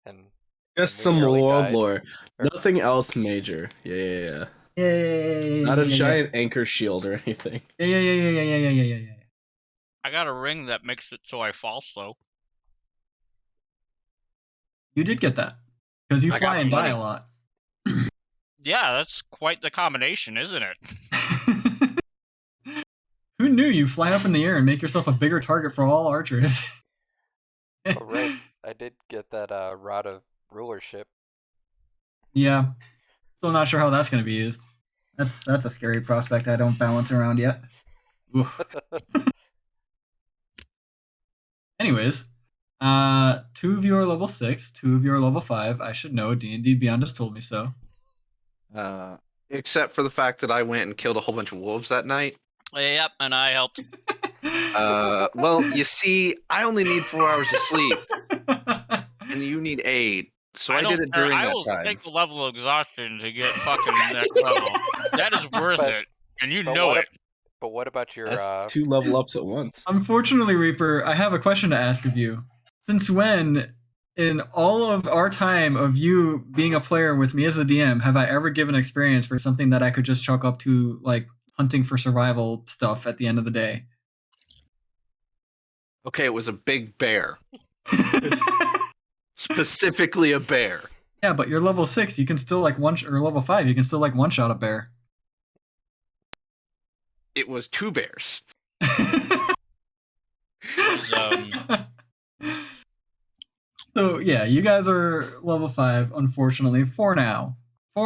and Just we some nearly world died. lore. Or- Nothing else major. Yeah. Yeah. Not a giant anchor shield or anything. Yeah. I got a ring that makes it so I fall slow. You did get that because you I fly got and die money. a lot. Yeah, that's quite the combination, isn't it? Who knew you fly up in the air and make yourself a bigger target for all archers? Oh, right. I did get that rod of rulership. Yeah. Still not sure how that's going to be used. That's a scary prospect I don't balance around yet. Oof. Anyways, 2 of you are level 6, 2 of you are level 5. I should know. D&D Beyond just told me so. Except for the fact that I went and killed a whole bunch of wolves that night. Yep, and I helped. Well, you see, I only need 4 hours of sleep, and you need 8. So I did it during that will time. take the level of exhaustion to get fucking next level. That is worth it, and you know it. But what about your That's 2 level ups at once. Unfortunately, Reaper, I have a question to ask of you. Since when, in all of our time of you being a player with me as the DM, have I ever given experience for something that I could just chalk up to, like, hunting for survival stuff at the end of the day? Okay, it was a big bear. Specifically a bear. Yeah, but you're level 6, you can still, like, or level 5, you can still, like, one-shot a bear. It was 2 bears. So, yeah, you guys are level 5, unfortunately, for now. There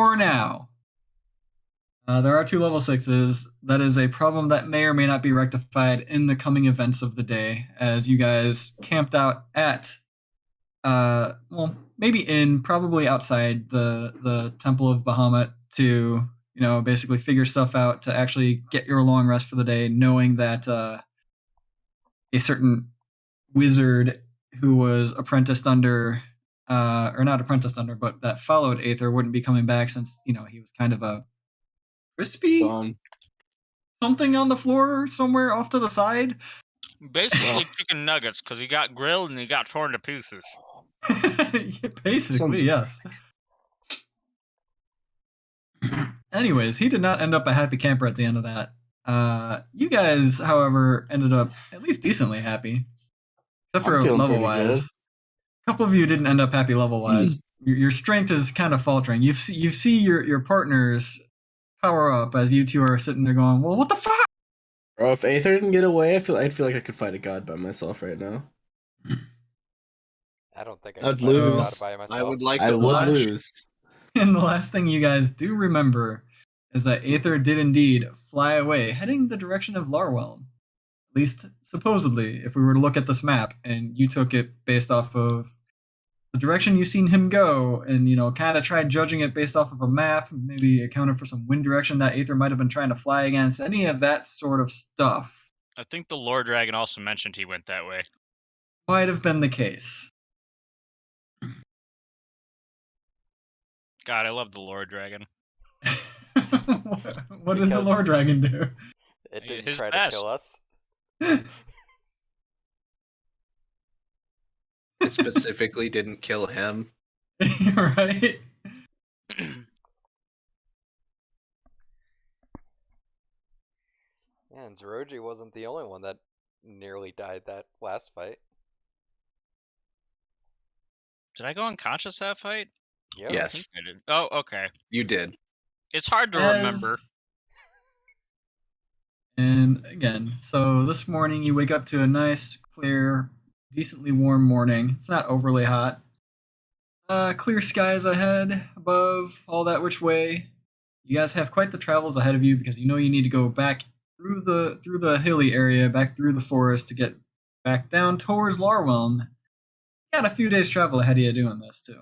are 2 level 6s. That is a problem that may or may not be rectified in the coming events of the day, as you guys camped out at, well, maybe probably outside the Temple of Bahamut to, basically figure stuff out to actually get your long rest for the day, knowing that a certain wizard who was apprenticed under, or not apprenticed under, but that followed Aether wouldn't be coming back since, he was kind of a crispy something on the floor somewhere off to the side. Basically chicken nuggets, because he got grilled and he got torn to pieces. Yeah, basically, yes. Anyways, he did not end up a happy camper at the end of that. You guys, however, ended up at least decently happy. Except for level-wise. A couple of you didn't end up happy level-wise. Your strength is kind of faltering. You see your partners power up as you two are sitting there going, well, what the fuck? Bro, if Aether didn't get away, I'd feel like I could fight a god by myself right now. I don't think I'd lose. By myself. I would like I to would lose. And the last thing you guys do remember is that Aether did indeed fly away, heading the direction of Larwhelm. At least, supposedly, if we were to look at this map, and you took it based off of the direction you've seen him go, and, kind of tried judging it based off of a map, maybe accounted for some wind direction that Aether might have been trying to fly against, any of that sort of stuff. I think the Lord Dragon also mentioned he went that way. Might have been the case. God, I love the Lord Dragon. What did the Lord Dragon do? It didn't try to kill us. It specifically didn't kill him. Right? Yeah, and Zeroji wasn't the only one that nearly died that last fight. Did I go unconscious that fight? Yep. Yes. I think I did. Oh, okay. You did. It's hard to remember. And again, so this morning you wake up to a nice, clear, decently warm morning. It's not overly hot. Clear skies ahead, above, all that which way. You guys have quite the travels ahead of you because you know you need to go back through the hilly area, back through the forest to get back down towards Larwhelm. You got a few days travel ahead of you doing this too.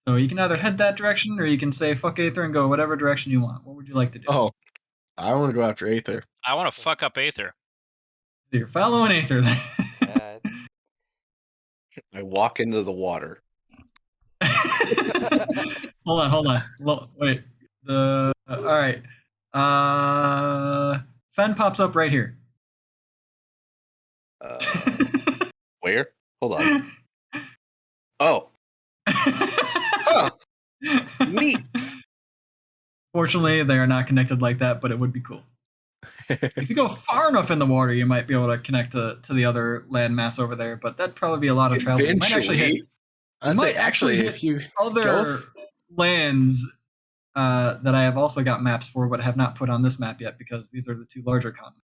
So you can either head that direction, or you can say fuck Aether and go whatever direction you want. What would you like to do? Oh, I want to go after Aether. I want to fuck up Aether. So you're following Aether then. Yeah. I walk into the water. Hold on. Wait. All right. Fen pops up right here. Where? Hold on. Oh. Huh. Neat. Fortunately, they are not connected like that, but it would be cool. If you go far enough in the water, you might be able to connect to the other landmass over there, but that'd probably be a lot of travel. You might actually hit. Eventually. You I'd say might actually hit if you other lands that I have also got maps for, but have not put on this map yet because these are the two larger continents.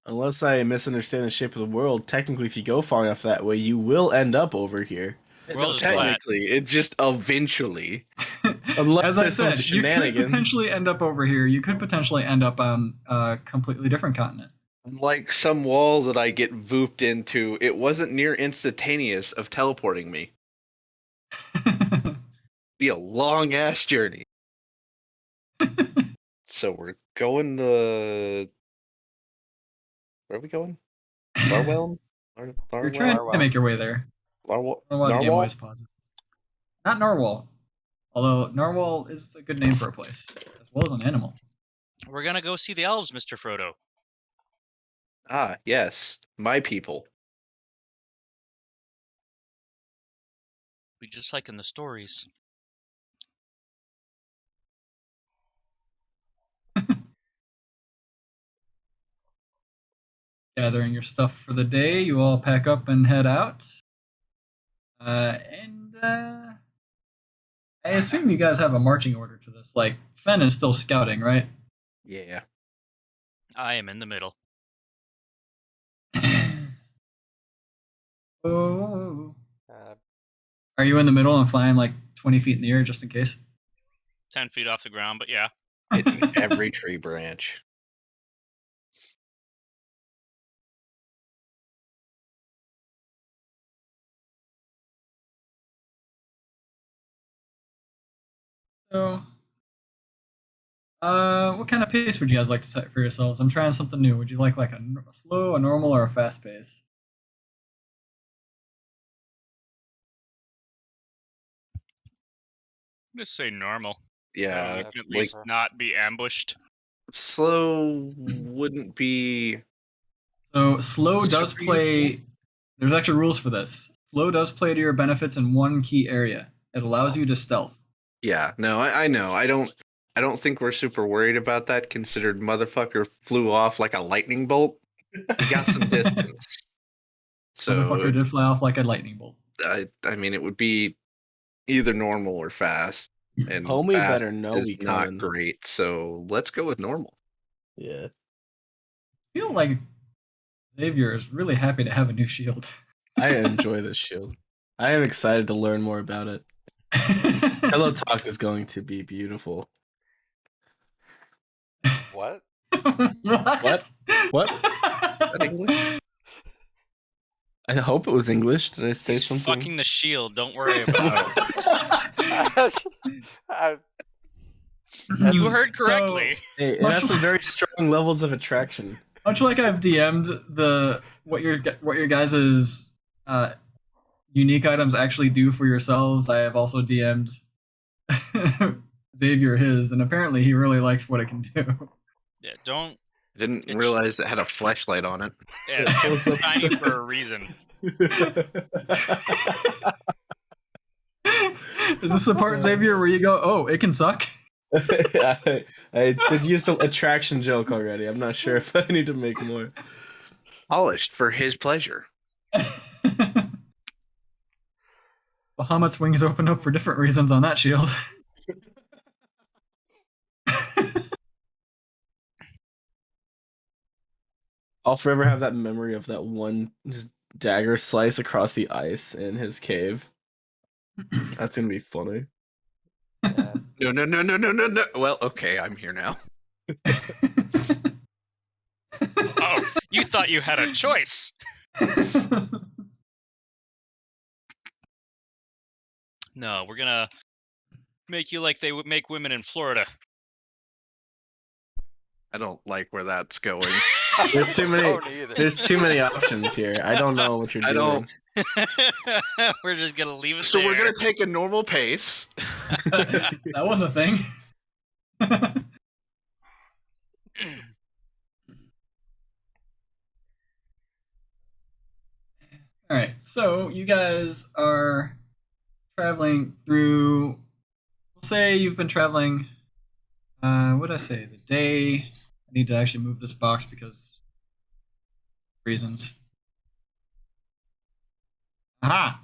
unless I misunderstand the shape of the world, technically, if you go far enough that way, you will end up over here. World is flat. Technically, it's just eventually. Unless As I there's some said, you could shenanigans. potentially end up over here. You could potentially end up on a completely different continent. Like some wall that I get vooped into, it wasn't near instantaneous of teleporting me. Be a long ass journey. So we're going to. Where are we going? Larwell? You're trying to Narwhal. make your way there. Narwhal? I don't know why the game Narwhal? always pauses. Not Narwhal. Although Narwhal is a good name for a place, as well as an animal. We're gonna go see the elves, Mr. Frodo. Ah, yes. My people. Be just like in the stories. Gathering your stuff for the day, you all pack up and head out. I assume you guys have a marching order to this. Like, Fen is still scouting, right? Yeah. I am in the middle. Oh. Uh, Are you in the middle and flying like 20 feet in the air just in case? 10 feet off the ground, but yeah. Hitting every tree branch. So, what kind of pace would you guys like to set for yourselves? I'm trying something new. Would you like a slow, a normal, or a fast pace? Just say normal. Yeah, You can at like least not be ambushed. slow wouldn't be. So, slow does Super useful. play. There's actually rules for this. Slow does play to your benefits in one key area. It allows you to stealth. Yeah, no, I know. I don't think we're super worried about that. Considered motherfucker flew off like a lightning bolt. He got some distance. Motherfucker So did fly off like a lightning bolt. I mean, it would be either normal or fast, and Homie fast better know is we not coming. great. So let's go with normal. Yeah. I feel like Xavier is really happy to have a new shield. I enjoy this shield. I am excited to learn more about it. Hello Talk is going to be beautiful. what? What? What? Is that English? I hope it was English. Did I say He's something? fucking the shield. Don't worry about it. I- You heard correctly. Hey, it has some very strong levels of attraction. Much like I've DM'd what your guys' unique items actually do for yourselves, I have also DM'd Xavier his, and apparently he really likes what it can do. Yeah, don't. Didn't It's- realize it had a flashlight on it. Yeah, It fills it's up tiny so- for a reason. Is this the part, Xavier, where you go, oh, it can suck? I did use the attraction joke already. I'm not sure if I need to make more. Polished for his pleasure. Bahamut's wings open up for different reasons on that shield. I'll forever have that memory of that one just dagger slice across the ice in his cave. That's gonna be funny. yeah. No. Well, okay, I'm here now. Oh, you thought you had a choice. No, we're gonna make you like they would make women in Florida. I don't like where that's going. There's too many. Don't either. There's too many options here. I don't know what you're I doing. don't- We're just gonna leave it So there. we're gonna take a normal pace. That was a thing. All right, so you guys are traveling through. We'll say you've been traveling. What did I say? The day. I need to actually move this box because reasons. Aha!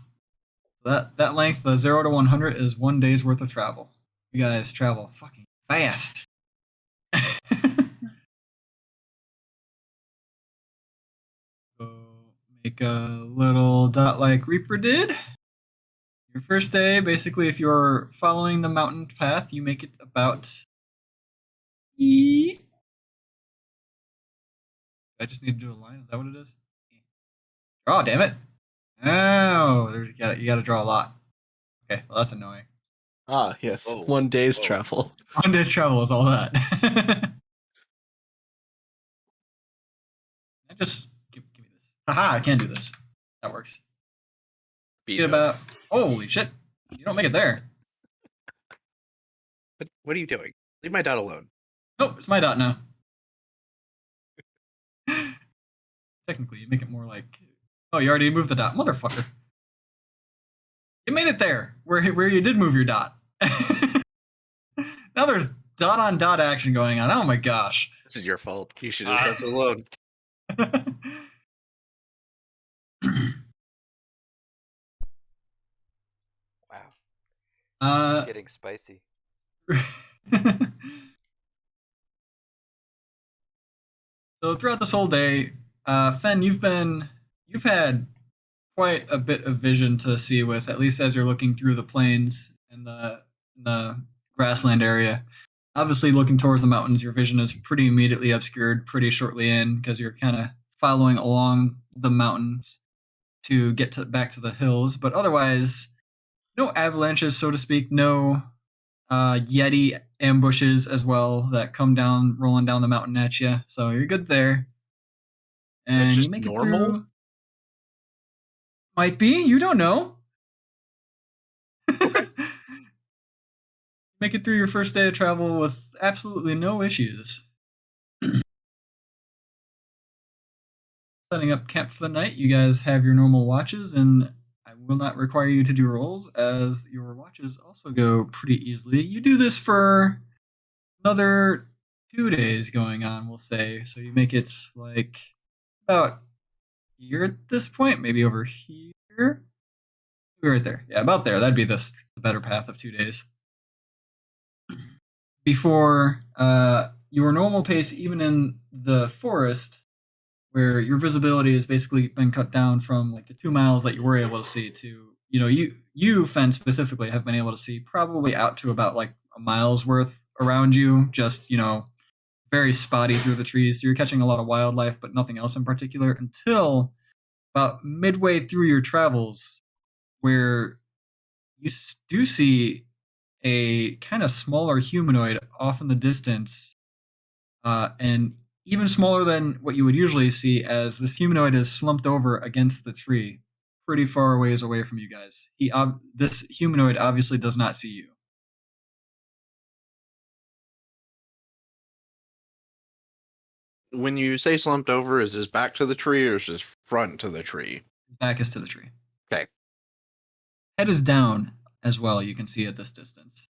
That length, the 0 to 100, is 1 day's worth of travel. You guys travel fucking fast. So make a little dot like Reaper did. Your first day, basically, if you're following the mountain path, you make it about. I just need to do a line. Is that what it is? Oh, damn it! Oh, you gotta draw a lot. Okay, well that's annoying. Ah, yes. Oh, 1 day's oh. travel. 1 day's travel is all that. Just give me this. Haha, I can't do this. That works. Get about. Holy shit! You don't make it there. What are you doing? Leave my dot alone. Nope, it's my dot now. Technically, you make it more like. Oh, you already moved the dot, motherfucker. You made it there, where you did move your dot. Now there's dot on dot action going on. Oh my gosh. This is your fault. You should have left it alone. Wow. This is getting spicy. So throughout this whole day, Fen, you've had quite a bit of vision to see with, at least as you're looking through the plains and the grassland area. Obviously, looking towards the mountains, your vision is pretty immediately obscured pretty shortly in because you're kind of following along the mountains to get back to the hills. But otherwise, no avalanches, so to speak. No Yeti ambushes as well that come down, rolling down the mountain at you. So you're good there. And just you make normal? it through. Might be. You don't know. Okay. Make it through your first day of travel with absolutely no issues. Setting up camp for the night, you guys have your normal watches, and I will not require you to do rolls as your watches also go pretty easily. You do this for another 2 days going on, we'll say. So you make it like about here at this point, maybe over here. Right there. Yeah, about there. That'd be the better path of 2 days. Before your normal pace, even in the forest, where your visibility has basically been cut down from like the 2 miles that you were able to see to, you Fen specifically have been able to see probably out to about like a mile's worth around you, just, very spotty through the trees. So you're catching a lot of wildlife, but nothing else in particular until about midway through your travels, where you do see a kind of smaller humanoid off in the distance, and even smaller than what you would usually see, as this humanoid is slumped over against the tree, pretty far ways away from you guys. This humanoid obviously does not see you. When you say slumped over, is his back to the tree or is his front to the tree? His back is to the tree. Okay. Head is down as well. You can see at this distance.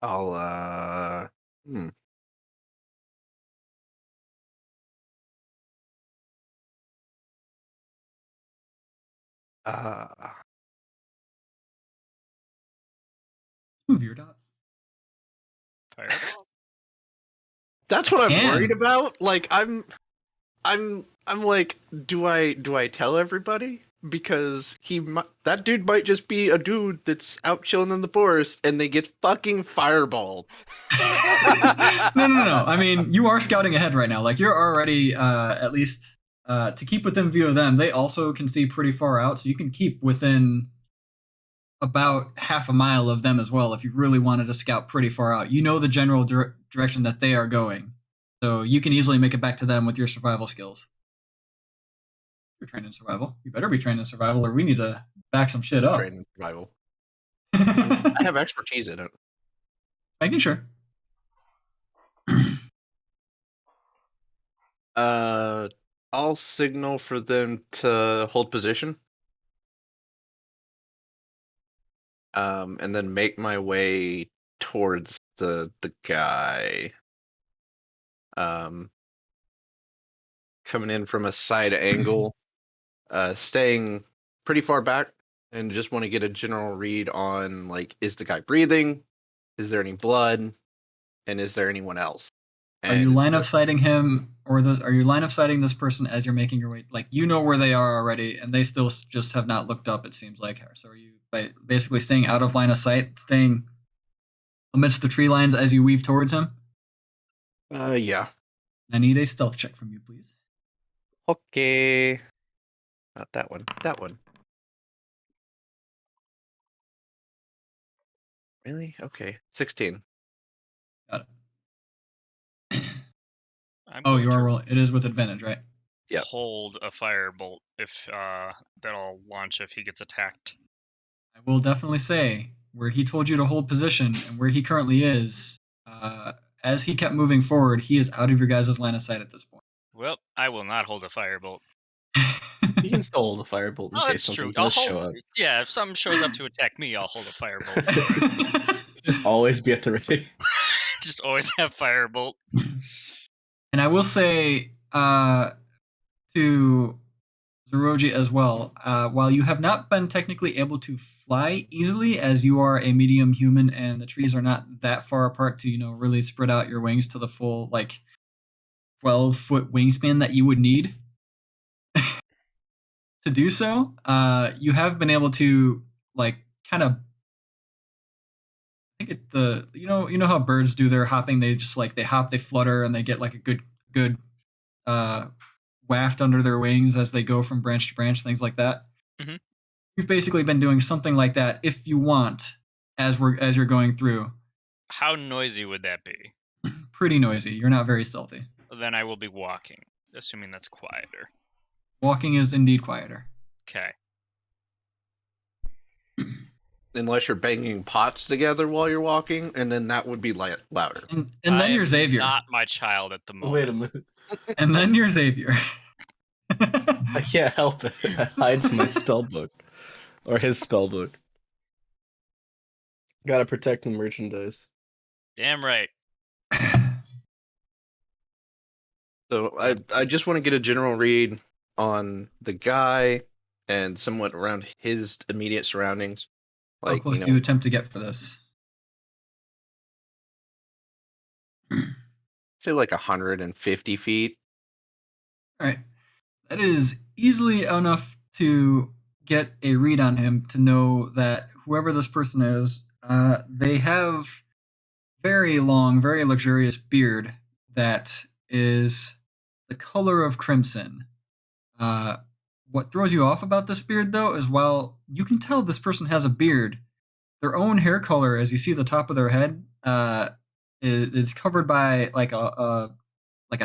I'll uh Move your dot. Fireball? That's what I'm Can. worried about. Like I'm like, do I tell everybody? Because that dude might just be a dude that's out chilling in the forest and they get fucking fireballed. No. I mean, you are scouting ahead right now. Like, you're already, at least, to keep within view of them, they also can see pretty far out, so you can keep within about half a mile of them as well if you really wanted to scout pretty far out. You know the general direction that they are going, so you can easily make it back to them with your survival skills. You're trained in survival. You better be trained in survival, or we need to back some shit up. Trained in survival. I have expertise in it. Making sure. I'll signal for them to hold position. And then make my way towards the guy. Coming in from a side angle, staying pretty far back, and just want to get a general read on, like, is the guy breathing? Is there any blood? And is there anyone else? Are you And line of sighting him, or are you line of sighting this person as you're making your way? Like, you know where they are already, and they still just have not looked up. It seems like. So are you basically staying out of line of sight, staying amidst the tree lines as you weave towards him? yeah. I need a stealth check from you, please. Okay. Not that one. That one. Really? Okay. 16. Got it. I'm Oh, going you are to rolling. It is with advantage, right? Yep. hold a firebolt if that'll launch if he gets attacked. I will definitely say where he told you to hold position and where he currently is. As he kept moving forward, he is out of your guys' line of sight at this point. Well, I will not hold a firebolt. You can still hold a firebolt in Oh, case that's true. something I'll does hold. show up. Yeah, if something shows up to attack me, I'll hold a firebolt. Just always be at the ready. Just always have firebolt. And I will say to Zeroji as well, while you have not been technically able to fly easily, as you are a medium human and the trees are not that far apart to, really spread out your wings to the full, 12-foot wingspan that you would need to do so, you have been able to, kind of, I think you know how birds do their hopping, they just, they hop, they flutter, and they get, a good, waft under their wings as they go from branch to branch, things like that. Mhm. You've basically been doing something like that if you want, as you're going through. How noisy would that be? Pretty noisy. You're not very stealthy. Then I will be walking, assuming that's quieter. Walking is indeed quieter. Okay. Unless you're banging pots together while you're walking, and then that would be louder. And then I you're am Xavier. not my child at the moment. Wait a minute. And then you're Xavier. I can't help it. It hides my spell book. Or his spell book. Gotta protect the merchandise. Damn right. So I just want to get a general read on the guy and somewhat around his immediate surroundings. How close do you attempt to get for this? Say like 150 feet. All right. That is easily enough to get a read on him to know that whoever this person is, they have very long, very luxurious beard that is the color of crimson. What throws you off about this beard, though, is while you can tell this person has a beard, their own hair color, as you see the top of their head, is covered by like a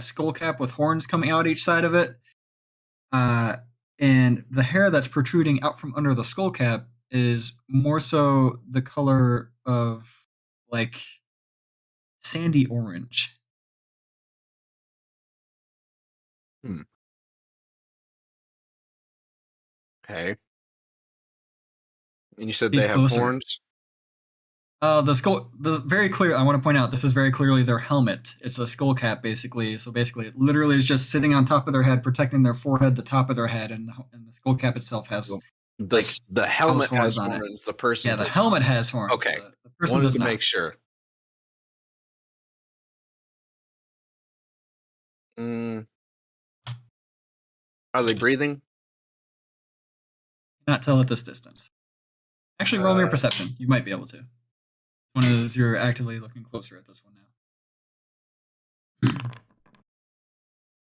skull cap with horns coming out each side of it. And the hair that's protruding out from under the skull cap is more so the color of like sandy orange. Okay. And you said Be they have closer. horns? The skull, very clear. I want to point out this is very clearly their helmet. It's a skull cap, basically. So basically, it literally is just sitting on top of their head, protecting their forehead, the top of their head, and the skull cap itself has The helmet has horns on it. horns. The person. Yeah, the does helmet not. has horns. Okay. The person Wanted does to not. make sure. Are they breathing? Not tell at this distance. Actually, roll me your perception. You might be able to. One is you're actively looking closer at this one now.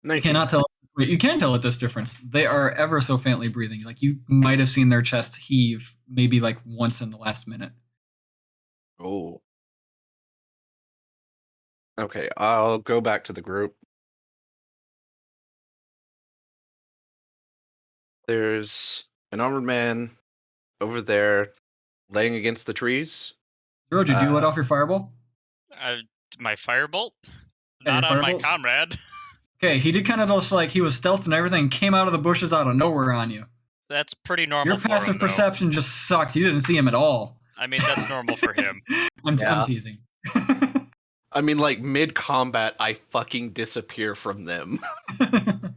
19. You cannot tell. Wait, you can tell at this difference. They are ever so faintly breathing. Like you might have seen their chest heave maybe like once in the last minute. Oh. Okay, I'll go back to the group. There's an armored man over there laying against the trees. Roger, do you let off your fireball? My firebolt? Yeah, Not your on my firebolt? comrade. Okay, he did kind of just like he was stealth and everything, came out of the bushes out of nowhere on you. That's pretty normal Your for passive him, though. perception just sucks. You didn't see him at all. I mean, that's normal for him. I'm Yeah. teasing. I mean, like mid combat, I fucking disappear from them. To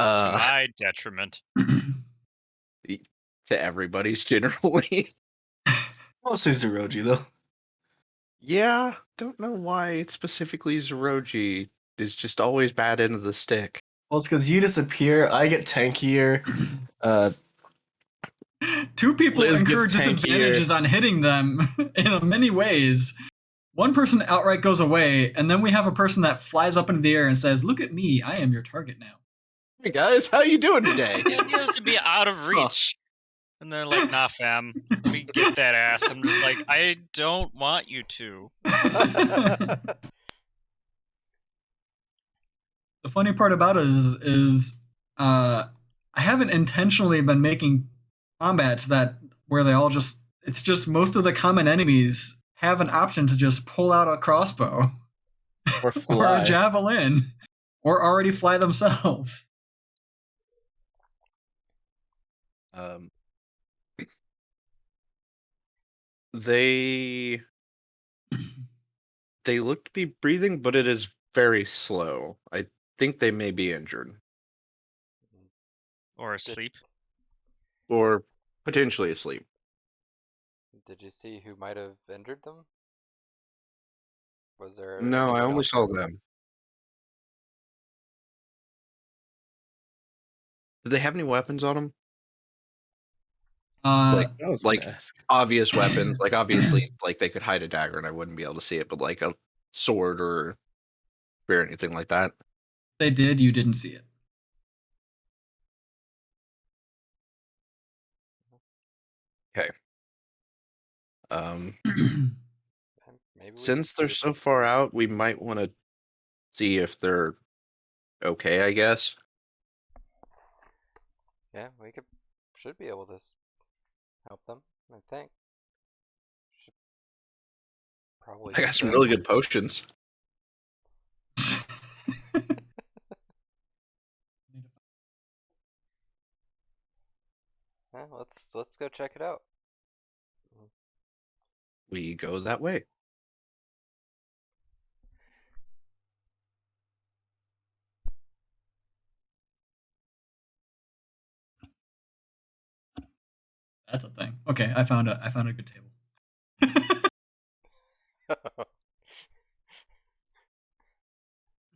my detriment. To everybody's generally. Mostly Zeroji though. Yeah, don't know why it's specifically Zeroji is just always bad end of the stick. Well, it's because you disappear, I get tankier. Two people Liz incur gets tankier. disadvantages on hitting them in many ways. One person outright goes away, and then we have a person that flies up into the air and says, "Look at me, I am your target now." Hey guys, how you doing today? The idea is to be out of reach. And they're like, nah, fam, we get that ass. I'm just like, I don't want you to. The funny part about it is I haven't intentionally been making combats that where they all just it's just most of the common enemies have an option to just pull out a crossbow Or or fly. a javelin or already fly themselves. They look to be breathing, but it is very slow. I think they may be injured. Or asleep. Or potentially asleep. Did you see who might have injured them? Was there No, I anyone only else saw there? them. Did they have any weapons on them? Uh, Like, I was like gonna ask. obvious weapons. Like obviously, like they could hide a dagger and I wouldn't be able to see it, but like a sword or spear, anything like that. they did, you didn't see it. Okay. Maybe we Since could they're see. so far out, we might want to see if they're okay, I guess. Yeah, we should be able to help them. I think. Should probably I got just some really good potions. Yeah, let's go check it out. We go that way. That's a thing. Okay, I found a good table.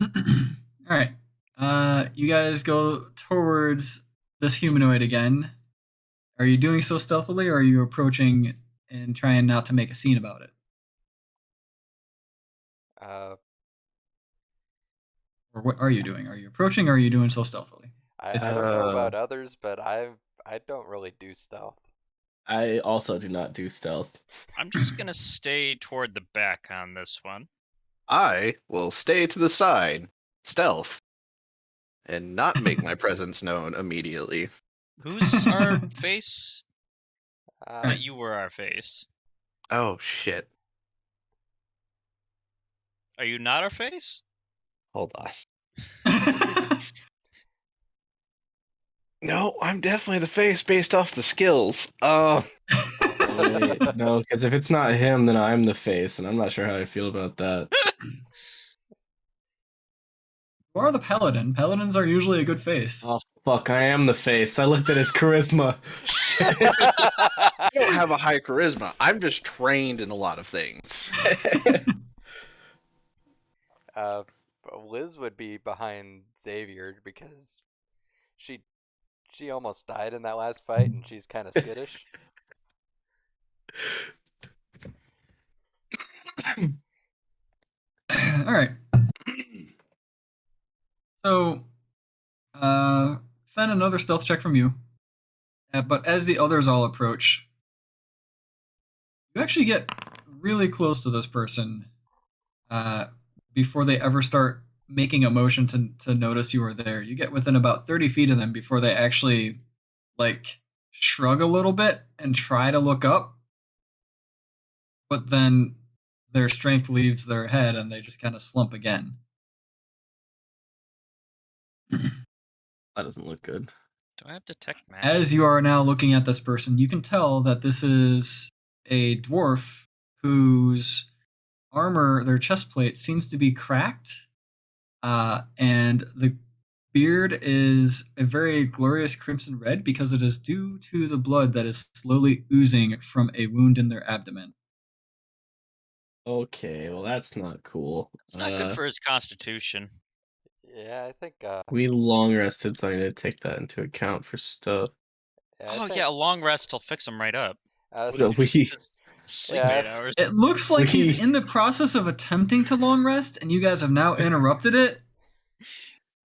All right. You guys go towards this humanoid again. Are you doing so stealthily, or are you approaching and trying not to make a scene about it? Uh, Or what are you doing? Are you approaching, or are you doing so stealthily? I Basically. don't know about others, but I don't really do stealth. I also do not do stealth. I'm just gonna stay toward the back on this one. I will stay to the side, stealth, and not make my presence known immediately. Who's our face? Uh, Thought you were our face. Oh shit. Are you not our face? Hold on. No, I'm definitely the face based off the skills. Wait, no, because if it's not him, then I'm the face, and I'm not sure how I feel about that. You are the paladin. Paladins are usually a good face. Oh fuck, I am the face. I looked at his charisma. Shit. I don't have a high charisma. I'm just trained in a lot of things. Liz would be behind Xavier because she almost died in that last fight, and she's kind of skittish. All right. So, Fen, another stealth check from you. But as the others all approach, you actually get really close to this person before they ever start making a motion to notice you are there. You get within about 30 feet of them before they actually like shrug a little bit and try to look up. But then their strength leaves their head and they just kind of slump again. That doesn't look good. Do I have detect magic? As you are now looking at this person, you can tell that this is a dwarf whose armor, their chest plate, seems to be cracked, and the beard is a very glorious crimson red because it is due to the blood that is slowly oozing from a wound in their abdomen. Okay, well that's not cool. It's not good for his constitution. Yeah, I think. We long rested, so I need to take that into account for stuff. Yeah, I Oh think, yeah, a long rest will fix him right up. We Just sleep Yeah. 8 hours. It looks like he's We- in the process of attempting to long rest, and you guys have now interrupted it.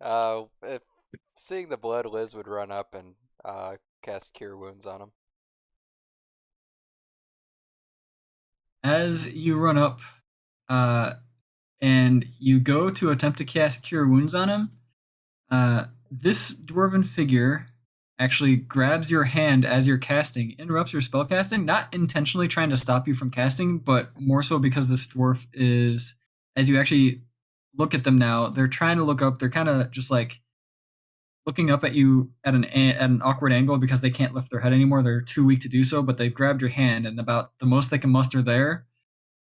if seeing the blood, Liz would run up and cast Cure Wounds on him. As you run up, and you go to attempt to cast Cure Wounds on him, this dwarven figure actually grabs your hand as you're casting, interrupts your spell casting, not intentionally trying to stop you from casting, but more so because this dwarf is, as you actually look at them now, they're trying to look up. They're kind of just like looking up at you at an awkward angle because they can't lift their head anymore. They're too weak to do so, but they've grabbed your hand, and about the most they can muster there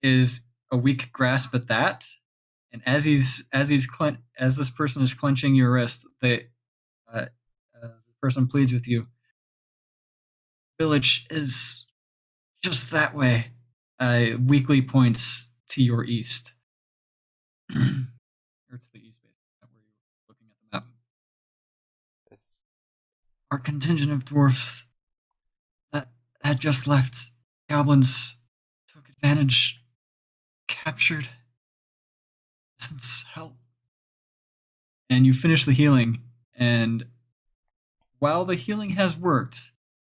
is a weak grasp at that. And as this person is clenching your wrist, the person pleads with you. Village is just that way. Weakly points to your east, or to the east, basically, where you're looking at the map. Is Our contingent of dwarfs that had just left, goblins took advantage, captured, since help. And you finish the healing, and while the healing has worked,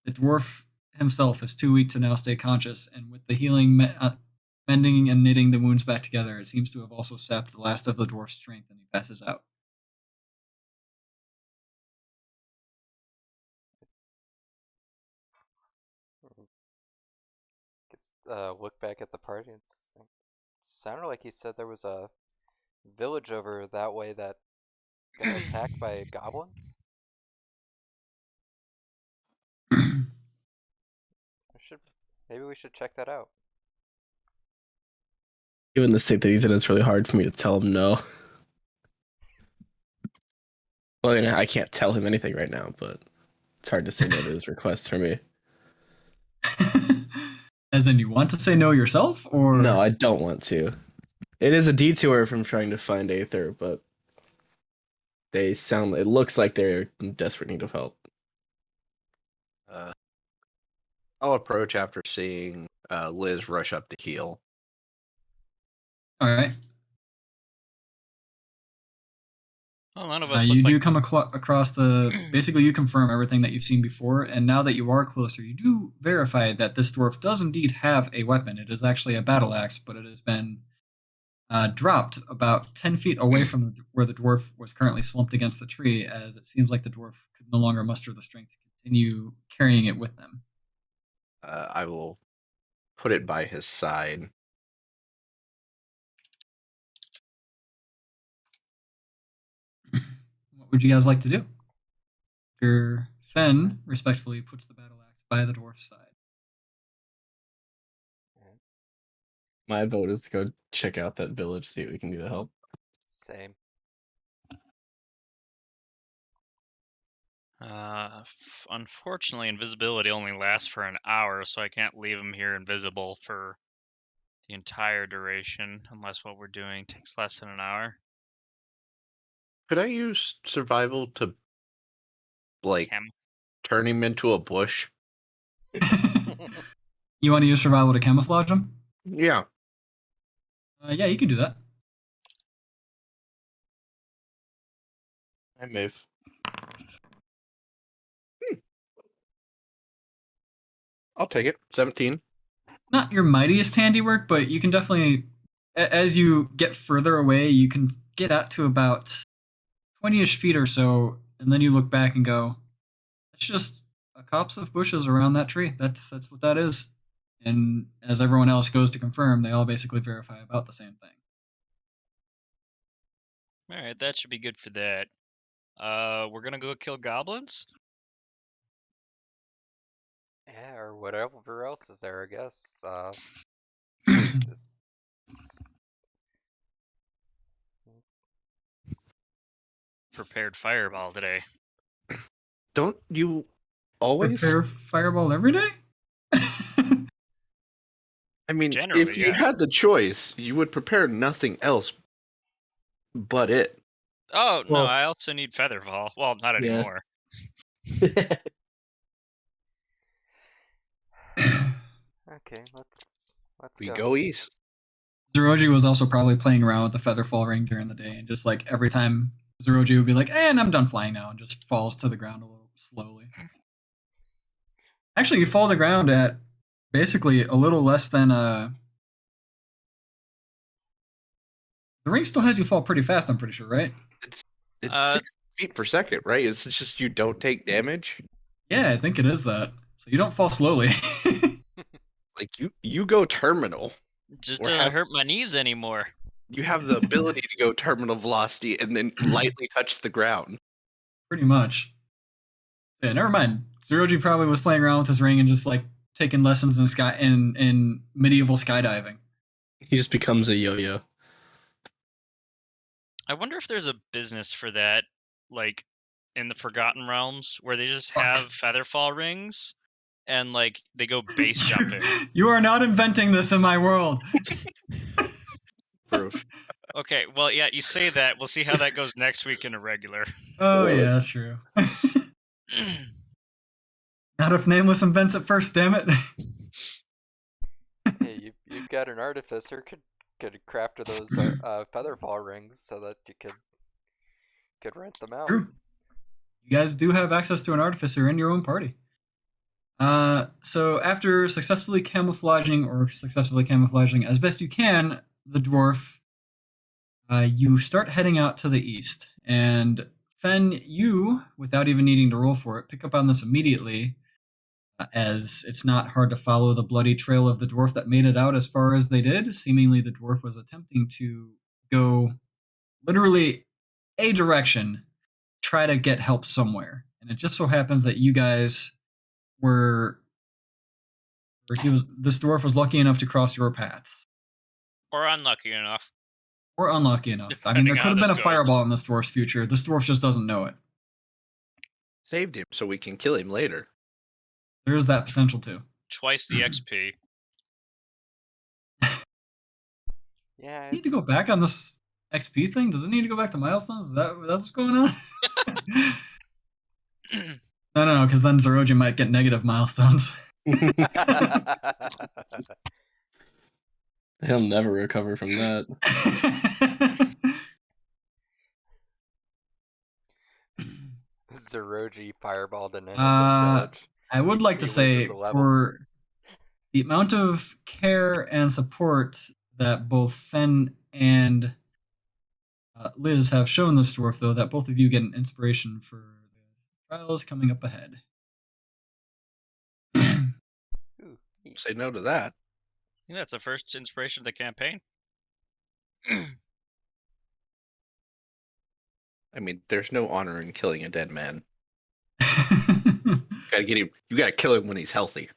the dwarf himself is too weak to now stay conscious, and with the healing mending and knitting the wounds back together, it seems to have also sapped the last of the dwarf's strength, and he passes out. look back at the party. It sounded like he said there was a village over that way that got attacked by goblins. Should Maybe we should check that out. Given the state that he's in, it's really hard for me to tell him no. Well, I mean, I can't tell him anything right now, but it's hard to say no to his request for me. As in, you want to say no yourself, or No, I don't want to. It is a detour from trying to find Aether, but it looks like they're in desperate need of help. I'll approach after seeing Liz rush up to heal. All right. Well, none of us You look do like come across basically you confirm everything that you've seen before, and now that you are closer, you do verify that this dwarf does indeed have a weapon. It is actually a battle axe, but it has been dropped about 10 feet away from where the dwarf was currently slumped against the tree, as it seems like the dwarf could no longer muster the strength to continue carrying it with them. I will put it by his side. What would you guys like to do? Your Fen respectfully puts the battle axe by the dwarf's side. My vote is to go check out that village, see what we can do to help. Same. Unfortunately, invisibility only lasts for an hour, so I can't leave him here invisible for the entire duration, unless what we're doing takes less than an hour. Could I use survival to, like, turn him into a bush? You want to use survival to camouflage him? Yeah. Yeah, you can do that. I move. I'll take it. 17. Not your mightiest handiwork, but you can definitely, as you get further away, you can get out to about 20-ish feet or so, and then you look back and go, it's just a copse of bushes around that tree. That's what that is. And as everyone else goes to confirm, they all basically verify about the same thing. All right, that should be good for that. We're gonna go kill goblins? Yeah, or whatever else is there, I guess. Prepared fireball today. Don't you always? Prepare fireball every day? I mean, Generally, if you yes. had the choice, you would prepare nothing else but it. Oh, no, Well- I also need featherfall. Well, not Yeah. anymore. Okay, let's We go. go east. Zeroji was also probably playing around with the featherfall ring during the day, and just like every time Zeroji would be like, and I'm done flying now, and just falls to the ground a little slowly. Actually, you fall to the ground at basically a little less than the ring still has you fall pretty fast, I'm pretty sure, right? It's 6 feet per second, right? It's just you don't take damage. Yeah, I think it is that. So you don't fall slowly. Like you go terminal. Just Or doesn't have- hurt my knees anymore. You have the ability to go terminal velocity and then lightly touch the ground. Pretty much. So yeah, never mind. Zeroji probably was playing around with his ring and just like taking lessons in medieval skydiving. He just becomes a yo-yo. I wonder if there's a business for that, like in the Forgotten Realms, where they just Fuck. have featherfall rings and like they go base jumping. You are not inventing this in my world. Proof. Okay, well, yeah, you say that. We'll see how that goes next week in a regular. Oh Well, yeah, true. Not if Nameless invents it first, damn it. Hey, you've got an artificer could craft those featherfall rings so that you could rent them out. True. You guys do have access to an artificer in your own party. So after successfully camouflaging as best you can the dwarf, you start heading out to the east. And Fen, you, without even needing to roll for it, pick up on this immediately, as it's not hard to follow the bloody trail of the dwarf that made it out as far as they did. Seemingly, the dwarf was attempting to go literally a direction, try to get help somewhere. And it just so happens that you guys this dwarf was lucky enough to cross your paths. Or unlucky enough. Or unlucky enough. I mean, there Depending could how have been a this goes. fireball in this dwarf's future. This dwarf just doesn't know it. Saved him so we can kill him later. There is that potential too. Twice the XP. Yeah, I need to go back on this XP thing? Does it need to go back to milestones? Is that what's going on? No, because then Zeroji might get negative milestones. He'll never recover from that. Zeroji fireballed an innocent village. I would like to He say loses a level. for the amount of care and support that both Fen and Liz have shown this dwarf, though, that both of you get an inspiration for the trials coming up ahead. Ooh, Say no to that. I think that's the first inspiration of the campaign. I mean, there's no honor in killing a dead man. Gotta get him. You gotta kill him when he's healthy.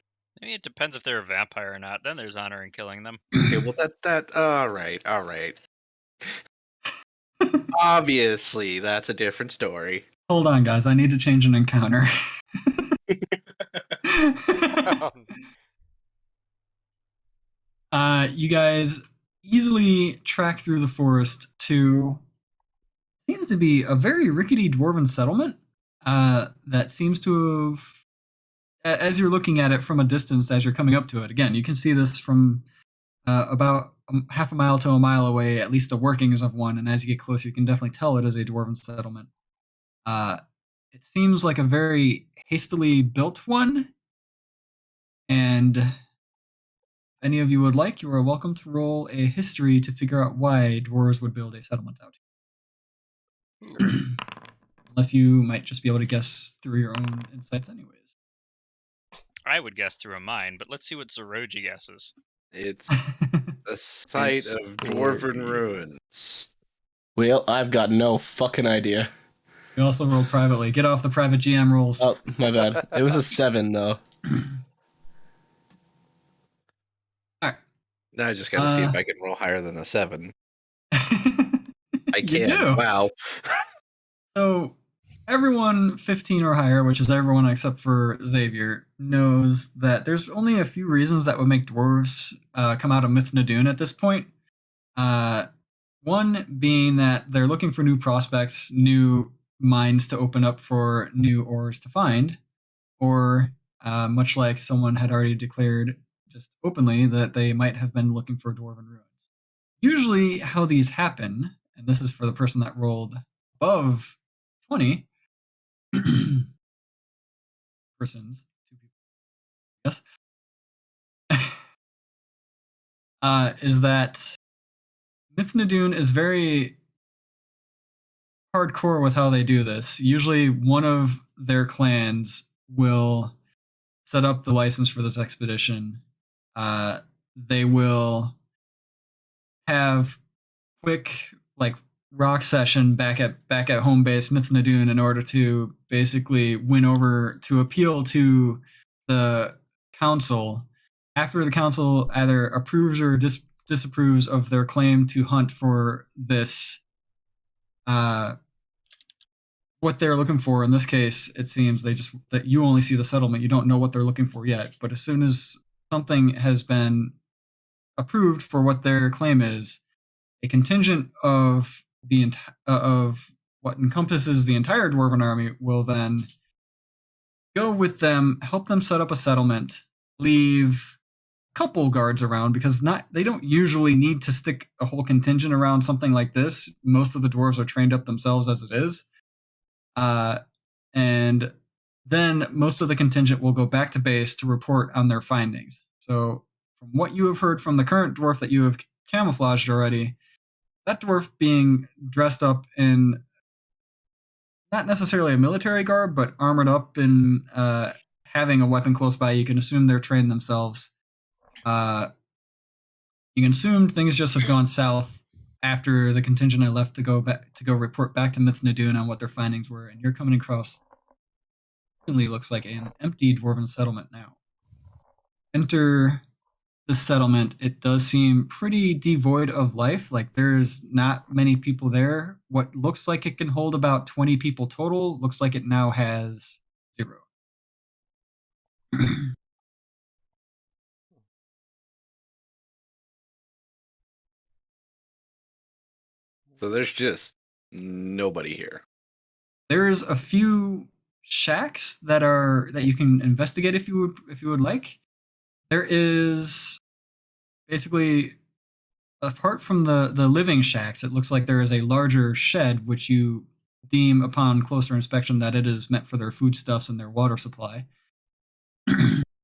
I mean, it depends if they're a vampire or not. Then there's honor in killing them. Okay, well that all right. Obviously, that's a different story. Hold on, guys. I need to change an encounter. You guys easily track through the forest to seems to be a very rickety dwarven settlement that seems to have, as you're looking at it from a distance, as you're coming up to it, again, you can see this from about half a mile to a mile away, at least the workings of one, and as you get closer, you can definitely tell it is a dwarven settlement. It seems like a very hastily built one, and if any of you would like, you are welcome to roll a history to figure out why dwarves would build a settlement out here. Unless you might just be able to guess through your own insights anyways. I would guess through a mine, but let's see what Zeroji guesses. It's a site of dwarven ruins. Well, I've got no fucking idea. You also rolled privately. Get off the private GM rolls. Oh, my bad. It was a 7 though. Alright. Now I just got to see if I can roll higher than a 7. I You can. do. Wow. So everyone 15 or higher, which is everyone except for Xavier, knows that there's only a few reasons that would make dwarves come out of Myth Nadoon at this point. One being that they're looking for new prospects, new mines to open up for new ores to find, or much like someone had already declared just openly that they might have been looking for dwarven ruins. Usually, how these happen, and this is for the person that rolled above 20 persons, 2 people, yes, is that Myth Nadoon is very hardcore with how they do this. Usually, one of their clans will set up the license for this expedition. They will have quick like rock session back at home base Myth Nadoon in order to basically win over to appeal to the council. After the council either approves or disapproves of their claim to hunt for this what they're looking for. In this case, it seems that you only see the settlement. You don't know what they're looking for yet. But as soon as something has been approved for what their claim is, a contingent of of what encompasses the entire dwarven army will then go with them, help them set up a settlement, leave a couple guards around because they don't usually need to stick a whole contingent around something like this. Most of the dwarves are trained up themselves as it is. And then most of the contingent will go back to base to report on their findings. So from what you have heard from the current dwarf that you have camouflaged already, that dwarf being dressed up in not necessarily a military garb, but armored up and having a weapon close by, you can assume they're trained themselves. You can assume things just have gone south after the contingent had left to go report back to Myth Nadoon on what their findings were, and you're coming across looks like an empty dwarven settlement now. Enter the settlement. It does seem pretty devoid of life. Like there's not many people there. What looks like it can hold about 20 people total looks like it now has 0. So there's just nobody here. There's a few shacks that you can investigate if you would like. There is basically, apart from the living shacks, it looks like there is a larger shed which you deem upon closer inspection that it is meant for their foodstuffs and their water supply.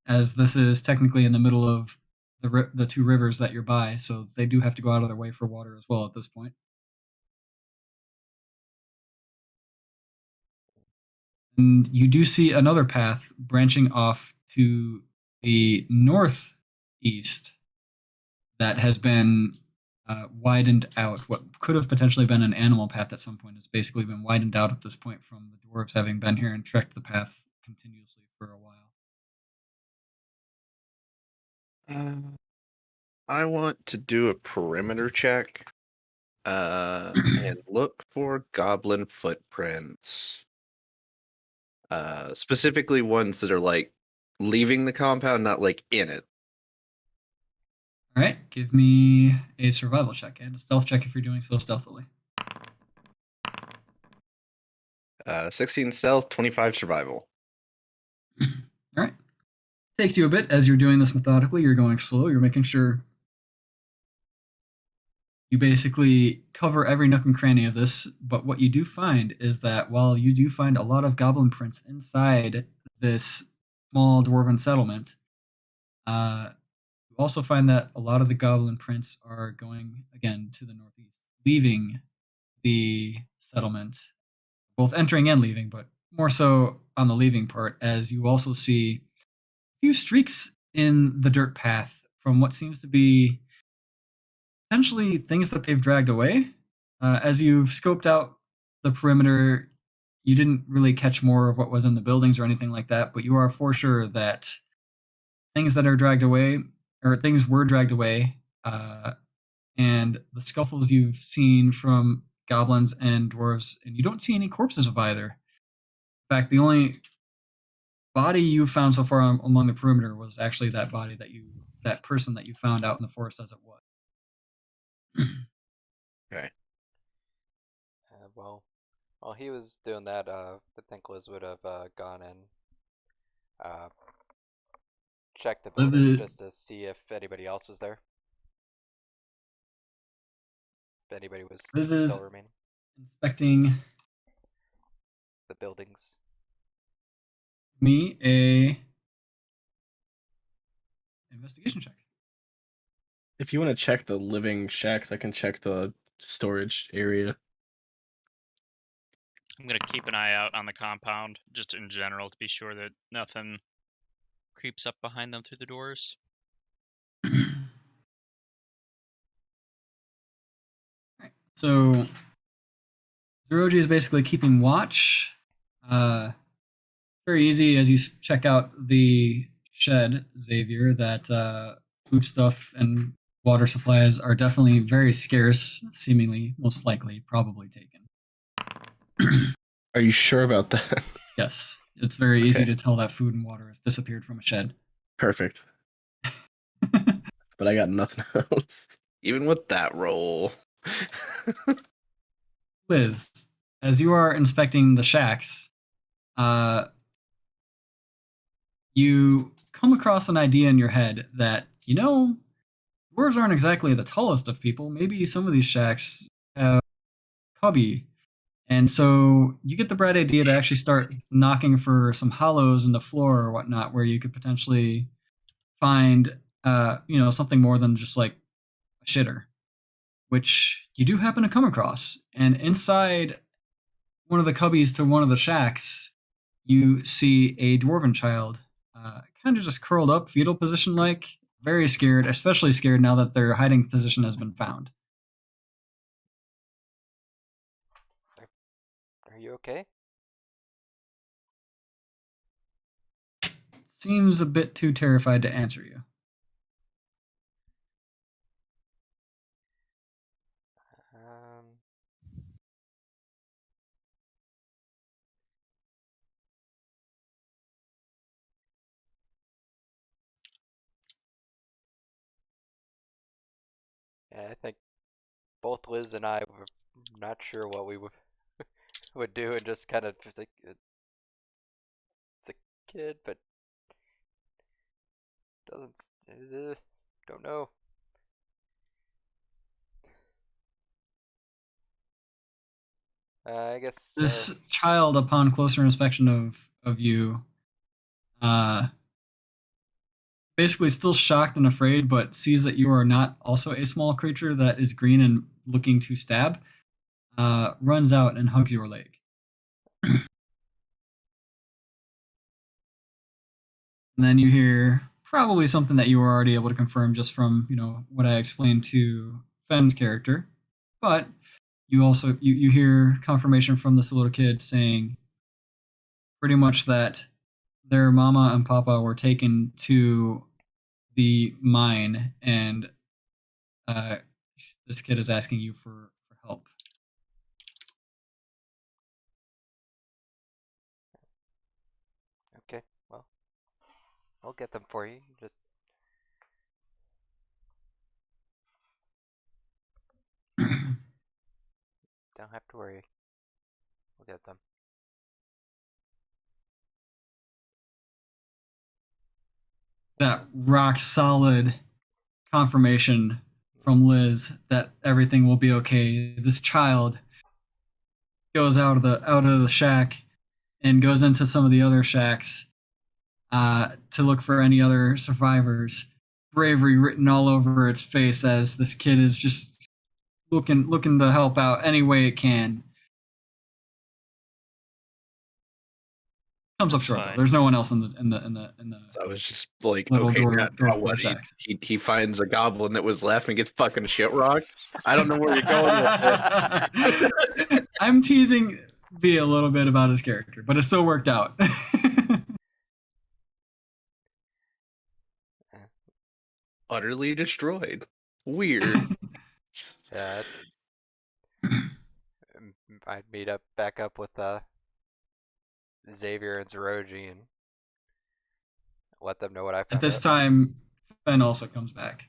As this is technically in the middle of the 2 rivers that you're by, so they do have to go out of their way for water as well at this point. And you do see another path branching off to the northeast that has been widened out. What could have potentially been an animal path at some point has basically been widened out at this point from the dwarves having been here and trekked the path continuously for a while. I want to do a perimeter check and look for goblin footprints. Specifically ones that are like leaving the compound, not like in it. All right, give me a survival check and a stealth check if you're doing so stealthily. 16 stealth, 25 survival. All right. Takes you a bit as you're doing this methodically. You're going slow. You're making sure you basically cover every nook and cranny of this. But what you do find is that while you do find a lot of goblin prints inside this small dwarven settlement, you also find that a lot of the goblin prints are going again to the northeast, leaving the settlement, both entering and leaving, but more so on the leaving part, as you also see a few streaks in the dirt path from what seems to be potentially things that they've dragged away. As you've scoped out the perimeter, you didn't really catch more of what was in the buildings or anything like that, but you are for sure that things that are dragged away, or things were dragged away, and the scuffles you've seen from goblins and dwarves, and you don't see any corpses of either. In fact, the only body you found so far among the perimeter was actually that body that person that you found out in the forest as it was. Okay. Well, while he was doing that, I think Liz would have gone and checked the buildings just to see if anybody else was there. If anybody was Liz is still remaining. inspecting The buildings. me a investigation check. If you want to check the living shacks, I can check the storage area. I'm gonna keep an eye out on the compound, just in general, to be sure that nothing creeps up behind them through the doors. So Zeroji is basically keeping watch. Very easy as you check out the shed, Xavier, that foodstuff and water supplies are definitely very scarce, seemingly, most likely, probably taken. Are you sure about that? Yes, it's very easy Okay. to tell that food and water has disappeared from a shed. Perfect. But I got nothing else. Even with that roll. Liz, as you are inspecting the shacks, you come across an idea in your head that, dwarves aren't exactly the tallest of people. Maybe some of these shacks have cubby. And so you get the bright idea to actually start knocking for some hollows in the floor or whatnot, where you could potentially find, something more than just like a shitter, which you do happen to come across. And inside one of the cubbies to one of the shacks, you see a dwarven child, kind of just curled up, fetal position like, very scared, especially scared now that their hiding position has been found. Are you okay? Seems a bit too terrified to answer you. Yeah, I think both Liz and I were not sure what we would do, and just kind of just like, it's a kid, but doesn't, don't know. I guess This child, upon closer inspection of you, basically still shocked and afraid, but sees that you are not also a small creature that is green and looking to stab, runs out and hugs your leg. And then you hear probably something that you were already able to confirm just from, what I explained to Fenn's character. But you also you hear confirmation from this little kid saying pretty much that their mama and papa were taken to the mine, and this kid is asking you for help. Okay, well, I'll get them for you. Just don't have to worry. We'll get them. That rock solid confirmation from Liz that everything will be okay. This child goes out of the shack and goes into some of the other shacks to look for any other survivors. Bravery written all over its face as this kid is just looking to help out any way it can. Comes up short though. There's no one else in the. So I was just like, little okay, door now what? shacks. He finds a goblin that was left and gets fucking shit rocked. I don't know where you're going with this. I'm teasing be a little bit about his character, but it still worked out. Utterly destroyed. Weird. Yeah, I'd meet back up with Xavier and Zeroji and let them know what I At found this out. time, Fen also comes back.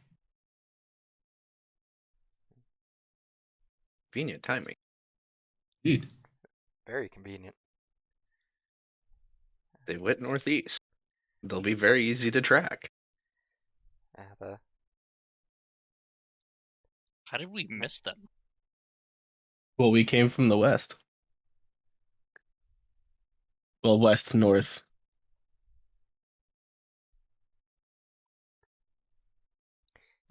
Convenient timing. Indeed. Very convenient. They went northeast. They'll be very easy to track. How did we miss them? Well, we came from the west. Well, west, north.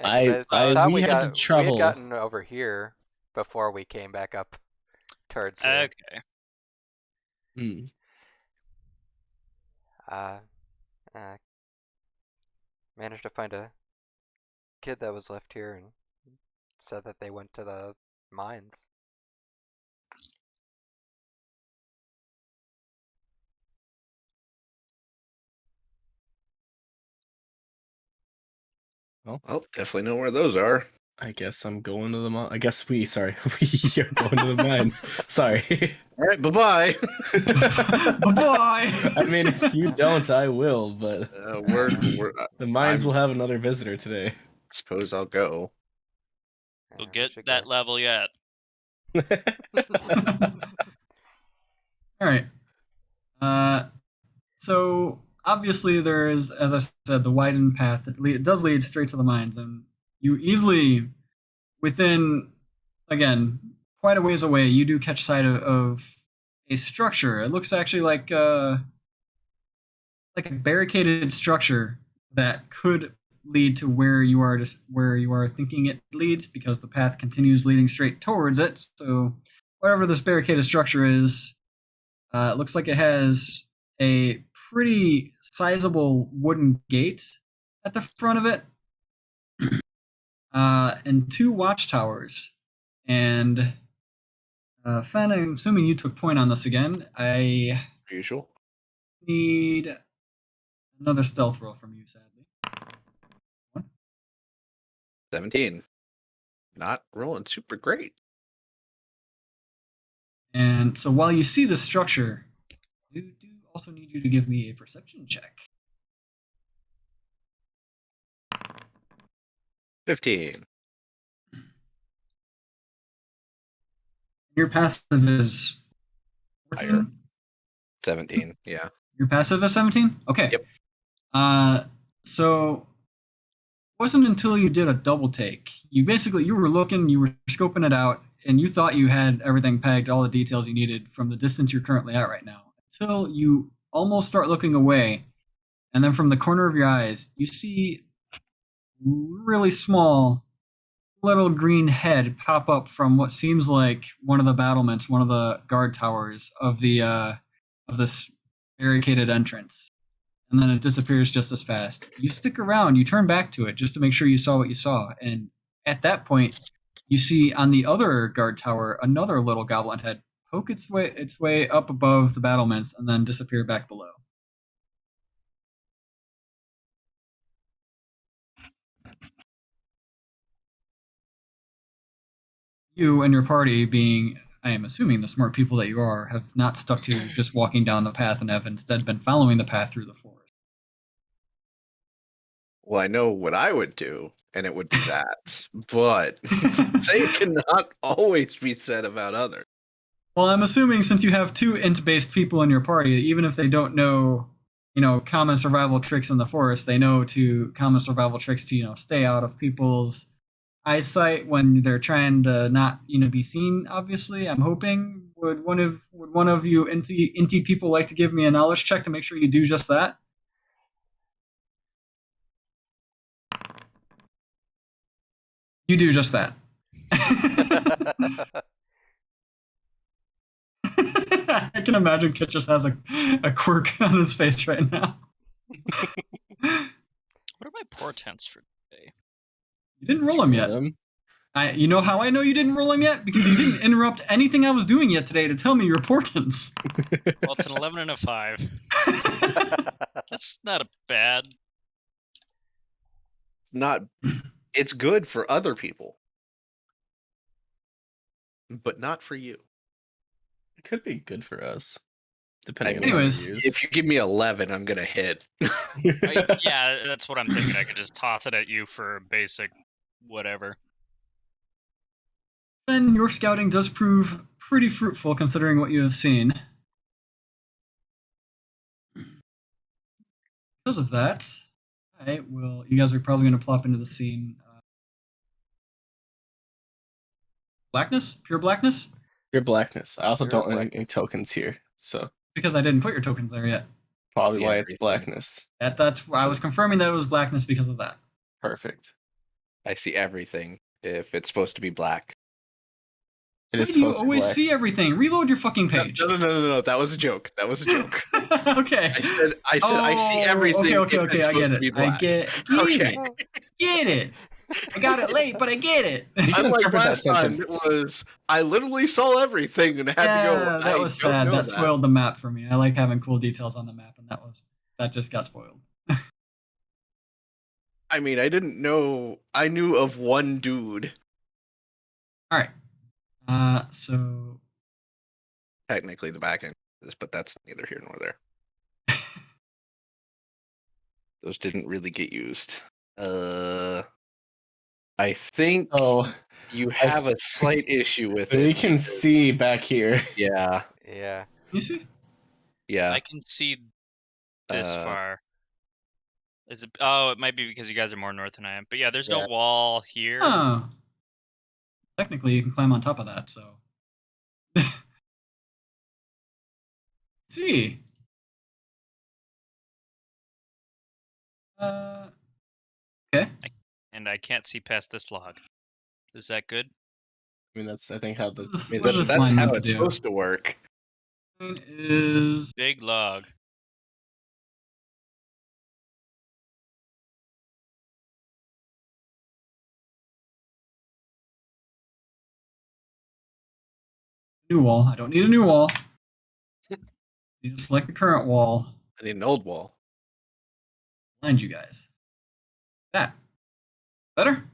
Yeah, 'cause I thought We had to we had travel. gotten over here before we came back up towards here. Okay. Hmm. Uh, managed to find a kid that was left here and said that they went to the mines. Well, definitely know where those are. I guess I'm going to the mine. I guess we are going to the mines. Sorry. All right, bye-bye. Bye-bye. I mean, if you don't, I will, but the mines will have another visitor today. Suppose I'll go. We'll We get should that go. level yet. All right. So obviously there is, as I said, the widened path. It does lead straight to the mines, and you easily, within, again, quite a ways away, you do catch sight of a structure. It looks actually like a barricaded structure that could lead to where you are thinking it leads, because the path continues leading straight towards it. So whatever this barricaded structure is, it looks like it has a pretty sizable wooden gate at the front of it, and 2 watchtowers. And Fen, I'm assuming you took point on this again. I Usual. need another stealth roll from you, sadly. 17. Not rolling super great. And so while you see the structure, I do also need you to give me a perception check. 15. Your passive is 14? Higher. 17, yeah. Your passive is 17? Okay. Yep. So it wasn't until you did a double take. You were looking, you were scoping it out, and you thought you had everything pegged, all the details you needed from the distance you're currently at right now. Until you almost start looking away, and then from the corner of your eyes, you see really small little green head pop up from what seems like one of the battlements, one of the guard towers of this barricaded entrance. And then it disappears just as fast. You stick around, you turn back to it just to make sure you saw what you saw. And at that point, you see on the other guard tower another little goblin head poke its way up above the battlements and then disappear back below. You and your party, being, I am assuming, the smart people that you are, have not stuck to just walking down the path and have instead been following the path through the forest. Well, I know what I would do, and it would be that. But same cannot always be said about others. Well, I'm assuming since you have 2 int-based people in your party, even if they don't know, common survival tricks in the forest, they know common survival tricks to, stay out of people's eyesight when they're trying to not, be seen. Obviously, I'm hoping. Would one of you inty people like to give me a knowledge check to make sure you do just that? You do just that. I can imagine Kit just has a quirk on his face right now. What are my portents for today? You didn't roll them yet. You know how I know you didn't roll him yet? Because you didn't interrupt anything I was doing yet today to tell me your portents. Well, it's an 11 and a 5. That's not a bad. It's good for other people, but not for you. It could be good for us, I depending mean, on how we Anyways. use. if you give me 11, I'm gonna hit. Yeah, that's what I'm thinking. I could just toss it at you for a basic whatever. Then your scouting does prove pretty fruitful considering what you have seen. Because of that, you guys are probably going to plop into the scene. Blackness? Pure blackness? Your blackness. I also Pure don't have any blackness. tokens here, so Because I didn't put your tokens there yet. probably See why it's everything. blackness. That's why I was confirming that it was blackness because of that. Perfect. I see everything if it's supposed to be black. It Why is do you supposed to be always black. see everything? Reload your fucking page. No. That was a joke. That was a joke. Okay. I said I see everything. Okay. If it's I get supposed to it. be I black. get Okay. it. Get it. I got it late, but I get it. You can Unlike interpret that last time, it sentence. was I literally saw everything and had to go. Yeah, that I was don't sad. know That spoiled the map for me. I like having cool details on the map, and that just got spoiled. I mean, I didn't know. I knew of one dude. All right. So Technically, the back end of this, but that's neither here nor there. Those didn't really get used. I think Oh, you have a slight issue with it. we can because- see back here. Yeah, Yeah. you see, yeah. I can see this Uh, far. Is it? Oh, it might be because you guys are more north than I am. But yeah, there's Yeah. no wall here. oh, technically you can climb on top of that. So, see, okay. And I can't see past this log. Is that good? I mean, that's I think how the. What is I mean, this that's line how meant to it's do? supposed to work. Mine is Big log. new wall. I don't need a new wall. You just select the current wall. I need an old wall. Blind you guys. That better?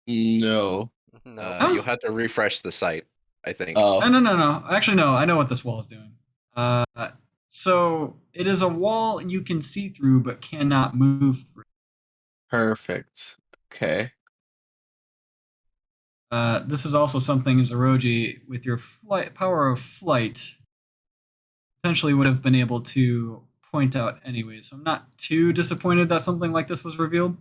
No. No. Huh? You'll have to refresh the site, I think. Oh, No. Actually, no. I know what this wall is doing. So it is a wall you can see through but cannot move through. perfect. Okay. This is also something Zeroji, with your power of flight, potentially would have been able to point out anyway. So I'm not too disappointed that something like this was revealed.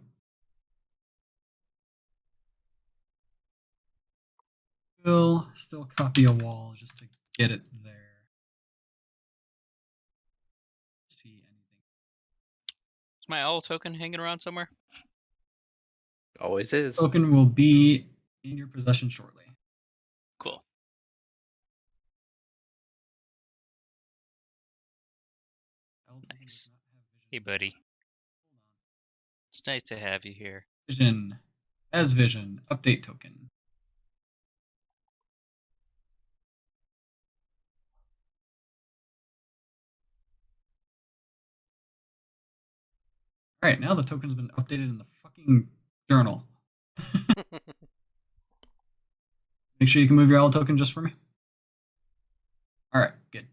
Still copy a wall just to get it there. See anything? Is my owl token hanging around somewhere? Always is. Token will be in your possession shortly. Cool. Nice. Hey, buddy. It's nice to have you here. Vision. As vision. Update token. Alright, now the token's been updated in the fucking journal. Make sure you can move your owl token just for me. Alright, good.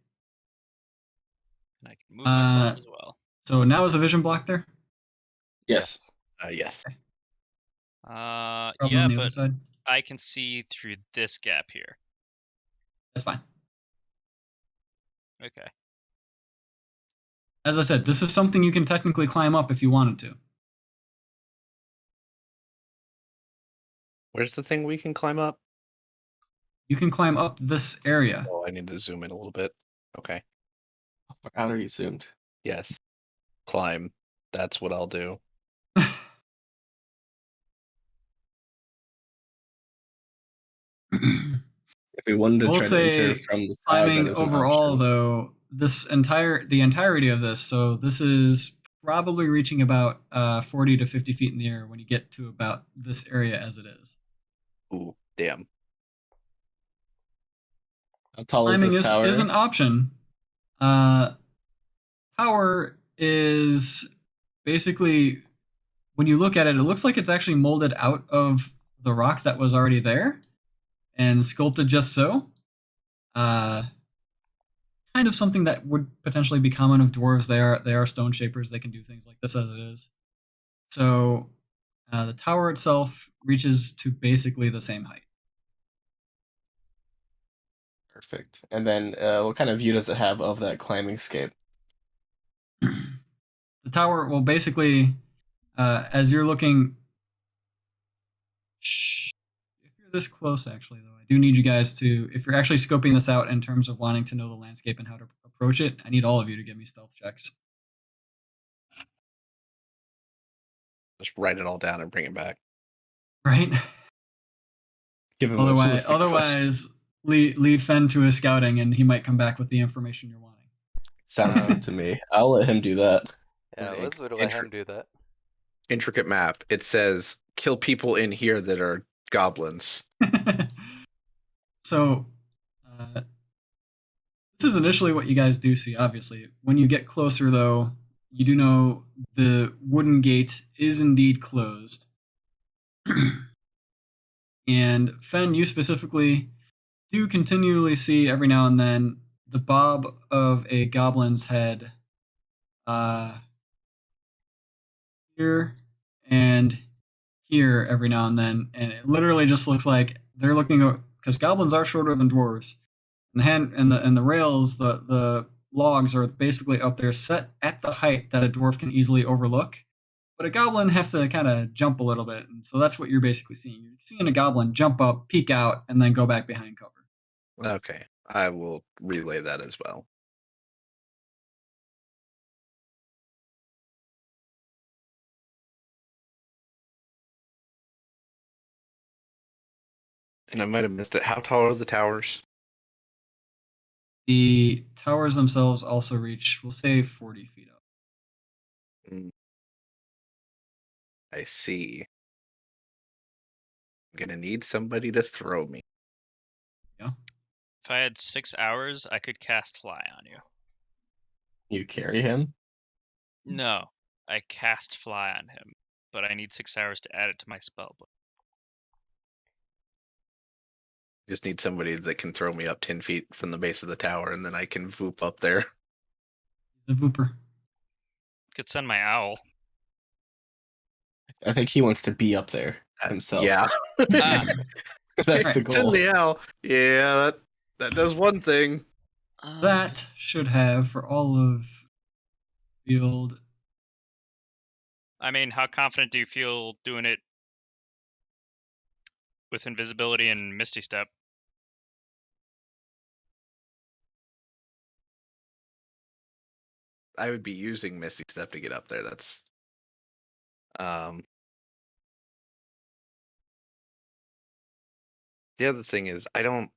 And I can move myself as well. So now is the vision block there? Yes. Yes. Probably Yeah, on the other but side? I can see through this gap here. That's fine. Okay. As I said, this is something you can technically climb up if you wanted to. Where's the thing we can climb up? You can climb up this area. Oh, I need to zoom in a little bit. Okay. How are you zoomed? Yes. Climb. That's what I'll do. If we wanted to We'll try to say enter from the side, climbing that is an overall, option. though, the entirety of this. So this is probably reaching about 40 to 50 feet in the air when you get to about this area as it is. Ooh, damn. How tall is Climbing this tower? is an option. Tower is basically, when you look at it, it looks like it's actually molded out of the rock that was already there and sculpted just so. Kind of something that would potentially be common of dwarves. They are stone shapers. They can do things like this as it is. So the tower itself reaches to basically the same height. Perfect. And then what kind of view does it have of that climbing scape? The tower, well, basically, as you're looking, if you're this close, actually, though, I do need you guys to, if you're actually scoping this out in terms of wanting to know the landscape and how to approach it, I need all of you to give me stealth checks. Just write it all down and bring it back. Right? Give him a Otherwise, realistic question. leave Fen to his scouting, and he might come back with the information you're wanting. Sounds good to me. I'll let him do that. Yeah, Like, Liz would let him do that. Intricate map. It says kill people in here that are goblins. So, this is initially what you guys do see, obviously. When you get closer, though, you do know the wooden gate is indeed closed. And Fen, you specifically do continually see every now and then the bob of a goblin's head here and here every now and then, and it literally just looks like they're looking, because goblins are shorter than dwarves. And the rails, the logs are basically up there set at the height that a dwarf can easily overlook. But a goblin has to kind of jump a little bit, and so that's what you're basically seeing. You're seeing a goblin jump up, peek out, and then go back behind cover. Okay, I will relay that as well. And I might have missed it. How tall are the towers? The towers themselves also reach, we'll say, 40 feet up. I see. I'm gonna need somebody to throw me. Yeah. If I had 6 hours, I could cast fly on you. You carry him? No, I cast fly on him, but I need 6 hours to add it to my spell book. Just need somebody that can throw me up 10 feet from the base of the tower, and then I can voop up there. He's a Vooper. Could send my owl. I think he wants to be up there himself. Yeah. Ah, That's the Right. goal. Send the owl. Yeah, that does one thing. That should have, for all of field, I mean, how confident do you feel doing it with invisibility and Misty Step? I would be using Misty Step to get up there. That's the other thing is I don't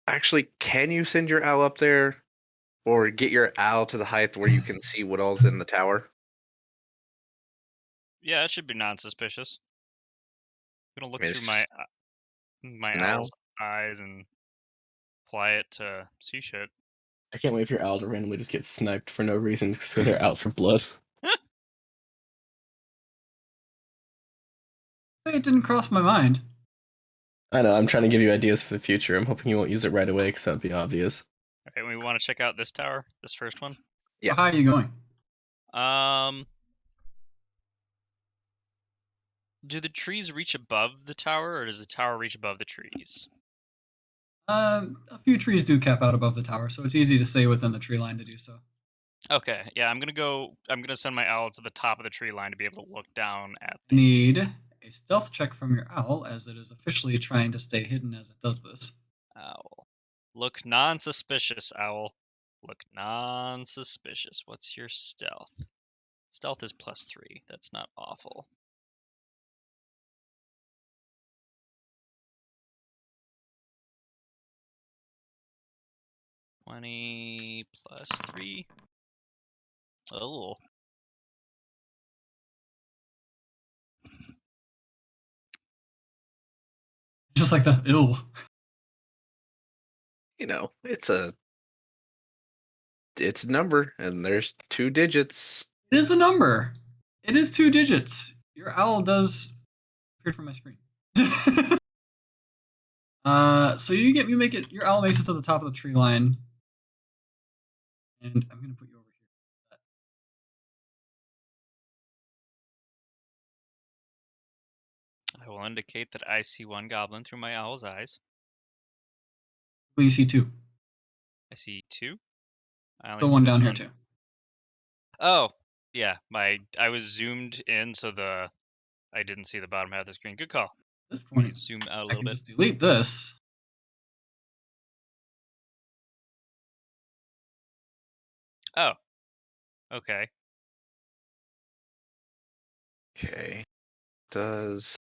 actually, can you send your owl up there or get your owl to the height where you can see what all's in the tower? Yeah, it should be non-suspicious. I'm gonna I look mean, through it's my an owl. owl's eyes and apply it to see shit. I can't wait for your owl to randomly just get sniped for no reason because they're out for blood. it didn't cross my mind. I know, I'm trying to give you ideas for the future. I'm hoping you won't use it right away because that would be obvious. Okay, we want to check out this tower, this first one. Yeah. How high are you going? Do the trees reach above the tower, or does the tower reach above the trees? A few trees do cap out above the tower, so it's easy to stay within the tree line to do so. Okay, yeah, I'm gonna send my owl to the top of the tree line to be able to look down at I need a stealth check from your owl, as it is officially trying to stay hidden as it does this. owl. Look non-suspicious, owl. Look non-suspicious. What's your stealth? Stealth is +3. That's not awful. +20 +3. Oh. Just like the ill. You know, it's a number, and there's 2 digits. It is a number. It is 2 digits. Your owl does appear from my screen. So you make it. Your owl makes it to the top of the tree line, and I'm gonna put you over here. I will indicate that I see one goblin through my owl's eyes. You see 2. I see 2. I only The see one this down here one. too. Oh, yeah. I was zoomed in, so I didn't see the bottom half of the screen. Good call. At this Let me point, zoom out a I little can bit. just delete this. Oh, okay. Okay. Does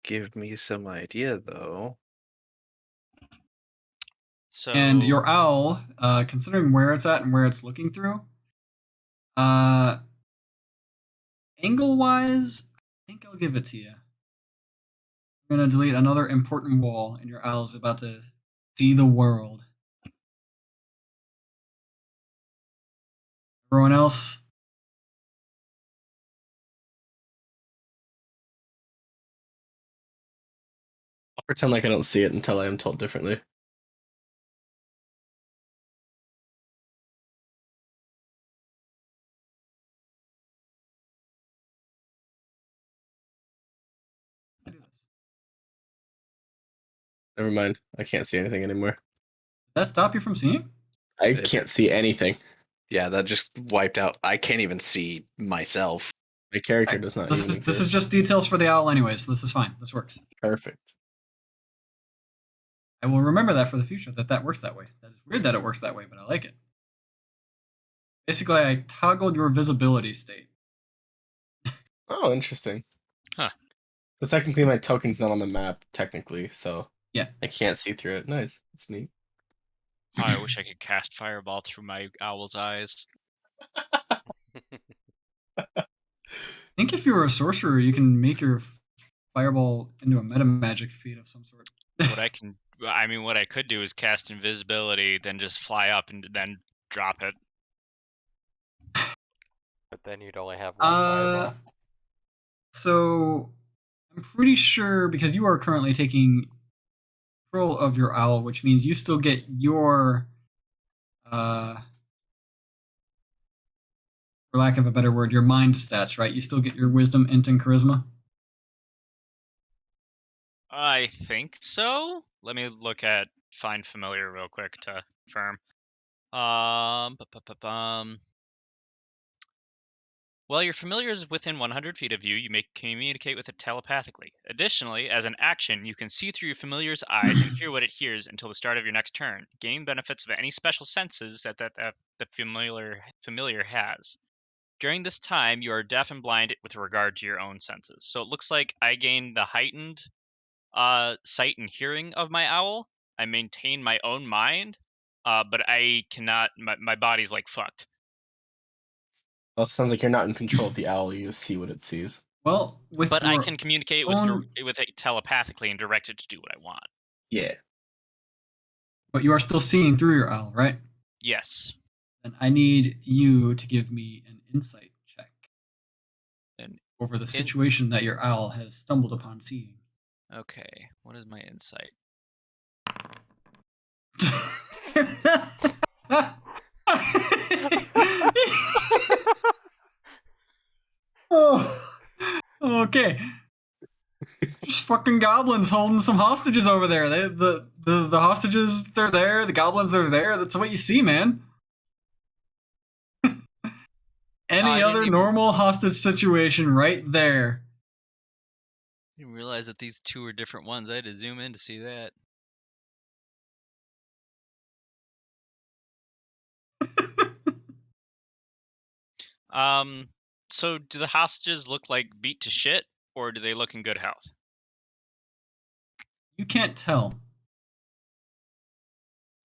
give me some idea, though. So And your owl, considering where it's at and where it's looking through, angle-wise, I think I'll give it to you. I'm gonna delete another important wall, and your owl's about to see the world. Everyone else, I'll pretend like I don't see it until I am told differently. I do this. Never mind. I can't see anything anymore. Did that stop you from seeing? I It- can't see anything. Yeah, that just wiped out. I can't even see myself. My character does not even This is exist. just details for the owl, anyways. This is fine. This works. Perfect. I will remember that for the future. That works that way. That is weird that it works that way, but I like it. Basically, I toggled your visibility state. Oh, interesting. Huh. So technically my token's not on the map, technically, so Yeah. I can't see through it. Nice. That's neat. Oh, I wish I could cast Fireball through my owl's eyes. I think if you were a sorcerer, you can make your fireball into a meta magic feat of some sort. What I could do is cast invisibility, then just fly up and then drop it. But then you'd only have one fireball. So I'm pretty sure because you are currently taking control of your owl, which means you still get your, for lack of a better word, your mind stats, right? You still get your wisdom, int, and charisma. I think so. Let me look at Find Familiar real quick to confirm. While your familiar is within 100 feet of you, you may communicate with it telepathically. Additionally, as an action, you can see through your familiar's eyes and hear what it hears until the start of your next turn. Gain benefits of any special senses that the familiar has. During this time, you are deaf and blind with regard to your own senses. So it looks like I gain the heightened sight and hearing of my owl. I maintain my own mind, but I cannot. My body's like fucked. Well, it sounds like you're not in control of the owl. You just see what it sees. Well, with But I your can communicate own, with it telepathically and direct it to do what I want. Yeah. but you are still seeing through your owl, right? Yes. Then I need you to give me an insight check An over the situation that your owl has stumbled upon seeing. Okay. What is my insight? Oh, okay. Just fucking goblins holding some hostages over there. The hostages, they're there. The goblins, they're there. That's what you see, man. Any I other normal hostage situation right there. didn't realize that these two are different ones. I had to zoom in to see that. So do the hostages look like beat to shit, or do they look in good health? You can't tell.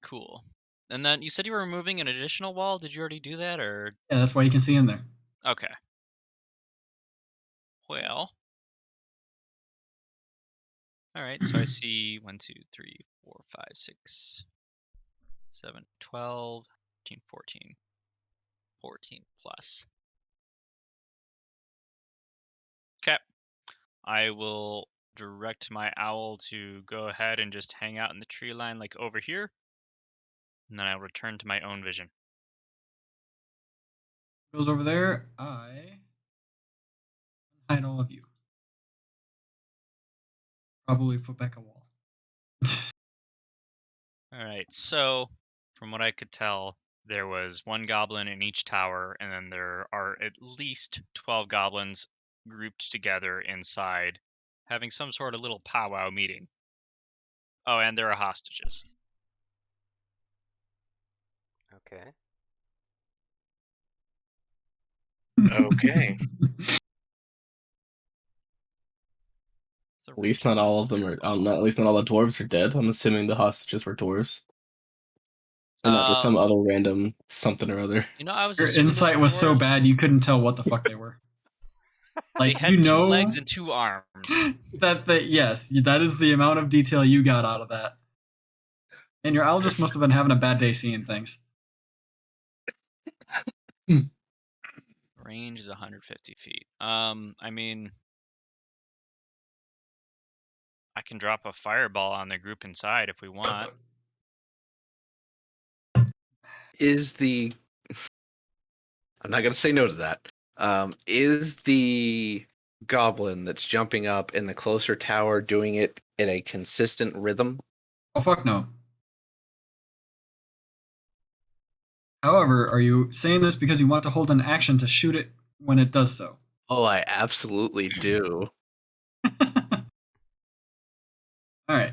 Cool. And then you said you were removing an additional wall. Did you already do that, or Yeah, that's why you can see in there. okay? Well, All right, so I see 1, 2, 3, 4, 5, 6, 7, 12, 13, 14. 14 plus. Okay. I will direct my owl to go ahead and just hang out in the tree line like over here. And then I'll return to my own vision. Goes over there. I hide all of you. Probably put back a wall. All right, so from what I could tell, there was one goblin in each tower, and then there are at least 12 goblins grouped together inside, having some sort of little powwow meeting. Oh, and there are hostages. Okay. Okay. The At least not all of them are. At least not all the dwarves are dead. I'm assuming the hostages were dwarves, and not just some other random something or other. I was Your assuming those insight were was so dwarves. bad you couldn't tell what the fuck they were. They Like, had 2 legs and 2 arms. that yes, that is the amount of detail you got out of that. And your owl just must have been having a bad day seeing things. Range is 150 feet. I mean, I can drop a fireball on the group inside if we want. Is the I'm not gonna say no to that. Is the goblin that's jumping up in the closer tower doing it in a consistent rhythm? Oh, fuck no. However, are you saying this because you want to hold an action to shoot it when it does so? Oh, I absolutely do. Alright.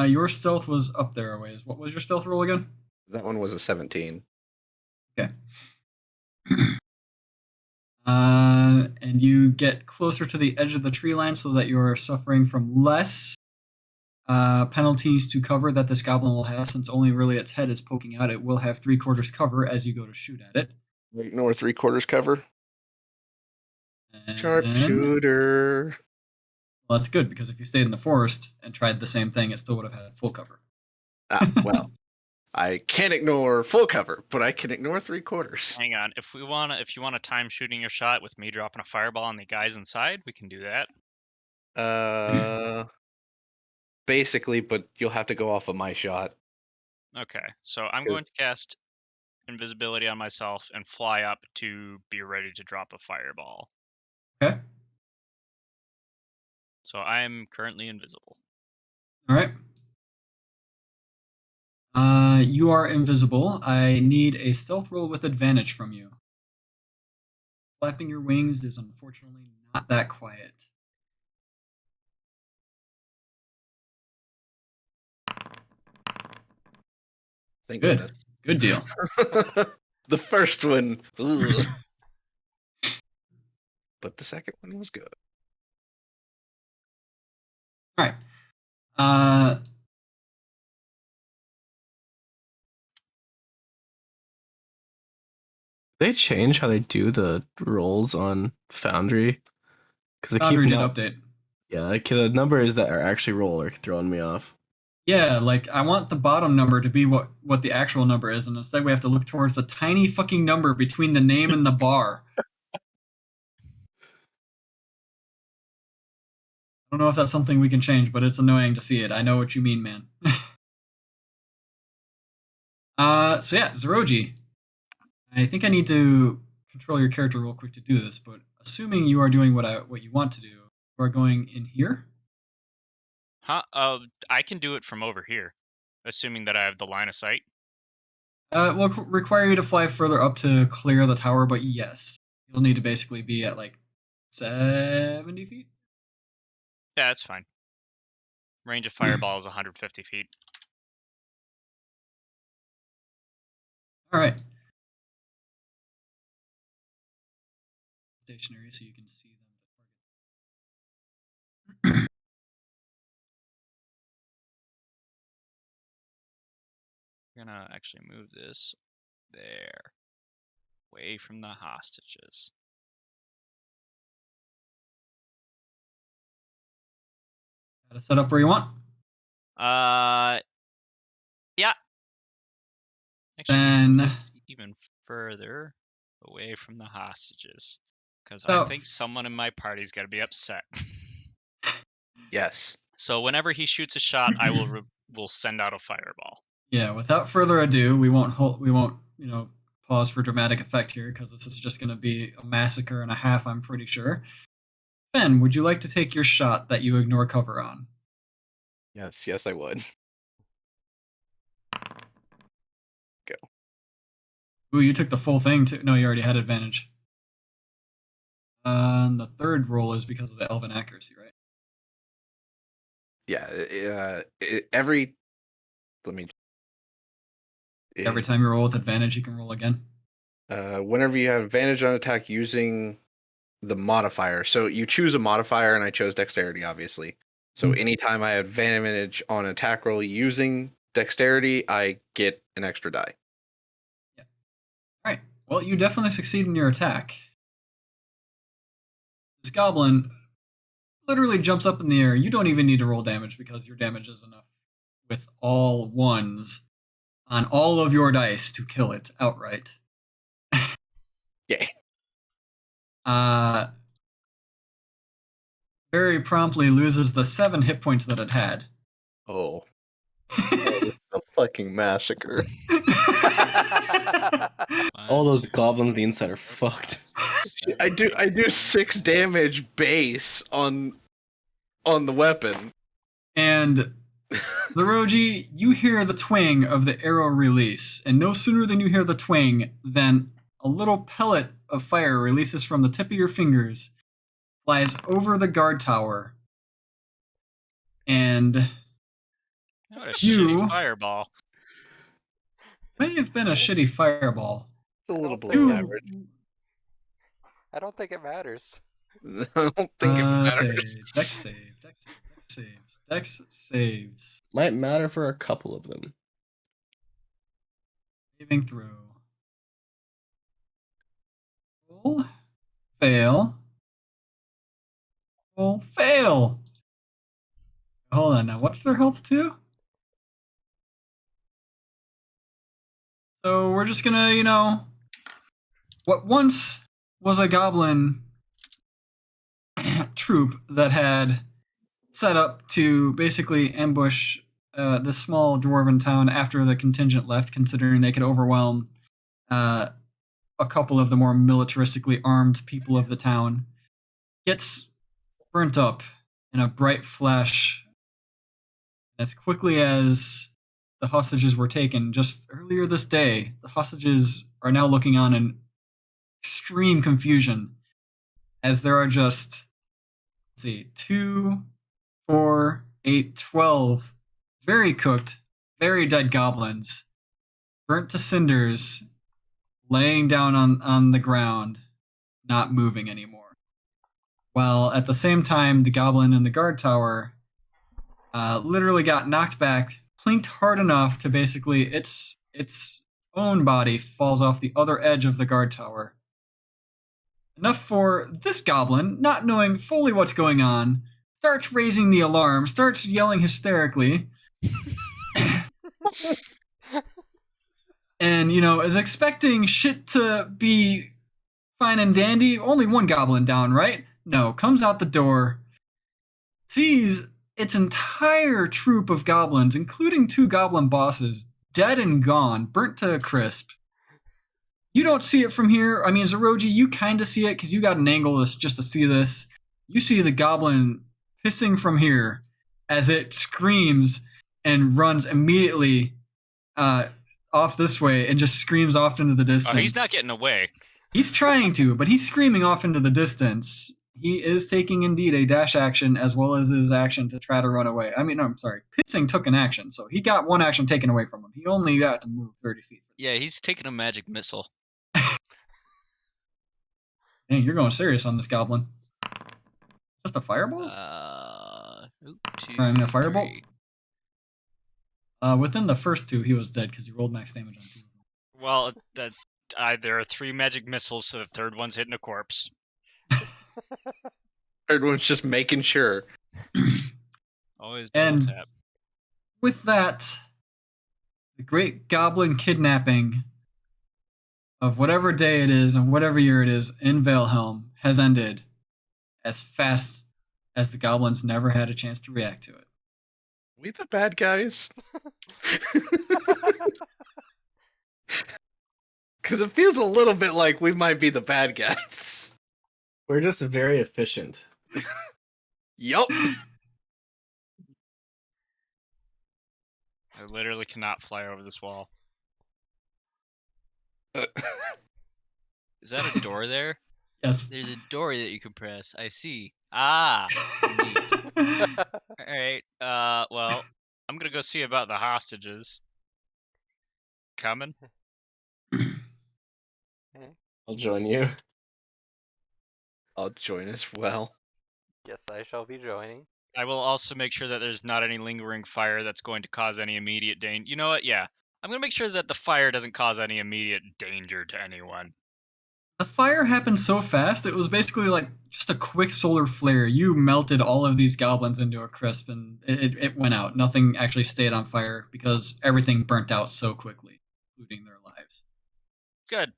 Your stealth was up there a ways. What was your stealth roll again? That one was a 17. Okay. And you get closer to the edge of the tree line so that you're suffering from less penalties to cover that this goblin will have, since only really its head is poking out. It will have 3/4 cover as you go to shoot at it. Ignore 3/4 cover. And Sharpshooter. well, that's good, because if you stayed in the forest and tried the same thing, it still would have had full cover. Well, I can't ignore full cover, but I can ignore 3/4. Hang on. If you want to time shooting your shot with me dropping a fireball on the guys inside, we can do that. Basically, but you'll have to go off of my shot. Okay. So I'm going to cast invisibility on myself and fly up to be ready to drop a fireball. Okay. So I'm currently invisible. All right. You are invisible. I need a stealth roll with advantage from you. Flapping your wings is unfortunately not that quiet. Thank Good. goodness. Good deal. The first one, ugh. But the second one was good. All right. Uh, They change how they do the rolls on Foundry because I keep Foundry did not. update. Yeah, like the numbers that are actually roll are throwing me off. Yeah, like I want the bottom number to be what the actual number is, and instead we have to look towards the tiny fucking number between the name and the bar. I don't know if that's something we can change, but it's annoying to see it. I know what you mean, man. So yeah, Zeroji. I think I need to control your character real quick to do this, but assuming you are doing what you want to do, you are going in here. Huh? I can do it from over here, assuming that I have the line of sight. Will require you to fly further up to clear the tower, but yes, you'll need to basically be at like 70 feet. Yeah, that's fine. Range of fireball is 150 feet. All right. Stationary, so you can see them. We're gonna actually move this there, away from the hostages. Got it set up where you want. Yeah. Actually, Then- move this even further away from the hostages, because I So- think someone in my party's got to be upset. Yes. So whenever he shoots a shot, I will send out a fireball. Yeah, without further ado, we won't pause for dramatic effect here because this is just going to be a massacre and a half, I'm pretty sure. Ben, would you like to take your shot that you ignore cover on? Yes, I would. Ooh, you took the full thing too. No, you already had advantage. And the third roll is because of the elven accuracy, right? Yeah, let me. Every time you roll with advantage, you can roll again. Whenever you have advantage on attack using the modifier, so you choose a modifier, and I chose dexterity, obviously. So anytime I have advantage on attack roll using dexterity, I get an extra die. Yeah. All right. Well, you definitely succeed in your attack. This goblin literally jumps up in the air. You don't even need to roll damage because your damage is enough with all ones on all of your dice to kill it outright. Yay. Very promptly loses the 7 hit points that it had. Oh. That is a fucking massacre. All those goblins on the inside are fucked. I do 6 damage base on the weapon. And Zeroji, you hear the twang of the arrow release, and no sooner than you hear the twang than a little pellet of fire releases from the tip of your fingers, flies over the guard tower, and What a You- shitty fireball. may have been a shitty fireball. It's a little don't below think- average. I don't think it matters. I don't think it matters. Dex saves. Might matter for a couple of them. Saving throw. Roll. Fail. Roll. Fail. Hold on now. What's their health too? So we're just gonna, what once was a goblin troop that had set up to basically ambush this small dwarven town after the contingent left, considering they could overwhelm a couple of the more militaristically armed people of the town, gets burnt up in a bright flash as quickly as the hostages were taken. Just earlier this day, the hostages are now looking on in extreme confusion as there are just, 2, 4, 8, 12 very cooked, very dead goblins, burnt to cinders, laying down on the ground, not moving anymore. While at the same time, the goblin in the guard tower literally got knocked back, plinked hard enough to basically its own body falls off the other edge of the guard tower. Enough for this goblin, not knowing fully what's going on, starts raising the alarm, starts yelling hysterically, and, is expecting shit to be fine and dandy. Only one goblin down, right? No, comes out the door, sees its entire troop of goblins, including 2 goblin bosses, dead and gone, burnt to a crisp. You don't see it from here. I mean, Zeroji, you kind of see it because you got an angle just to see this. You see the goblin pissing from here as it screams and runs immediately off this way and just screams off into the distance. Oh, he's not getting away. He's trying to, but he's screaming off into the distance. He is taking indeed a dash action as well as his action to try to run away. I mean, no, I'm sorry. Pissing took an action, so he got one action taken away from him. He only got to move 30 feet. Yeah, he's taking a magic missile. Dang, you're going serious on this goblin. Just a fireball? A firebolt? 3. Within the first 2, he was dead because he rolled max damage on 2 of them. Well, there are 3 magic missiles, so the third one's hitting a corpse. Third one's just making sure. Always double And tap. with that, the great goblin kidnapping of whatever day it is and whatever year it is in Valehelm has ended as fast as the goblins never had a chance to react to it. We the bad guys? Because it feels a little bit like we might be the bad guys. We're just very efficient. Yup. I literally cannot fly over this wall. Is that a door there? Yes. There's a door that you can press. I see. Ah, neat. All right. Well, I'm gonna go see about the hostages. Coming? I'll join you. I'll join as well. Guess I shall be joining. I will also make sure that there's not any lingering fire that's going to cause any immediate danger. You know what? Yeah. I'm gonna make sure that the fire doesn't cause any immediate danger to anyone. The fire happened so fast, it was basically like just a quick solar flare. You melted all of these goblins into a crisp and it went out. Nothing actually stayed on fire because everything burnt out so quickly, including their lives. Good.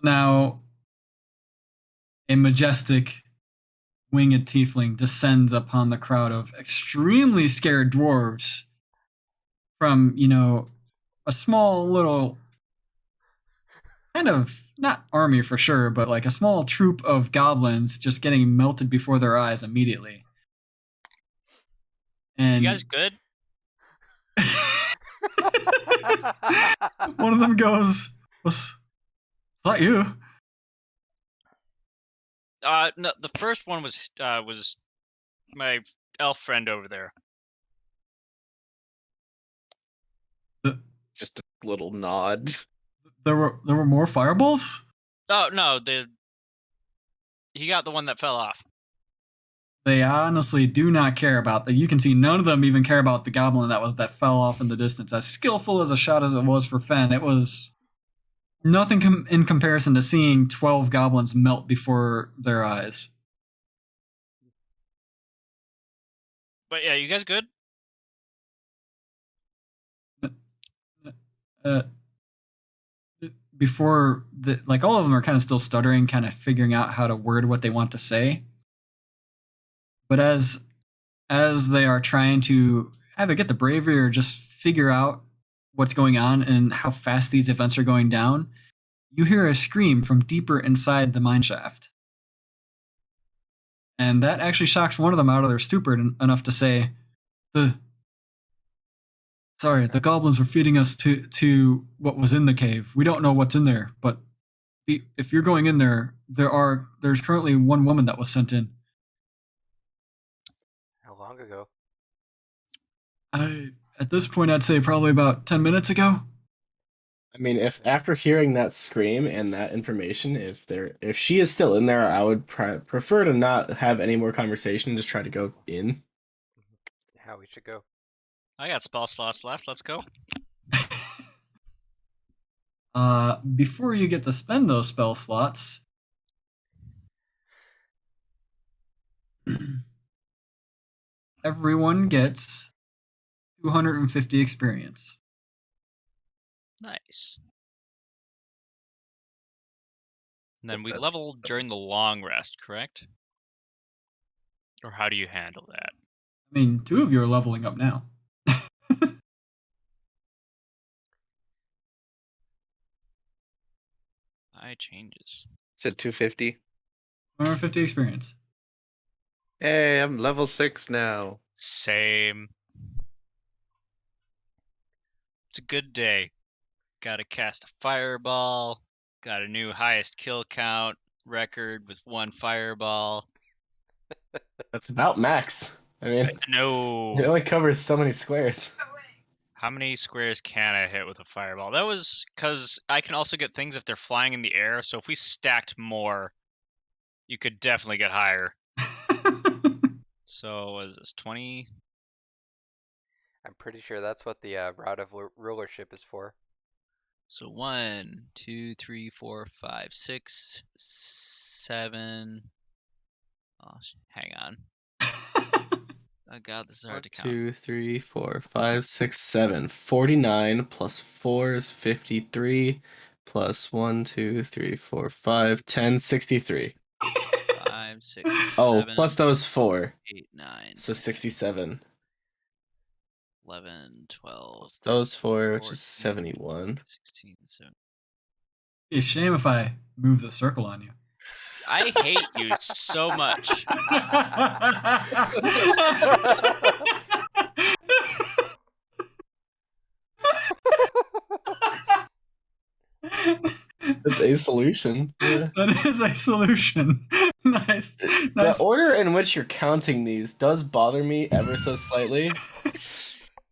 Now, a majestic winged tiefling descends upon the crowd of extremely scared dwarves from, a small little kind of not army for sure, but like a small troop of goblins just getting melted before their eyes immediately. And You guys good? one of them goes, was that you? No. The first one was my elf friend over there. Just a little nod. There were more fireballs? Oh no, he got the one that fell off. They honestly do not care about that. You can see none of them even care about the goblin that fell off in the distance. As skillful as a shot as it was for Fen, it was nothing in comparison to seeing 12 goblins melt before their eyes. But yeah, you guys good? Uh, Before like all of them are kind of still stuttering, kind of figuring out how to word what they want to say. But as they are trying to either get the bravery or just figure out what's going on and how fast these events are going down, you hear a scream from deeper inside the mineshaft. And that actually shocks one of them out of their stupor enough to say, the goblins were feeding us to what was in the cave. We don't know what's in there, but if you're going in there, there's currently one woman that was sent in. How long ago? At this point, I'd say probably about 10 minutes ago. I mean, if after hearing that scream and that information, if she is still in there, I would prefer to not have any more conversation. Just try to go in. How we should go. I got spell slots left. Let's go. Before you get to spend those spell slots, everyone gets 250 experience. Nice. And then we level during the long rest, correct? Or how do you handle that? I mean, 2 of you are leveling up now. Changes. Said 250. 250 experience. Hey, I'm level 6 now. Same. It's a good day. Gotta cast a fireball. Got a new highest kill count record with 1 fireball. That's about max. I mean, it No. only covers so many squares. How many squares can I hit with a fireball? That was because I can also get things if they're flying in the air. So if we stacked more, you could definitely get higher. So was this 20? I'm pretty sure that's what the Rod of Rulership is for. So 1, 2, 3, 4, 5, 6, 7. Oh, hang on. Oh god, this is hard to count. 2, 3, 4, 5, 6, 7. 49 plus 4 is 53. Plus 1, 2, 3, 4, 5, 10, 63. 5, 6, Oh, 7, plus those 4. 8, 9, So 10, 67. 11, 12, Plus those 4, which 14, is 71. 16, 17. It'd be a shame if I move the circle on you. I hate you so much. That's a solution. Yeah. That is a solution. Nice. The Nice. order in which you're counting these does bother me ever so slightly.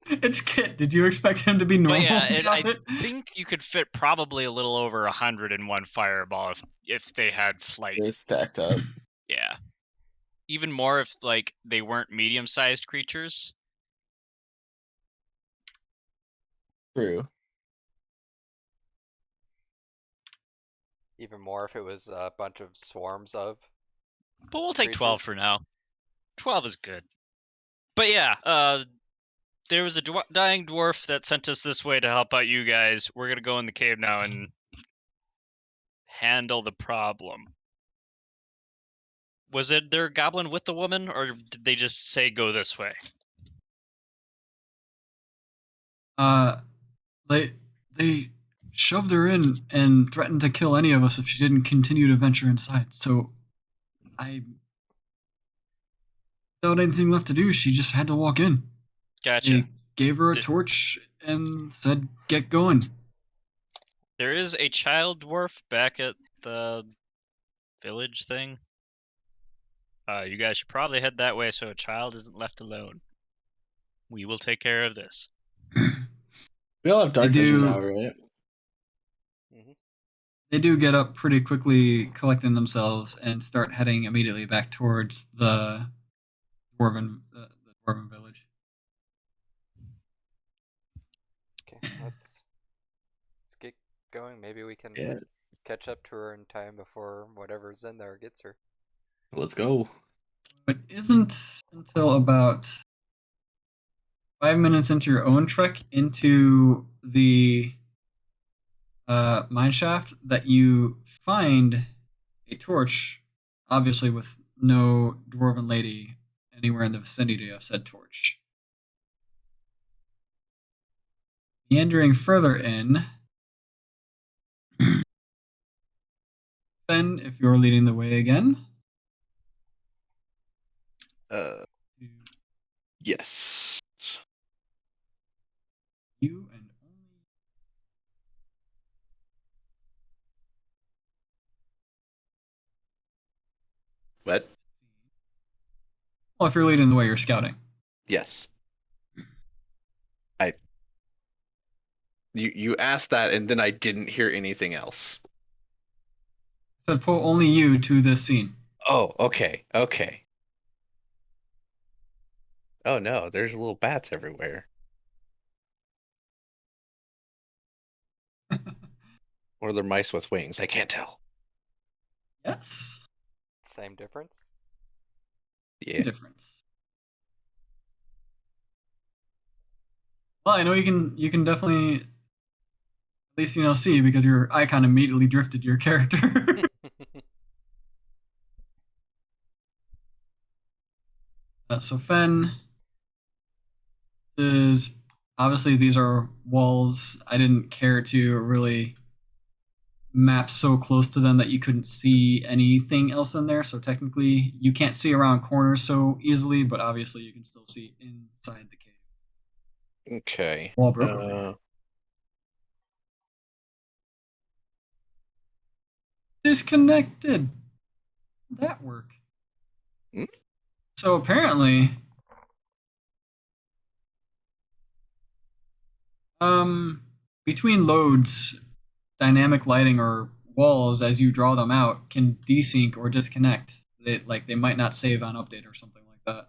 It's Kit. Did you expect him to be normal? But yeah, about I it? think you could fit probably a little over 100 in one fireball if they had flight. They're stacked up. Yeah. Even more if like they weren't medium-sized creatures. True. Even more if it was a bunch of swarms of. But we'll take 12 creatures. for now. 12 is good. But yeah, there was a dying dwarf that sent us this way to help out you guys. We're gonna go in the cave now and handle the problem. Was it their goblin with the woman, or did they just say go this way? They shoved her in and threatened to kill any of us if she didn't continue to venture inside. So I without anything left to do, she just had to walk in. Gotcha. They gave her a torch and said, "Get going." There is a child dwarf back at the village thing. You guys should probably head that way so a child isn't left alone. We will take care of this. We all have dark They vision do- now, right? They do get up pretty quickly, collecting themselves, and start heading immediately back towards the dwarven village. Okay, let's get going. Maybe we can Yeah. catch up to her in time before whatever's in there gets her. Let's go. It isn't until about 5 minutes into your own trek into the mine shaft that you find a torch, obviously with no dwarven lady anywhere in the vicinity of said torch. Meandering further in, then if you're leading the way again. Yes. You and only What? well, if you're leading the way, you're scouting. Yes. You asked that, and then I didn't hear anything else. Said pull only you to this scene. Oh, okay. Oh no, there's little bats everywhere. Or they're mice with wings. I can't tell. Yes. Same difference? Yeah. Difference. Well, I know you can definitely at least see because your icon immediately drifted your character. So Fen is obviously these are walls. I didn't care to really map so close to them that you couldn't see anything else in there. So technically, you can't see around corners so easily, but obviously you can still see inside the cave. Okay. Wall broke over. Disconnected. That work. Hmm? So apparently, between loads, dynamic lighting or walls as you draw them out can desync or disconnect. They might not save on update or something like that.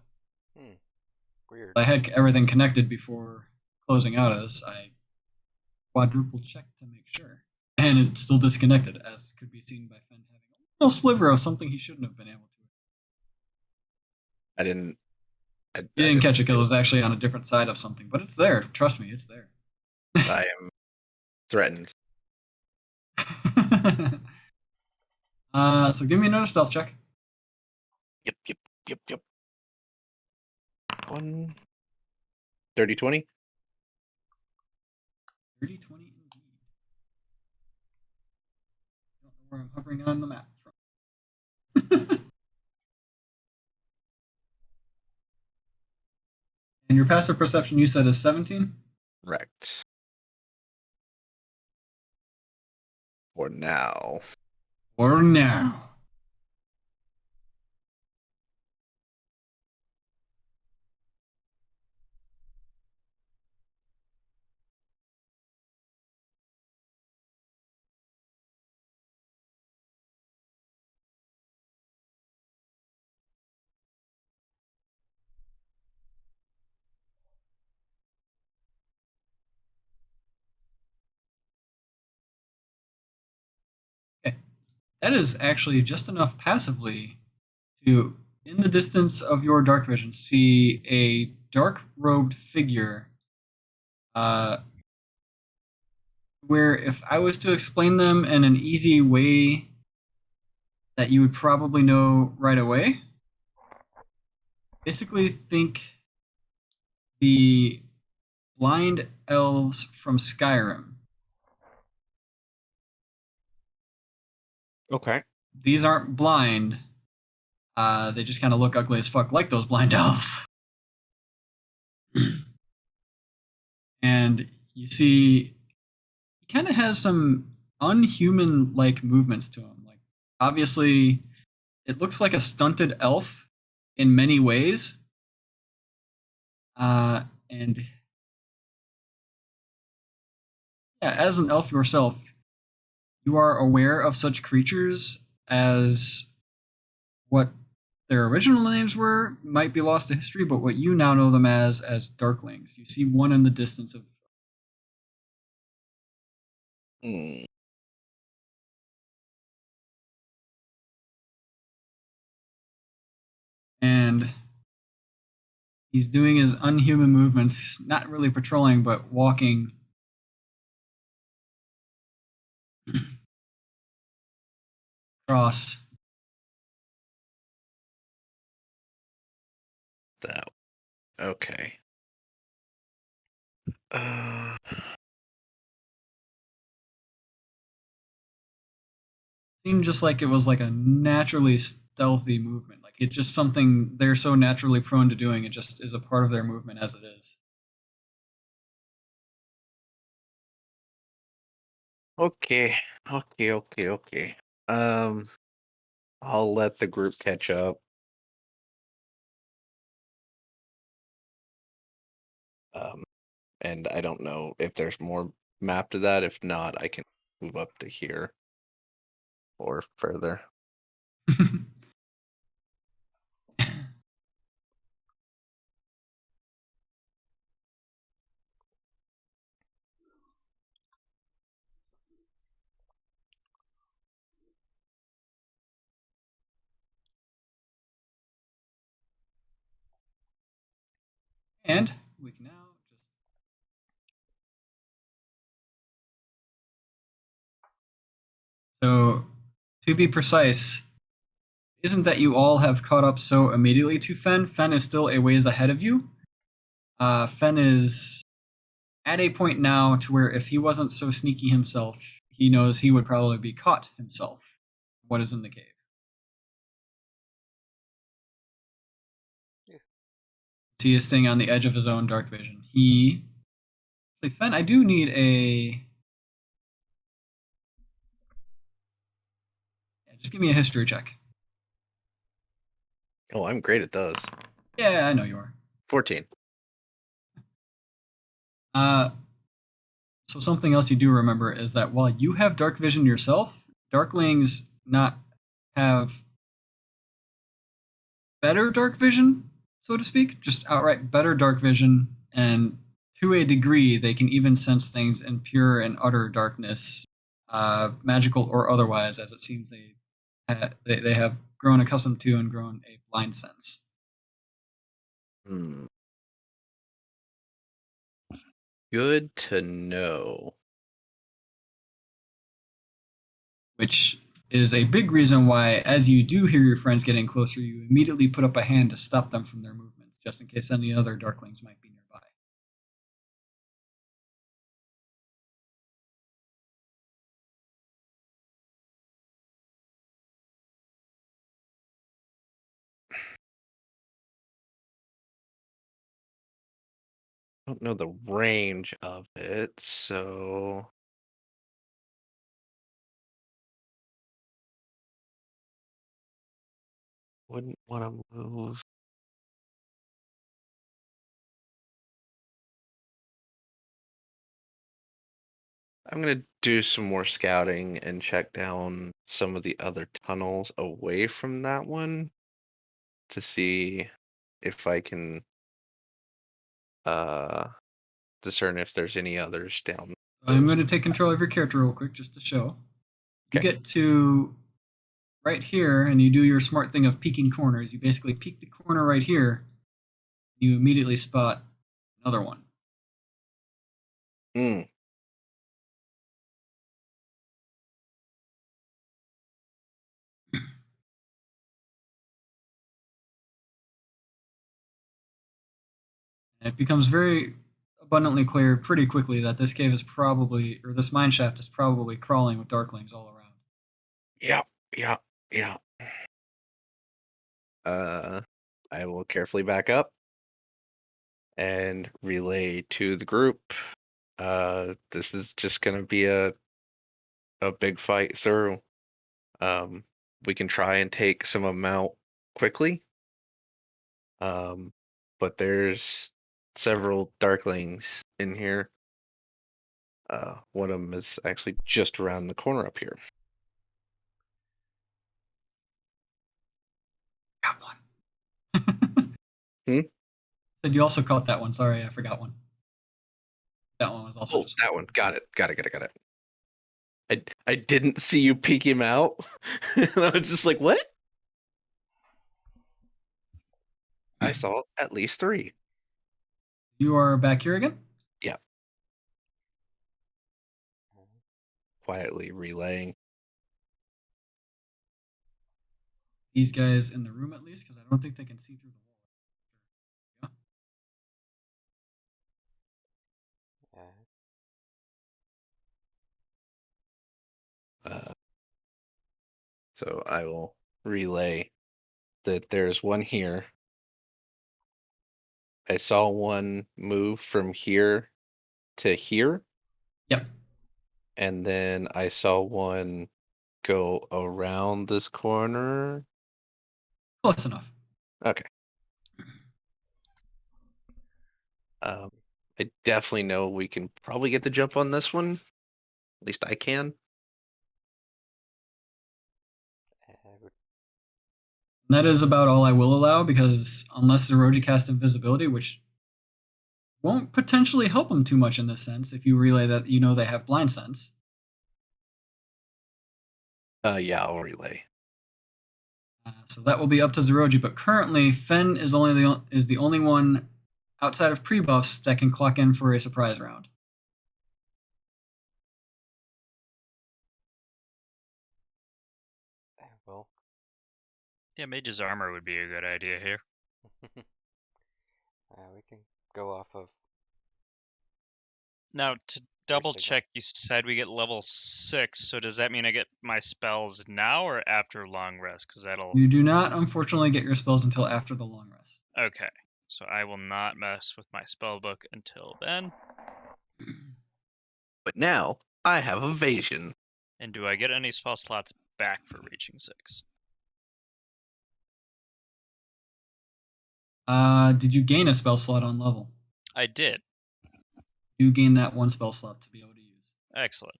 Weird. I had everything connected before closing out of this. I quadruple check to make sure. And it's still disconnected, as could be seen by Fen having a little sliver of something he shouldn't have been able to. I didn't. You didn't catch it because it was actually on a different side of something, but it's there. Trust me, it's there. I am threatened. So give me another stealth check. Yep. 30, 20. 30, 20 indeed. I don't know where I'm hovering on the map from. And your passive perception you said is 17? Correct. For now. Or now. Okay. That is actually just enough passively to, in the distance of your dark vision, see a dark-robed figure. Where if I was to explain them in an easy way that you would probably know right away, basically think the blind elves from Skyrim. Okay. These aren't blind. They just kind of look ugly as fuck, like those blind elves. And you see, he kind of has some unhuman-like movements to him. Like, obviously, it looks like a stunted elf in many ways. And yeah, as an elf yourself, you are aware of such creatures as what their original names were might be lost to history, but what you now know them as darklings. You see one in the distance of. And he's doing his unhuman movements, not really patrolling, but walking across. That. Okay. Seemed just like it was like a naturally stealthy movement. Like it's just something they're so naturally prone to doing. It just is a part of their movement as it is. Okay. I'll let the group catch up. And I don't know if there's more map to that. If not, I can move up to here or further. And we can now just. So, to be precise, isn't that you all have caught up so immediately to Fen? Fen is still a ways ahead of you. Fen is at a point now to where if he wasn't so sneaky himself, he knows he would probably be caught himself. What is in the cave? Yeah. He is staying on the edge of his own dark vision. Fen, I do need a. Yeah, just give me a history check. Oh, I'm great at those. Yeah, I know you are. 14. So something else you do remember is that while you have dark vision yourself, darklings not have better dark vision, so to speak, just outright better dark vision, and to a degree, they can even sense things in pure and utter darkness, magical or otherwise, as it seems they have grown accustomed to and grown a blind sense. Hmm. Good to know. Which is a big reason why, as you do hear your friends getting closer, you immediately put up a hand to stop them from their movements, just in case any other darklings might be nearby. I don't know the range of it, so wouldn't want to move. I'm gonna do some more scouting and check down some of the other tunnels away from that one to see if I can uh discern if there's any others down I'm those. going to take control of your character real quick just to show. You Okay. get to right here, and you do your smart thing of peeking corners. You basically peek the corner right here, you immediately spot another one. Mm. And it becomes very abundantly clear pretty quickly that this cave is probably, or this mine shaft is probably crawling with darklings all around. Yeah, yeah, yeah. Uh, I will carefully back up and relay to the group. This is just gonna be a big fight through. Um, we can try and take some of them out quickly. But there's several darklings in here. One of them is actually just around the corner up here. Got one. Hmm? Said you also caught that one. Sorry, I forgot one. That one was also Oh, just that one. Got it. Got it. Got it. Got it. I didn't see you peek him out. And I was just like, what? I saw at least three. You are back here again? Yeah, quietly relaying. These guys in the room at least, because I don't think they can see through the wall. Yeah. So I will relay that there's one here. I saw one move from here to here, Yep, and then I saw one go around this corner. close enough. Okay. I definitely know we can probably get the jump on this one. At least I can. I would, That is about all I will allow, because unless Zeroji cast Invisibility, which won't potentially help them too much in this sense if you relay that you know they have blind sense. Yeah, I'll relay. So that will be up to Zeroji, but currently Fen is the only one outside of pre-buffs that can clock in for a surprise round. well, Yeah, Mage's Armor would be a good idea here. we can go off of Now, to double check, you said we get level 6, so does that mean I get my spells now or after long rest? Because that'll... You do not, unfortunately, get your spells until after the long rest. Okay, so I will not mess with my spell book until then. But now I have evasion. And do I get any spell slots back for reaching 6? Did you gain a spell slot on level? I did. You gain that one spell slot to be able to use. Excellent.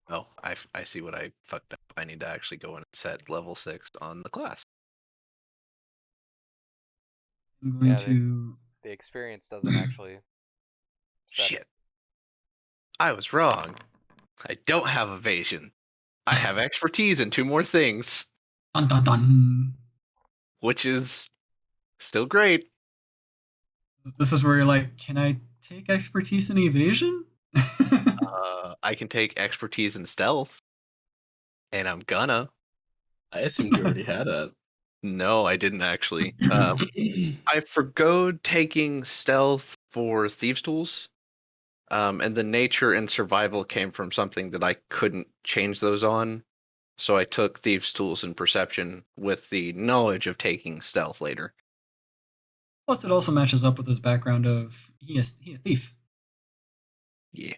Oh, I see what I fucked up. I need to actually go in and set level 6 on the class. I'm going Yeah, to. the experience doesn't actually set Shit. it. I was wrong. I don't have evasion. I have expertise in 2 more things, Dun, dun, dun. which is still great. This is where you're like, can I take expertise in evasion? I can take expertise in stealth, and I'm gonna. I assumed you already had it. No, I didn't actually. I forgo taking stealth for thieves' tools, and the nature and survival came from something that I couldn't change those on. So I took thieves' tools and perception with the knowledge of taking stealth later. Plus, it also matches up with his background of he a thief. Yeah.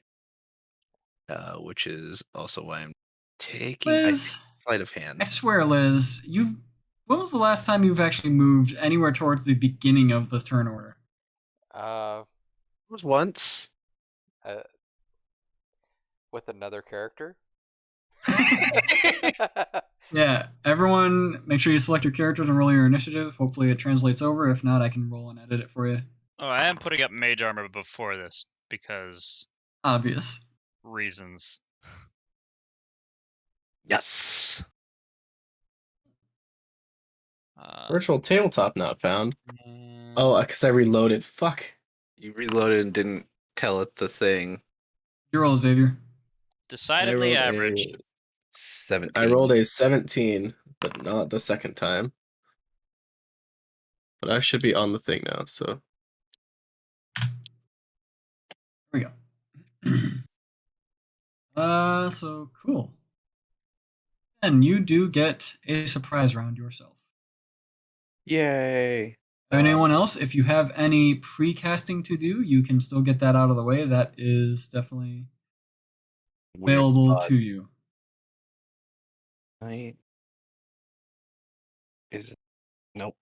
Which is also why I'm taking, I think, Liz, sleight of I hand. swear, Liz, you've. When was the last time you've actually moved anywhere towards the beginning of the turn order? It was once. Uh, with another character. Yeah, everyone, make sure you select your characters and roll your initiative. Hopefully, it translates over. If not, I can roll and edit it for you. Oh, I am putting up mage armor before this because Obvious. reasons. Yes. Virtual tabletop not found. Mm, Oh, because I reloaded. Fuck. You reloaded and didn't tell it the thing. Your roll, Xavier. decidedly average. 17. I rolled a 17, but not the second time. But I should be on the thing now, so. There we go. So cool. And you do get a surprise round yourself. Yay. Anyone else, if you have any pre-casting to do, you can still get that out of the way. That is definitely Weird available spot. to you. Right. Is it? Nope.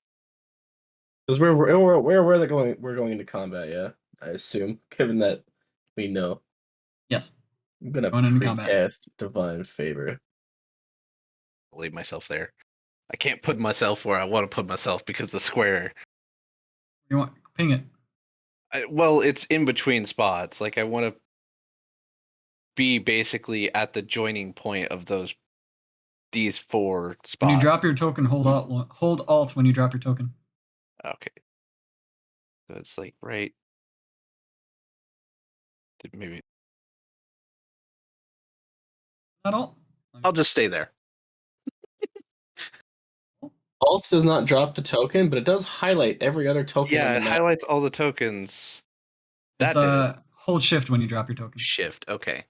Because where are they going? We're going into combat, yeah. I assume, given that we know. Yes. I'm gonna Going into combat. precast Divine Favor. I'll leave myself there. I can't put myself where I want to put myself because the square. You want ping it? Well, it's in between spots. Like I want to be basically at the joining point of these 4 spots. When you drop your token, hold Alt when you drop your token. Okay. So it's like right. Maybe Not Alt. I'll just stay there. Alt does not drop the token, but it does highlight every other token on Yeah, the it map. highlights all the tokens. It's That did it. hold Shift when you drop your token. Shift. Okay.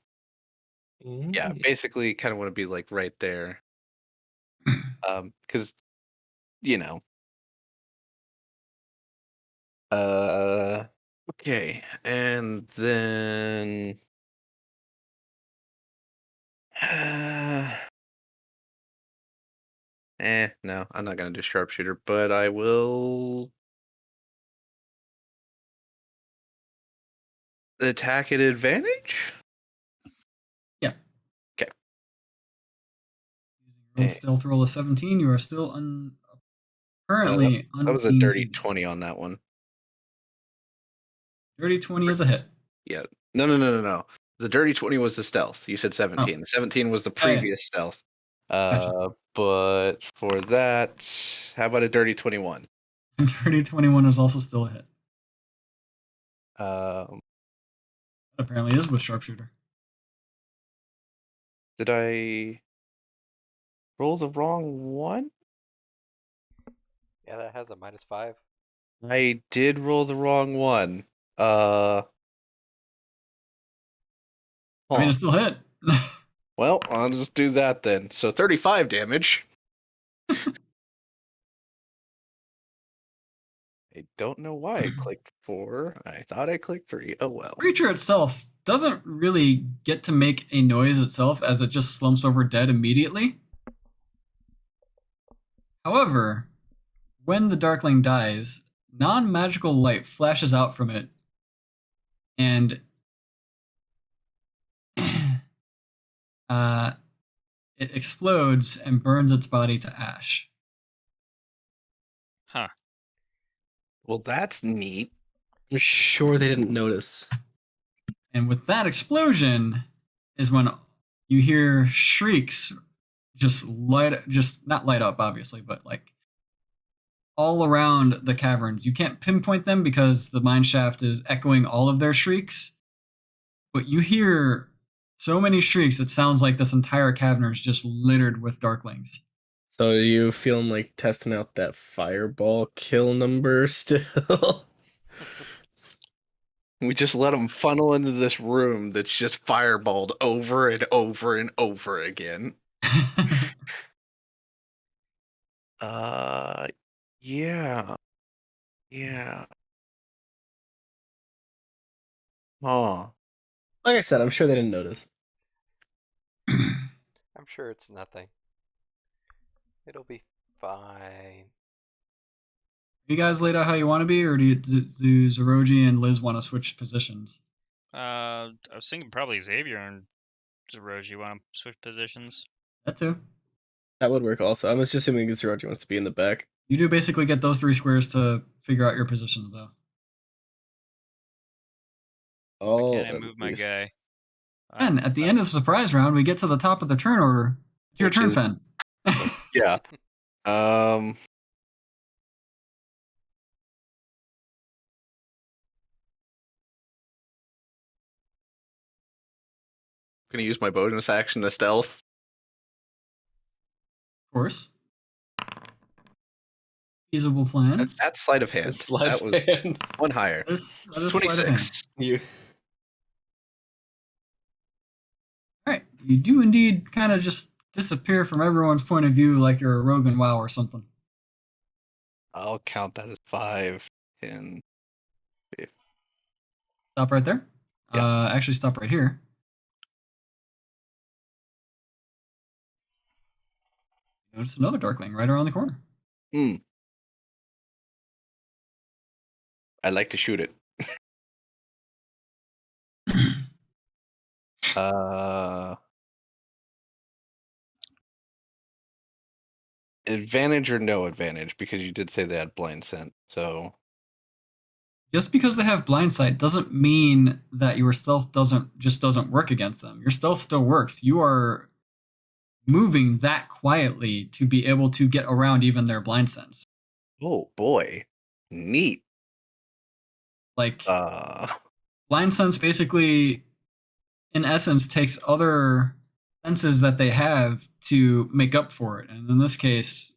Yeah, Mm. basically kind of want to be like right there. Because you know. Okay, and then no, I'm not gonna do sharpshooter, but I will attack at advantage. Yeah. Okay. Rolled stealth roll of 17. You are still currently That was a unseen. dirty TV. 20 on that one. Dirty 20 is a hit. Yeah. No. The dirty 20 was the stealth. You said 17. Oh. The 17 was the Oh, yeah. previous stealth. Gotcha. But for that, how about a dirty 21? Dirty 21 is also still a hit. Um, That apparently is with sharpshooter. did I roll the wrong one? Yeah, that has a -5. I did roll the wrong one. I mean, Huh. it's still hit. Well, I'll just do that then. So 35 damage. I don't know why I clicked 4. I thought I clicked 3. Oh well. Creature itself doesn't really get to make a noise itself as it just slumps over dead immediately. However, when the Darkling dies, non-magical light flashes out from it, and it explodes and burns its body to ash. Huh. Well, that's neat. I'm sure they didn't notice. And with that explosion is when you hear shrieks just not light up, obviously, but like all around the caverns. You can't pinpoint them because the mine shaft is echoing all of their shrieks, but you hear so many shrieks, it sounds like this entire cavern is just littered with darklings. So you feeling like testing out that fireball kill number still? We just let them funnel into this room that's just fireballed over and over and over again. Uh, yeah. Yeah. Huh. Like I said, I'm sure they didn't notice. I'm sure it's nothing. It'll be fine. You guys laid out how you want to be, or do Zeroji and Liz want to switch positions? I was thinking probably Xavier and Zeroji. You want to switch positions? That too. That would work also. I'm just assuming Zeroji wants to be in the back. You do basically get those 3 squares to figure out your positions, though. Why Oh, can't I move my guy? And at the end of the surprise round, we get to the top of the turn order. It's your Which turn, is- Fen. Yeah. Gonna use my bonus action to stealth. Of course. Feasible plan. That's sleight of hand. Sleight That of was hand. one higher. That is sleight of hand. 26. You. All right. You do indeed kind of just disappear from everyone's point of view like you're a rogue in WoW or something. I'll count that as 5, 10. Stop right there. Yeah. Actually, stop right here. Notice another darkling right around the corner. I like to shoot it. Advantage or no advantage? Because you did say they had blind scent. So Just because they have blind sight doesn't mean that your stealth doesn't work against them. Your stealth still works. You are moving that quietly to be able to get around even their blind sense. oh boy. Neat. Like Uh blind sense basically in essence takes other senses that they have to make up for it. And in this case,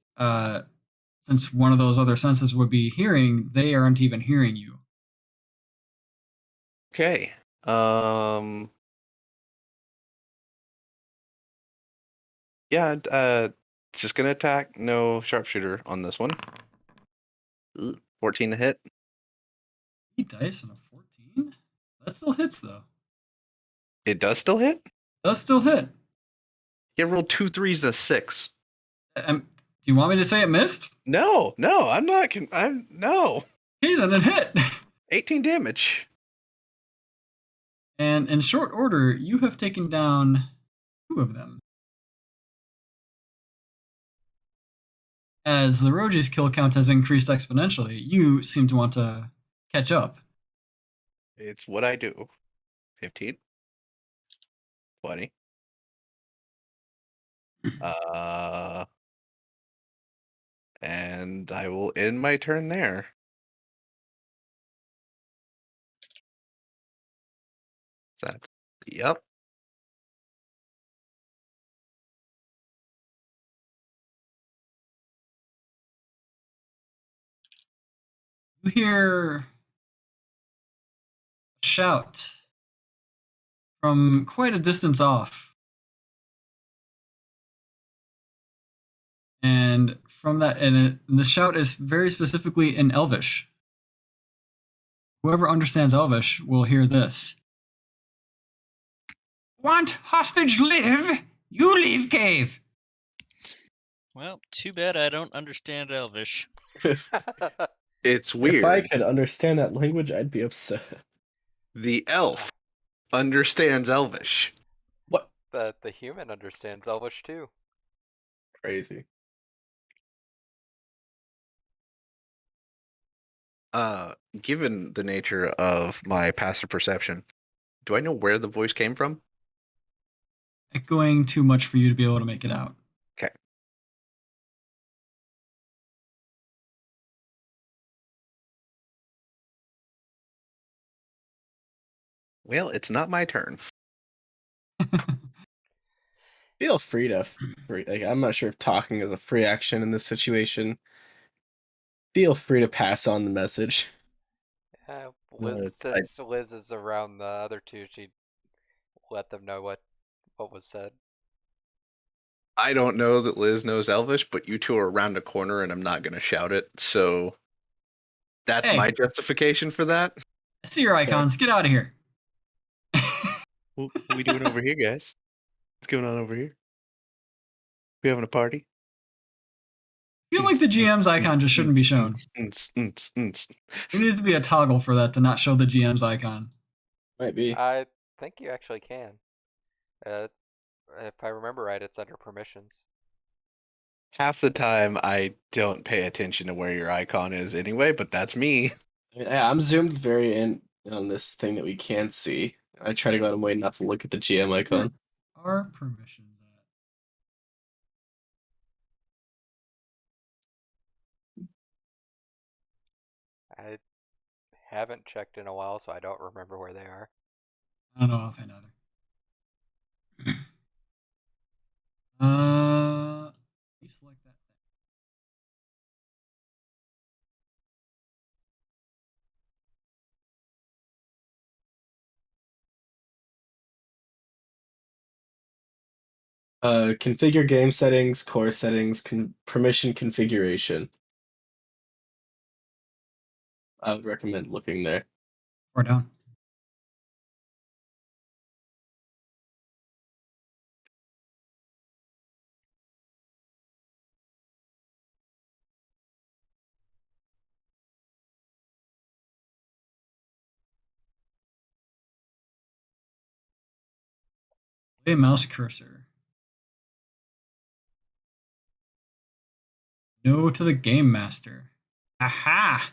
since one of those other senses would be hearing, they aren't even hearing you. okay. Yeah, just gonna attack. No sharpshooter on this one. Ooh, 14 to hit. 8 dice and a 14? That still hits though. It does still hit? Does still hit. He rolled 2 3s and a 6. Do you want me to say it missed? No, I'm not. I'm no. Okay, then it hit. 18 damage. And in short order, you have taken down 2 of them. As the Roji's kill count has increased exponentially, you seem to want to catch up. It's what I do. 15. 20. And I will end my turn there. That's yep. You hear a shout from quite a distance off. And from that, and the shout is very specifically in Elvish. Whoever understands Elvish will hear this. Want hostage live? You leave cave. Well, too bad I don't understand Elvish. It's If I weird. could understand that language, I'd be upset. The elf understands Elvish. What? The human understands Elvish too. Crazy. Given the nature of my passive perception, do I know where the voice came from? Echoing too much for you to be able to make it out. Okay. Well, it's not my turn. Feel free to. Like, I'm not sure if talking is a free action in this situation. Feel free to pass on the message. Since Liz is around the other two, she'd let them know what was said. I don't know that Liz knows Elvish, but you two are around a corner and I'm not going to shout it. So that's Hey. my justification for that. I see your icons. Get out of here. What are we doing over here, guys? What's going on over here? We having a party? I feel like the GM's icon just shouldn't be shown. There needs to be a toggle for that to not show the GM's icon. Might be. I think you actually can. If I remember right, it's under permissions. Half the time, I don't pay attention to where your icon is anyway, but that's me. I'm zoomed very in on this thing that we can't see. I try to go out of my way not to look at the GM icon. Are permissions at? I haven't checked in a while, so I don't remember where they are. I don't know offhand either. Select that Configure game settings, core settings, permission configuration. I would recommend looking there. or down. Play mouse cursor. No to the game master. Aha!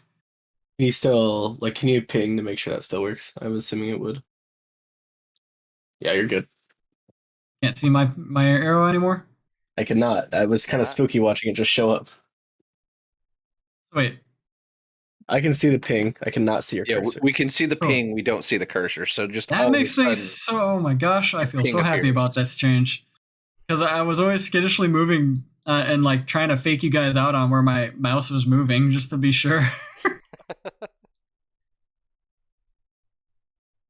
Can you still can you ping to make sure that still works? I'm assuming it would. Yeah, you're good. Can't see my arrow anymore? I cannot. I was kind of Cannot? spooky watching it just show up. So wait. I can see the ping. I cannot see your Yeah, cursor. we can see the Oh. ping. We don't see the cursor. So just That all makes of a things sudden, so. Oh my gosh, I feel ping so happy appears. about this change. Because I was always skittishly moving and like trying to fake you guys out on where my mouse was moving just to be sure.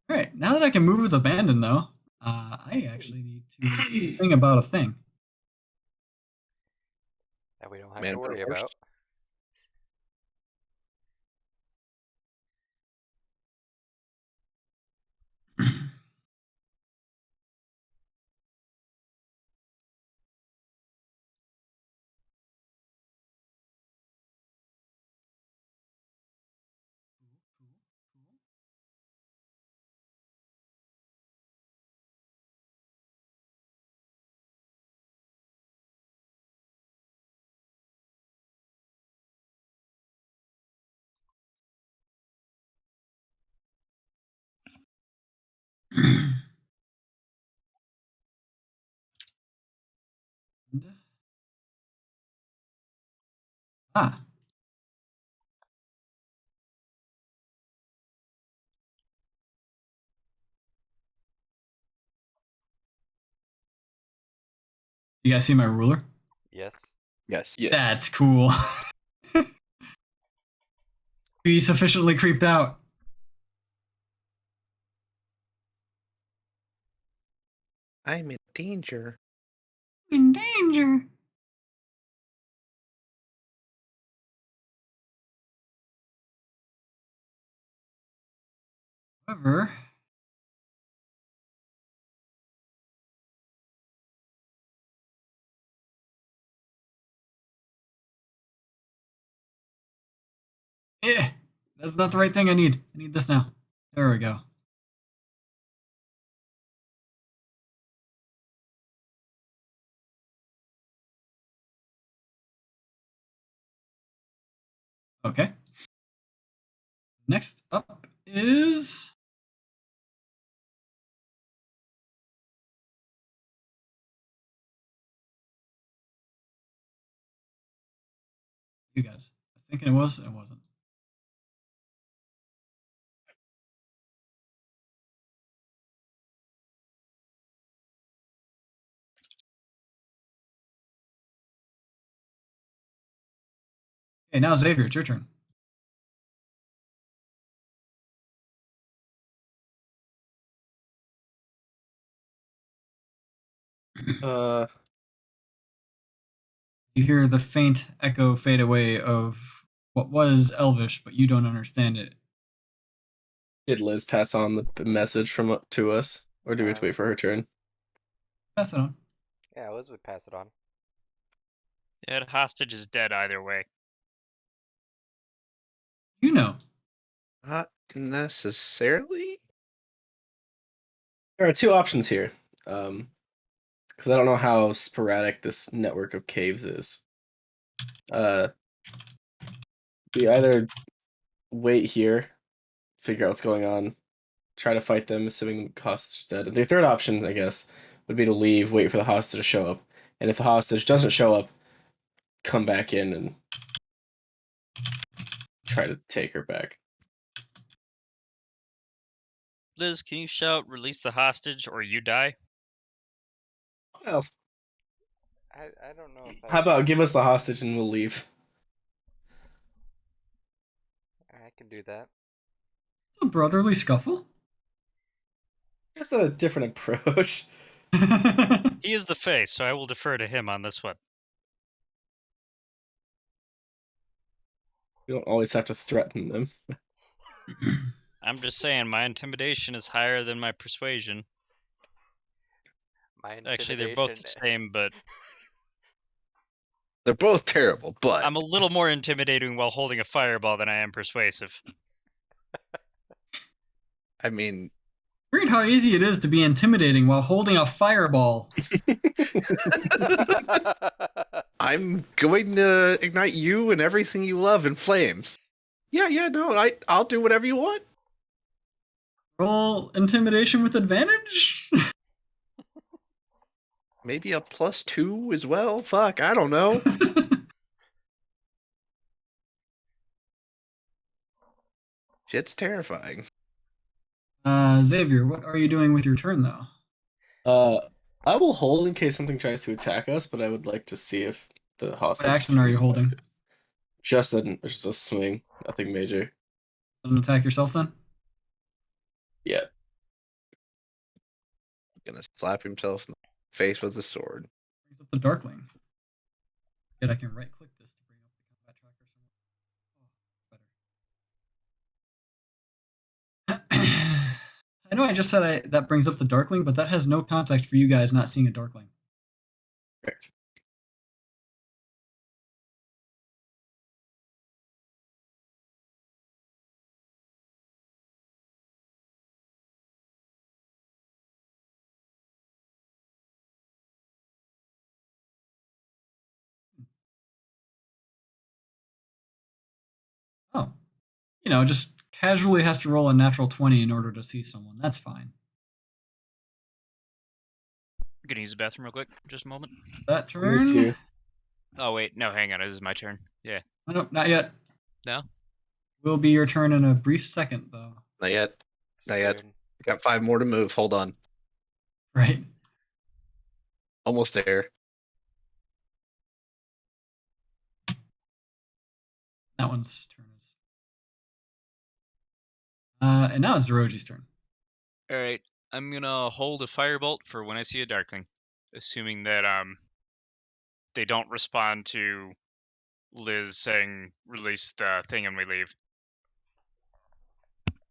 All right, now that I can move with abandon, though, I actually need to think about a thing. That we don't have Man to for worry horse. about. Ah. You guys see my ruler? Yes. Yes. Yes. That's cool. Be sufficiently creeped out. I'm in danger. In danger. However, that's not the right thing I need. I need this now. There we go. Okay. Next up is you guys. I was thinking it was. It wasn't. Okay, now Xavier, it's your turn. Uh, You hear the faint echo fade away of what was Elvish, but you don't understand it. did Liz pass on the message from to us, or do we have to wait for her turn? Pass it on. Yeah, Liz would pass it on. Yeah, the hostage is dead either way. You know. Not necessarily. There are two options here, because I don't know how sporadic this network of caves is. We either wait here, figure out what's going on, try to fight them, assuming the hostage is dead. And the third option, I guess, would be to leave, wait for the hostage to show up, and if the hostage doesn't show up, come back in and try to take her back. Liz, can you shout, release the hostage, or you die? Well, I don't know if how about give us the hostage and we'll leave? I can do that. A brotherly scuffle? Just a different approach. He is the face, so I will defer to him on this one. You don't always have to threaten them. I'm just saying, my intimidation is higher than my persuasion. My Actually, they're both the intimidation. same, but They're both terrible, but I'm a little more intimidating while holding a fireball than I am persuasive. I mean, Weird how easy it is to be intimidating while holding a fireball. I'm going to ignite you and everything you love in flames. Yeah, no, I'll do whatever you want. Roll intimidation with advantage? Maybe a +2 as well. Fuck, I don't know. Shit's terrifying. Xavier, what are you doing with your turn, though? I will hold in case something tries to attack us, but I would like to see if the hostage. What action are you holding? Just a swing, nothing major. Don't attack yourself, then? Yeah. Gonna slap himself in the face with a sword. Brings up the Darkling. Yet I can right-click this to bring up the combat tracker somewhere. Oh, better. I know I just said that brings up the Darkling, but that has no context for you guys not seeing a Darkling. Correct. Oh. Just casually has to roll a natural 20 in order to see someone. That's fine. I'm gonna use the bathroom real quick. Just a moment. That I miss turn? you. Oh wait, no, hang on. This is my turn. Yeah. Oh, no, not yet. No? Will be your turn in a brief second, though. Not yet. Not yet. Soon. Got 5 more to move. Hold on. Right. Almost there. That one's turn is. And now it's Zeroji's turn. Alright. I'm gonna hold a firebolt for when I see a darkling. Assuming that they don't respond to Liz saying release the thing and we leave.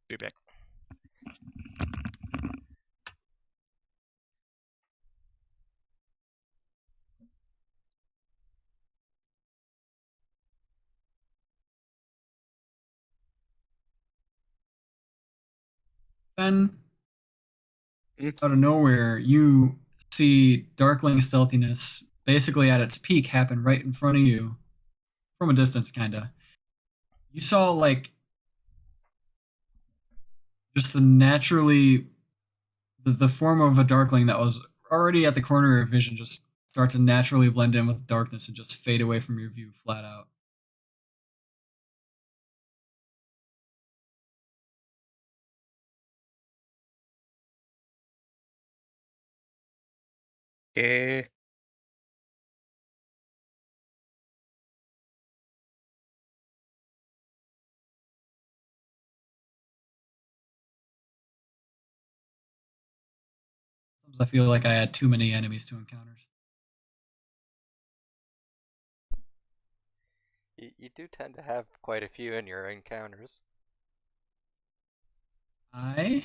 Be back. Then, Mm. out of nowhere, you see Darkling stealthiness basically at its peak happen right in front of you. From a distance, kinda. You saw, just the form of a darkling that was already at the corner of your vision just start to naturally blend in with darkness and just fade away from your view flat out. Eh. Sometimes I feel like I add too many enemies to encounters. You do tend to have quite a few in your encounters. I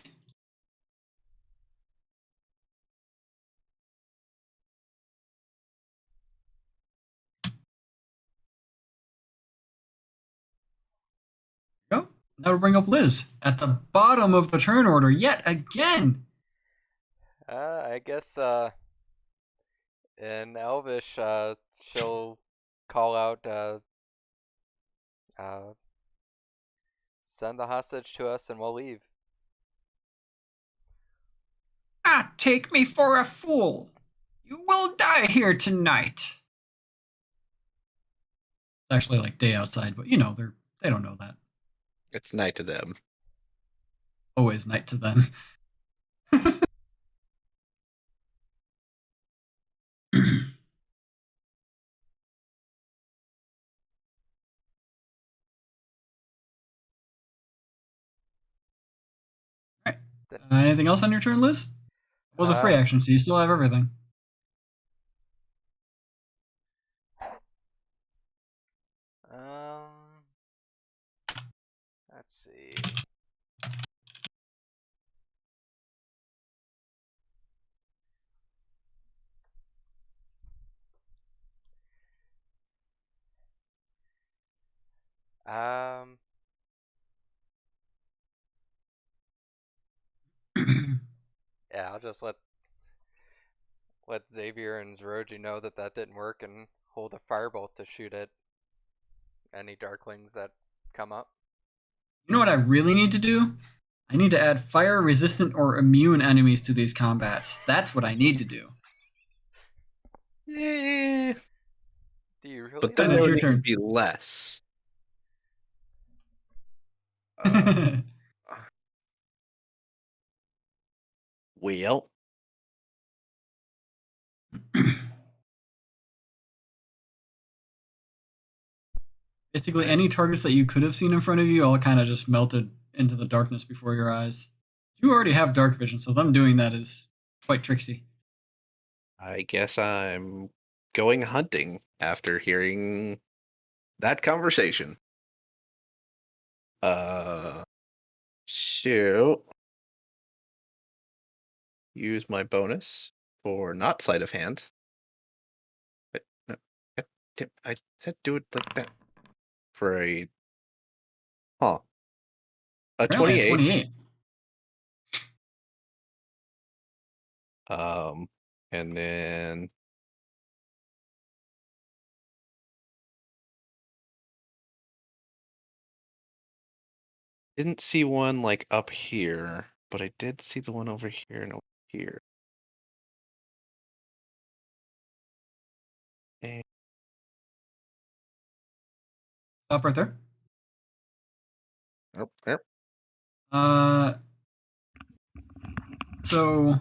go. Now to bring up Liz at the bottom of the turn order yet again. I guess in Elvish, she'll call out, uh, send the hostage to us and we'll leave. Not take me for a fool. You will die here tonight. It's actually like day outside, but you know, they don't know that. It's night to them. Always night to them. Alright. Anything else on your turn, Liz? It was a free action, so you still have everything. Um, let's see. Um, yeah, I'll just let Xavier and Zeroji know that that didn't work and hold a firebolt to shoot at any darklings that come up. You know what I really need to do? I need to add fire resistant or immune enemies to these combats. That's what I need to do. Eh. Do you really But then Ben, there it's though? would your need to turn. be less. Well, Basically, any targets that you could have seen in front of you all kind of just melted into the darkness before your eyes. You already have dark vision, so them doing that is quite tricksy. I guess I'm going hunting after hearing that conversation. So use my bonus for not sleight of hand. But no, I said do it like that for a a Apparently a 28. 28. And then didn't see one like up here, but I did see the one over here and over here. And Stop right there. oh, there. So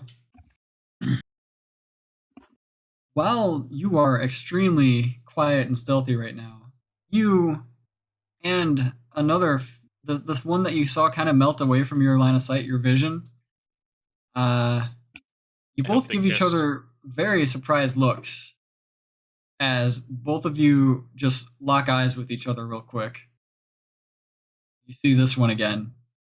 while you are extremely quiet and stealthy right now, you and this one that you saw kind of melt away from your line of sight, your vision, you I hope both they give each kissed. other very surprised looks as both of you just lock eyes with each other real quick. You see this one again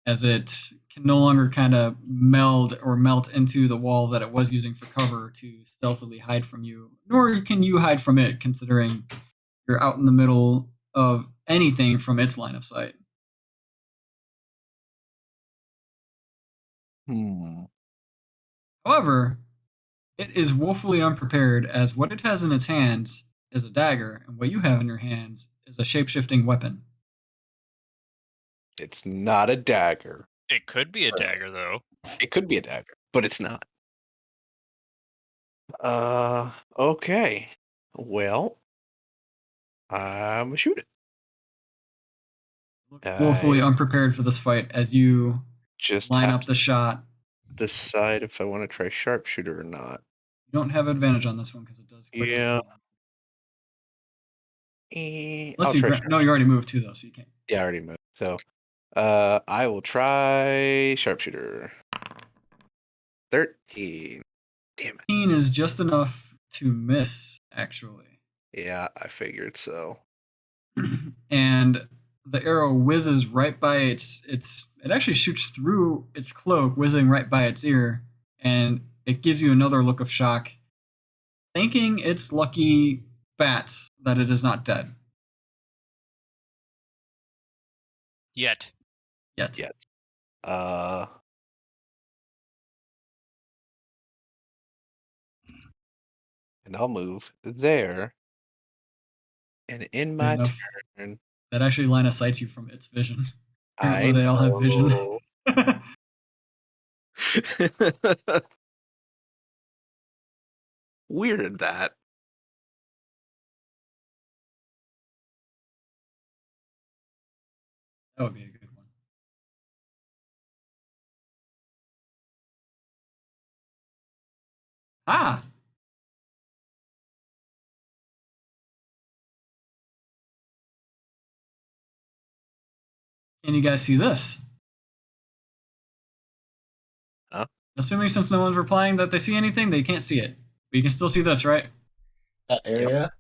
as it can no longer kind of meld or melt into the wall that it was using for cover to stealthily hide from you, nor can you hide from it considering you're out in the middle of anything from its line of sight. However, it is woefully unprepared as what it has in its hands is a dagger, and what you have in your hands is a shape-shifting weapon. It's not a dagger. It could be a dagger, though. It could be a dagger, but it's not. Okay. Well, I'm gonna shoot it. Looks woefully I unprepared for this fight as you just line have up the shot. to decide if I want to try sharpshooter or not. You don't have advantage on this one because it does quickly. Yeah. Unless I'll you try no, you already moved too though, so you can't. Yeah, I already moved. So, I will try sharpshooter. 13. Damn it. 15 is just enough to miss, actually. Yeah, I figured so. And the arrow whizzes right by it actually shoots through its cloak, whizzing right by its ear, and it gives you another look of shock, thanking its lucky bats that it is not dead Yet. yet. Yeah. And I'll move there. And in my Enough turn, that actually line of sights you from its vision. Apparently I they all have vision. know. Weird that. That would be a good one. Ah! Can you guys see this? Huh? Assuming since no one's replying that they see anything, they can't see it. But you can still see this, right? That area.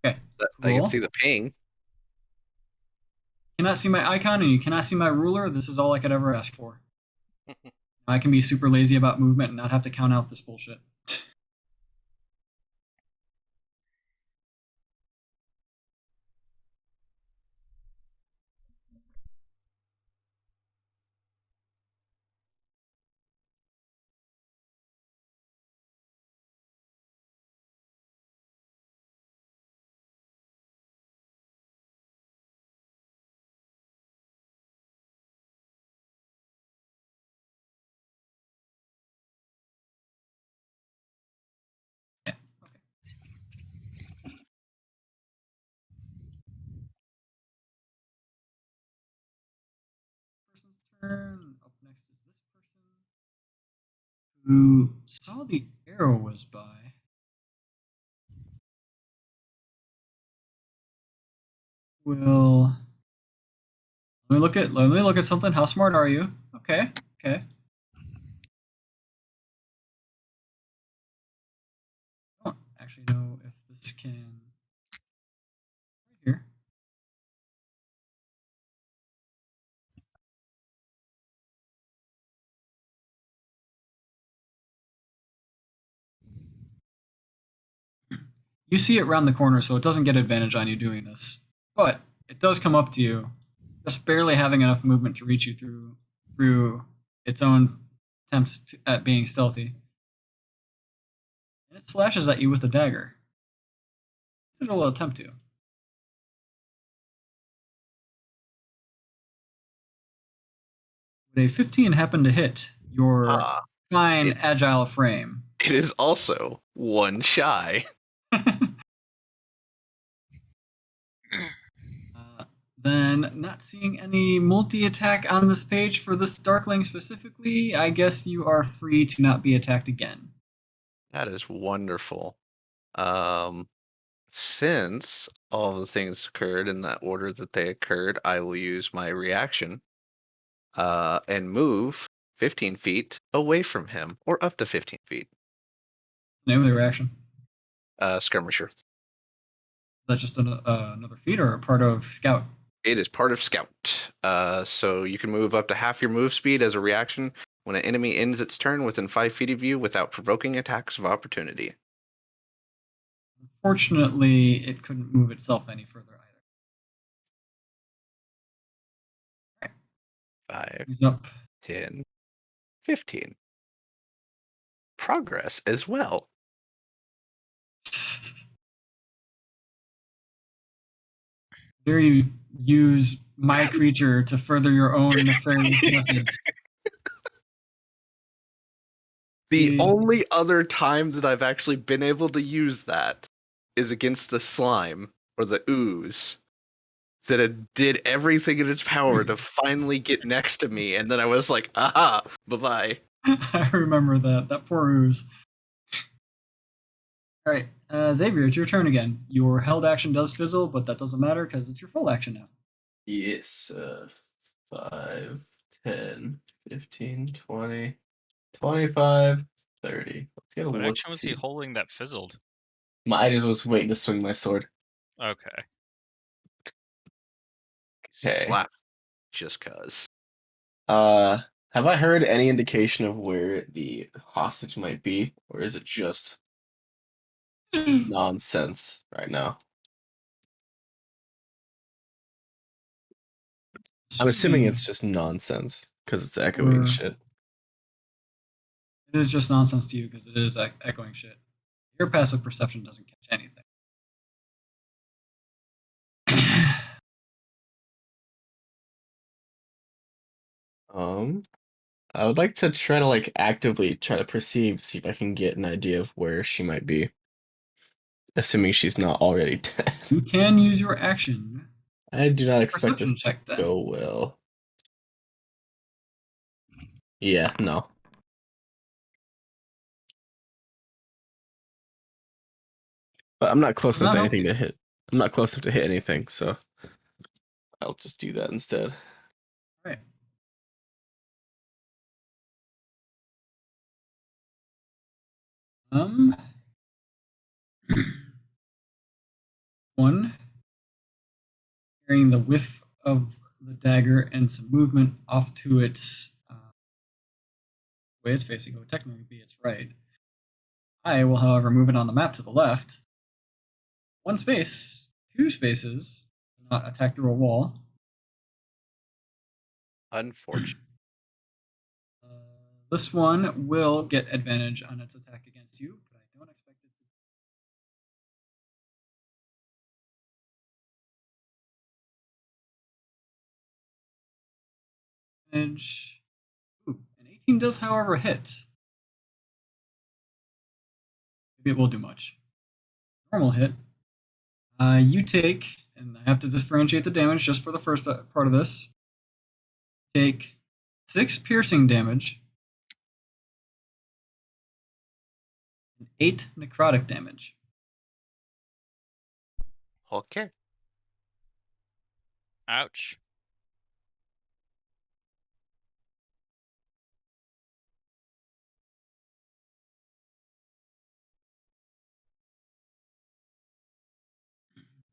Okay. I can Cool. see the ping. You cannot see my icon and you cannot see my ruler. This is all I could ever ask for. I can be super lazy about movement and not have to count out this bullshit. Person's turn. Up next is this person who saw the arrow whiz by. Will let me look at something. How smart are you? Okay. I don't actually know if this can right here. You see it round the corner, so it doesn't get advantage on you doing this. But it does come up to you, just barely having enough movement to reach you through its own attempts at being stealthy. And it slashes at you with a dagger. It will attempt to. Would a 15 happen to hit your fine, agile frame? It is also one shy. Then, not seeing any multi-attack on this page for this Darkling specifically, I guess you are free to not be attacked again. That is wonderful. Since all the things occurred in that order that they occurred, I will use my reaction and move 15 feet away from him, or up to 15 feet. Name of the reaction. Skirmisher. Is that just another feat or a part of Scout? It is part of Scout. So you can move up to half your move speed as a reaction when an enemy ends its turn within 5 feet of you without provoking attacks of opportunity. Unfortunately, it couldn't move itself any further either. 5, He's up. 10, 15. Progress as well. There you use my creature to further your own nefarious methods. The only other time that I've actually been able to use that is against the slime or the ooze that it did everything in its power to finally get next to me, and then I was like, aha, bye-bye. I remember that poor ooze. All right, Xavier, it's your turn again. Your held action does fizzle, but that doesn't matter because it's your full action now. Yes, 5, 10, 15, 20, 25, 30. Let's get a What look. action was he holding that fizzled? I just was waiting to swing my sword. Okay. Okay. Slap. Just cuz. Have I heard any indication of where the hostage might be, or is it just nonsense right now? I'm assuming it's just nonsense because it's echoing shit. It is just nonsense to you because it is echoing shit. Your passive perception doesn't catch anything. I would like to try to like actively try to perceive, see if I can get an idea of where she might be, assuming she's not already dead. You can use your action. I do not expect this Perception to check then. go well. Yeah, no. But I'm not close Does enough not to help anything you. to hit. I'm not close enough to hit anything, so I'll just do that instead. Right. One, carrying the whiff of the dagger and some movement off to its way it's facing. It would technically be its right. I will, however, move it on the map to the left. 1 space, 2 spaces, not attack through a wall. Unfortunate. This one will get advantage on its attack against you, but I don't expect it to. Advantage. Ooh, an 18 does, however, hit. Maybe it will do much. Normal hit. You take, and I have to differentiate the damage just for the first part of this. Take 6 piercing damage and 8 necrotic damage. Okay. Ouch.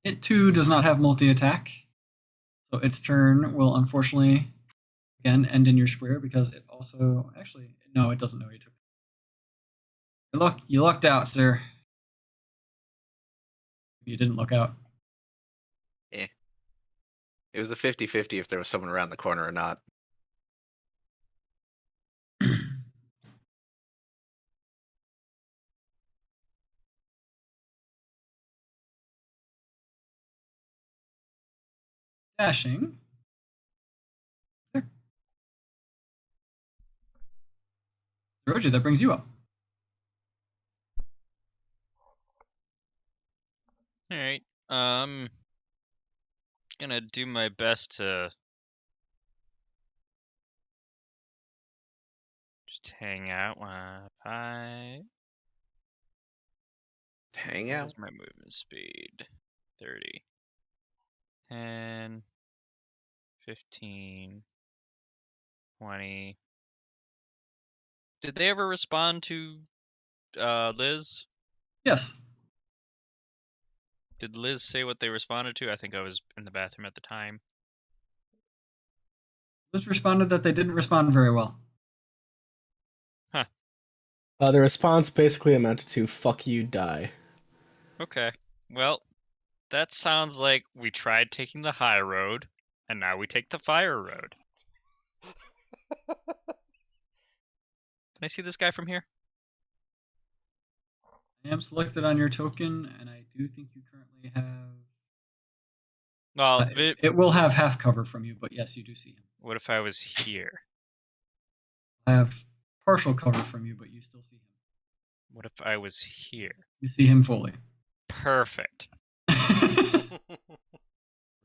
It too does not have multi-attack, so its turn will unfortunately again end in your square because it also actually no, it doesn't know you took. You lucked out, sir. You didn't look out. Eh. It was a 50-50 if there was someone around the corner or not. Dashing. Roger, that brings you up. All right. Gonna do my best to just hang out while I. Hang out. Where's my movement speed? 30. 10, 15, 20. Did they ever respond to Liz? Yes. Did Liz say what they responded to? I think I was in the bathroom at the time. Liz responded that they didn't respond very well. Huh. The response basically amounted to "fuck you, die." Okay. Well, that sounds like we tried taking the high road, and now we take the fire road. Can I see this guy from here? I am selected on your token, and I do think you currently have Well, It will have half cover from you, but yes, you do see him. what if I was here? I have partial cover from you, but you still see him. What if I was here? You see him fully. Perfect. We're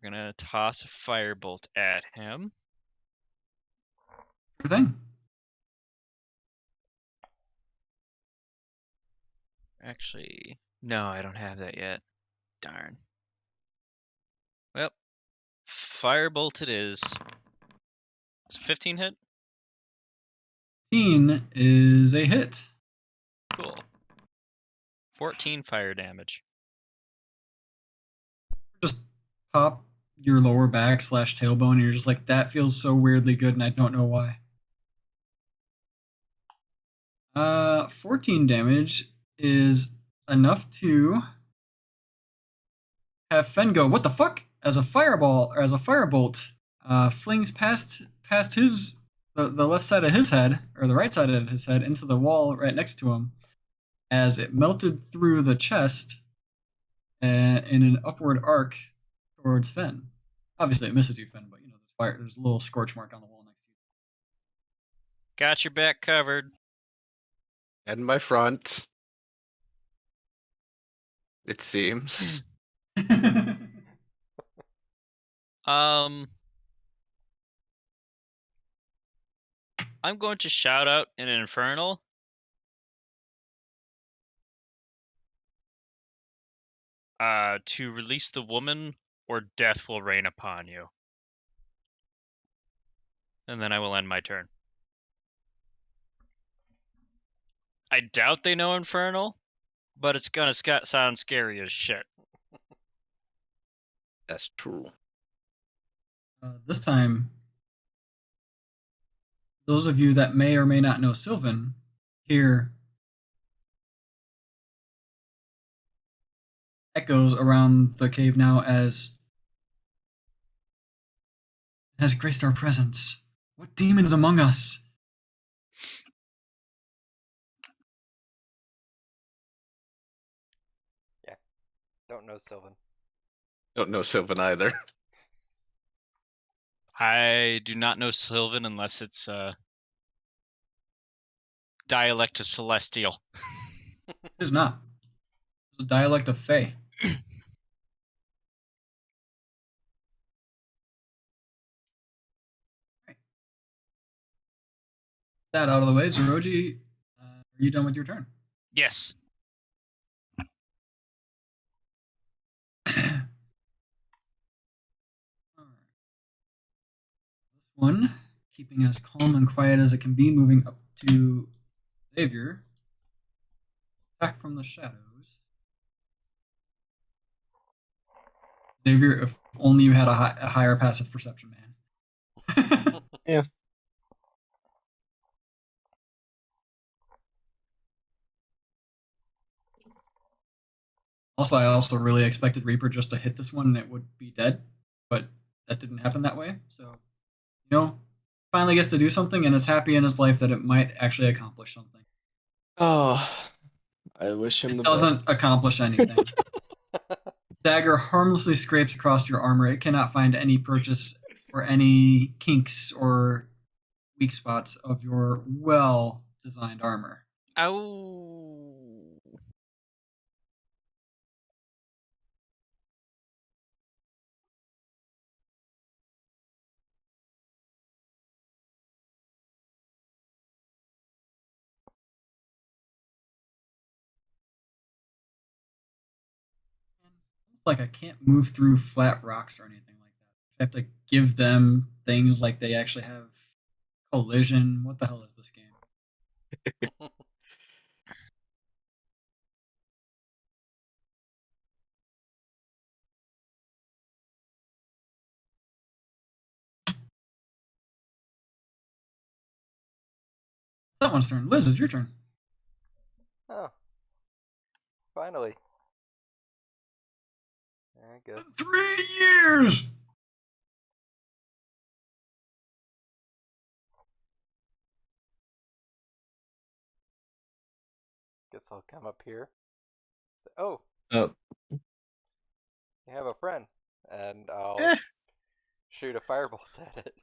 gonna toss a firebolt at him. Sure thing. Actually, no, I don't have that yet. Darn. Well, firebolt it is. Does 15 hit? 15 is a hit. Cool. 14 fire damage. Just pop your lower back / tailbone, and you're just like, that feels so weirdly good, and I don't know why. 14 damage is enough to have Fen go, what the fuck? As a fireball, or as a firebolt, flings past his the left side of his head, or the right side of his head, into the wall right next to him, as it melted through the chest in an upward arc towards Fen. Obviously, it misses you, Fen, but there's a little scorch mark on the wall next to you. Got your back covered. And my front. It seems. I'm going to shout out in an infernal. To release the woman, or death will rain upon you. And then I will end my turn. I doubt they know infernal, but it's gonna sound scary as shit. That's true. This time, those of you that may or may not know Sylvan hear echoes around the cave now as has graced our presence. What demon is among us? Yeah. Don't know Sylvan. Don't know Sylvan either. I do not know Sylvan unless it's dialect of Celestial. It is not. It's a dialect of Fey. That out of the way, Zeroji, are you done with your turn? Yes. This one, keeping as calm and quiet as it can be, moving up to Xavier. Back from the shadows. Xavier, if only you had a higher passive perception, man. Yeah. Also, I also really expected Reaper just to hit this one and it would be dead, but that didn't happen that way. So, finally gets to do something and is happy in his life that it might actually accomplish something. Oh, I wish him It the doesn't accomplish anything. Dagger harmlessly scrapes across your armor. It cannot find any purchase or any kinks or weak spots of your well-designed armor. Ow. It's like I can't move through flat rocks or anything like that. I have to give them things like they actually have collision. What the hell is this game? That one's turn. Liz, it's your turn. Oh. Finally. I guess. 3 years! Guess I'll come up here. So, oh, Oh, you have a friend. and I'll Eh. shoot a firebolt at it.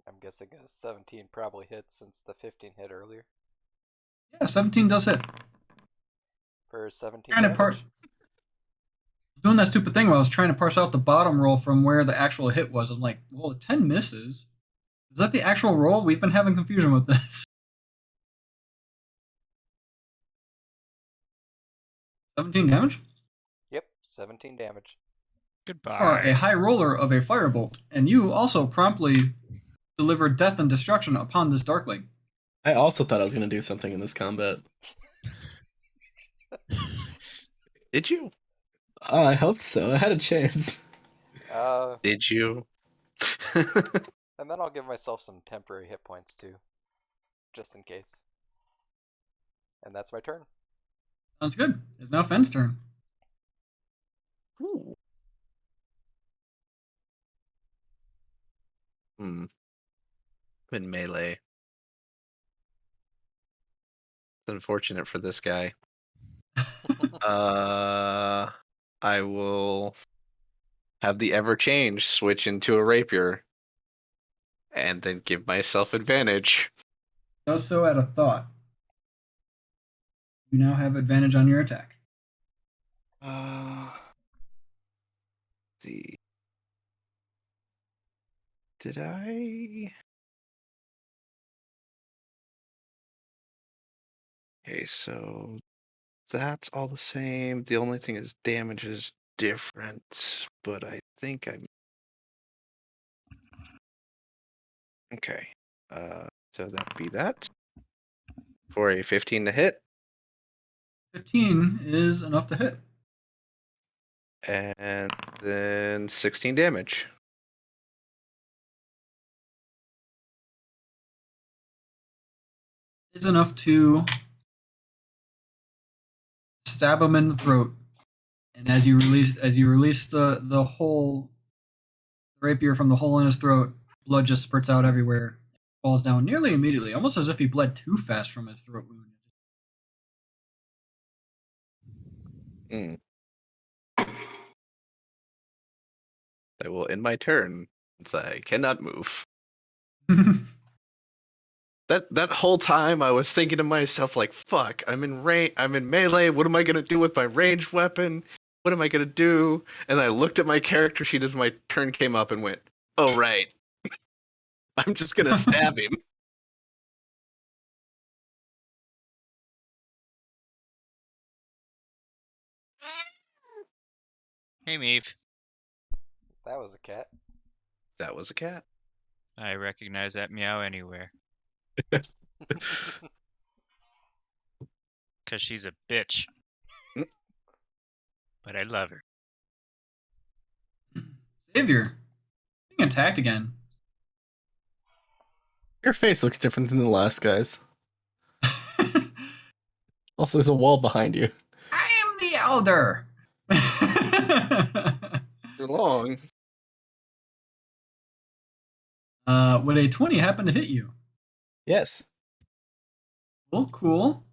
I'm guessing a 17 probably hits since the 15 hit earlier. Yeah, 17 does hit. For 17 Trying to damage. doing that stupid thing where I was trying to parse out the bottom roll from where the actual hit was. I'm like, well, 10 misses. Is that the actual roll? We've been having confusion with this. 17 damage? Yep, 17 damage. You are a Goodbye. high roller of a firebolt, and you also promptly deliver death and destruction upon this darkling. I also thought I was gonna do something in this combat. Did you? Oh, I hoped so. I had a chance. Did you? And then I'll give myself some temporary hit points too, just in case. And that's my turn. Sounds good. It's now Fenn's turn. Ooh. Hmm. I'm in melee. It's unfortunate for this guy. I will have the ever change switch into a rapier, and then give myself advantage. Does so at a thought. You now have advantage on your attack. See. Did I? Okay, so that's all the same. The only thing is damage is different, but I think I'm okay. So that'd be that for a 15 to hit, 15 is enough to hit. and then 16 damage. Is enough to stab him in the throat. And as you release the hole rapier from the hole in his throat, blood just spurts out everywhere. Falls down nearly immediately, almost as if he bled too fast from his throat wound. Hmm. I will end my turn since I cannot move. That whole time I was thinking to myself like, fuck, I'm in melee, what am I gonna do with my ranged weapon? What am I gonna do? And I looked at my character sheet as my turn came up and went, oh right. I'm just gonna stab him. Hey, Meave. That was a cat. That was a cat. I recognize that meow anywhere. Because she's a bitch. But I love her. Xavier, being attacked again. Your face looks different than the last guy's. Also, there's a wall behind you. I am the elder. Too long. Would a 20 happen to hit you? Yes. Well, cool.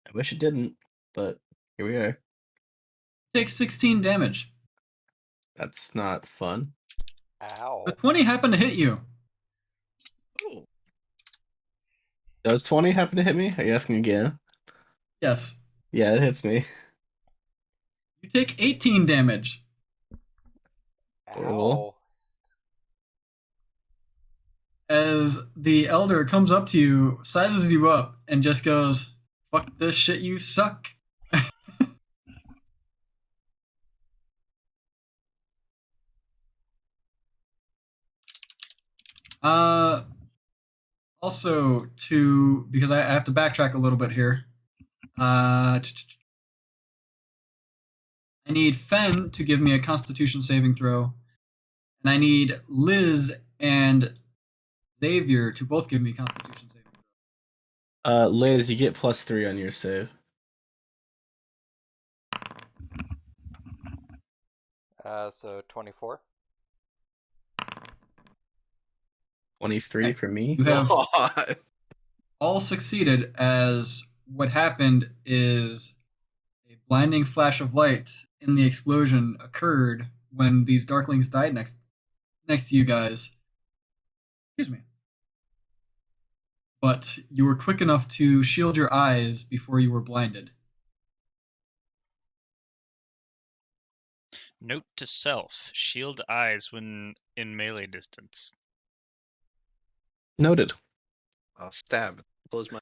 I wish it didn't, but here we are. Take 16 damage. That's not fun. Ow. The 20 happen to hit you. Oh. Does 20 happen to hit me? Are you asking again? Yes. Yeah, it hits me. You take 18 damage. Horrible. Ow. As the elder comes up to you, sizes you up, and just goes, "Fuck this shit, you suck." Also, because I have to backtrack a little bit here. I need Fen to give me a Constitution saving throw, and I need Liz and Xavier to both give me Constitution saving throw. Liz, you get +3 on your save. So 24. 23 Right. for me. You have God. all succeeded, as what happened is a blinding flash of light in the explosion occurred when these darklings died next to you guys. Excuse me. But you were quick enough to shield your eyes before you were blinded. Note to self: shield eyes when in melee distance. Noted. I'll stab. Close my.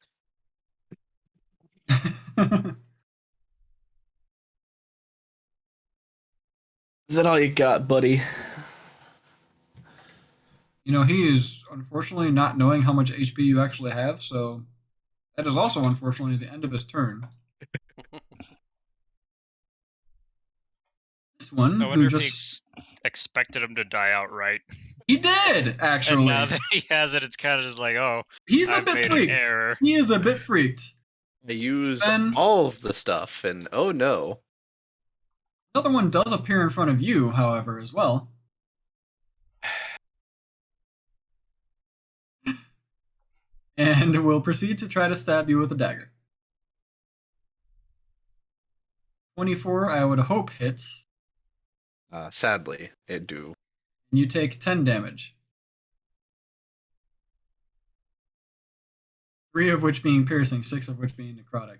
Is that all you got, buddy? You know, he is unfortunately not knowing how much HP you actually have, so that is also unfortunately the end of his turn. This one, I wonder who if he just expected him to die outright. he did And actually. now that he has it, it's kind of just like, oh, He's a I've bit made an freaked. error. He is a bit freaked. I used Ben? all of the stuff, and oh no. Another one does appear in front of you, however, as well. And will proceed to try to stab you with a dagger. 24, I would hope, hits. Sadly, it do. And you take 10 damage. 3 of which being piercing, 6 of which being necrotic.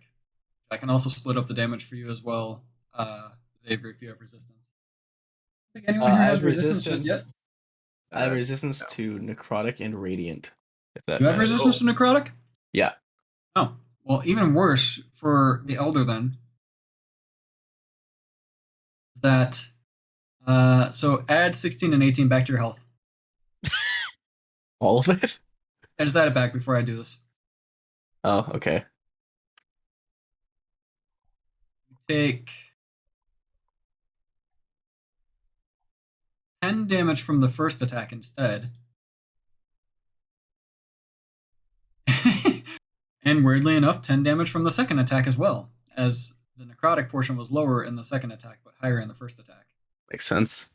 I can also split up the damage for you as well, Xavier, if you have resistance. I think anyone here I has have resistance just yet? I have resistance No. to necrotic and radiant. If that You have matters. resistance to necrotic? Yeah. Oh, well, even worse for the elder then. That so add 16 and 18 back to your health. All of it? I just add it back before I do this. Oh, okay. Take 10 damage from the first attack instead. And weirdly enough, 10 damage from the second attack as well, as the necrotic portion was lower in the second attack, but higher in the first attack. Makes sense.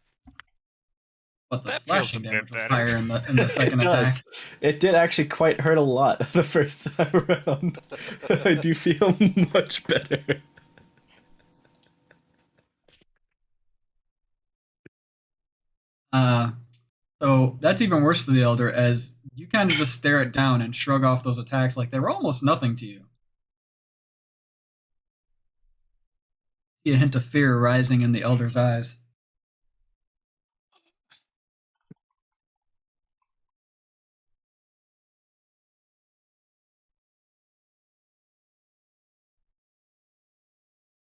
But the That feels slashing a bit damage was better. higher in the second It does. attack. It did actually quite hurt a lot the first time around. I do feel much better. So that's even worse for the elder, as you kind of just stare it down and shrug off those attacks like they were almost nothing to you. See a hint of fear rising in the elder's eyes.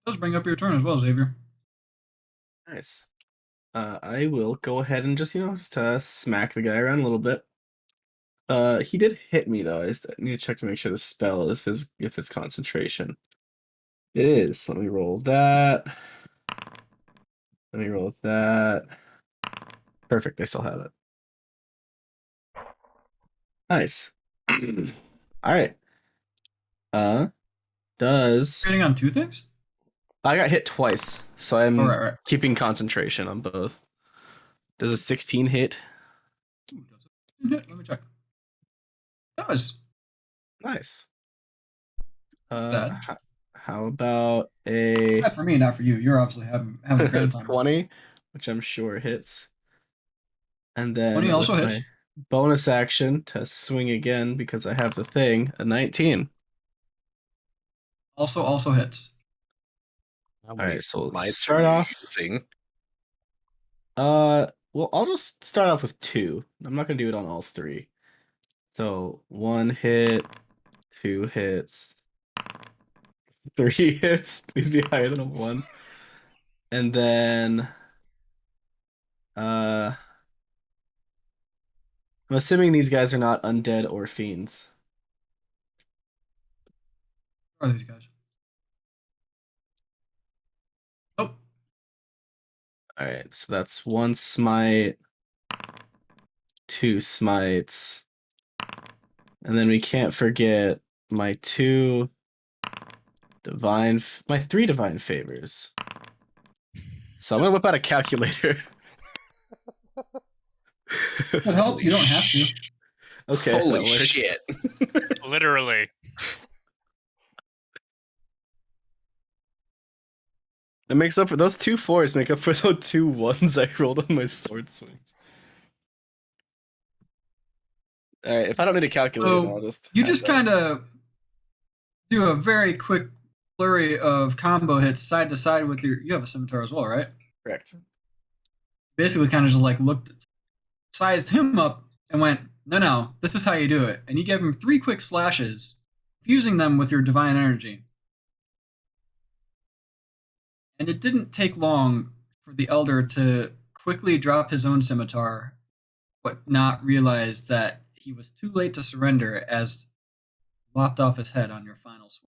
Does bring up your turn as well, Xavier. Nice. I will go ahead and just smack the guy around a little bit. He did hit me though. I just need to check to make sure the spell if it's concentration. It is. Let me roll that. Let me roll that. Perfect. I still have it. Nice. All right. Does Trading on 2 things? I got hit twice, so I'm Right. keeping concentration on both. Does a 16 hit? Ooh, does it hit? Let me check. It does. Nice. Sad. How about a Bad for me, not for you. You're obviously having a grand time. 20, which I'm sure hits. And then 20 also with hits. my bonus action to swing again because I have the thing, a 19. Also hits. How All right, so mites start are you off. using? Well, I'll just start off with 2. I'm not gonna do it on all 3. So 1 hit, 2 hits, 3 hits. Please be higher than a 1. And then I'm assuming these guys are not undead or fiends. Where are these guys? Oh, All right, so that's 1 smite, 2 smites, and then we can't forget my 3 divine favors. So I'm gonna whip out a calculator. that helps. You don't have to. Okay, Holy that works. shit. Literally. That makes up for those 2 4s. Make up for those 2 1s I rolled on my sword swings. All right, if I don't need a calculator, then So I'll just. you have just that. kind of do a very quick flurry of combo hits side to side with your. You have a scimitar as well, right? Correct. Basically, kind of just like looked, sized him up, and went, no, this is how you do it. And you gave him 3 quick slashes, fusing them with your divine energy. And it didn't take long for the elder to quickly drop his own scimitar, but not realize that he was too late to surrender as lopped off his head on your final swing.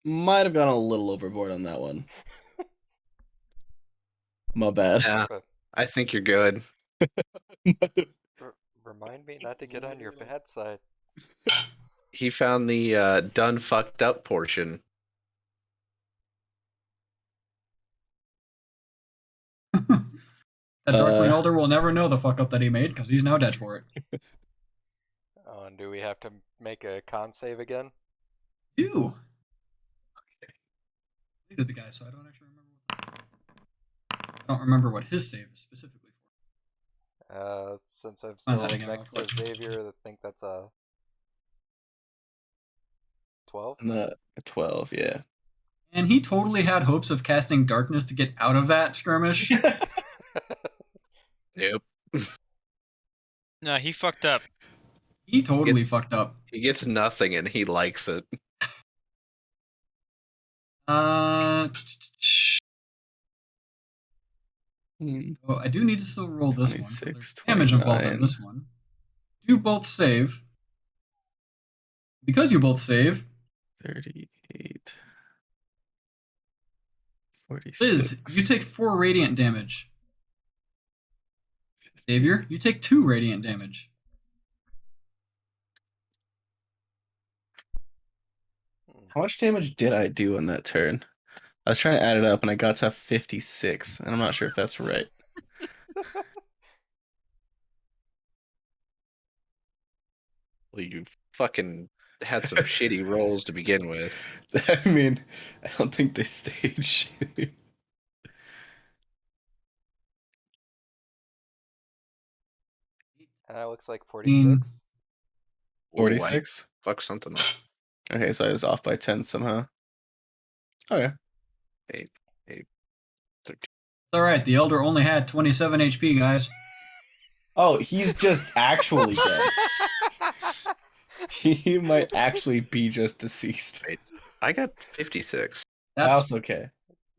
Might have gone a little overboard on that one. My bad. Yeah, But I think you're good. remind me not to get on your bad side. He found the done fucked up portion. That Darkling Elder will never know the fuck up that he made because he's now dead for it. Oh, and do we have to make a con save again? You. Okay. I did the guy, so I don't actually remember. I don't remember what his save is specifically for. Since I'm Find still that again real next to quick. Xavier, I think that's a 12. 12, yeah. And he totally had hopes of casting darkness to get out of that skirmish. Yep. No, he fucked up. He totally fucked up. He gets nothing and he likes it. Oh, I do need to still roll this one. 'Cause 26, there's damage involved in 29. this one. Do both save. Because you both save, 38. 46. Liz, you take 4 radiant damage. Xavier, you take 2 radiant damage. How much damage did I do on that turn? I was trying to add it up and I got to 56, and I'm not sure if that's right. Well, you fucking had some shitty rolls to begin with. I mean, I don't think they stayed shitty. Looks like 46. 46? Fuck something up. Okay, so I was off by 10 somehow. Okay. 8, 13. It's alright, the Elder only had 27 HP, guys. Oh, he's just actually dead. He might actually be just deceased. Wait, I got 56. That's okay.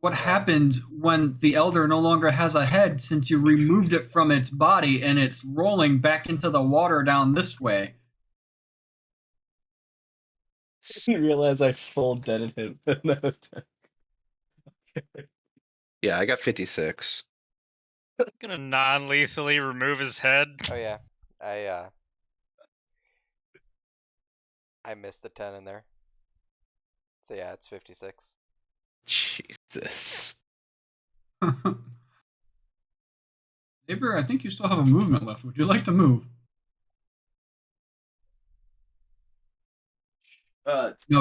what happened when the Elder no longer has a head since you removed it from its body and it's rolling back into the water down this way. I didn't realize I full deaded him. Yeah, I got 56. Gonna non-lethally remove his head. Oh yeah, I missed a 10 in there. So yeah, it's 56. Jesus. Xavier, I think you still have a movement left. Would you like to move?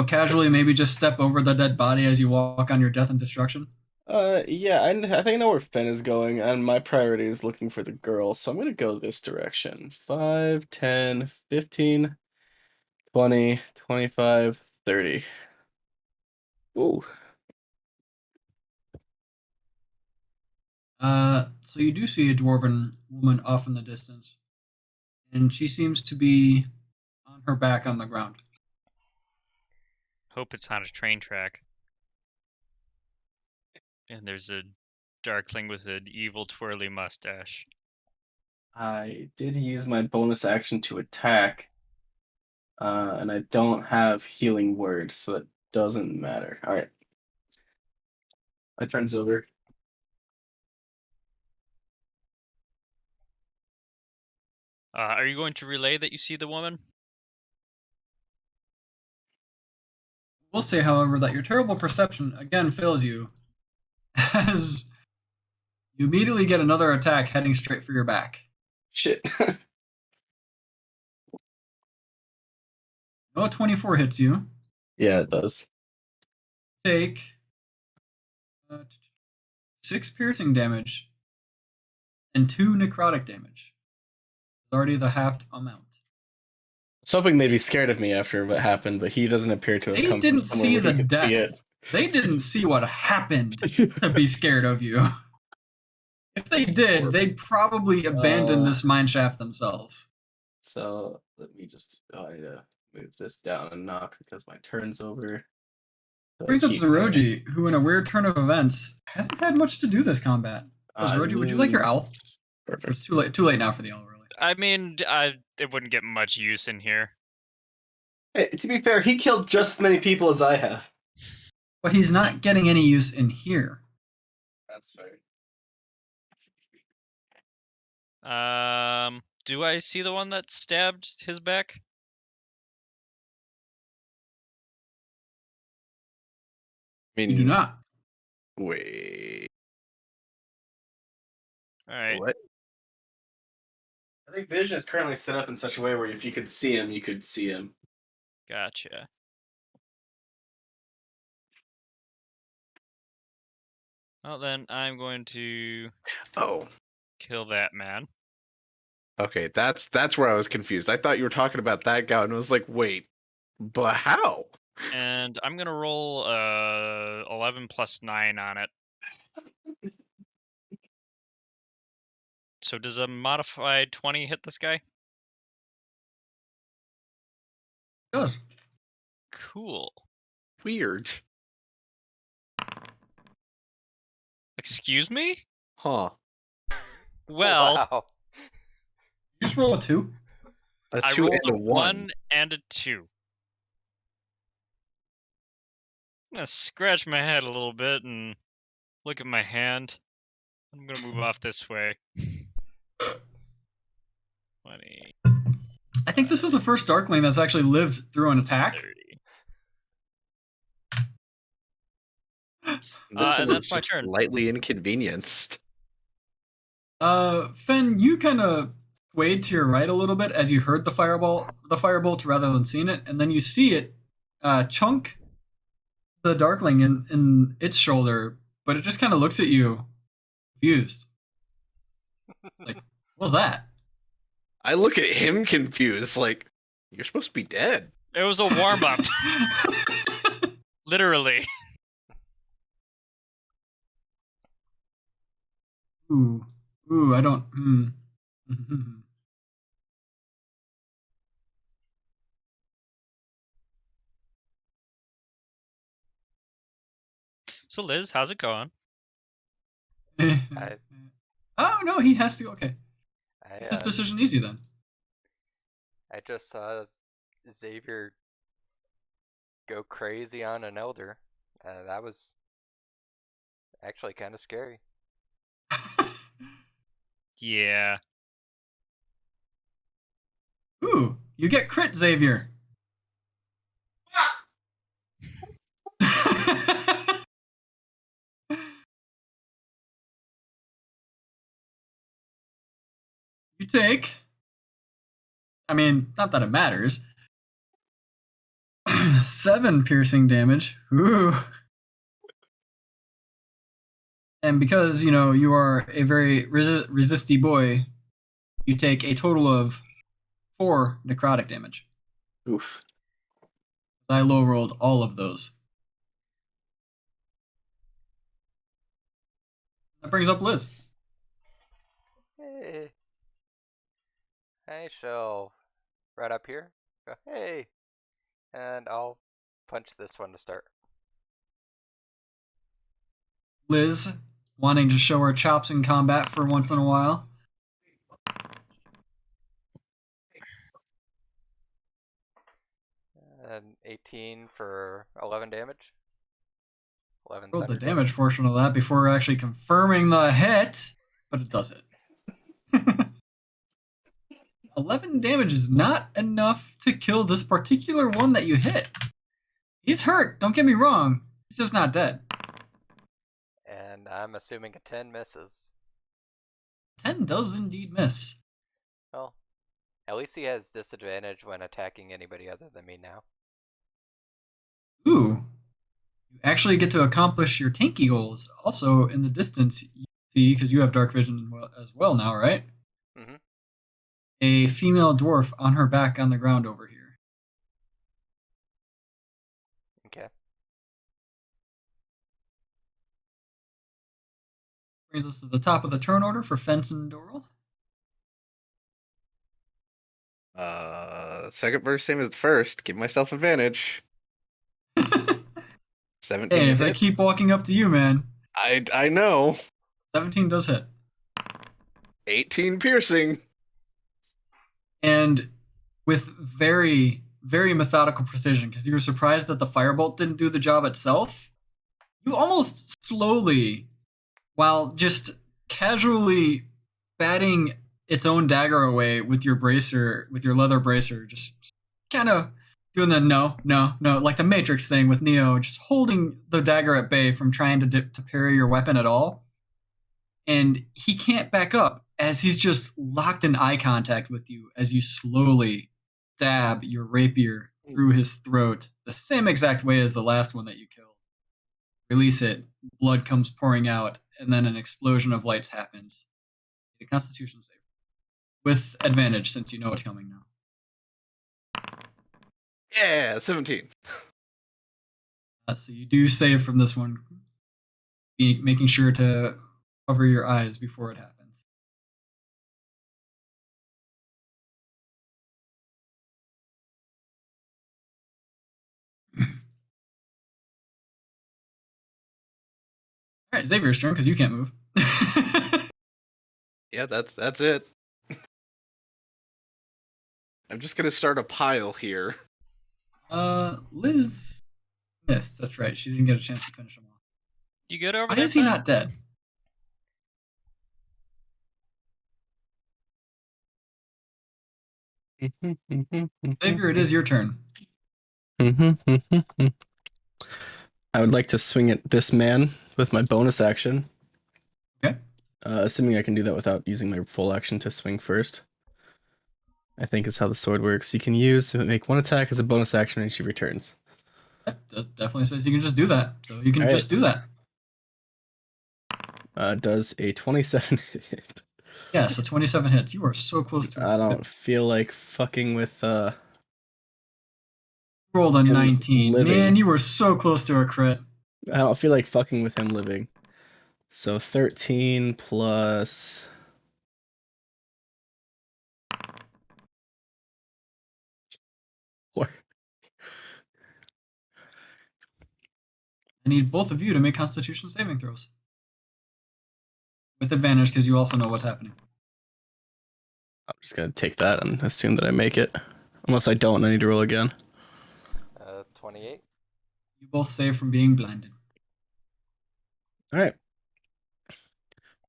Casually maybe just step over the dead body as you walk on your death and destruction? Yeah, I think I know where Finn is going, and my priority is looking for the girl, so I'm gonna go this direction. 5, 10, 15, 20, 25, 30. Ooh. So you do see a dwarven woman off in the distance, and she seems to be on her back on the ground. Hope it's on a train track. And there's a darkling with an evil twirly mustache. I did use my bonus action to attack, and I don't have healing word, so it doesn't matter. All right. My turn's over. Are you going to relay that you see the woman? We'll say, however, that your terrible perception again fails you, as you immediately get another attack heading straight for your back. Shit. No, 24 hits you. Yeah, it does. Take 6 piercing damage and 2 necrotic damage. It's already the halved amount. I was hoping they'd be scared of me after what happened, but he doesn't appear to have They come from didn't somewhere see where the he could see it. death. They didn't see what happened to be scared of you. If they did, they'd probably abandon this mineshaft themselves. So let me just move this down a knock because my turn's over. So Brings up keep my- Zeroji, who in a weird turn of events hasn't had much to do this combat. Zeroji, would you like your owl? Perfect. It's too late now for the owl, really. I mean, it wouldn't get much use in here. Hey, to be fair, he killed just as many people as I have. But he's not getting any use in here. That's fair. Do I see the one that stabbed his back? I mean, You do not. Wait. All right. What? I think vision is currently set up in such a way where if you could see him, you could see him. Gotcha. Well, then I'm going to Oh. kill that man. Okay, that's where I was confused. I thought you were talking about that guy, and I was like, wait, but how? And I'm going to roll 11 plus 9 on it. So does a modified 20 hit this guy? It does. Cool. Weird. Excuse me? Huh. Well, Wow. You just roll a 2. A I 2 rolled and a a 1. 1 and a 2. I'm going to scratch my head a little bit and look at my hand. I'm going to move off this way. 20, I think this is the first Darkling that's actually lived through an attack. 30. This And one that's is my just turn. slightly inconvenienced. Fen, you kind of swayed to your right a little bit as you heard the firebolt rather than seeing it, and then you see it chunk the Darkling in its shoulder, but it just kind of looks at you, confused. Like, what was that? I look at him confused, like, you're supposed to be dead. It was a warm up, literally. Ooh, I don't. So Liz, how's it going? Oh no, he has to go. Okay, I it's his decision easy then. I just saw Xavier go crazy on an elder. That was actually kind of scary. Yeah. Ooh, you get crit, Xavier. You take. I mean, not that it matters. 7 piercing damage. Ooh. And because, you are a very resisty boy, you take a total of 4 necrotic damage. Oof. I low rolled all of those. That brings up Liz. Hey, I shall right up here. Go, hey, and I'll punch this one to start. Liz, wanting to show her chops in combat for once in a while. And 18 for 11 damage. 11 Rolled the thunder damage portion of that before actually confirming the hit, but it does it. 11 damage is not enough to kill this particular one that you hit. He's hurt, don't get me wrong. He's just not dead. And I'm assuming a 10 misses. 10 does indeed miss. Well, At least he has disadvantage when attacking anybody other than me now. Ooh. You actually get to accomplish your tanky goals. Also, in the distance, you see, because you have dark vision as well now, right? Mm-hmm. A female dwarf on her back on the ground over here. Okay. Brings us to the top of the turn order for Fence and Doral. Second verse same as the first. Give myself advantage. 17 Hey, to if they hit. keep walking up to you, man. I know. 17 does hit. 18 piercing. And with very, very methodical precision, because you were surprised that the firebolt didn't do the job itself, you almost slowly, while just casually batting its own dagger away with your bracer, with your leather bracer, just kind of doing the no, like the Matrix thing with Neo, just holding the dagger at bay from trying to parry your weapon at all. And he can't back up as he's just locked in eye contact with you as you slowly stab your rapier through his throat the same exact way as the last one that you killed. Release it, blood comes pouring out, and then an explosion of lights happens. The Constitution save. With advantage, since you know it's coming now. Yeah, 17. So you do save from this one, making sure to cover your eyes before it happens. All right, Xavier's turn because you can't move. Yeah, that's it. I'm just gonna start a pile here. Liz missed. That's right. She didn't get a chance to finish him off. You good over Why there? is he Pat? not dead? Xavier, it is your turn. I would like to swing at this man with my bonus action. Okay. Assuming I can do that without using my full action to swing first. I think is how the sword works. You can use to make one attack as a bonus action and she returns. That definitely says you can just do that. So you can All right. just do that. Does a 27 hit? Yeah, so 27 hits. You are so close to it. I don't feel like fucking with Rolled a him 19. living. Man, you were so close to a crit. I don't feel like fucking with him living. So 13 plus 4. I need both of you to make Constitution saving throws. With advantage because you also know what's happening. I'm just gonna take that and assume that I make it. Unless I don't, I need to roll again. 28. You both save from being blinded. All right.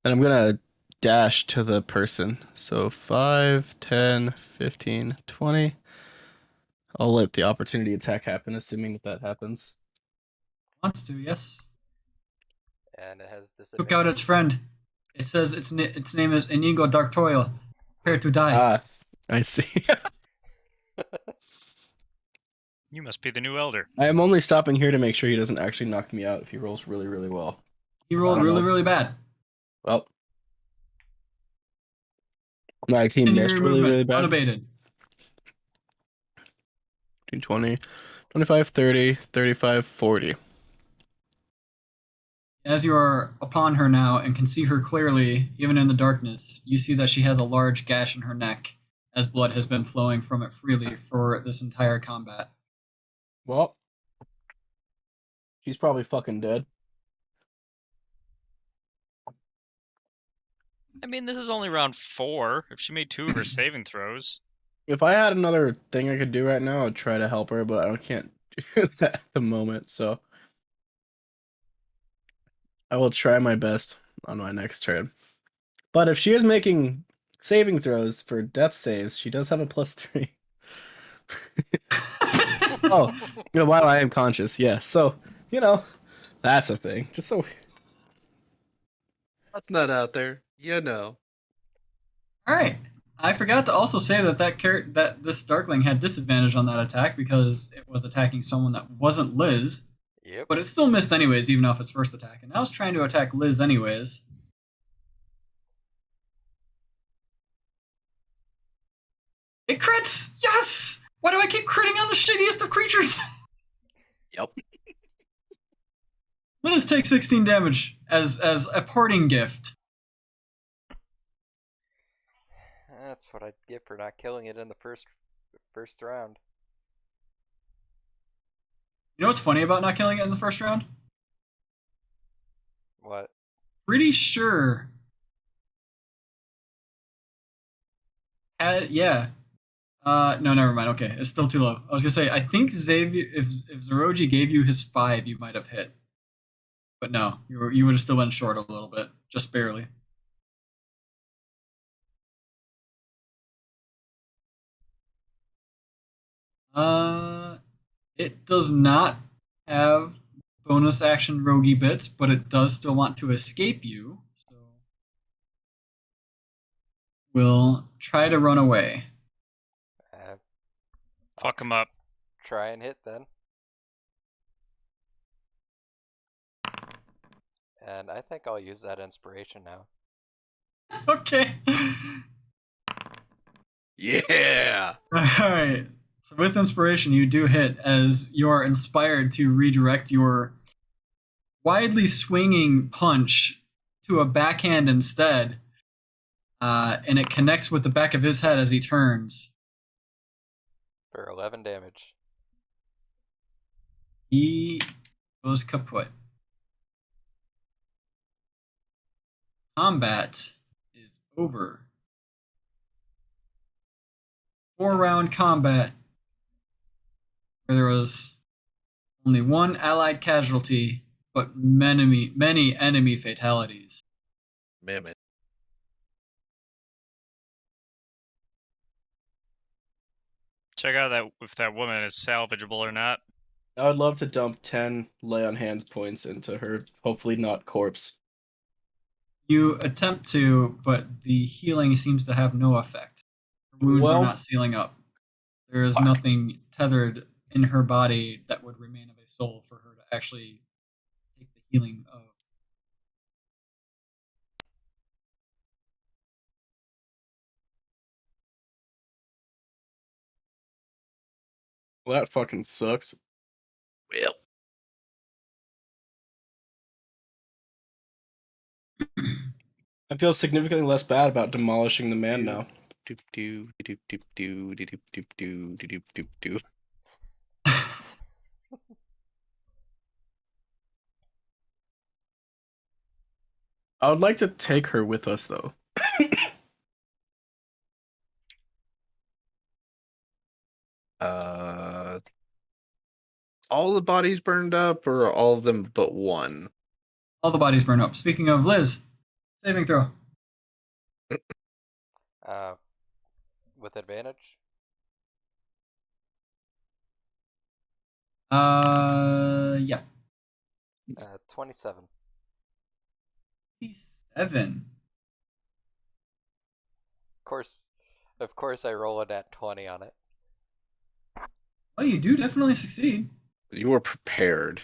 And I'm gonna dash to the person. So 5, 10, 15, 20. I'll let the opportunity attack happen, assuming that happens. Wants to, yes. And it has Took out disadvantage. its friend. It says its name is Inigo Darktoil. Prepare to die. Ah, I see. You must be the new elder. I am only stopping here to make sure he doesn't actually knock me out if he rolls really, really well. He rolled really, really bad. Well, like he Continue missed your really, movement, really bad. unabated. 20, 25, 30, 35, 40. As you are upon her now and can see her clearly, even in the darkness, you see that she has a large gash in her neck, as blood has been flowing from it freely for this entire combat. Well, she's probably fucking dead. I mean, this is only round 4. If she made 2 of her saving throws. If I had another thing I could do right now, I'd try to help her, but I can't do that at the moment, so I will try my best on my next turn. But if she is making saving throws for death saves, she does have a +3. Oh, while I am conscious, yeah. So, that's a thing. Just so That's not out there. You know. All right. I forgot to also say that this Darkling had disadvantage on that attack because it was attacking someone that wasn't Liz, Yep. but it still missed anyways, even off its first attack. And now it's trying to attack Liz anyways. It crits! Yes! Why do I keep critting on the shittiest of creatures? Yep. Liz takes 16 damage as a parting gift. That's what I'd get for not killing it in the first round. You know what's funny about not killing it in the first round? What? Pretty sure. Yeah. No, never mind. Okay, it's still too low. I was gonna say, I think Xavier, if Zeroji gave you his 5, you might have hit. But no, you would have still been short a little bit, just barely. It does not have bonus action roguey bits, but it does still want to escape you. So we'll try to run away. Uh, Fuck him up. try and hit then. And I think I'll use that inspiration now. Okay. Yeah. Alright. So with inspiration, you do hit as you are inspired to redirect your widely swinging punch to a backhand instead. And it connects with the back of his head as he turns. For 11 damage. He goes kaput. Combat is over. 4-round combat where there was only one allied casualty, but many enemy fatalities. Mammoth. Check out that if that woman is salvageable or not. I would love to dump 10 lay on hands points into her, hopefully not corpse. You attempt to, but the healing seems to have no effect. Her wounds are Well, not sealing up. There is fuck. nothing tethered in her body that would remain of a soul for her to actually take the healing of. Well, that fucking sucks. Well. I feel significantly less bad about demolishing the man now. Doop doo doop doop doo doop doop doo doop doop doo. I would like to take her with us, though. All the bodies burned up, or all of them but one? All the bodies burn up. Speaking of Liz, saving throw. With advantage? Yeah. 27. 7. Of course I roll a nat 20 on it. Oh, you do definitely succeed. You were prepared.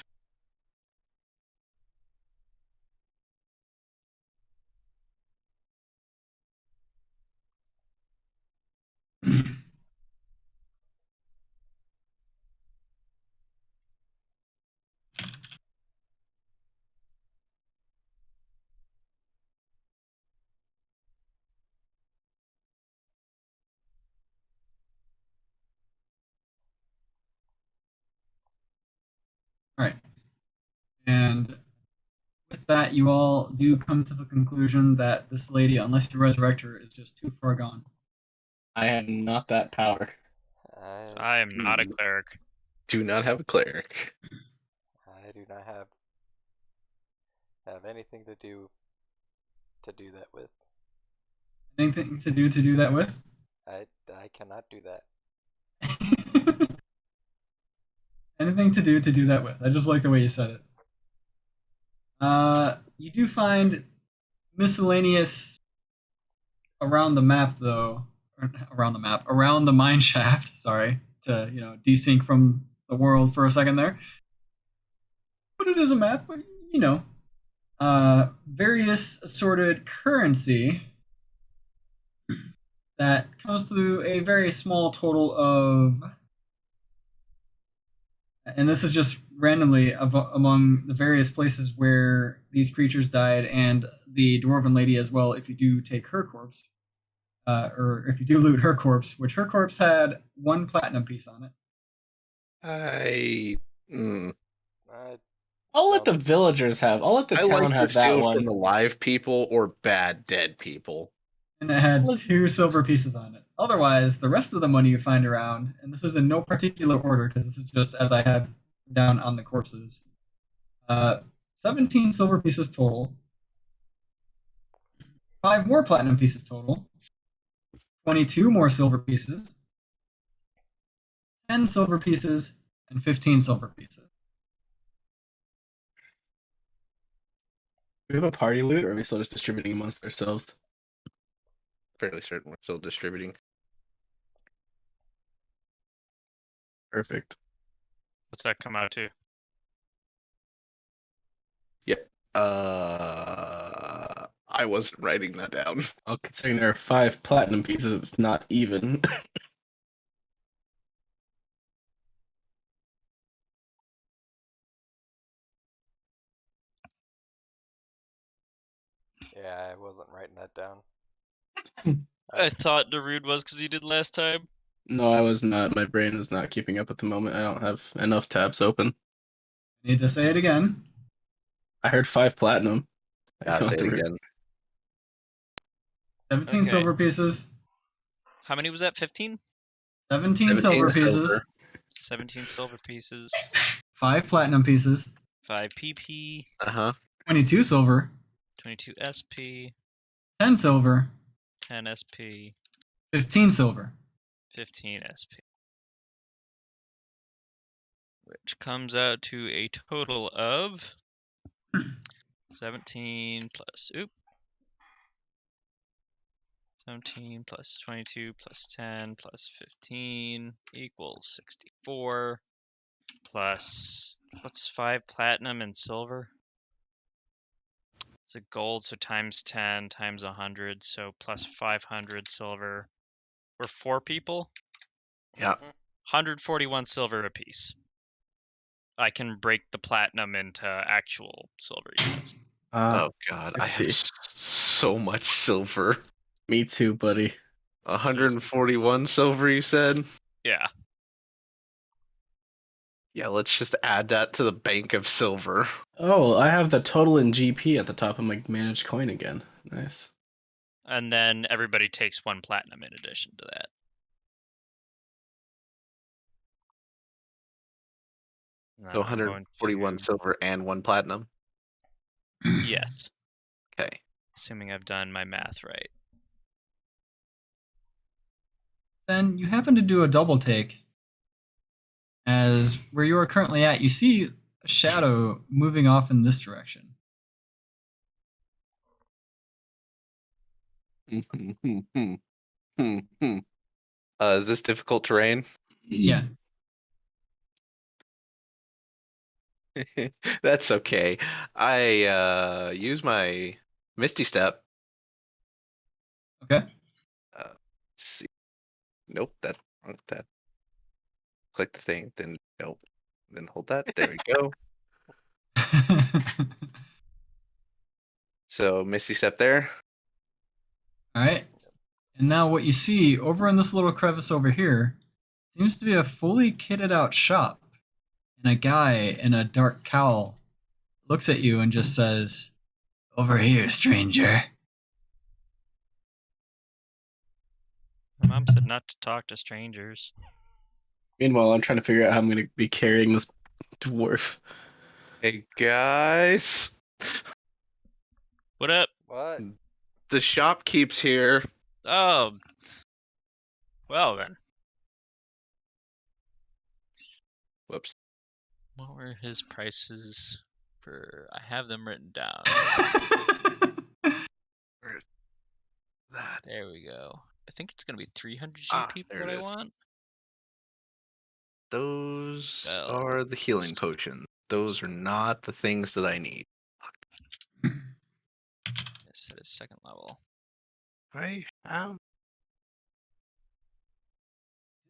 All right. And with that, you all do come to the conclusion that this lady, unless you resurrect her, is just too far gone. I have not that power. I am not a cleric. Do not have a cleric. I do not have anything to do that with. Anything to do that with? I cannot do that. Anything to do that with. I just like the way you said it. You do find miscellaneous around the map, though, around the mine shaft. Sorry, to desync from the world for a second there. But it is a map, but various assorted currency that comes to a very small total of, and this is just randomly among the various places where these creatures died, and the dwarven lady as well, if you do take her corpse, or if you do loot her corpse, which her corpse had 1 platinum piece on it. I'll let the villagers have. I'll let the I town like to have that steal one. from alive people or bad dead people. And it had 2 silver pieces on it. Otherwise, the rest of the money you find around, and this is in no particular order because this is just as I have down on the corpses. 17 silver pieces total. 5 more platinum pieces total. 22 more silver pieces. 10 silver pieces and 15 silver pieces. Do we have a party loot, or are we still just distributing amongst ourselves? Fairly certain we're still distributing. Perfect. What's that come out to? Yep. I wasn't writing that down. Well, considering there are 5 platinum pieces, it's not even. Yeah, I wasn't writing that down. I thought Darude was because he did last time. No, I was not. My brain is not keeping up at the moment. I don't have enough tabs open. Need to say it again. I heard 5 platinum. I'll say it again. 17 Okay. silver pieces. How many was that? 15? 17 silver pieces. silver. 17 silver pieces. 5 platinum pieces. 5 PP. 22 silver. 22 SP. 10 silver. 10 SP. 15 silver. 15 SP. Which comes out to a total of 17 plus 17 plus 22 plus 10 plus 15 equals 64 plus what's 5 platinum and silver? It's a gold, so times 10 times 100, so plus 500 silver. We're 4 people. Yeah. 141 silver apiece. I can break the platinum into actual silver units. Oh god, I have so much silver. Me too, buddy. 141 silver, you said? Yeah. Yeah, let's just add that to the bank of silver. Oh, I have the total in GP at the top of my managed coin again. Nice. And then everybody takes 1 platinum in addition to that. So 141 silver and 1 platinum? Yes. Okay. Assuming I've done my math right. Then you happen to do a double take. As where you are currently at, you see a shadow moving off in this direction. Is this difficult terrain? Yeah. That's okay. I use my Misty Step. Okay. Let's see. Nope, that. Click the thing, then nope. Then hold that. There we go. So Misty Step there. All right. And now what you see over in this little crevice over here seems to be a fully kitted out shop. And a guy in a dark cowl looks at you and just says, "Over here, stranger." My mom said not to talk to strangers. Meanwhile, I'm trying to figure out how I'm going to be carrying this dwarf. Hey guys. What up? What? The shopkeep's here. Oh. Well then. Whoops. What were his prices for? I have them written down. Where's that? There we go. I think it's gonna be 300 Ah, GP there what it I is. want. Those Well, are the healing potions. Those are not the things that I need. yes, that is second level. I have.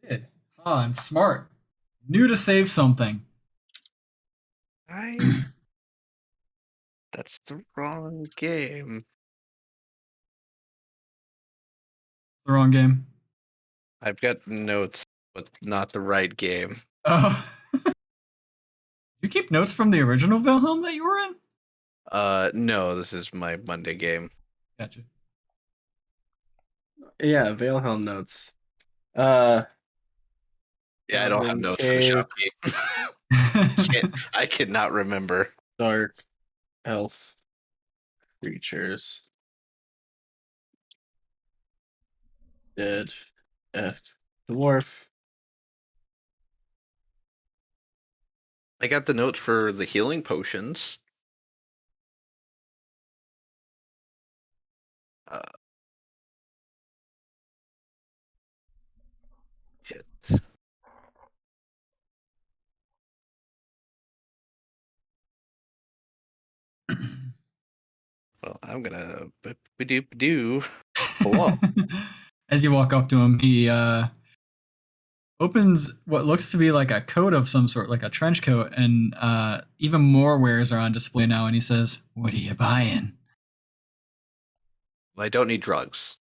Did. Oh, I'm smart. Knew to save something. That's the wrong game. The wrong game. I've got notes, but not the right game. Oh. You keep notes from the original Valehelm that you were in? No, this is my Monday game. Gotcha. Yeah, Valehelm notes. Yeah, I don't have Elven notes for the Cave, shop. I cannot remember. Dark Elf Creatures. Dead F Dwarf. I got the notes for the healing potions. Uh, shit. Well, I'm gonna do pull up. As you walk up to him, he opens what looks to be like a coat of some sort, like a trench coat, and even more wares are on display now. And he says, "What are you buying?" I don't need drugs.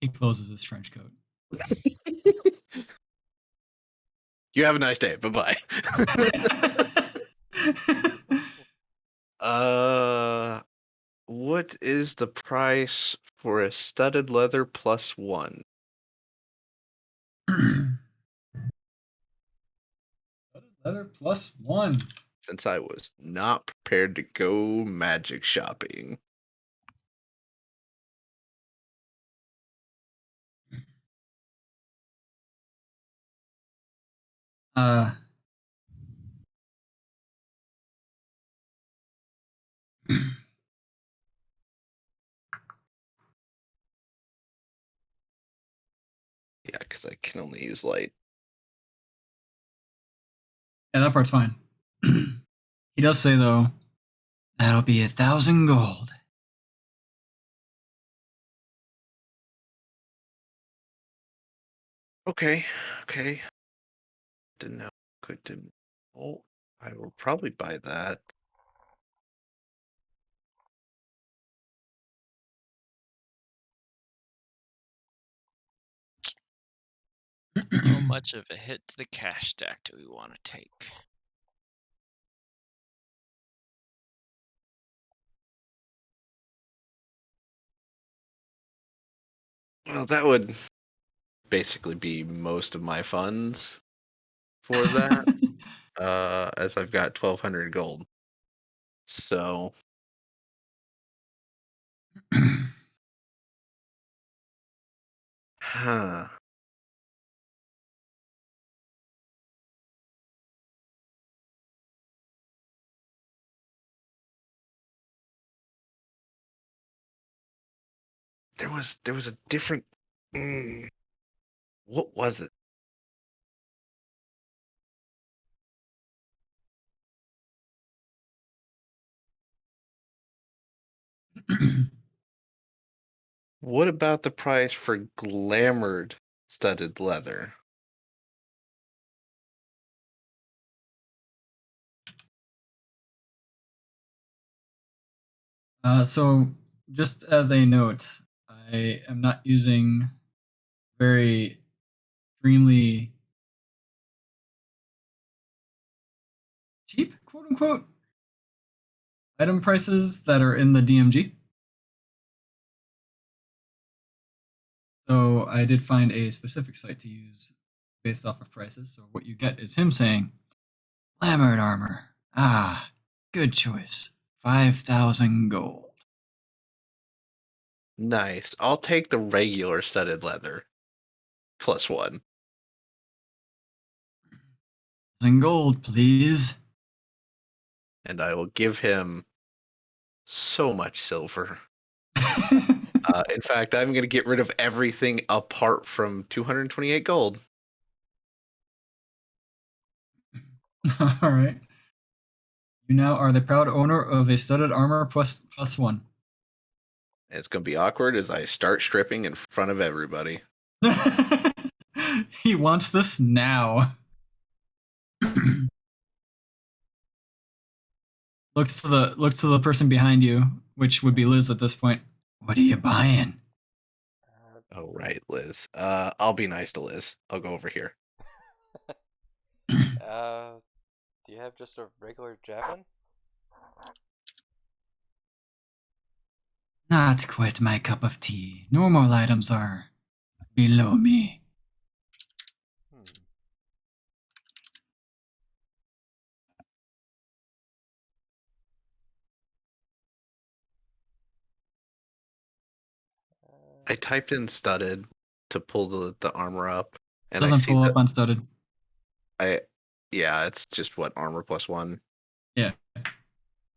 He closes his trench coat. You have a nice day. Bye bye. What is the price for a studded leather +1? Leather +1. Since I was not prepared to go magic shopping. Uh, Yeah, because I can only use light. yeah, that part's fine. He does say though, that'll be 1,000 gold. Okay. Didn't know. Didn't. Oh, I will probably buy that. How much of a hit to the cash stack do we want to take? Well, that would basically be most of my funds for that. As I've got 1,200 gold. So, huh. There was a different. What was it? What about the price for glamored studded leather? So, just as a note, I am not using very extremely cheap, quote unquote, item prices that are in the DMG. So I did find a specific site to use based off of prices. So what you get is him saying, Glamored armor. Ah, good choice. 5,000 gold. Nice. I'll take the regular studded leather +1. In gold, please. And I will give him so much silver. In fact, I'm going to get rid of everything apart from 228 gold. All right. You now are the proud owner of a studded armor +1. It's going to be awkward as I start stripping in front of everybody. He wants this now. Looks to the person behind you, which would be Liz at this point. What are you buying? Oh, right, Liz. I'll be nice to Liz. I'll go over here. Do you have just a regular javelin? Not quite my cup of tea. Normal items are below me. Hmm. I typed in studded to pull the armor up, and I Doesn't see pull that up unstudded. yeah, it's just what armor +1. Yeah.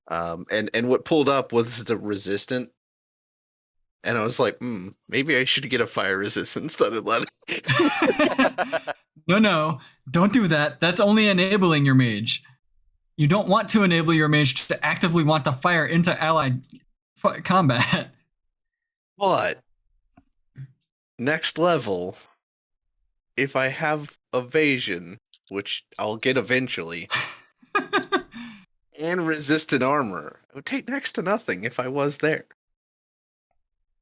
And what pulled up was the resistant, and I was like, maybe I should get a fire resistant studded leather. No, don't do that. That's only enabling your mage. You don't want to enable your mage to actively want to fire into allied combat. But next level, if I have evasion, which I'll get eventually, and resistant armor, it would take next to nothing if I was there.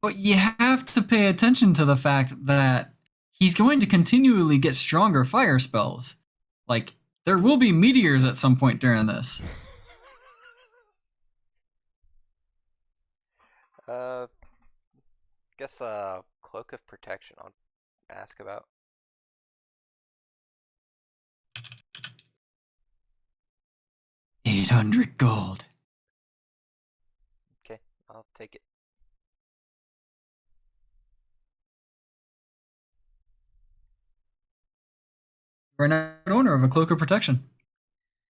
But you have to pay attention to the fact that he's going to continually get stronger fire spells. Like, there will be meteors at some point during this. Guess cloak of protection I'll ask about. 800 gold. Okay, I'll take it. We're now owner of a cloak of protection.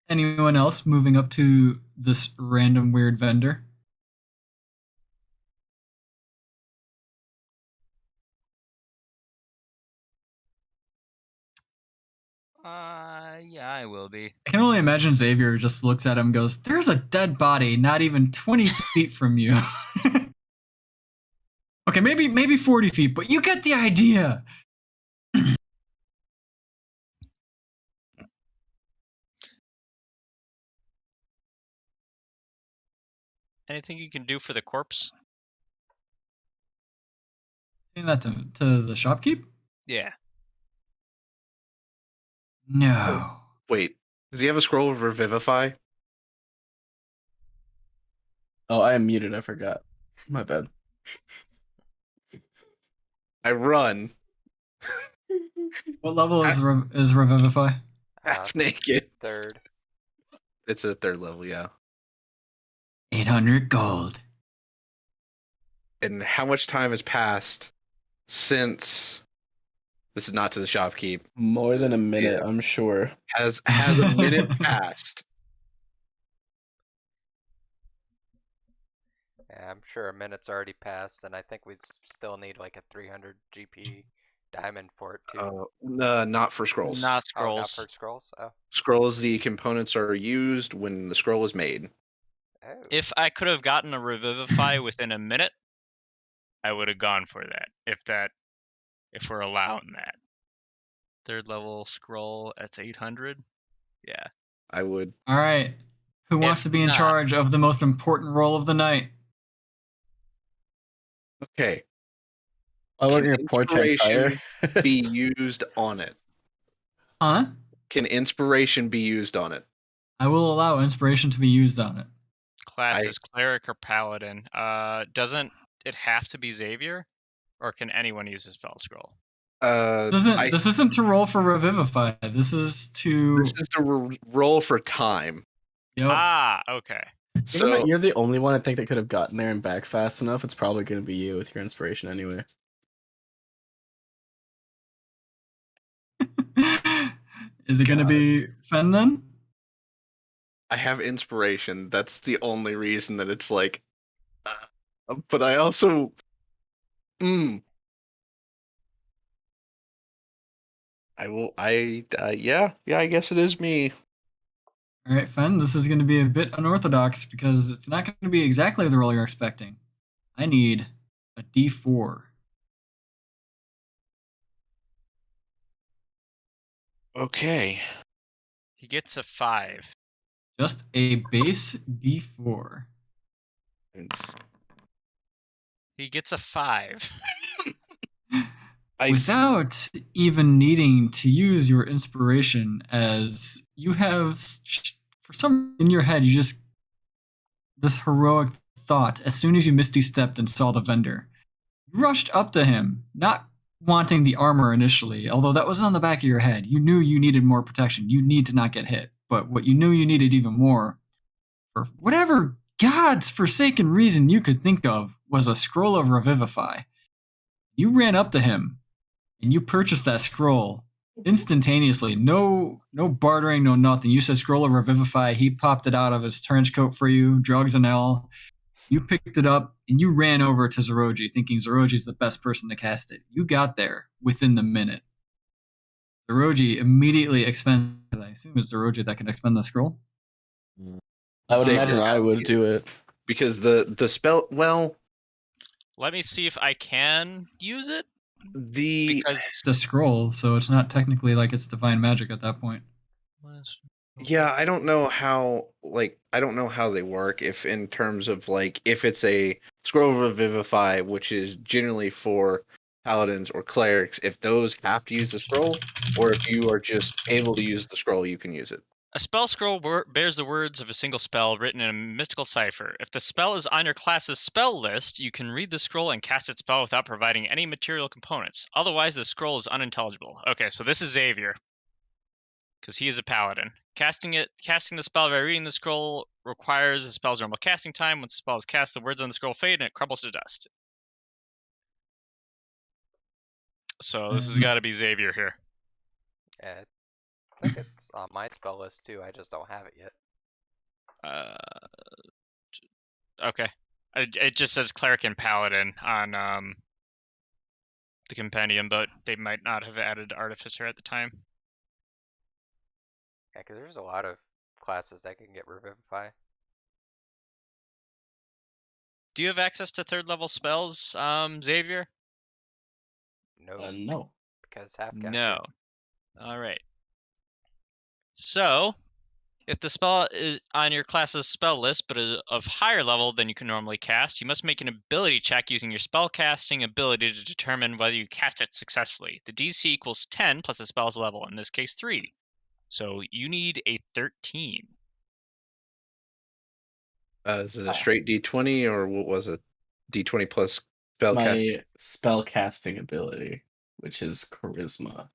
Anyone else moving up to this random weird vendor? Yeah, I will be. I can only imagine Xavier just looks at him and goes, "There's a dead body not even 20 feet from you." Okay, maybe 40 feet, but you get the idea. Anything you can do for the corpse? Saying that to the shopkeep? Yeah. No. Wait, does he have a scroll of Revivify? Oh, I am muted. I forgot. My bad. I run What level is Revivify? half naked. Third. It's a 3rd level, yeah. 800 gold. And how much time has passed since this is not to the shopkeep? More than a minute, Yeah. I'm sure. Has a minute passed? Yeah, I'm sure a minute's already passed, and I think we still need like a 300 GP diamond for it too. Not for scrolls. Not Oh, not scrolls. for scrolls? Oh. Scrolls, the components are used when the scroll is made. Oh. If I could have gotten a revivify within a minute, I would have gone for that. If we're allowing that. 3rd level scroll, that's 800. Yeah. I would. All right. Who wants If to be in not- charge of the most important role of the night? Okay. I look Can at your poor chance higher. inspiration be used on it? Huh? Can inspiration be used on it? I will allow inspiration to be used on it. Class is cleric or paladin. Doesn't it have to be Xavier? Or can anyone use a spell scroll? This isn't to roll for Revivify. This is to. This is to roll for time. Yep. Ah, okay. Given that So you're the only one I think that could have gotten there and back fast enough, it's probably going to be you with your inspiration anyway. Is it going to God. be Fen then? I have inspiration. That's the only reason that it's like. But I also Mm. I will. Yeah. I guess it is me. All right, Fen, this is going to be a bit unorthodox because it's not going to be exactly the roll you're expecting. I need a D4. Okay. He gets a 5. Just a base D4. He gets a 5. Without even needing to use your inspiration, as you have, for some in your head, you just this heroic thought as soon as you misty stepped and saw the vendor. You rushed up to him, not wanting the armor initially, although that was on the back of your head. You knew you needed more protection. You need to not get hit. But what you knew you needed even more, for whatever God's forsaken reason you could think of, was a scroll of Revivify. You ran up to him and you purchased that scroll instantaneously. No bartering, no nothing. You said scroll of Revivify. He popped it out of his trench coat for you, drugs and all. You picked it up and you ran over to Zoroji, thinking Zoroji's the best person to cast it. You got there within the minute. Zoroji immediately expends. I assume it's Zoroji that can expend the scroll. I would Xavier imagine I has would to, do it. because the spell. Well, Let me see if I can use it. the Because It's a scroll, so it's not technically like it's divine magic at that point. yeah, I don't know how they work. If in terms of like if it's a scroll of revivify, which is generally for paladins or clerics, if those have to use the scroll, or if you are just able to use the scroll, you can use it. a spell scroll bears the words of a single spell written in a mystical cipher. If the spell is on your class's spell list, you can read the scroll and cast its spell without providing any material components. Otherwise, the scroll is unintelligible. Okay, so this is Xavier, because he is a paladin. Casting the spell by reading the scroll requires the spell's normal casting time. Once the spell is cast, the words on the scroll fade and it crumbles to dust. So this has got to be Xavier here. Yeah, I think it's on my spell list too. I just don't have it yet. Okay. It just says cleric and paladin on the compendium, but they might not have added artificer at the time. Yeah, because there's a lot of classes that can get revivify. Do you have access to third level spells, Xavier? No, No. because half-caster. No. All right. So, if the spell is on your class's spell list but is of higher level than you can normally cast, you must make an ability check using your spellcasting ability to determine whether you cast it successfully. The DC equals 10 plus the spell's level, in this case 3. So you need a 13. Is it a straight D20 or what was it? D20 plus spellcast. My spell casting ability, which is charisma.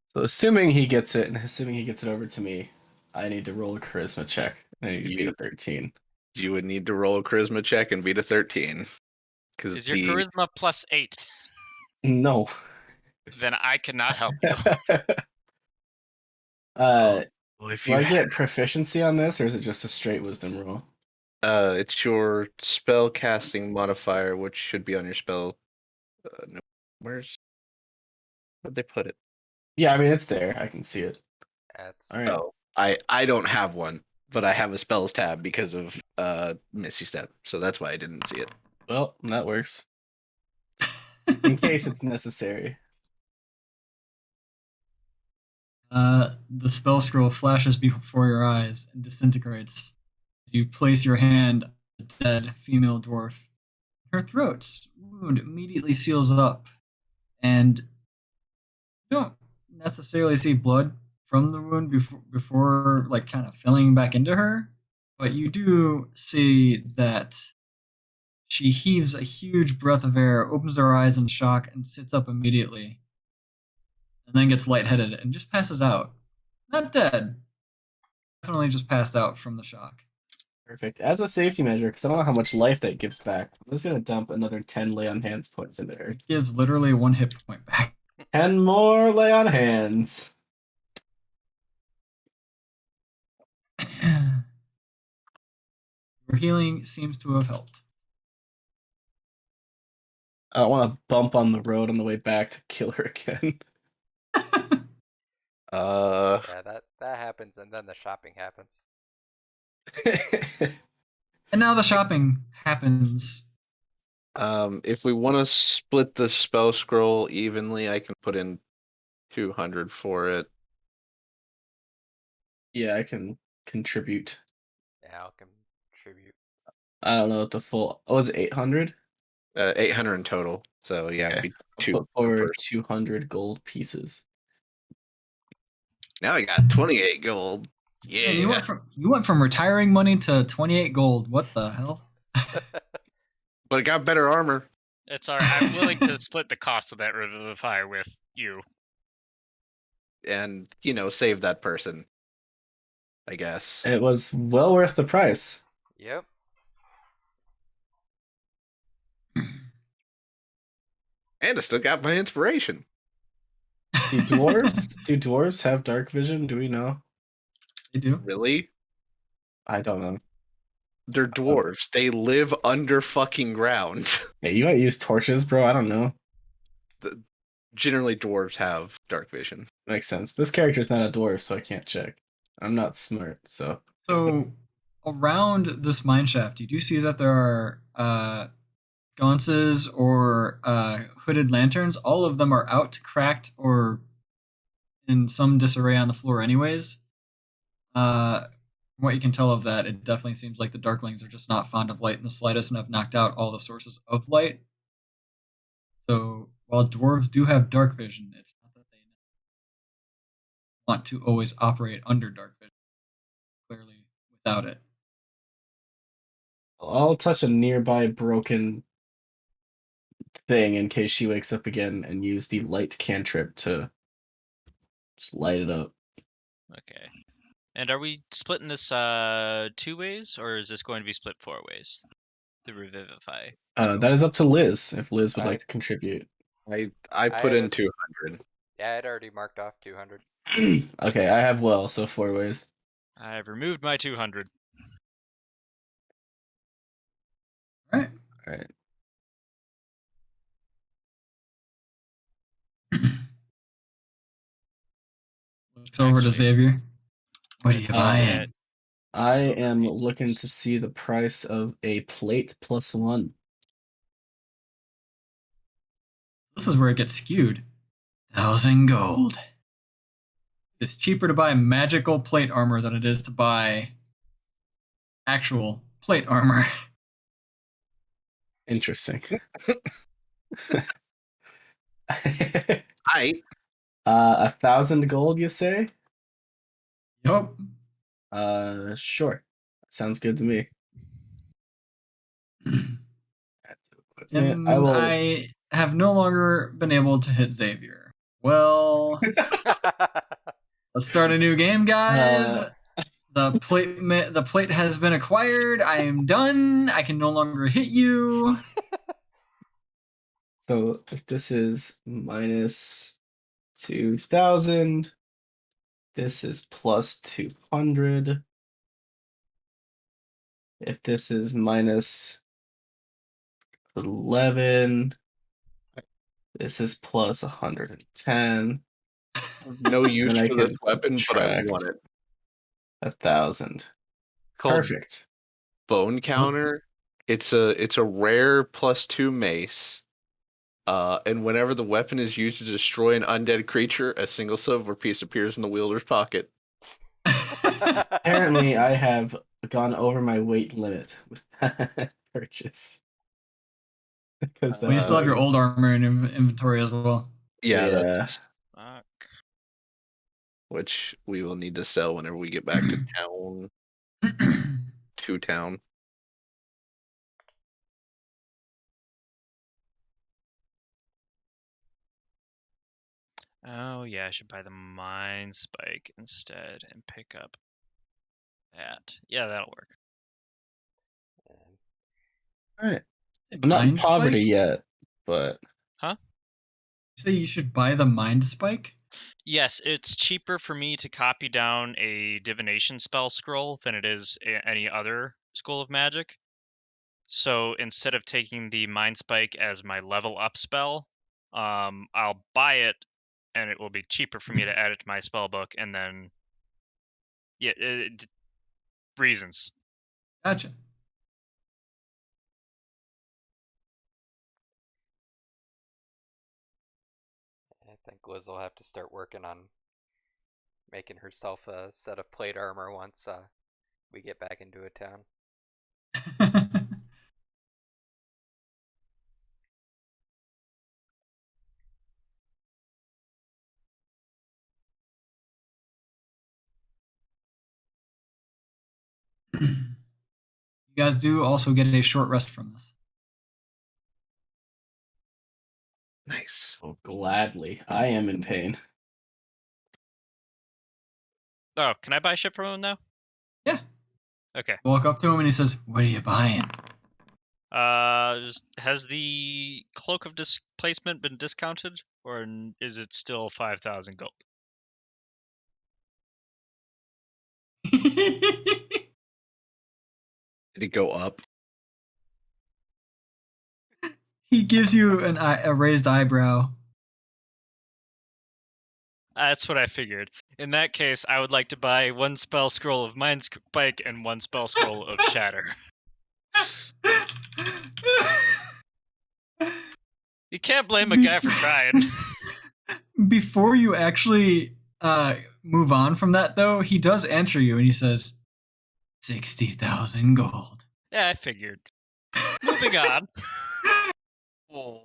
So assuming he gets it, and assuming he gets it over to me, I need to roll a charisma check. I need to beat a 13. You would need to roll a charisma check and beat a 13. Because Is your charisma plus 8? No. Then I cannot help you. uh, well, if do you I get proficiency on this, or is it just a straight wisdom roll? it's your spell casting modifier, which should be on your spell. No, where'd they put it? Yeah, I mean it's there. I can see it. That's All right. Oh, I don't have one, but I have a spells tab because of Misty Step, so that's why I didn't see it. Well, that works. In case it's necessary. The spell scroll flashes before your eyes and disintegrates. You place your hand on the dead female dwarf. Her throat's wound immediately seals up, and you don't necessarily see blood from the wound before like kind of filling back into her, but you do see that she heaves a huge breath of air, opens her eyes in shock, and sits up immediately, and then gets lightheaded and just passes out. Not dead, definitely just passed out from the shock. Perfect. As a safety measure, because I don't know how much life that gives back, I'm just gonna dump another 10 lay on hands points into her. It gives literally 1 hit point back. 10 more lay on hands. Your healing seems to have helped. I don't want to bump on the road on the way back to kill her again. Yeah, that happens, and then the shopping happens. And now the shopping happens. If we want to split the spell scroll evenly, I can put in 200 for it. Yeah, I can contribute. Yeah, I'll contribute. I don't know what the full. Oh, was it 800? 800 in total. So yeah, it'd Okay. be I'll two put per forward person. 200 gold pieces. Now I got 28 gold. Man, Yeah. you went from retiring money to 28 gold. What the hell? But it got better armor. It's all right. I'm willing to split the cost of that Revivify with you. And, save that person. I guess. It was well worth the price. Yep. And I still got my inspiration. Do dwarves have dark vision? Do we know? They do. Really? I don't know. They're dwarves. They live under fucking ground. Hey, you might use torches, bro. I don't know. Generally, dwarves have dark vision. Makes sense. This character's not a dwarf, so I can't check. I'm not smart, so. So around this mine shaft, you do see that there are sconces or hooded lanterns. All of them are out, cracked, or in some disarray on the floor anyways. From what you can tell of that, it definitely seems like the Darklings are just not fond of light in the slightest and have knocked out all the sources of light. So while dwarves do have dark vision, it's not that they want to always operate under dark vision. Clearly, without it. I'll touch a nearby broken thing in case she wakes up again and use the light cantrip to just light it up. Okay. And are we splitting this 2 ways, or is this going to be split 4 ways? The Revivify. That is up to Liz, if Liz would I- like to contribute. I put in was- 200. Yeah, I'd already marked off 200. Okay, I have well, so 4 ways. I've removed my 200. All right. All right. Looks over to Actually, Xavier. What are you I buying? get I so am many looking things. to see the price of a plate +1. This is where it gets skewed. 1,000 gold. It's cheaper to buy magical plate armor than it is to buy actual plate armor. Interesting. I 1,000 gold, you say? Yup. Sure. Sounds good to me. And I will. I have no longer been able to hit Xavier. Well, let's start a new game, guys. The plate has been acquired. I am done. I can no longer hit you. So if this is minus 2,000, this is plus 200. If this is minus 11, this is plus 110. have no use Then I for this can weapon, but I subtract want it. 1,000. Called Perfect. Bone Counter. It's a rare +2 mace. And whenever the weapon is used to destroy an undead creature, a single silver piece appears in the wielder's pocket. Apparently, I have gone over my weight limit with that purchase. Because Well, you that's still have your old armor in inventory as well. Yeah, Yeah. that's Fuck. which we will need to sell whenever we get back to town. To town. Oh yeah, I should buy the Mind Spike instead and pick up that. Yeah, that'll work. All right. I'm not in Mind poverty Spike? yet, but You say you should buy the Mind Spike? Yes, it's cheaper for me to copy down a divination spell scroll than it is any other school of magic. So instead of taking the Mind Spike as my level up spell, I'll buy it, and it will be cheaper for me to add it to my spell book, and then reasons. Gotcha. I think Liz will have to start working on making herself a set of plate armor once we get back into a town. You guys do also get a short rest from this. Nice. Oh, gladly. I am in pain. Oh, can I buy shit from him now? Yeah. Okay. Walk up to him and he says, "What are you buying?" Has the Cloak of Displacement been discounted, or is it still 5,000 gold? Did it go up? He gives you a raised eyebrow. That's what I figured. In that case, I would like to buy one spell scroll of Mind Spike and one spell scroll of Shatter. You can't blame a guy for trying. Before you actually move on from that, though, he does answer you and he says, 60,000 gold. Yeah, I figured. Moving on. Oh.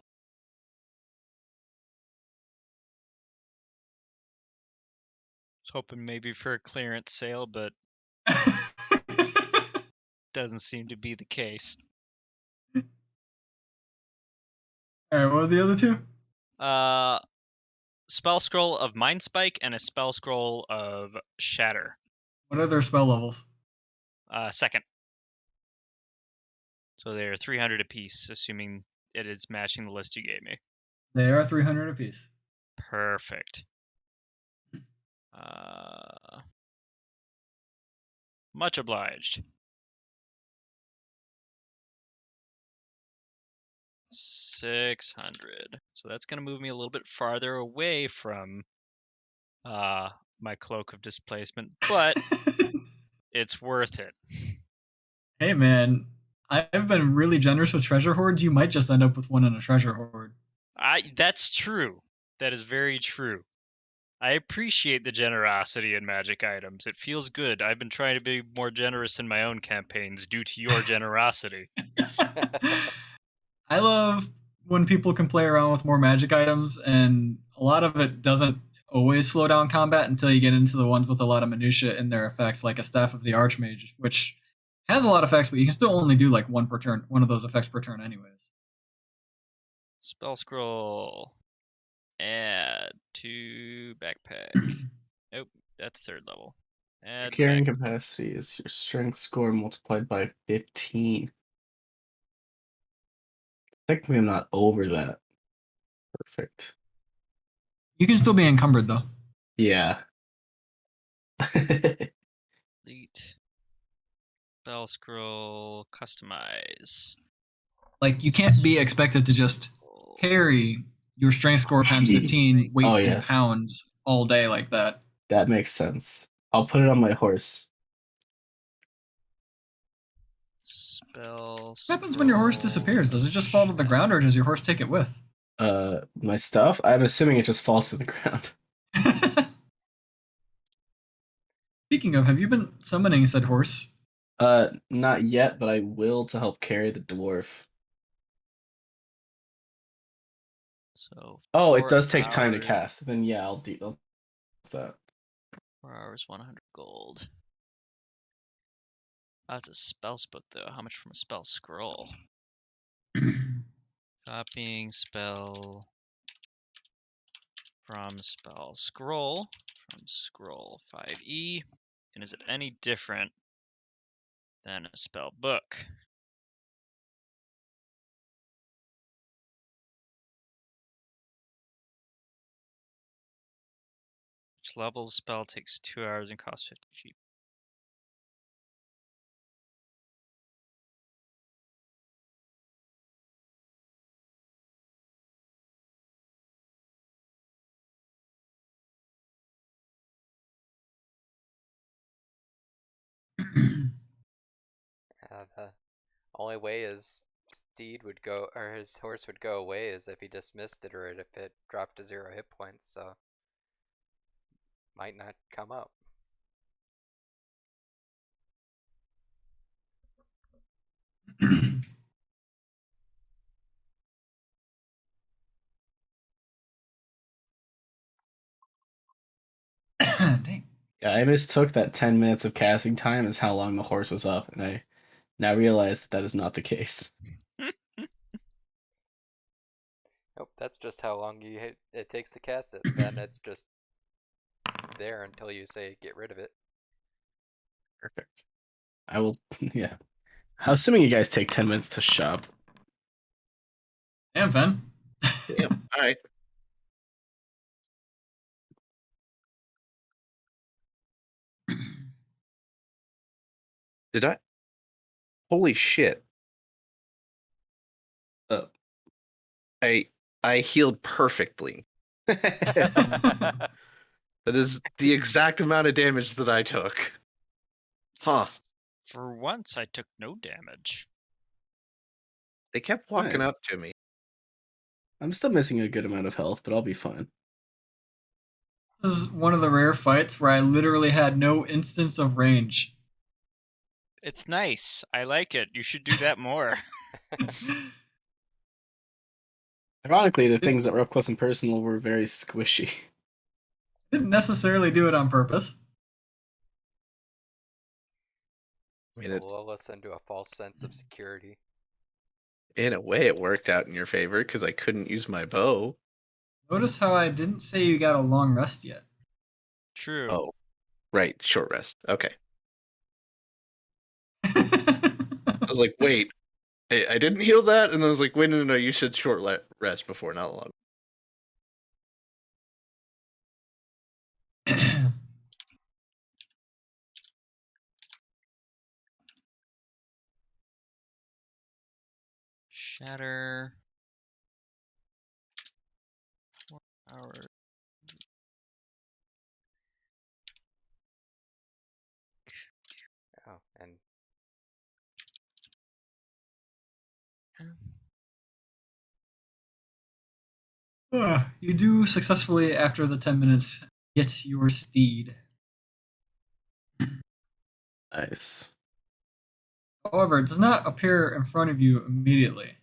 Was hoping maybe for a clearance sale, but doesn't seem to be the case. All right, what are the other two? Spell scroll of Mind Spike and a spell scroll of Shatter. What are their spell levels? Second. So they're 300 apiece, assuming it is matching the list you gave me. They are 300 apiece. Perfect. Much obliged. 600. So that's going to move me a little bit farther away from my Cloak of Displacement, but it's worth it. Hey, man, I've been really generous with treasure hoards. You might just end up with one in a treasure hoard. That's true. That is very true. I appreciate the generosity in magic items. It feels good. I've been trying to be more generous in my own campaigns due to your generosity. I love when people can play around with more magic items, and a lot of it doesn't always slow down combat until you get into the ones with a lot of minutia in their effects, like a Staff of the Archmage, which has a lot of effects, but you can still only do like one per turn, one of those effects per turn, anyways. Spell scroll. Add to backpack. Nope, that's third level. Your Add carrying back. capacity is your strength score multiplied by 15. Technically, I'm not over that. Perfect. You can still be encumbered though. Yeah. Delete. Spell scroll. Customize. Like you can't be expected to just carry your strength score times 15 Oh, weight in yes. pounds all day like that. That makes sense. I'll put it on my horse. Spell. What happens when your horse disappears? Does it just fall to the ground, or does your horse take it with? My stuff? I'm assuming it just falls to the ground. Speaking of, have you been summoning said horse? Not yet, but I will to help carry the dwarf. So. Oh, it 4 does take time to hours- cast. Then yeah, I'll do that. 4 hours, 100 gold. That's a spell book though. How much from a spell scroll? Copying spell from spell scroll from scroll 5e. And is it any different than a spell book? Each level spell takes 2 hours and costs 50 GP. The only way his steed would go, or his horse would go away, is if he dismissed it or if it dropped to 0 hit points. So might not come up. Dang. Yeah, I mistook that 10 minutes of casting time as how long the horse was up, and I now realize that that is not the case. Nope, that's just how long it takes to cast it. Then it's just there until you say get rid of it. Perfect. I will, yeah. I'm assuming you guys take 10 minutes to shop. Damn, Fen. Damn. All right. Did I? Holy shit! Oh. I healed perfectly. That is the exact amount of damage that I took. Huh. For once, I took no damage. They kept walking Nice. up to me. I'm still missing a good amount of health, but I'll be fine. This is one of the rare fights where I literally had no instance of range. It's nice. I like it. You should do that more. Ironically, the things that were up close and personal were very squishy. Didn't necessarily do it on purpose. I mean, To lull us into a false sense of security. in a way, it worked out in your favor because I couldn't use my bow. Notice how I didn't say you got a long rest yet. True. Oh, right. Short rest. Okay. I was like, wait, I didn't heal that, and I was like, wait, no, you said short rest before, not long. Shatter. 4 hours. Oh, and You do successfully, after the 10 minutes, get your steed. Nice. However, it does not appear in front of you immediately.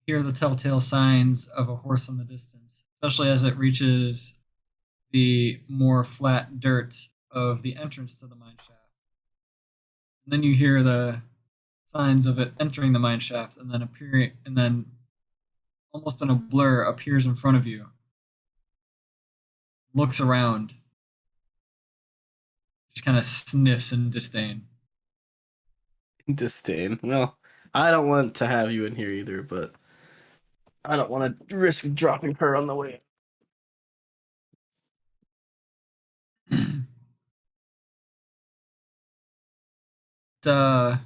Hear the telltale signs of a horse in the distance, especially as it reaches the more flat dirt of the entrance to the mine shaft. And then you hear the signs of it entering the mine shaft and then appearing, and then almost in a blur appears in front of you, looks around, just kind of sniffs in disdain. Disdain. Well, I don't want to have you in here either, but I don't want to risk dropping her on the way. uh,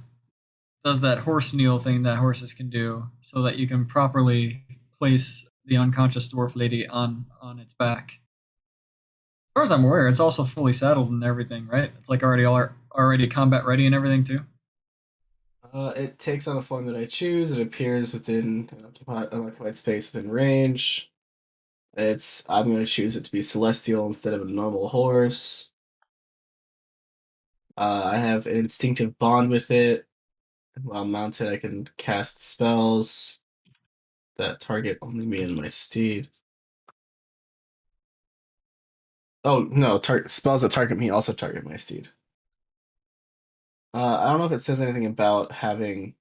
does that horse kneel thing that horses can do, so that you can properly place the unconscious dwarf lady on its back. As far as I'm aware, it's also fully saddled and everything, right? It's like already combat ready and everything too. It takes on a form that I choose. It appears within unoccupied space within range. I'm going to choose it to be celestial instead of a normal horse. I have an instinctive bond with it. While mounted, I can cast spells that target only me and my steed. Oh no, spells that target me also target my steed. I don't know if it says anything about having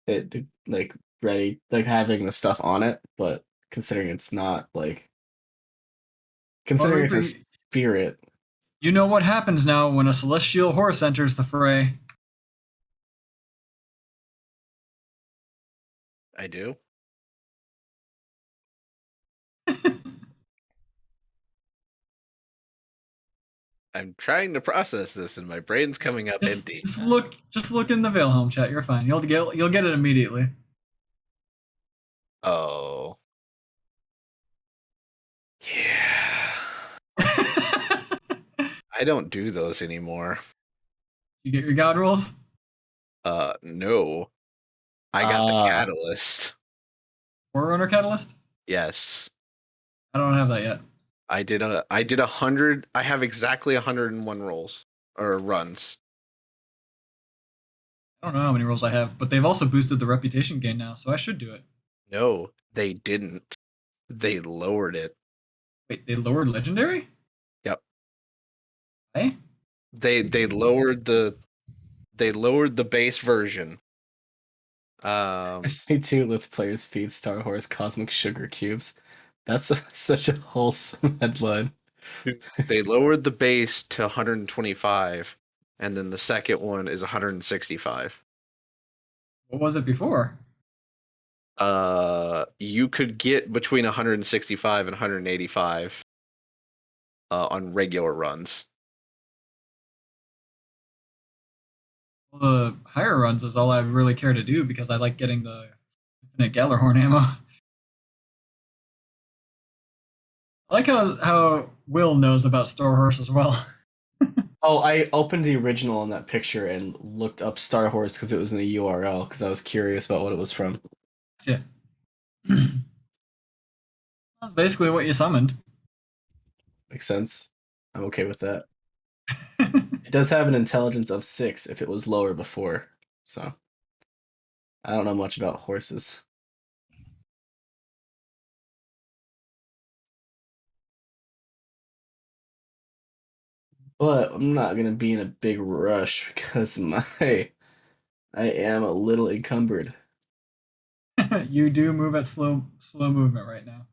it like ready, like having the stuff on it, but considering it's not like Well, considering it's a Reaper, spirit. you know what happens now when a celestial horse enters the fray. I do. I'm trying to process this, and my brain's coming up empty. Just look in the Valehelm chat. You're fine. You'll get it immediately. Oh. Yeah. I don't do those anymore. You get your god rolls? No. I got the catalyst. Forerunner Catalyst? Yes. I don't have that yet. I did 100. I have exactly 101 rolls or runs. I don't know how many rolls I have, but they've also boosted the reputation gain now, so I should do it. No, they didn't. They lowered it. Wait, they lowered legendary? Yep. Hey? They lowered the base version. I see two Let's Players feed Star Horse Cosmic Sugar Cubes. That's such a wholesome headline. They lowered the base to 125, and then the second one is 165. What was it before? You could get between 165 and 185 on regular runs. Well, the higher runs is all I really care to do because I like getting the infinite Gallarhorn ammo. I like how Will knows about Star Horse as well. Oh, I opened the original on that picture and looked up Star Horse because it was in the URL because I was curious about what it was from. Yeah. That's basically what you summoned. Makes sense. I'm okay with that. It does have an intelligence of 6 if it was lower before, so I don't know much about horses. But I'm not gonna be in a big rush because I am a little encumbered. You do move at slow movement right now.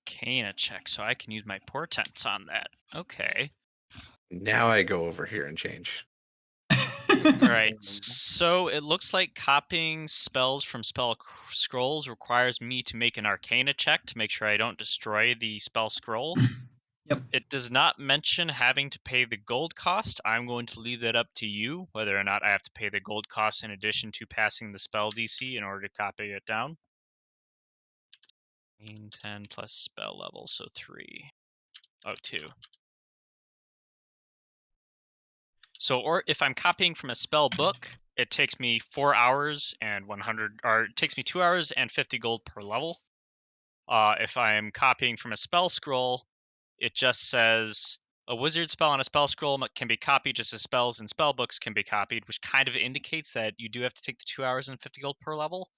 Arcana check, so I can use my portents on that. Okay. Now I go over here and change. Alright, so it looks like copying spells from spell scrolls requires me to make an Arcana check to make sure I don't destroy the spell scroll. Yep. It does not mention having to pay the gold cost. I'm going to leave that up to you, whether or not I have to pay the gold cost in addition to passing the spell DC in order to copy it down. 10 plus spell level, so 3. Oh, 2. So, or if I'm copying from a spell book, it takes me 4 hours and 100, or it takes me 2 hours and 50 gold per level. If I'm copying from a spell scroll, it just says a wizard spell on a spell scroll can be copied just as spells and spell books can be copied, which kind of indicates that you do have to take the 2 hours and 50 gold per level.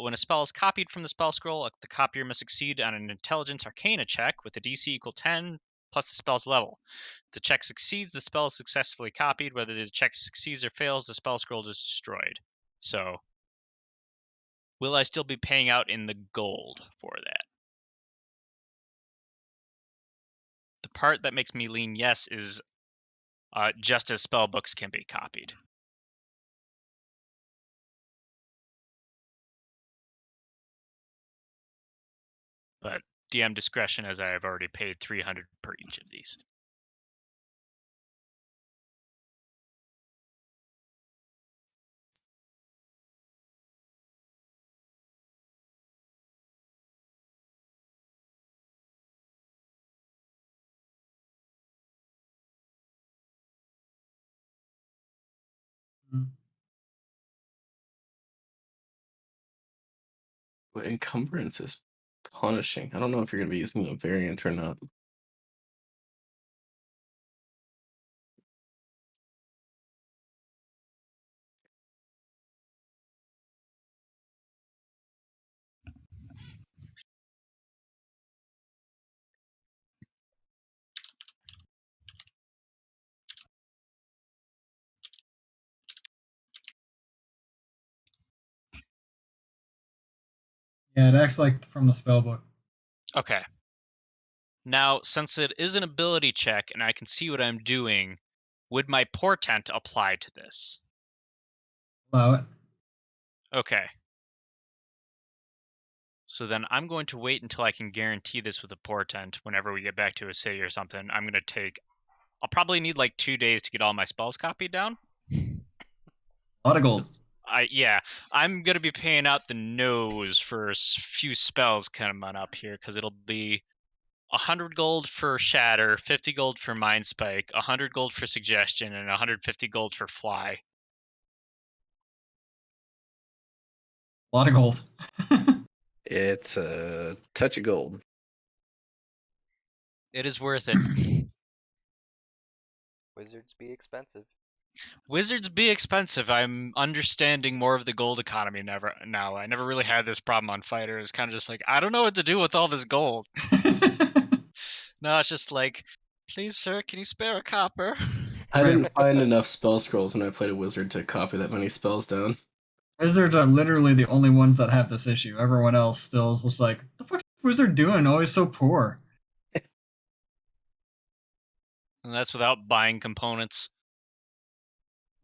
When a spell is copied from the spell scroll, the copier must succeed on an intelligence arcana check with a DC equal 10 plus the spell's level. If the check succeeds, the spell is successfully copied. Whether the check succeeds or fails, the spell scroll is destroyed. So, will I still be paying out in the gold for that? The part that makes me lean yes is just as spell books can be copied. But DM discretion, as I have already paid 300 per each of these. But encumbrance is punishing. I don't know if you're gonna be using a variant or not. Yeah, it acts like from the spell book. Okay. Now, since it is an ability check and I can see what I'm doing, would my portent apply to this? Allow it. Okay. So then I'm going to wait until I can guarantee this with a portent whenever we get back to a city or something. I'll probably need like 2 days to get all my spells copied down. A lot of gold. I'm gonna be paying out the nose for a few spells coming up here because it'll be 100 gold for Shatter, 50 gold for Mind Spike, 100 gold for Suggestion, and 150 gold for Fly. A lot of gold. It's a touch of gold. It is worth it. Wizards be expensive. Wizards be expensive. I'm understanding more of the gold economy now. I never really had this problem on Fighter. It's kind of just like, I don't know what to do with all this gold. No, it's just like, please, sir, can you spare a copper? I Right. didn't find enough spell scrolls when I played a wizard to copy that many spells down. Wizards are literally the only ones that have this issue. Everyone else still is just like, the fuck's the wizard doing? Always so poor. And that's without buying components.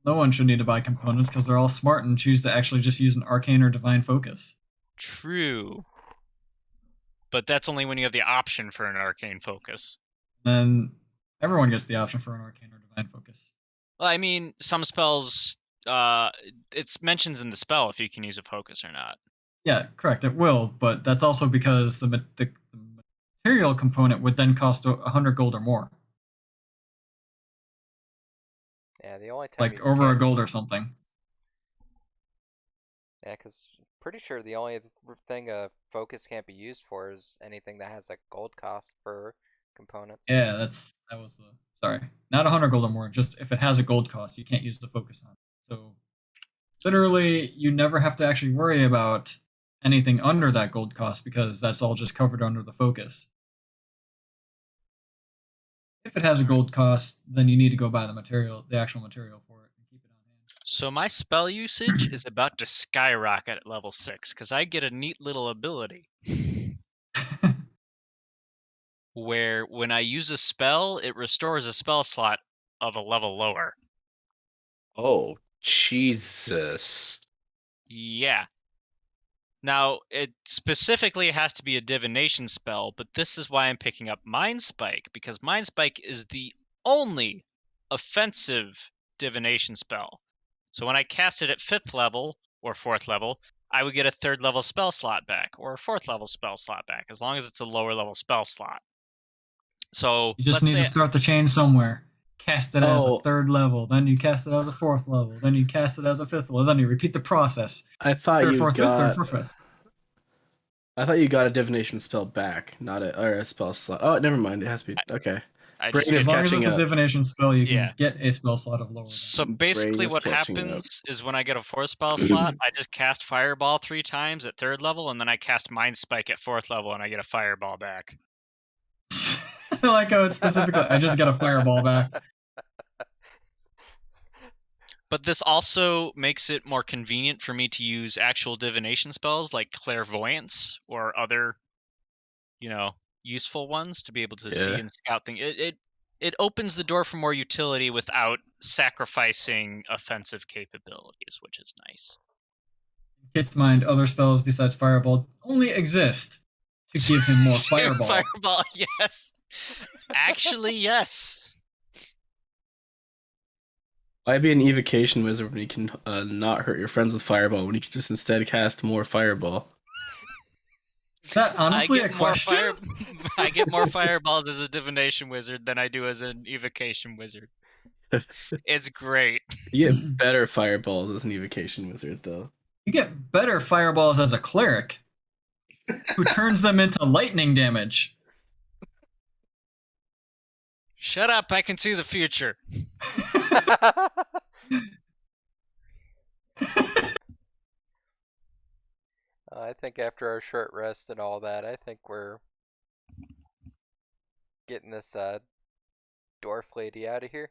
No one should need to buy components because they're all smart and choose to actually just use an arcane or divine focus. True. But that's only when you have the option for an arcane focus. Then everyone gets the option for an arcane or divine focus. Well, I mean, some spells, it's mentions in the spell if you can use a focus or not. Yeah, correct. It will, but that's also because the material component would then cost 100 gold or more, Yeah, the only time like you over a can't. gold or something. Yeah, because pretty sure the only thing a focus can't be used for is anything that has a gold cost for components. Yeah, that was the sorry, not 100 gold or more. Just if it has a gold cost, you can't use the focus on it. So literally, you never have to actually worry about anything under that gold cost because that's all just covered under the focus. If it has a gold cost, then you need to go buy the actual material for it, and keep it on hand. So my spell usage is about to skyrocket at level 6 because I get a neat little ability where when I use a spell, it restores a spell slot of a level lower. Oh, Jesus. Yeah. Now, it specifically has to be a divination spell, but this is why I'm picking up Mind Spike, because Mind Spike is the only offensive divination spell. So when I cast it at 5th level or 4th level, I would get a 3rd level spell slot back or a 4th level spell slot back, as long as it's a lower level spell slot. So You just let's need to say start the chain somewhere. Cast it as a Oh. 3rd level, then you cast it as a 4th level, then you cast it as a 5th level, then you repeat the process. I thought 3rd, you 4th, 5th, 3rd, got. 4th, 5th. I thought you got a divination spell back, not a spell slot. Oh, never mind. It has to be okay. I Brain just is As long as catching it's a up. divination spell, you Yeah. can get a spell slot of lower than. So Brain basically is what catching up. happens is when I get a 4th spell slot, I just cast Fireball 3 times at 3rd level, and then I cast Mind Spike at 4th level, and I get a Fireball back. I like how it's specifically, I just got a fireball back. But this also makes it more convenient for me to use actual divination spells like clairvoyance or other, useful ones to be able to see Yeah. and scout things. It opens the door for more utility without sacrificing offensive capabilities, which is nice. In Kit's mind, other spells besides fireball only exist to give him more fireball. Fireball, yes. Actually, yes. Why be an evocation wizard when you can not hurt your friends with fireball, when you can just instead cast more fireball? Is that honestly a question? I get more fireballs as a divination wizard than I do as an evocation wizard. It's great. You get better fireballs as an evocation wizard, though. You get better fireballs as a cleric who turns them into lightning damage. Shut up, I can see the future. I think after our short rest and all that, I think we're getting this dwarf lady out of here.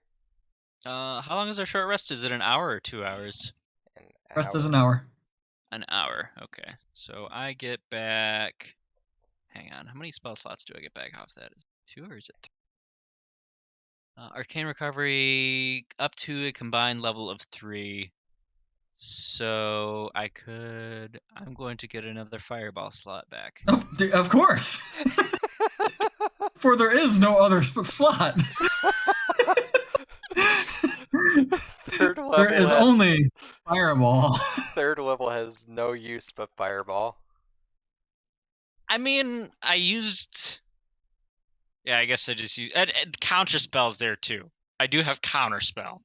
How long is our short rest? Is it an hour or 2 hours? An Rest is hour. an hour. An hour, okay. So I get back... Hang on, how many spell slots do I get back off that? Is it 2 or is it 3? Arcane Recovery up to a combined level of 3. So I'm going to get another Fireball slot back. Oh, of course. For there is no other slot. Third level There is has, only fireball. third level has no use but fireball. I mean, I used Yeah, I guess I just use and counter spells there too. I do have counter spell.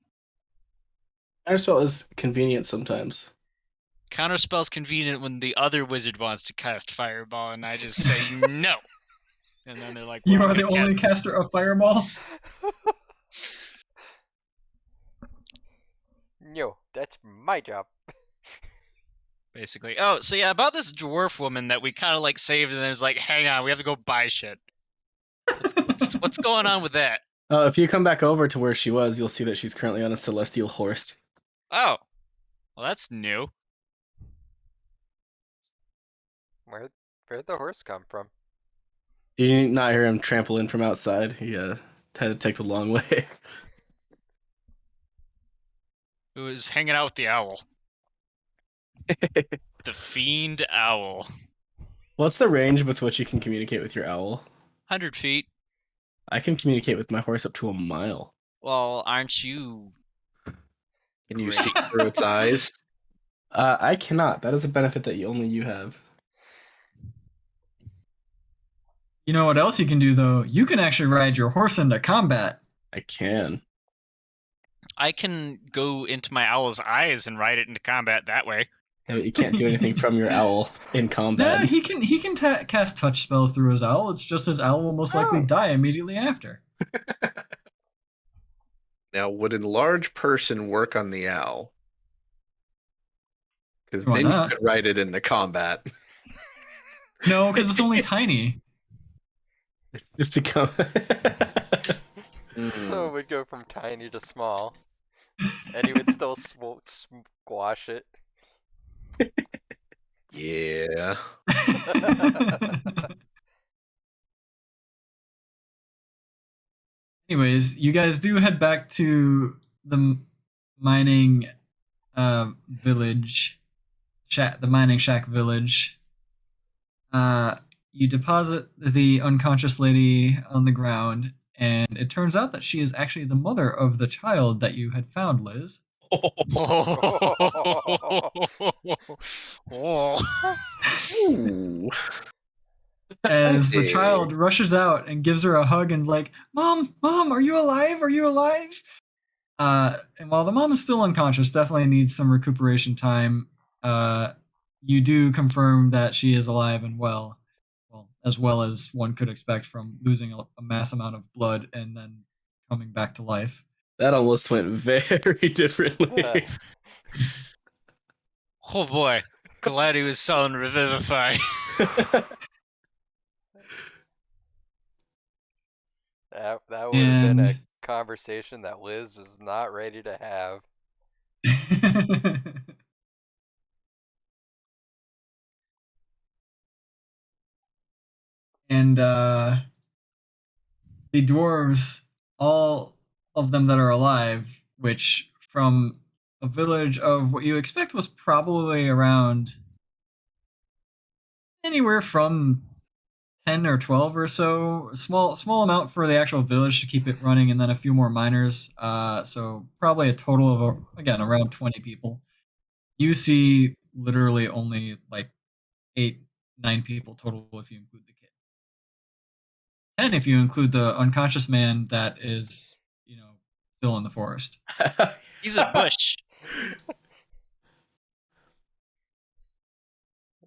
Counterspell is convenient sometimes. Counter spell's convenient when the other wizard wants to cast fireball, and I just say no. And then they're like, You "Well, I'm are the gonna only cast." caster of Fireball? No, that's my job. Basically. Oh, so yeah, about this dwarf woman that we kind of like saved, and then it's like, hang on, we have to go buy shit. What's going on with that? If you come back over to where she was, you'll see that she's currently on a celestial horse. Oh, well, that's new. Where'd the horse come from? You did not hear him trample in from outside. He had to take the long way. It was hanging out with the owl, the fiend owl. What's the range with which you can communicate with your owl? 100 feet. I can communicate with my horse up to a mile. Well, aren't you? Can you Great. see through its eyes? I cannot. That is a benefit that only you have. You know what else you can do, though? You can actually ride your horse into combat. I can. I can go into my owl's eyes and ride it into combat that way. Yeah, but you can't do anything from your owl in Nah, combat. he can cast touch spells through his owl. It's just his owl will most likely die immediately after. Now, would a large person work on the owl? Because Why then you not? could ride it into combat. No, because it's only tiny. Just become. So it would go from tiny to small, and he would still squash it. Yeah. Anyways, you guys do head back to the mining village, the mining shack village. You deposit the unconscious lady on the ground, and it turns out that she is actually the mother of the child that you had found, Liz. Ooh. As the Hey. child rushes out and gives her a hug and like, "Mom, are you alive? Are you alive?" And while the mom is still unconscious, definitely needs some recuperation time. You do confirm that she is alive and well as well as one could expect from losing a mass amount of blood and then coming back to life. That almost went very differently. Oh boy, glad he was selling Revivify. That would have been a And conversation that Liz was not ready to have. and the dwarves, all of them that are alive, which from a village of what you expect was probably around anywhere from 10 or 12 or so, small amount for the actual village to keep it running, and then a few more miners, so probably a total of again around 20 people. You see literally only like 8-9 people total if you include the kid, 10 if you include the unconscious man that is still in the forest. He's a bush.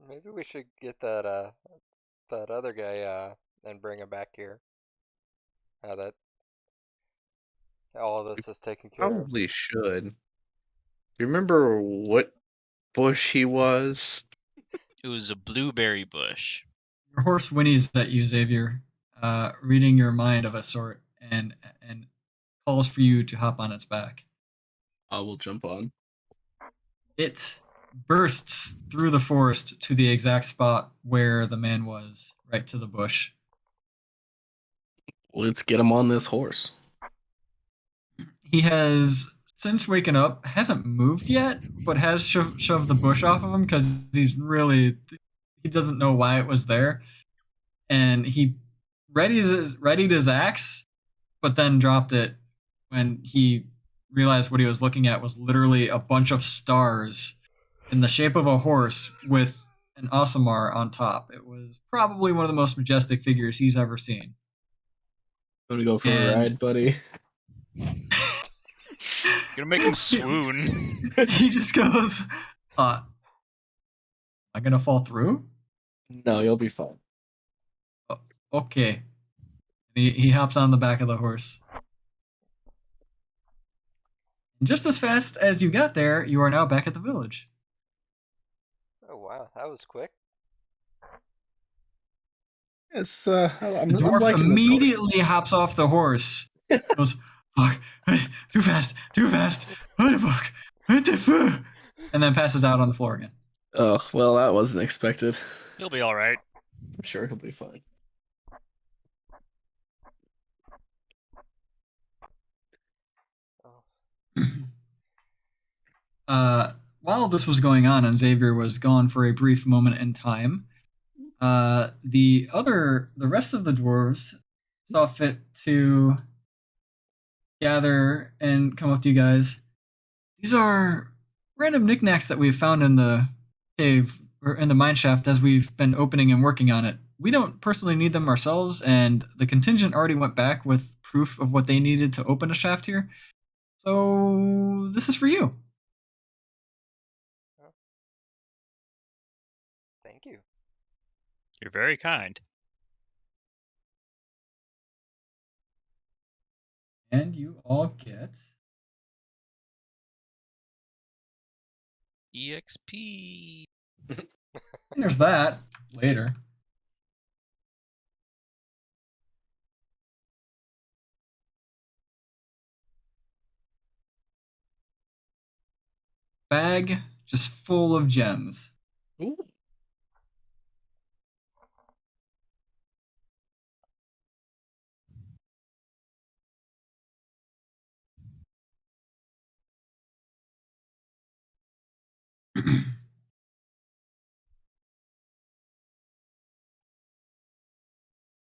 Maybe we should get that other guy and bring him back here. Now that all of this is taken care of. Probably should. Do you remember what bush he was? It was a blueberry bush. Your horse whinnies at you, Xavier, reading your mind of a sort, and calls for you to hop on its back. I will jump on. It bursts through the forest to the exact spot where the man was, right to the bush. Let's get him on this horse. He has since waken up, hasn't moved yet, but has shoved the bush off of him because he doesn't know why it was there. And he readied his axe, but then dropped it when he realized what he was looking at was literally a bunch of stars in the shape of a horse with an Aasimar on top. It was probably one of the most majestic figures he's ever seen. I'm gonna go for And- a ride, buddy. Gonna make him swoon. He just goes, am I gonna fall through? No, you'll be fine. Okay. He hops on the back of the horse. And just as fast as you got there, you are now back at the village. Oh wow, that was quick. It's The I'm dwarf liking this horse. immediately hops off the horse. Goes, fuck, too fast, what the fuck, what the fuck, and then passes out on the floor again. Oh, well, that wasn't expected. He'll be all right. I'm sure he'll be fine. While this was going on and Xavier was gone for a brief moment in time, the rest of the dwarves saw fit to gather and come up to you guys. These are random knickknacks that we've found in the cave or in the mine shaft as we've been opening and working on it. We don't personally need them ourselves, and the contingent already went back with proof of what they needed to open a shaft here. So this is for you. Thank you. You're very kind. And you all get EXP. and there's that later. Bag just full of gems. Ooh.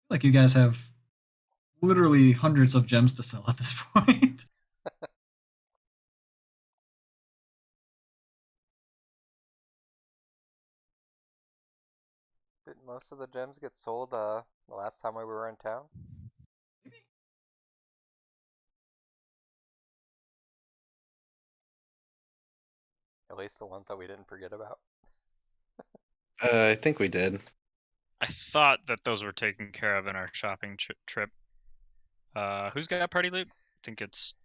Like you guys have literally hundreds of gems to sell at this point. Did most of the gems get sold the last time we were in town? At least the ones that we didn't forget about. I think we did. I thought that those were taken care of in our shopping trip. Who's got party loot? I think it's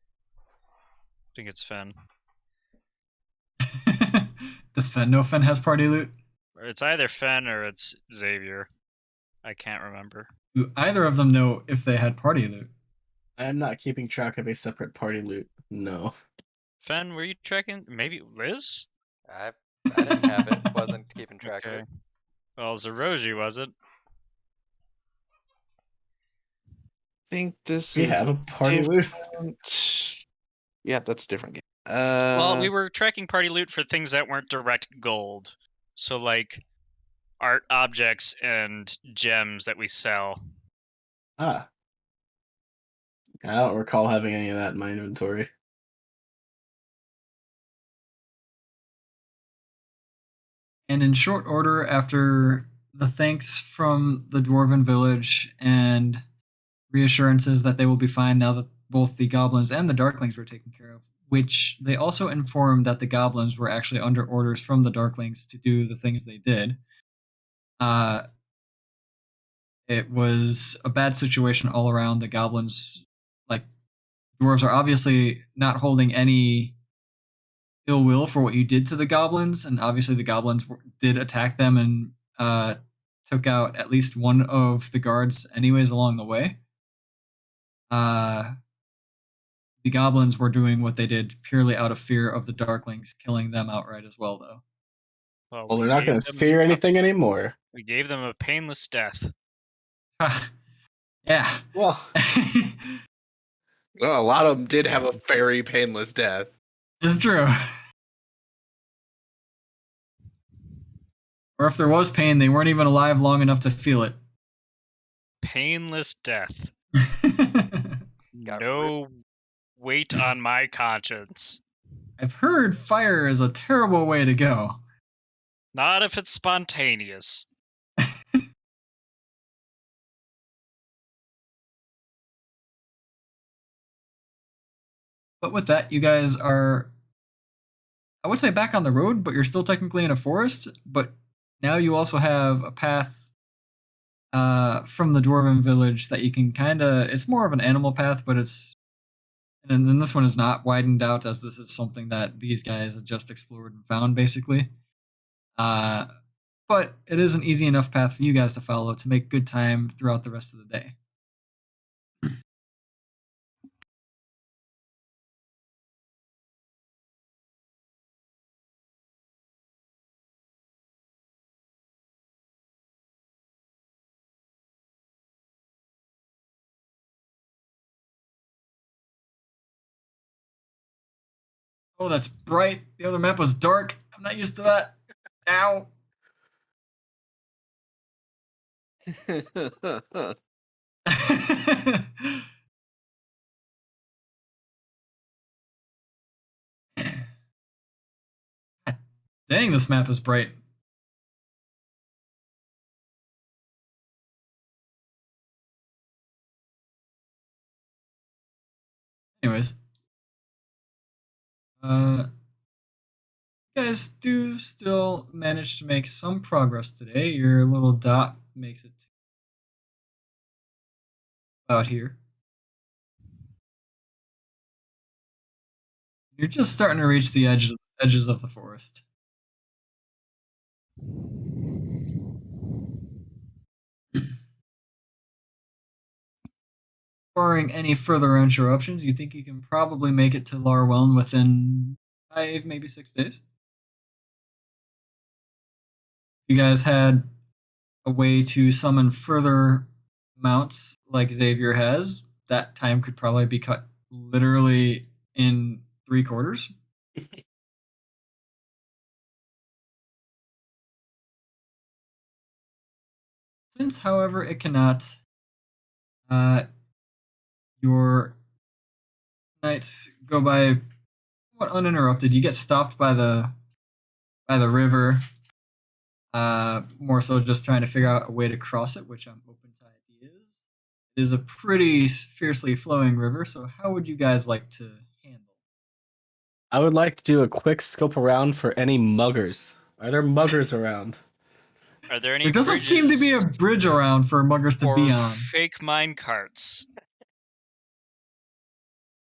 Fen. Does Fen know Fen has party loot? It's either Fen or it's Xavier. I can't remember. Do either of them know if they had party loot? I am not keeping track of a separate party loot. No. Fen, were you tracking? Maybe Liz? I didn't have it. Wasn't keeping track of Okay. it. Well, Zeroji wasn't. I think this We is have a party loot. different. Yeah, that's a different game. Well, we were tracking party loot for things that weren't direct gold. So, like, art objects and gems that we sell. Ah. I don't recall having any of that in my inventory. And in short order, after the thanks from the dwarven village and reassurances that they will be fine now that both the goblins and the darklings were taken care of, which they also informed that the goblins were actually under orders from the darklings to do the things they did. It was a bad situation all around. The goblins, like, dwarves are obviously not holding any ill will for what you did to the goblins, and obviously the goblins did attack them and took out at least one of the guards anyways along the way. The goblins were doing what they did purely out of fear of the darklings killing them outright as well, though. Well, they're not going to fear them anything anymore. We gave them a painless death. Yeah. Well, Well, a lot of them did have a very painless death. It's true. Or if there was pain, they weren't even alive long enough to feel it. Painless death. Got No weight on my conscience. I've heard fire is a terrible way to go. Not if it's spontaneous. But with that, you guys are, I would say, back on the road, but you're still technically in a forest. But now you also have a path from the dwarven village that you can kind of. It's more of an animal path, but it's. And then this one is not widened out, as this is something that these guys have just explored and found, basically. Uh, but it is an easy enough path for you guys to follow to make good time throughout the rest of the day. Oh, that's bright. The other map was dark. I'm not used to that. Ow. Dang, this map is bright. Anyways, you guys do still manage to make some progress today. Your little dot makes it out here. You're just starting to reach the edges of the forest. Barring any further interruptions, you think you can probably make it to Larweln within 5, maybe 6 days? You guys had a way to summon further mounts like Xavier has, that time could probably be cut literally in 3/4. Since, however, it cannot, your nights go by somewhat uninterrupted. You get stopped by the river, more so just trying to figure out a way to cross it, which I'm open to ideas. It is a pretty fiercely flowing river, so how would you guys like to handle? I would like to do a quick scope around for any muggers. Are there muggers around? Are there any There doesn't seem to be a bridges bridge around for muggers to or be on. fake mine carts?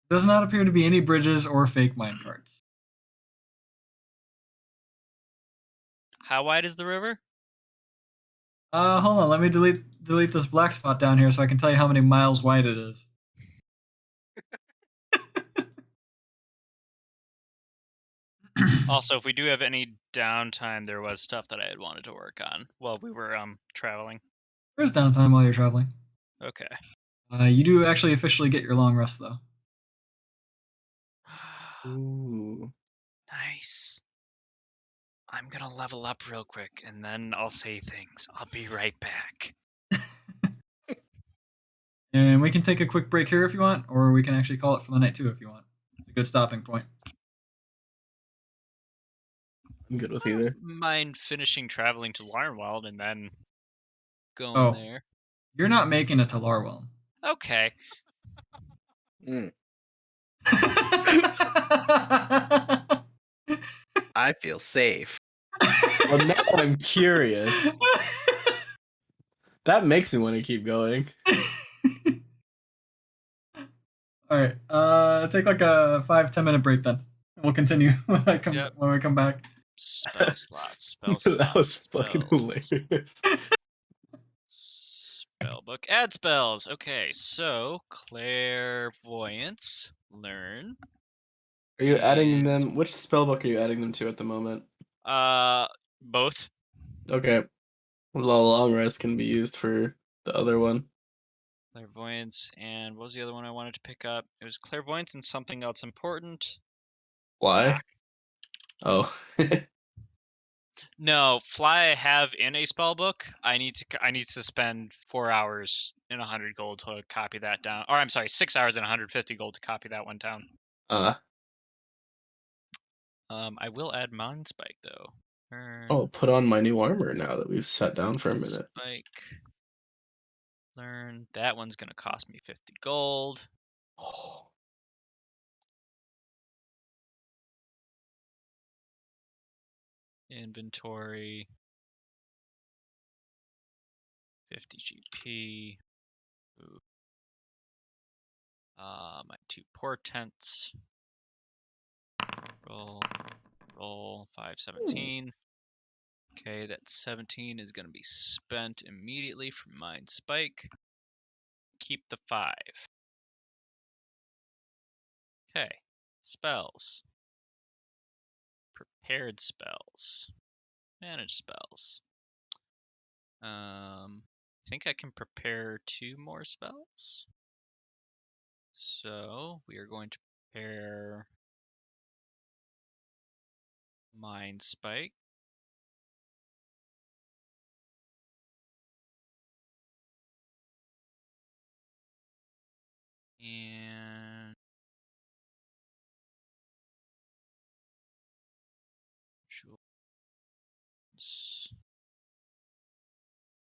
Does not appear to be any bridges or fake minecarts. How wide is the river? Hold on, let me delete this black spot down here so I can tell you how many miles wide it is. Also, if we do have any downtime, there was stuff that I had wanted to work on while we were traveling. There's downtime while you're traveling. Okay. You do actually officially get your long rest though. Ooh. Nice. I'm gonna level up real quick and then I'll say things. I'll be right back. And we can take a quick break here if you want, or we can actually call it for the night too if you want. It's a good stopping point. I'm good with I either. don't mind finishing traveling to Larnwald and then going Oh. there. You're not making it to Larwell. Okay. Mm, I feel safe. Well, now I'm curious. That makes me want to keep going. All right. Take like a 5-10 minute break then. We'll continue when we come back. Spell slots. Spell That slots. was fucking spells. hilarious. Spellbook. Add spells. Okay, so clairvoyance. Learn. Are you adding And, them? Which spellbook are you adding them to at the moment? both. Okay. Well, long rest can be used for the other one. Clairvoyance and what was the other one I wanted to pick up? It was clairvoyance and something else important. Why? Fuck. Oh. No, fly I have in a spell book. I need to spend 4 hours and 100 gold to copy that down. Or I'm sorry, 6 hours and 150 gold to copy that one down. uh. I will add Mind Spike though. I'll put on my new armor now that we've sat down for a minute. Spike. Learn. That one's gonna cost me 50 gold. Oh. Inventory. 50 GP. Ooh. My 2 portents. Roll 517. Okay, that 17 is going to be spent immediately from Mind Spike. Keep the 5. Okay, spells. Prepared spells. Manage spells. I think I can prepare 2 more spells. So we are going to prepare Mind Spike. And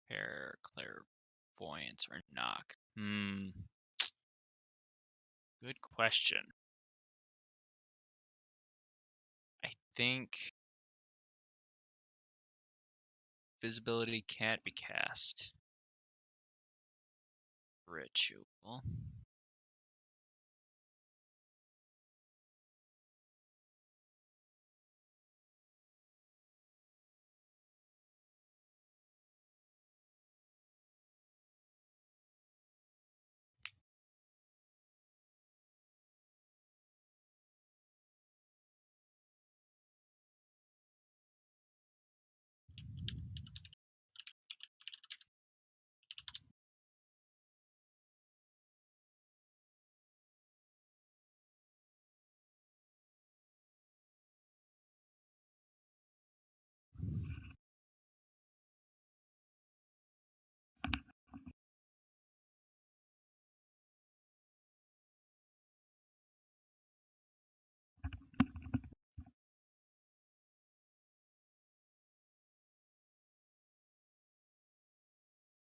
prepare clairvoyance or knock. Good question. I think Visibility can't be cast. Ritual.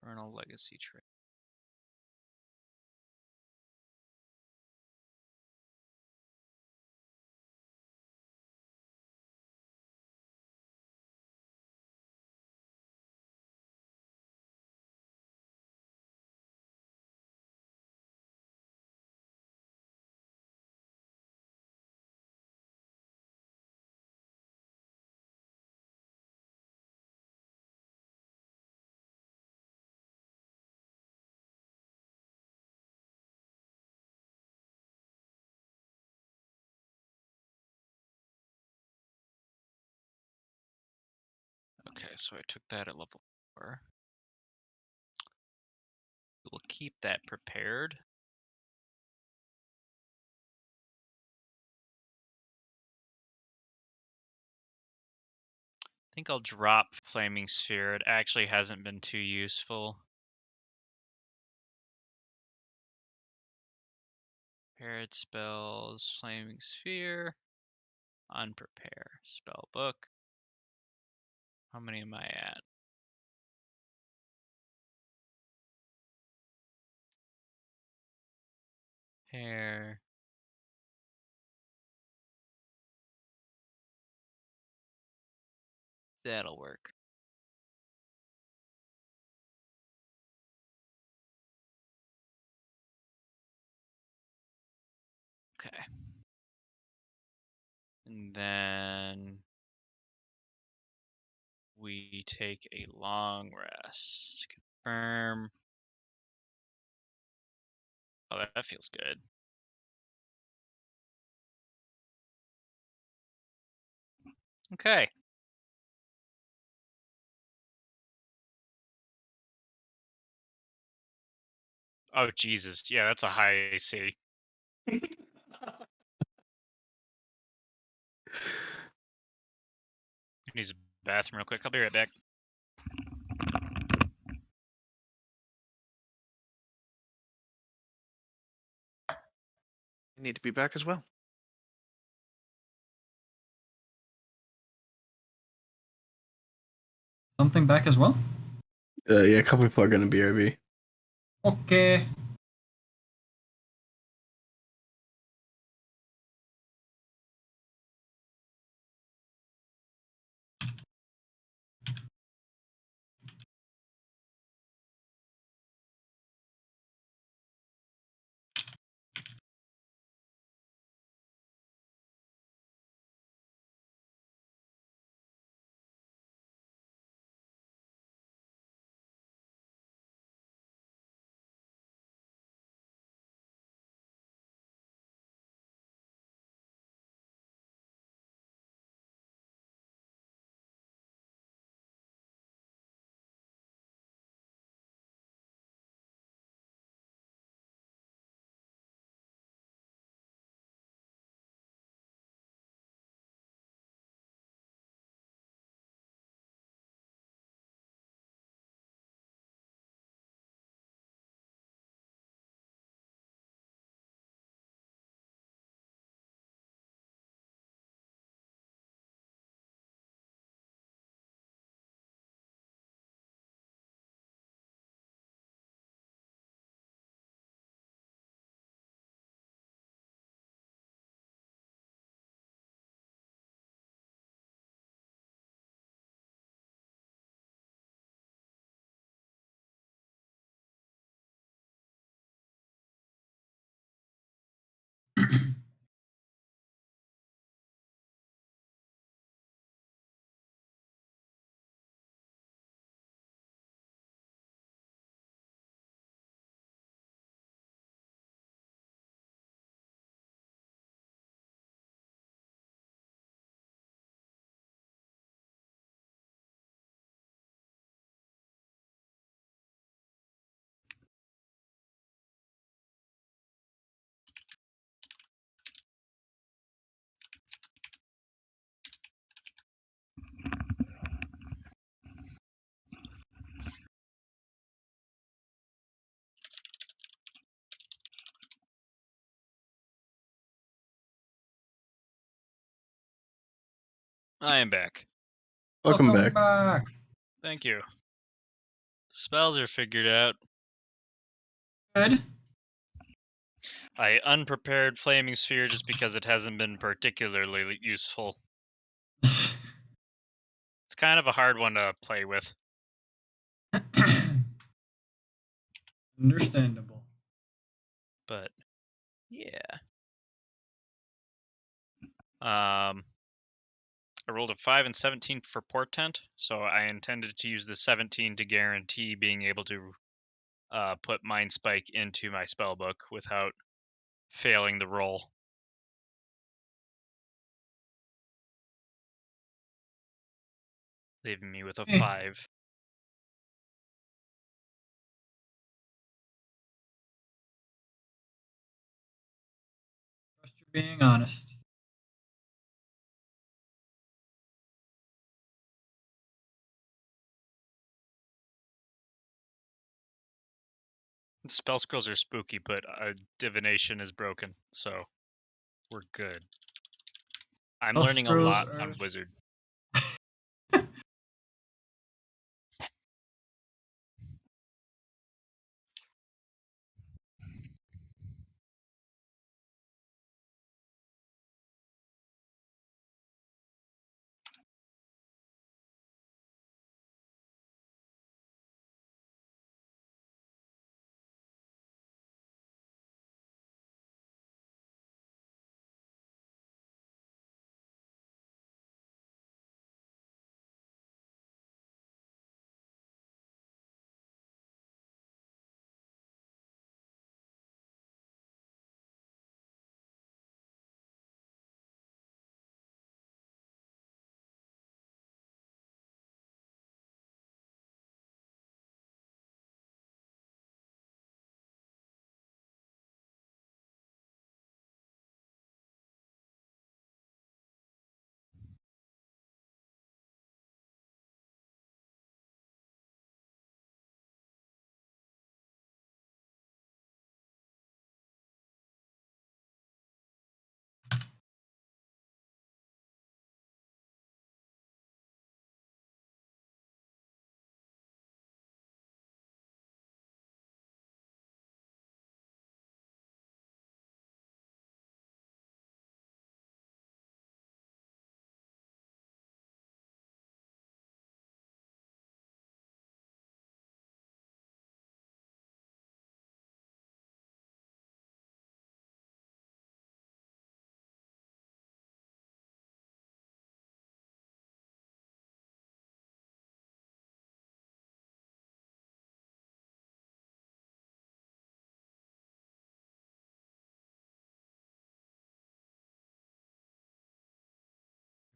Vernal Legacy trait. Okay, so I took that at level 4. We'll keep that prepared. I think I'll drop Flaming Sphere. It actually hasn't been too useful. Prepared spells, Flaming Sphere, Unprepare, spell book. How many am I at? Hair. That'll work. Okay. And then we take a long rest. Confirm. Oh, that feels good. Okay. Oh, Jesus. Yeah, that's a high AC. Use a bathroom real quick. I'll be right back. I need to be back as well. Something back as well? Yeah, a couple people are gonna BRB. Okay. I am back. Welcome back. back. Thank you. Spells are figured out. Good. I unprepared Flaming Sphere just because it hasn't been particularly useful. It's kind of a hard one to play with. Understandable. But yeah. I rolled a 5 and 17 for Portent, so I intended to use the 17 to guarantee being able to put Mind Spike into my spellbook without failing the roll. Leaving me with a 5. Trust you're being honest. Spell scrolls are spooky, but divination is broken, so we're good. I'm Spell learning a scrolls lot are- from Wizard.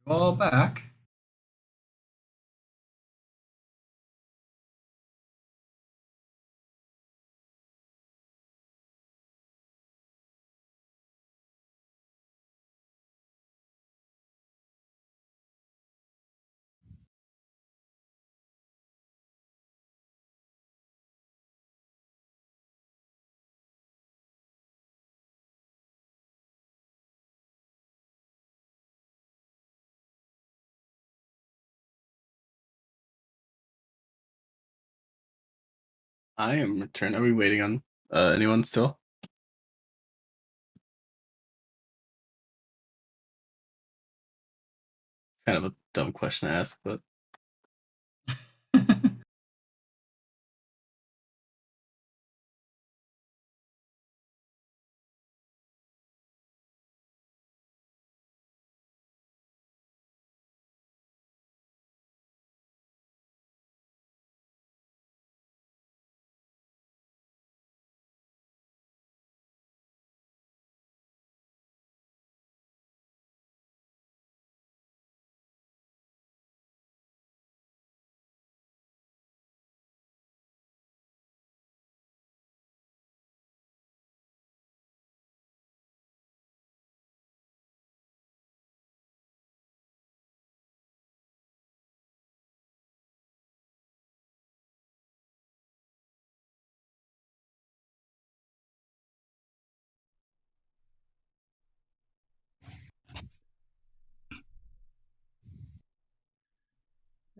All back. I am returned. Are we waiting on anyone still? It's kind of a dumb question to ask, but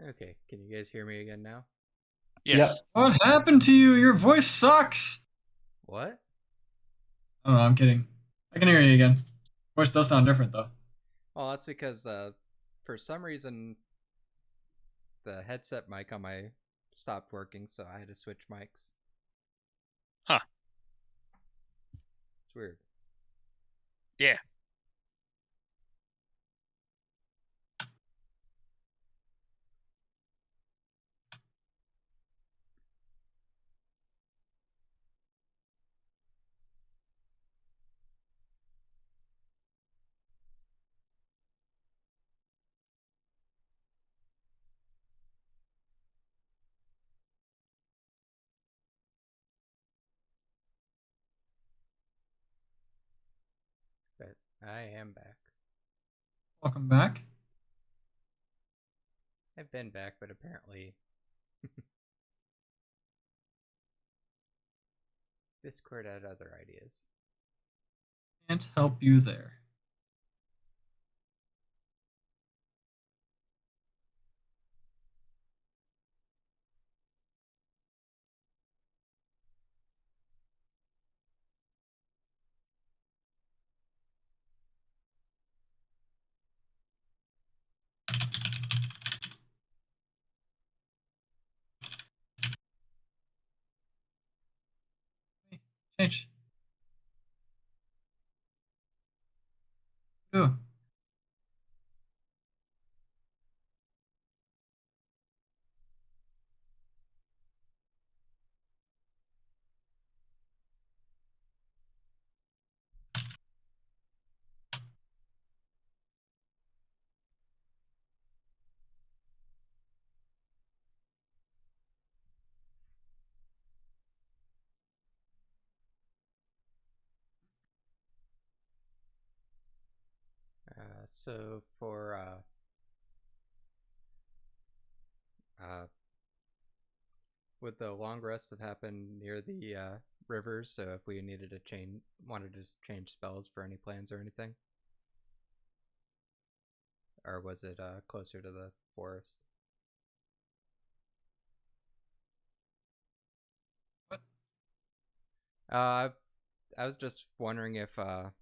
Okay, can you guys hear me again now? Yes. What happened to you? Your voice sucks. What? Oh, I'm kidding. I can hear you again. Voice does sound different though. Well, that's because for some reason the headset mic on my stopped working, so I had to switch mics. Huh. It's weird. Yeah. But I am back. Welcome back. I've been back, but apparently Discord had other ideas. Can't help you there. Change. Do. So for would the long rest have happened near the rivers? So if we needed to wanted to change spells for any plans or anything, or was it closer to the forest? What? I was just wondering if the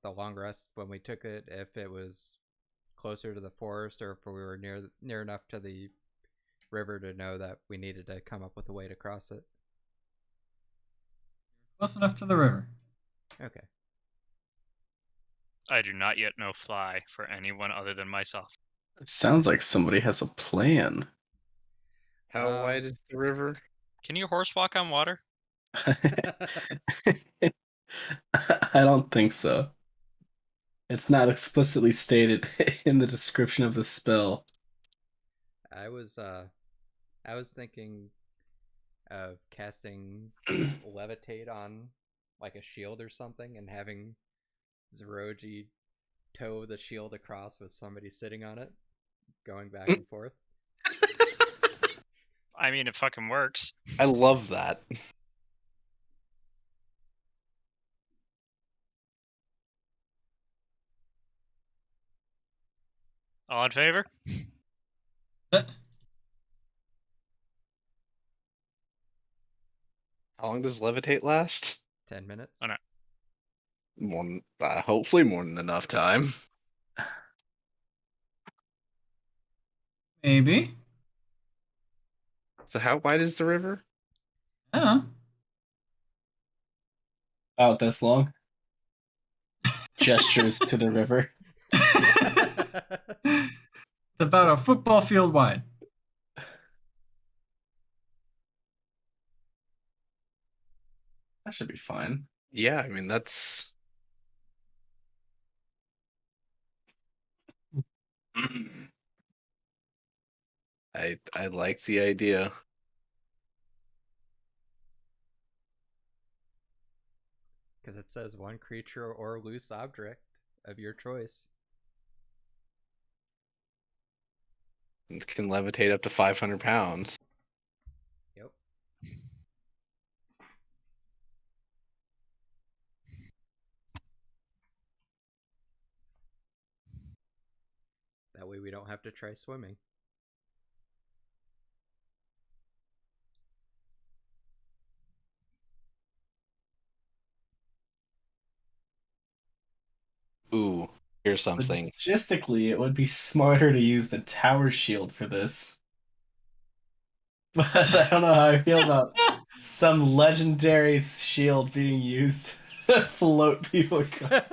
long rest when we took it, if it was closer to the forest, or if we were near enough to the river to know that we needed to come up with a way to cross it. Close enough to the river. Okay. I do not yet know fly for anyone other than myself. It sounds like somebody has a plan. How wide is the river? Can you horse walk on water? I don't think so. It's not explicitly stated in the description of the spell. I was thinking of casting levitate on like a shield or something and having Zeroji tow the shield across with somebody sitting on it, going back and forth. I mean, it fucking works. I love that. All in favor? How long does levitate last? 10 minutes. Oh, no. Hopefully more than enough time. Maybe. So how wide is the river? Yeah. About this long. Gestures to the river. It's about a football field wide. That should be fine. Yeah, I mean that's I like the idea. Because it says one creature or loose object of your choice. It can levitate up to 500 pounds. Yep. way we don't have to try swimming. Ooh, here's something. Logistically, it would be smarter to use the tower shield for this. But I don't know how I feel about some legendary shield being used to float people across.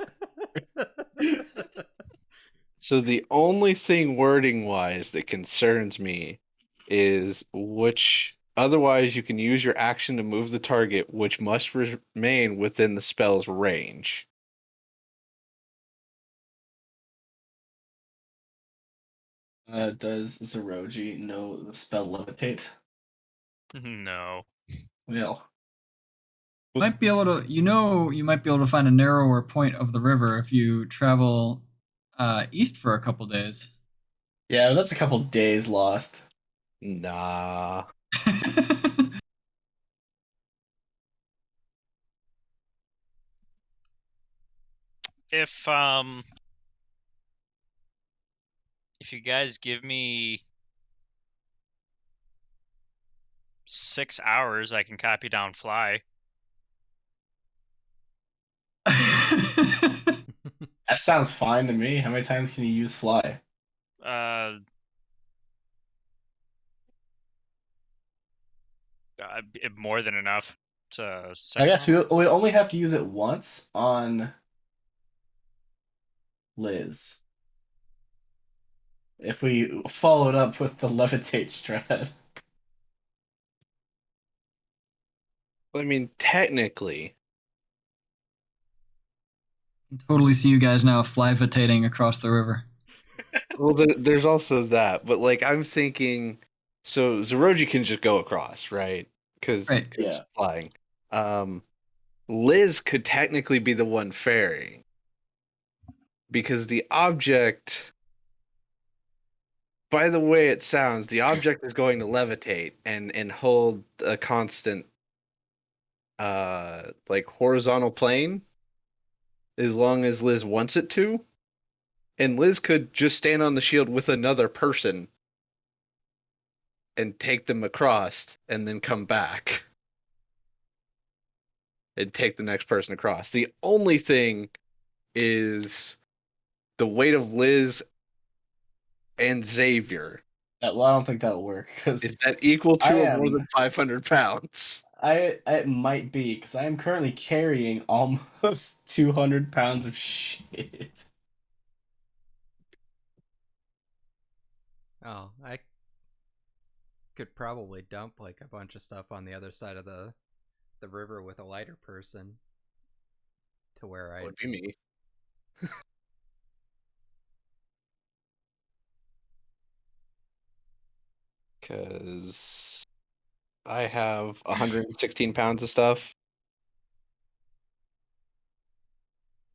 So the only thing wording wise that concerns me is which. Otherwise, you can use your action to move the target, which must remain within the spell's range. Does Zeroji know the spell levitate? No. Well, Might be able to, you might be able to find a narrower point of the river if you travel east for a couple days. yeah, that's a couple days lost. Nah. If you guys give me 6 hours, I can copy down fly. That sounds fine to me. How many times can you use fly? Uh, More than enough. I Second guess level? we only have to use it once on Liz. If we followed up with the levitate strat. I mean, technically. Totally see you guys now fly-vitating across the river. Well, there's also that, but like I'm thinking, so Zeroji can just go across, right? Because Right. Yeah. flying. Liz could technically be the one ferrying because the object, by the way it sounds, the object is going to levitate and hold a constant, like horizontal plane as long as Liz wants it to, and Liz could just stand on the shield with another person and take them across and then come back and take the next person across. The only thing is the weight of Liz and Xavier. Well, I don't think that'll work Is because that equal I to or more am. than 500 pounds? It might be because I am currently carrying almost 200 pounds of shit. Oh, I could probably dump like a bunch of stuff on the other side of the river with a lighter person to where That I would be me. Because I have 116 pounds of stuff.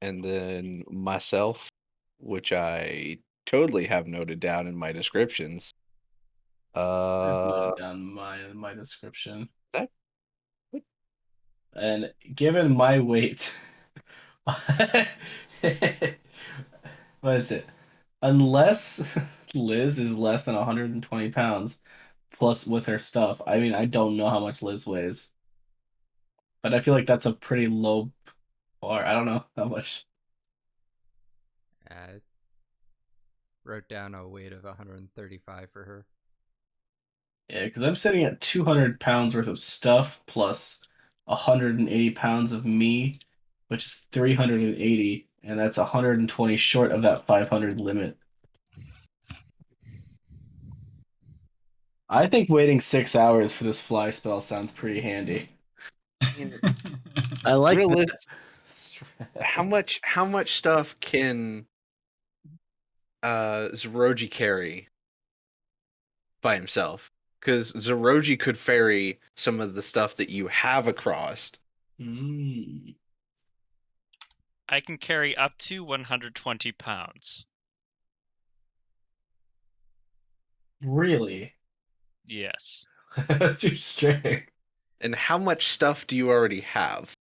And then myself, which I totally have noted down in my descriptions. I've Uh, noted down my description, that and given my weight, what is it? Unless Liz is less than 120 pounds, plus with her stuff. I mean, I don't know how much Liz weighs, but I feel like that's a pretty low bar. I don't know how much. uh, wrote down a weight of 135 for her. Yeah, because I'm sitting at 200 pounds worth of stuff plus 180 pounds of me, which is 380, and that's 120 short of that 500 limit. I think waiting 6 hours for this fly spell sounds pretty handy. mean, I like realistic. that How strat. much stuff can Zeroji carry by himself? Because Zeroji could ferry some of the stuff that you have across. Mm, I can carry up to 120 pounds. really? Yes. Too strict. And how much stuff do you already have?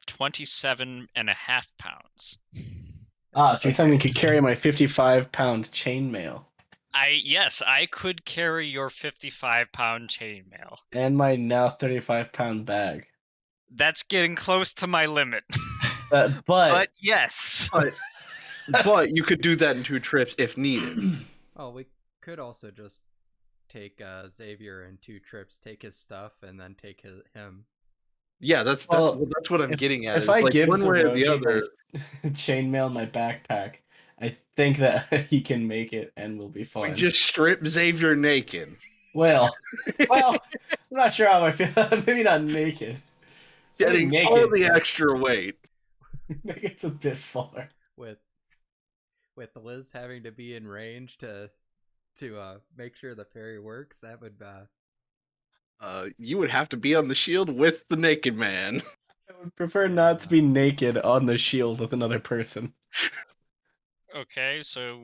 27 and a half pounds. So you're telling me you could carry my 55-pound chainmail Yes, I could carry your 55-pound chainmail. and my now 35-pound bag. That's getting close to my limit. But But yes. But you could do that in 2 trips if needed. Oh, we could also just take Xavier in 2 trips, take his stuff, and then take him. Yeah, that's Well, what I'm getting at. if Is I like give one way or the Zeroji other. my chainmail, my backpack, I think that he can make it and we'll be We fine. just strip Xavier naked. Well, I'm not sure how I feel. Maybe not naked. Getting Maybe all naked, the but extra weight. naked's a bit far. with Liz having to be in range to make sure the ferry works. That would You would have to be on the shield with the naked man. I would prefer not to be naked on the shield with another person. Okay, so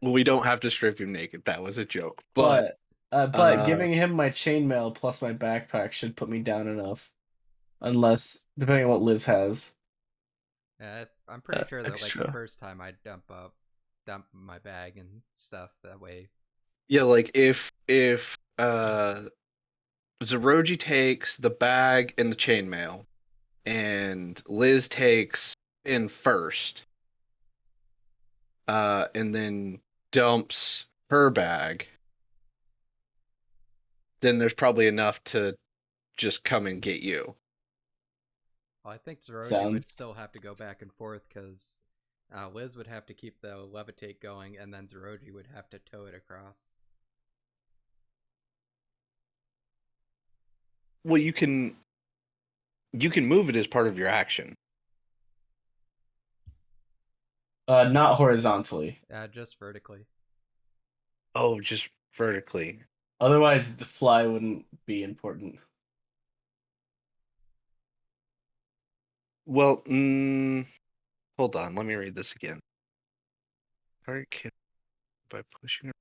Well, we don't have to strip him naked. That was a joke. But But giving him my chainmail plus my backpack should put me down enough. Unless, depending on what Liz has. I'm pretty sure that like extra. the first time I dump my bag and stuff. That way, yeah, like if Zeroji takes the bag and the chainmail, and Liz takes in first, and then dumps her bag, then there's probably enough to just come and get you. well, I think Zeroji would Sounds- still have to go back and forth because Liz would have to keep the levitate going, and then Zeroji would have to tow it across. Well, you can move it as part of your action. Not horizontally. Just vertically. Oh, just vertically. Otherwise, the fly wouldn't be important. Well, hold on. Let me read this again. Target can by pushing.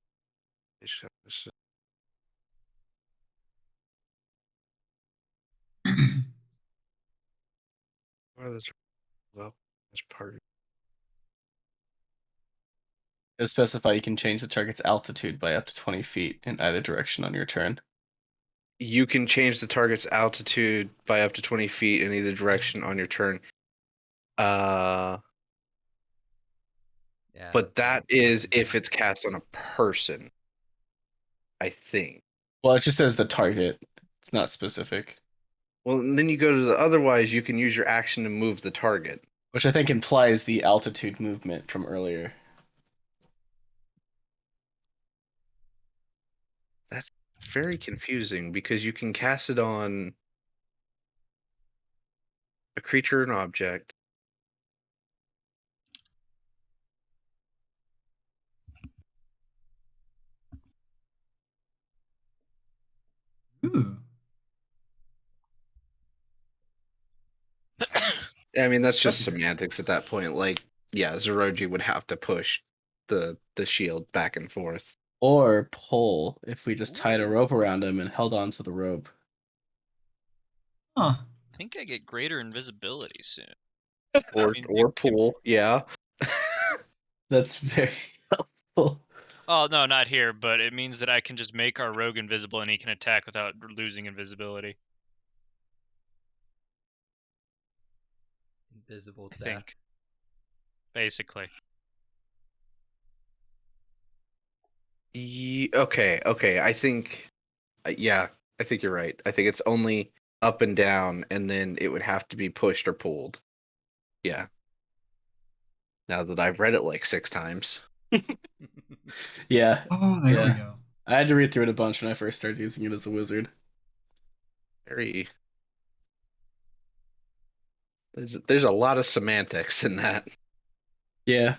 Well, that's part. It'll specify you can change the target's altitude by up to 20 feet in either direction on your turn. You can change the target's altitude by up to 20 feet in either direction on your turn. Yeah, But that's that is if it's cast on a person, I think. Well, it just says the target. It's not specific. Well, and then you go to the otherwise, you can use your action to move the target. Which I think implies the altitude movement from earlier. That's very confusing because you can cast it on a creature or an object. Ooh. I mean, that's just That's- semantics at that point. Like, yeah, Zeroji would have to push the shield back and forth. Or pull if we just tied a rope around him and held on to the rope. Huh. I think I get greater invisibility soon. Or mean, pull, yeah. That's very helpful. Oh no, not here, but it means that I can just make our rogue invisible and he can attack without losing invisibility. invisible I death. think. Basically. Okay. I think, yeah, I think you're right. I think it's only up and down, and then it would have to be pushed or pulled. Yeah. Now that I've read it like 6 times. Yeah. Oh, there we Yeah. go. I had to read through it a bunch when I first started using it as a wizard. Very. There's a lot of semantics in that. Yeah.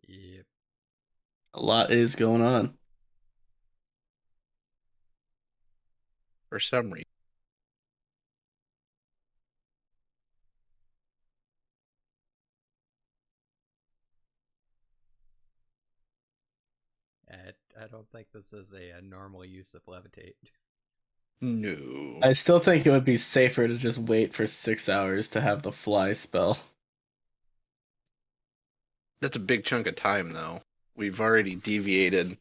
Yep. A lot is going on. For some reason. I don't think this is a normal use of levitate. No. I still think it would be safer to just wait for 6 hours to have the fly spell. That's a big chunk of time, though. We've already deviated.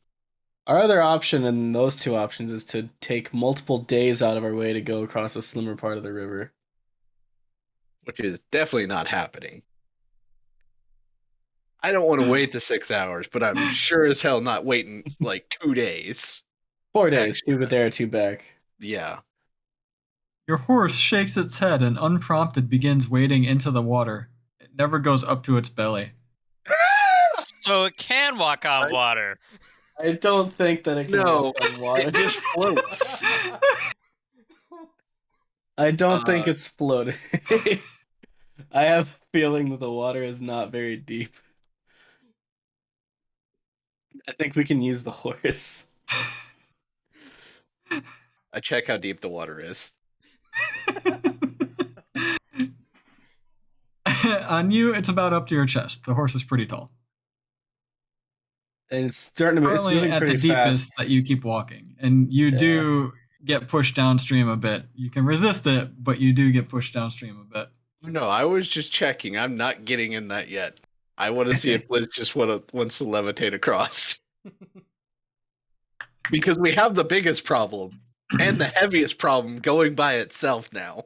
Our other option in those two options is to take multiple days out of our way to go across the slimmer part of the river. Which is definitely not happening. I don't want to wait the 6 hours, but I'm sure as hell not waiting like 2 days. 4 days, Actually, 2 there, 2 back. yeah. Your horse shakes its head and unprompted begins wading into the water. It never goes up to its belly. So it can walk on Right. water. I don't think that it can No, walk on water. it just floats. I don't think it's floating. I have a feeling that the water is not very deep. I think we can use the horse. I check how deep the water is. On you, it's about up to your chest. The horse is pretty tall. And it's starting to move. It's Currently moving at the pretty deepest fast. that you keep walking, and you Yeah. do get pushed downstream a bit. You can resist it, but you do get pushed downstream a bit. No, I was just checking. I'm not getting in that yet. I want to see if Liz just wants to levitate across. Because we have the biggest problem and the heaviest problem going by itself now.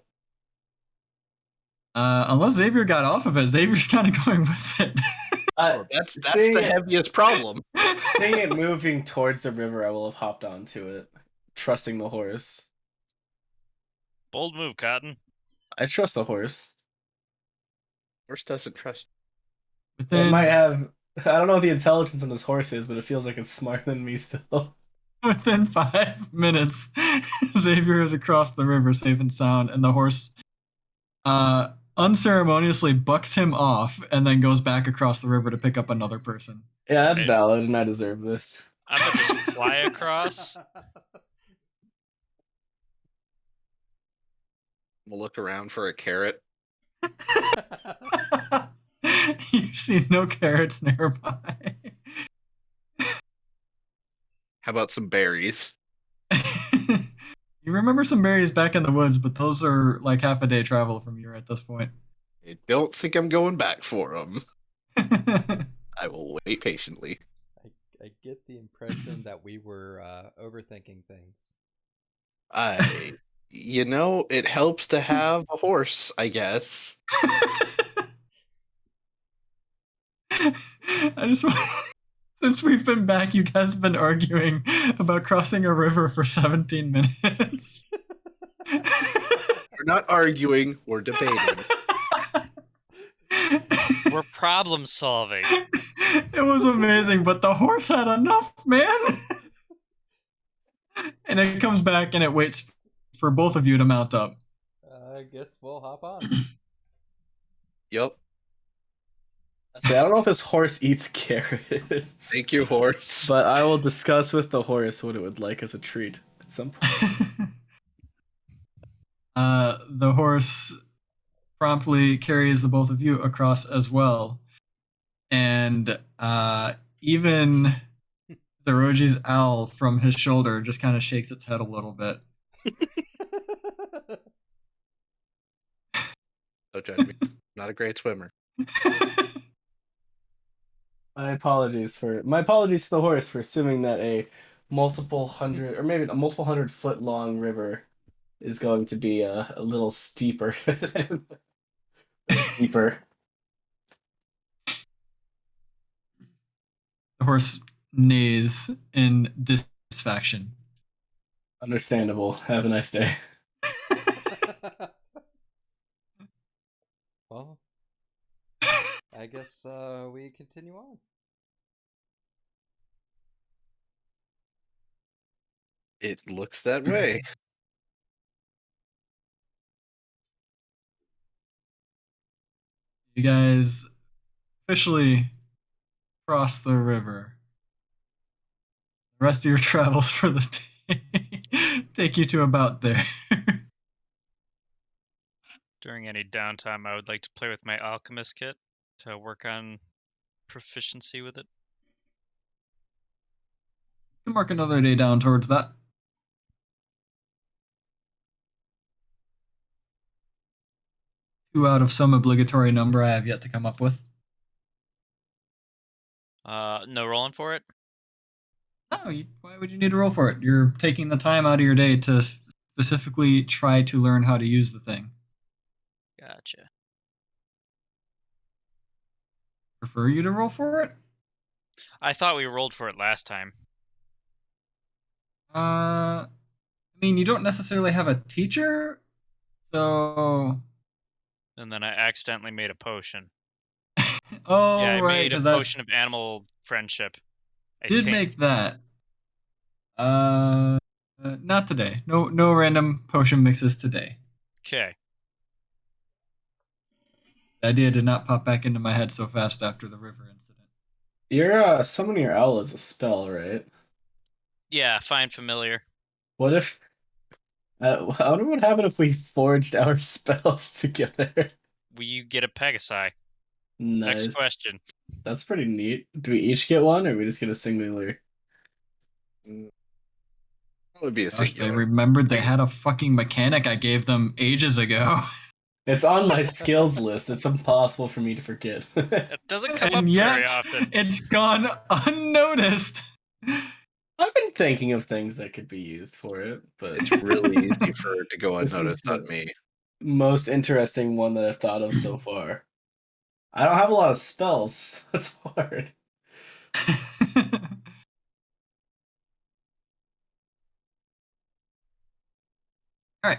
Unless Xavier got off of it, Xavier's kind of going with it. That's seeing the it- heaviest problem. Seeing it moving towards the river, I will have hopped onto it, trusting the horse. Bold move, Cotton. I trust the horse. Horse doesn't trust. It might have. I don't know what the intelligence on this horse is, but it feels like it's smarter than me still. Within 5 minutes, Xavier is across the river safe and sound, and the horse unceremoniously bucks him off and then goes back across the river to pick up another person. Yeah, that's Right. valid, and I deserve this. I'm gonna just fly across. We'll look around for a carrot. You see no carrots nearby. How about some berries? You remember some berries back in the woods, but those are like half a day travel from you at this point. I don't think I'm going back for them. I will wait patiently. I get the impression that we were overthinking things. It helps to have a horse, I guess. I just since we've been back, you guys have been arguing about crossing a river for 17 minutes. We're not arguing, we're debating. We're problem solving. It was amazing, but the horse had enough, man. And it comes back and it waits for both of you to mount up. I guess we'll hop on. Yep. I don't know if this horse eats carrots. Thank you, horse. But I will discuss with the horse what it would like as a treat at some point. The horse promptly carries the both of you across as well. And even Zeroji's owl from his shoulder just kind of shakes its head a little bit. Don't judge me. I'm not a great swimmer. My apologies to the horse for assuming that a multiple hundred foot long river is going to be a little steeper. Steeper. The horse neighs in dissatisfaction. Understandable. Have a nice day. Well, I guess we continue on. It looks that way. You guys officially cross the river. The rest of your travels for the day take you to about there. During any downtime, I would like to play with my alchemist kit to work on proficiency with it. You can mark another day down towards that. 2 out of some obligatory number I have yet to come up with. No rolling for it. No, why would you need to roll for it? You're taking the time out of your day to specifically try to learn how to use the thing. Gotcha. Prefer you to roll for it? I thought we rolled for it last time. I mean, you don't necessarily have a teacher, so. And then I accidentally made a potion. Oh, Yeah, I right, made a because that's potion of animal friendship. I did think. make that. Not today. No random potion mixes today. Okay. The idea did not pop back into my head so fast after the river incident. Your summoning your owl is a spell, right? Yeah, find familiar. What if? I wonder what happened if we forged our spells together. Will you get a Pegasi? Next Nice. question. That's pretty neat. Do we each get one, or we just get a singular? That would be a Gosh, they singular. remembered they had a fucking mechanic I gave them ages ago. It's on my skills list. It's impossible for me to forget. It doesn't come up And very yet, often. it's gone unnoticed. I've been thinking of things that could be used for it, but It's really easy for it to go this is unnoticed on the me. most interesting one that I've thought of so far. I don't have a lot of spells. That's hard. All right.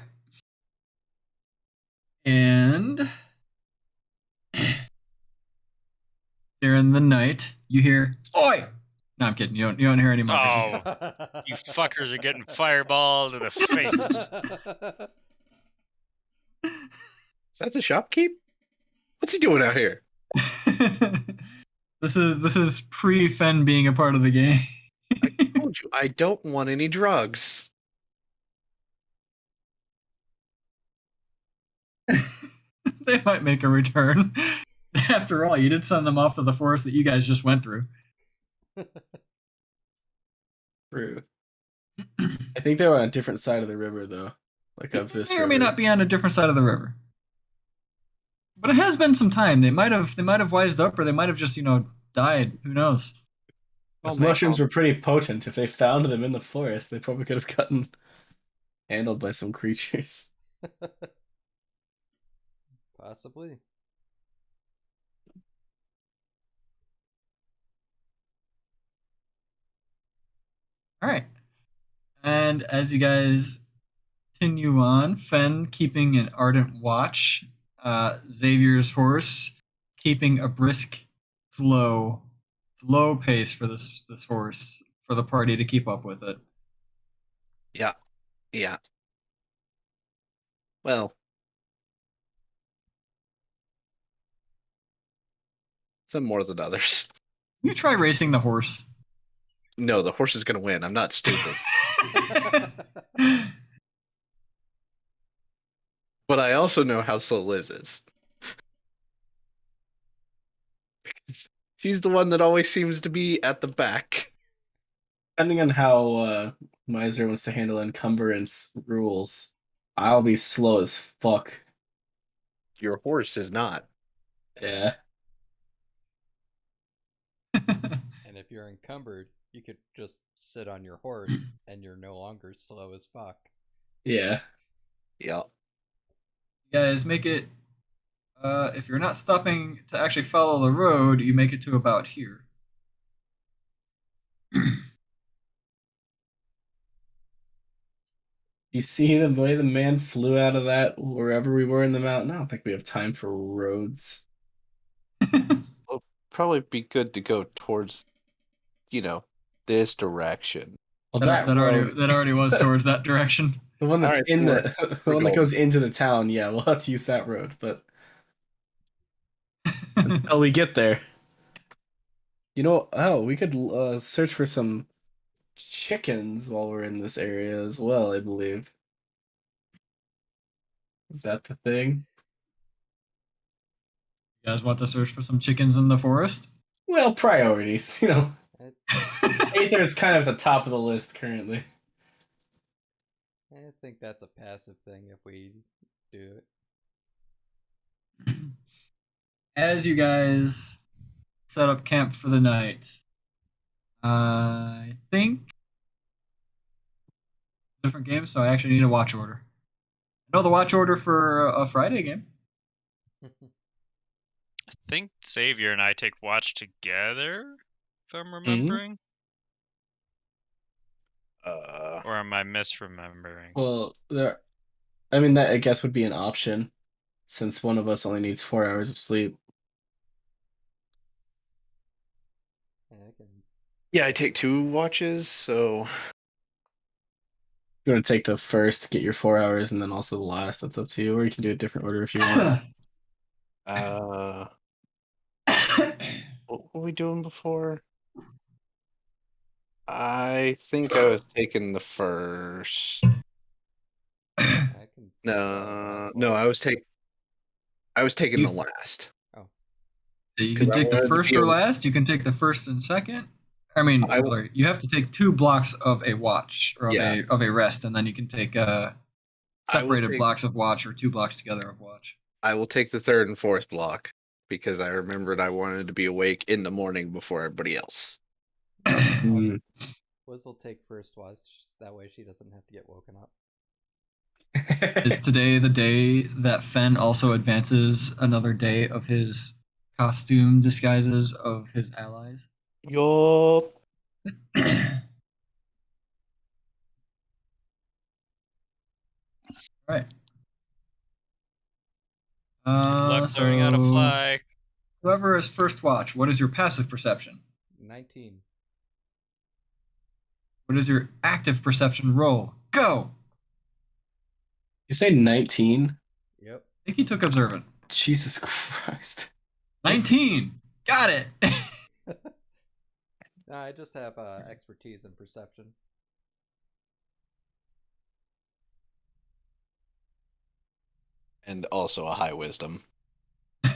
And during the night, you hear, "Oi!" No, I'm kidding. You don't hear any monsters. Oh, you fuckers are getting fireball to the face. Is that the shopkeep? What's he doing out here? This is pre-Fen being a part of the game. I told you, I don't want any drugs. They might make a return. After all, you did send them off to the forest that you guys just went through. True. I think they were on a different side of the river, though. Like of this May or river. may not be on a different side of the river. But it has been some time. They might have wised up, or they might have just died. Who knows? Those Oh, man. mushrooms were pretty potent. If they found them in the forest, they probably could have gotten handled by some creatures. Possibly. All right. And as you guys continue on, Fen keeping an ardent watch, Xavier's horse keeping a brisk, slow pace for this horse for the party to keep up with it. Yeah. Yeah. Well. Some more than others. You try racing the horse. No, the horse is going to win. I'm not stupid. But I also know how slow Liz is. Because she's the one that always seems to be at the back. Depending on how Miser wants to handle encumbrance rules, I'll be slow as fuck. Your horse is not. Yeah. And if you're encumbered, you could just sit on your horse and you're no longer slow as fuck. Yeah. Yeah. You guys make it. If you're not stopping to actually follow the road, you make it to about here. You see the way the man flew out of that wherever we were in the mountain? I don't think we have time for roads. It'll probably be good to go towards, this direction. Well, that road, already was towards that direction. the one that's Alright, in then the we're one that going. goes into the town. Yeah, we'll have to use that road, but until we get there, we could search for some chickens while we're in this area as well. I believe. Is that the thing? You guys want to search for some chickens in the forest? Well, priorities. I, Aether is kind of the top of the list currently. I think that's a passive thing if we do it. As you guys set up camp for the night. I think different games, so I actually need a watch order. I know the watch order for a Friday game. I think Xavier and I take watch together, if I'm remembering. Or am I misremembering? Well, there. I mean, that I guess would be an option, since one of us only needs 4 hours of sleep. Yeah, I can. Yeah, I take 2 watches, so You want to take the first, get your 4 hours, and then also the last. That's up to you, or you can do a different order if you want. what were we doing before? I think I was taking the first. I can take the last one. No, I was taking the You- last. Oh, You 'Cause can I take the wanted to first be or able. last. You can take the first and second. I mean, I I'm will. sorry. You have to take 2 blocks of a watch or Yeah, of a rest, and then you can take I will separated take. blocks of watch or 2 blocks together of watch. I will take the third and fourth block because I remembered I wanted to be awake in the morning before everybody else. Mm. Liz will take first watch. That way she doesn't have to get woken up. Is today the day that Fen also advances another day of his costume disguises of his allies? Yup. Right. Good luck learning how to So fly. whoever is first watch, what is your passive perception? 19. What is your active perception roll? Go! You say 19? Yep. I think he took observant. Jesus Christ. 19! Got it! No, I just have expertise in perception. And also a high wisdom. Yep.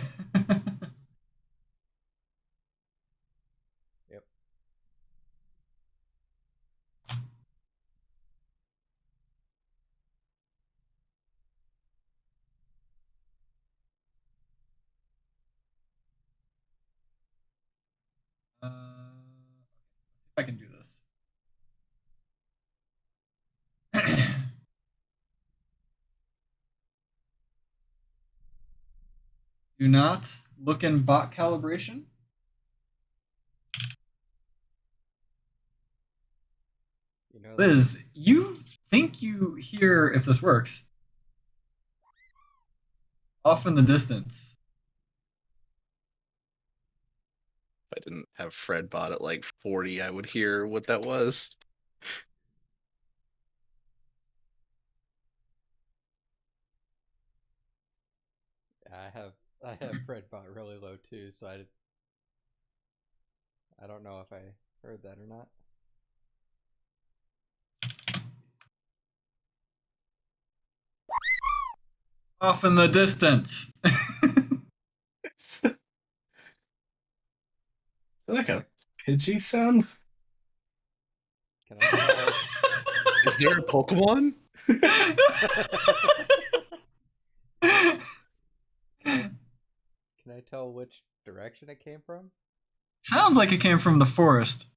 Let's see if I can do this. Do not look in bot calibration. You know that. Liz, you think you hear, if this works, off in the distance. If I didn't have Fred bot at like 40, I would hear what that was. Yeah, I have Fred bot really low too, so I don't know if I heard that or not. Off in the distance. Is that like a Pidgey sound? Can I tell? Is there a Pokemon? Can I tell which direction it came from? Sounds like it came from the forest.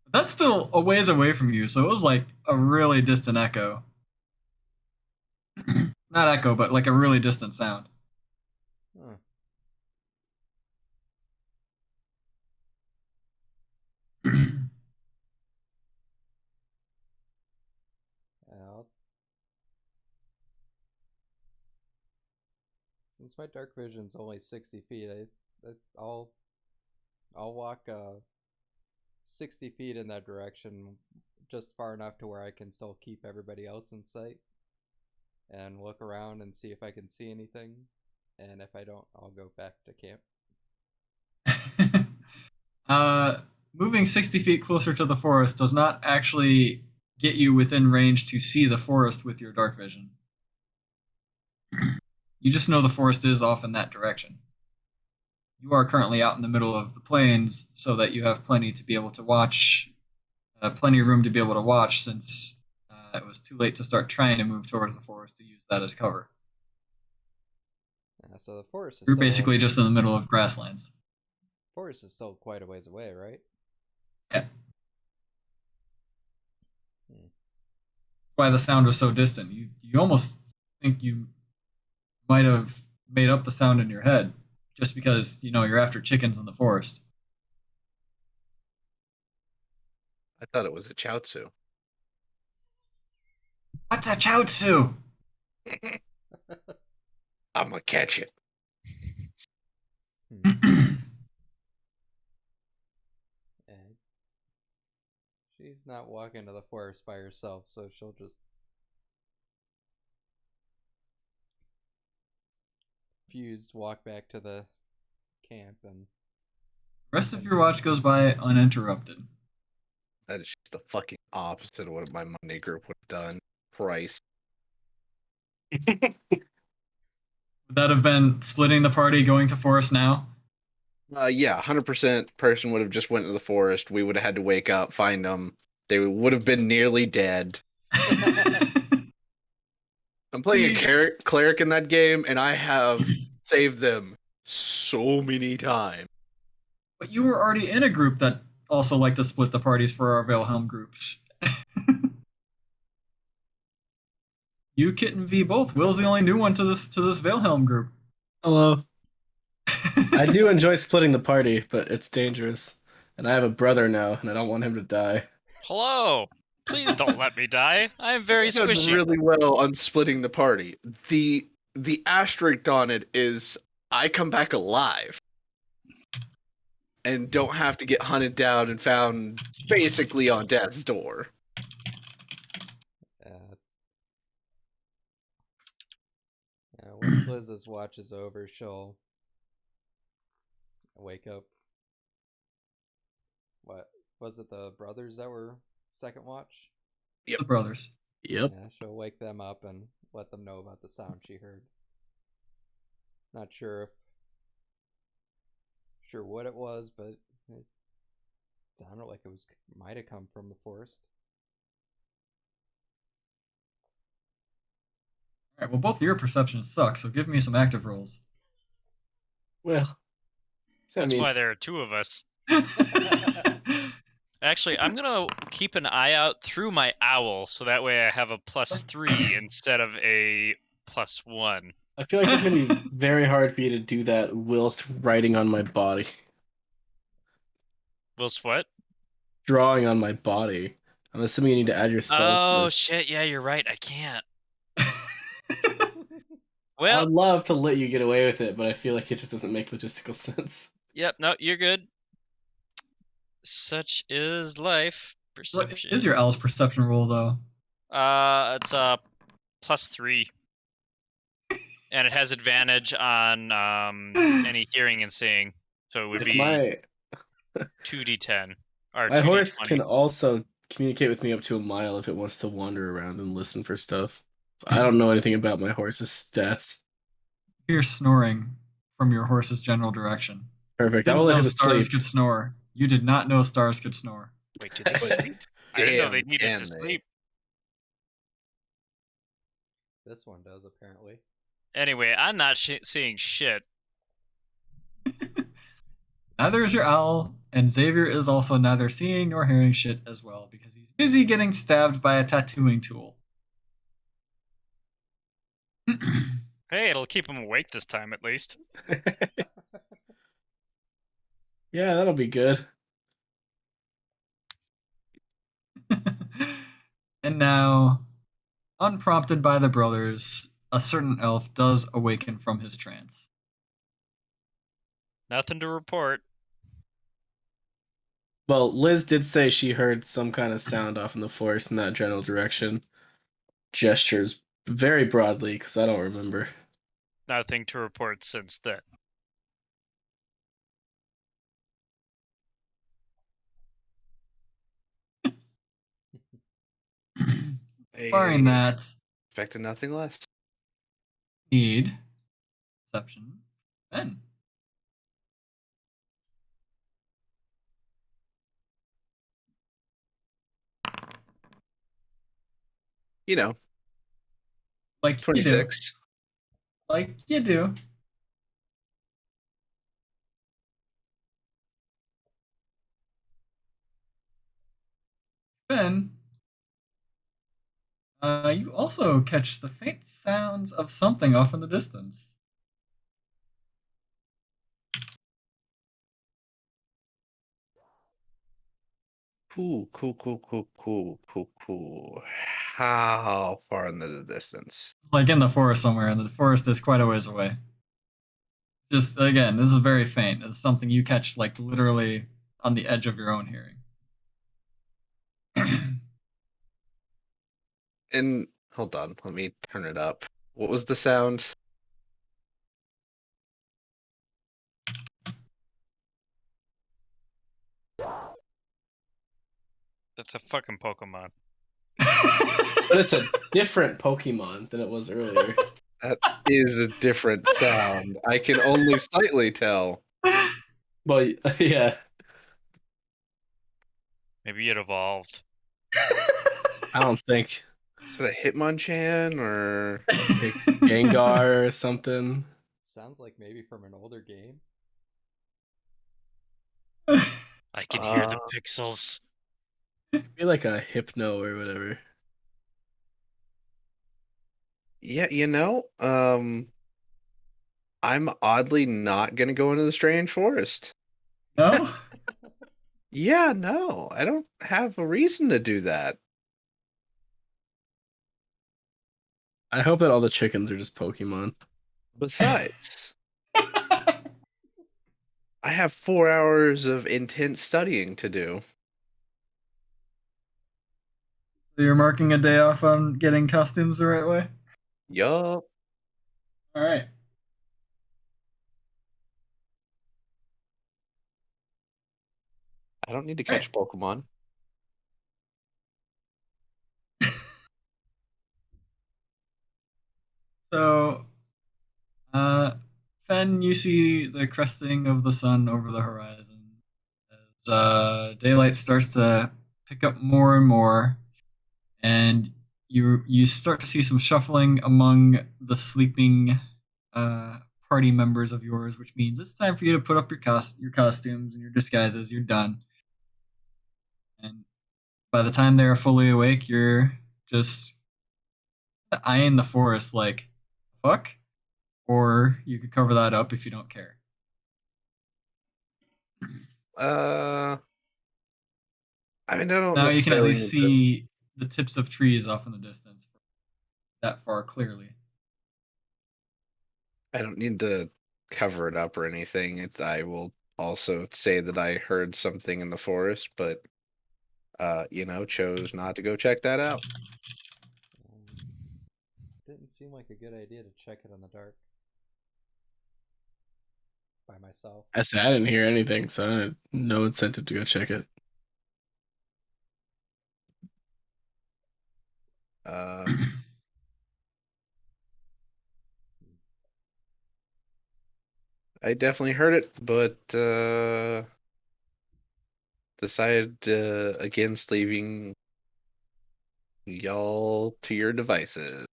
But that's still a ways away from you, so it was like a really distant echo. Not echo, but like a really distant sound. Huh. I'll... Since my dark vision's only 60 feet, I'll walk 60 feet in that direction, just far enough to where I can still keep everybody else in sight, and look around and see if I can see anything. And if I don't, I'll go back to camp. Moving 60 feet closer to the forest does not actually get you within range to see the forest with your dark vision. You just know the forest is off in that direction. You are currently out in the middle of the plains, so that you have plenty to be able to watch, plenty of room to be able to watch, since it was too late to start trying to move towards the forest to use that as cover. So the forest is You're still basically just in the middle of grasslands. forest is still quite a ways away, right? Yeah. Hmm. Why the sound was so distant. You almost think you might have made up the sound in your head just because, you're after chickens in the forest. I thought it was a Chaozu. What's a chaozu? I'm gonna catch it. And she's not walking to the forest by herself, so she'll just walk back to the camp and The rest of your watch goes by uninterrupted. That is just the fucking opposite of what my Monday group would have done. Christ. Would that have been splitting the party going to forest now? Yeah, 100% person would have just went to the forest. We would have had to wake up, find them. They would have been nearly dead. I'm playing See, a cleric in that game, and I have saved them so many times. but you were already in a group that also liked to split the parties for our Valehelm groups. You, Kit, and V both. Will's the only new one to this Valehelm group. Hello. I do enjoy splitting the party, but it's dangerous. And I have a brother now, and I don't want him to die. Hello. Please don't let me die. I am very I've done squishy. really well on splitting the party. The asterisk on it is I come back alive and don't have to get hunted down and found basically on death's door. once Liz's watch is over, she'll wake up. What was it? The brothers that were second watch? Yep. The brothers. Yep. Yeah, she'll wake them up and let them know about the sound she heard. Not sure what it was, but it sounded like it might have come from the forest. All right, well, both of your perceptions suck, so give me some active rolls. Well, That's why there are two of us. Actually, I'm gonna keep an eye out through my owl, so that way I have a +3 instead of a +1. I feel like it's gonna be very hard for you to do that whilst writing on my body. Whilst what? Drawing on my body. I'm assuming you need to add your spells. Oh shit! Yeah, you're right. I can't. I'd Well, love to let you get away with it, but I feel like it just doesn't make logistical sense. yep. No, you're good. Such is life. What Perception. is your owl's perception roll, though? It's a +3, and it has advantage on any hearing and seeing. So it would If be my 2d10 or my horse 2d20. can also communicate with me up to a mile if it wants to wander around and listen for stuff. I don't know anything about my horse's stats. You're snoring from your horse's general direction. Perfect. I will Didn't let know him stars sleep. could snore. You did not know stars could snore. Wait, do they sleep? I didn't know they Damn, needed can to they? sleep. This one does, apparently. Anyway, I'm not seeing shit. Neither is your owl, and Xavier is also neither seeing nor hearing shit as well because he's busy getting stabbed by a tattooing tool. Hey, it'll keep him awake this time at least. Yeah, that'll be good. And now, unprompted by the brothers, a certain elf does awaken from his trance. Nothing to report. Well, Liz did say she heard some kind of sound off in the forest in that general direction. Gestures very broadly, because I don't remember. Nothing to report since then. Barring that, Expecting nothing less. need perception. Then. You know, Like you do. 26. Like you do. Finn, you also catch the faint sounds of something off in the distance. Cool. How far in the distance? It's like in the forest somewhere, and the forest is quite a ways away. Just again, this is very faint. It's something you catch like literally on the edge of your own hearing. And hold on, let me turn it up. What was the sound? That's a fucking Pokemon. But it's a different Pokemon than it was earlier. That is a different sound. I can only slightly tell. Well, yeah. Maybe it evolved. I don't think Is it a Hitmonchan or Gengar or something. Sounds like maybe from an older game. I can hear the pixels. Be like a Hypno or whatever. yeah, I'm oddly not gonna go into the strange forest. No? Yeah, no, I don't have a reason to do that. I hope that all the chickens are just Pokemon. Besides, I have 4 hours of intense studying to do. You're marking a day off on getting costumes the right way? Yup. All right. I don't need to Right. catch Pokemon. So, uh, Fen, you see the cresting of the sun over the horizon as daylight starts to pick up more and more, and you start to see some shuffling among the sleeping party members of yours, which means it's time for you to put up your costumes and your disguises. You're done, and by the time they're fully awake, you're just eyeing the forest like, fuck? Or you could cover that up if you don't care. Uh, I mean, I don't Now you can at necessarily least need to. see the tips of trees off in the distance that far clearly. I don't need to cover it up or anything. I will also say that I heard something in the forest, but chose not to go check that out. Didn't seem like a good idea to check it in the dark by myself. I said I didn't hear anything, so I had no incentive to go check it. Uh, I definitely heard it, but decided against leaving y'all to your devices.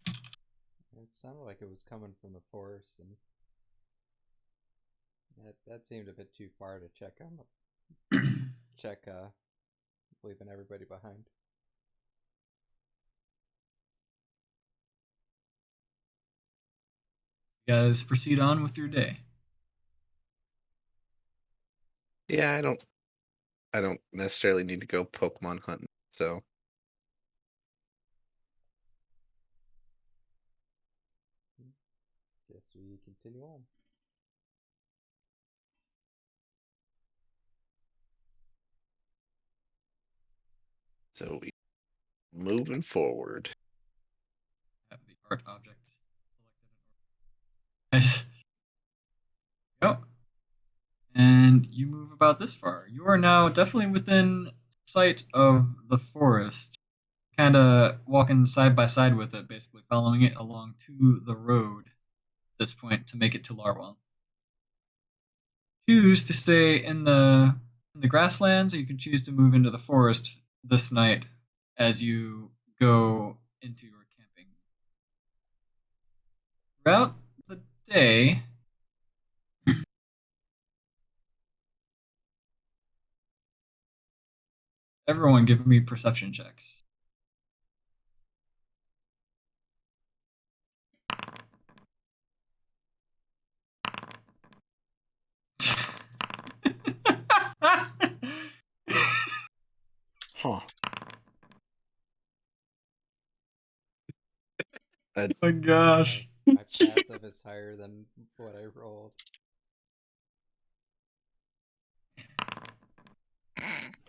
It sounded like it was coming from the forest, and that seemed a bit too far to check leaving everybody behind. You guys proceed on with your day. Yeah, I don't necessarily need to go Pokemon hunting, so Guess we continue on. we moving forward. Have the art object selected. Yep. And you move about this far. You are now definitely within sight of the forest, kind of walking side by side with it, basically following it along to the road at this point to make it to Larwell. Choose to stay in the grasslands, or you can choose to move into the forest this night as you go into your camping. Throughout the day, Everyone give me perception checks. Huh. Oh my gosh. My passive is higher than what I rolled.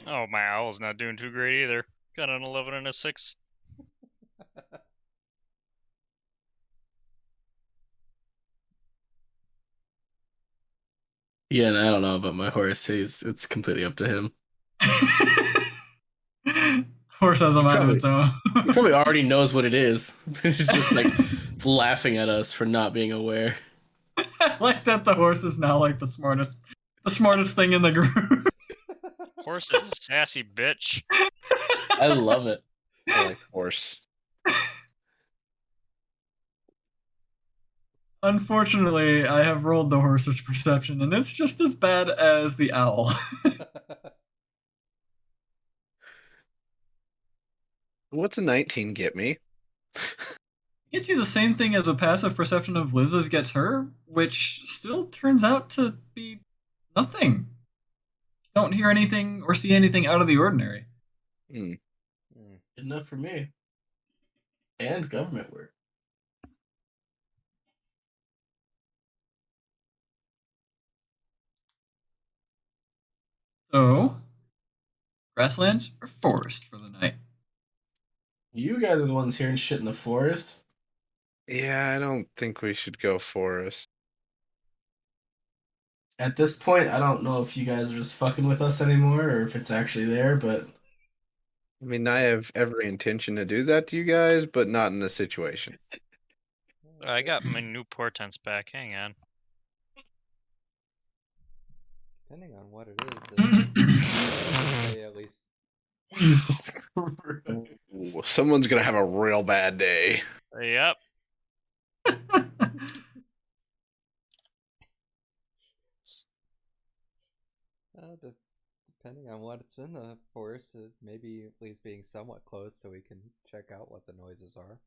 Oh, my owl's not doing too great either. Got an 11 and a 6. Yeah, and I don't know about my horse. It's completely up to him. Horse has a mind of its own. He probably already knows what it is. He's just like laughing at us for not being aware. I like that the horse is now like the smartest thing in the group. Horse is a sassy bitch. I love it. I like horse. Unfortunately, I have rolled the horse's perception, and it's just as bad as the owl. What's a 19 get me? Gets you the same thing as a passive perception of Liz's gets her, which still turns out to be nothing. Don't hear anything or see anything out of the ordinary. Hmm. Good enough for me. And government work. So, grasslands or forest for the night? You guys are the ones hearing shit in the forest. Yeah, I don't think we should go forest. At this point, I don't know if you guys are just fucking with us anymore or if it's actually there, but I mean, I have every intention to do that to you guys, but not in this situation. I got my new portents back. Hang on. Depending on what it is, say at least. Jesus Christ. Ooh, someone's gonna have a real bad day. Yep. Depending on what's in the forest, it maybe at least being somewhat close so we can check out what the noises are.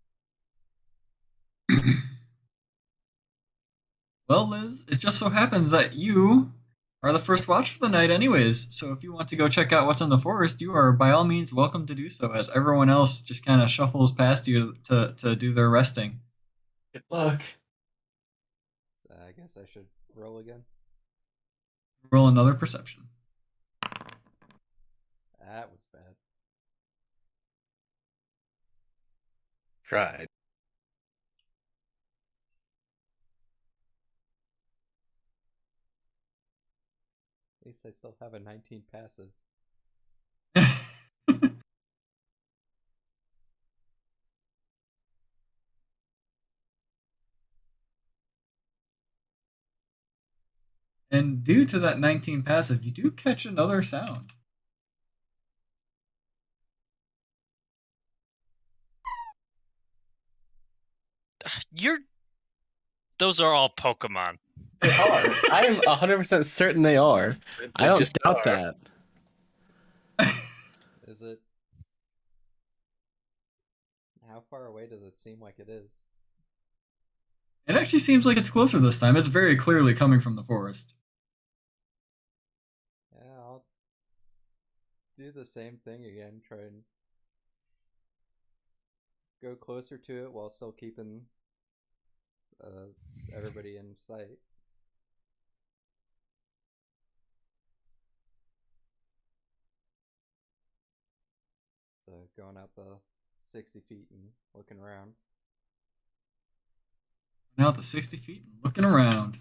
Well, Liz, it just so happens that you are the first watch for the night anyways, so if you want to go check out what's in the forest, you are by all means welcome to do so, as everyone else just kind of shuffles past you to do their resting. Good luck. I guess I should roll again. Roll another perception. That was bad. Tried. At least I still have a 19 passive. And due to that 19 passive, you do catch another sound. Those are all Pokemon. They are. I am 100% certain they are. I don't just doubt are. that. Is it? How far away does it seem like it is? It actually seems like it's closer this time. It's very clearly coming from the forest. Yeah, I'll do the same thing again. Try and go closer to it while still keeping everybody in sight. So going out the 60 feet and looking around. Now at the 60 feet and looking around.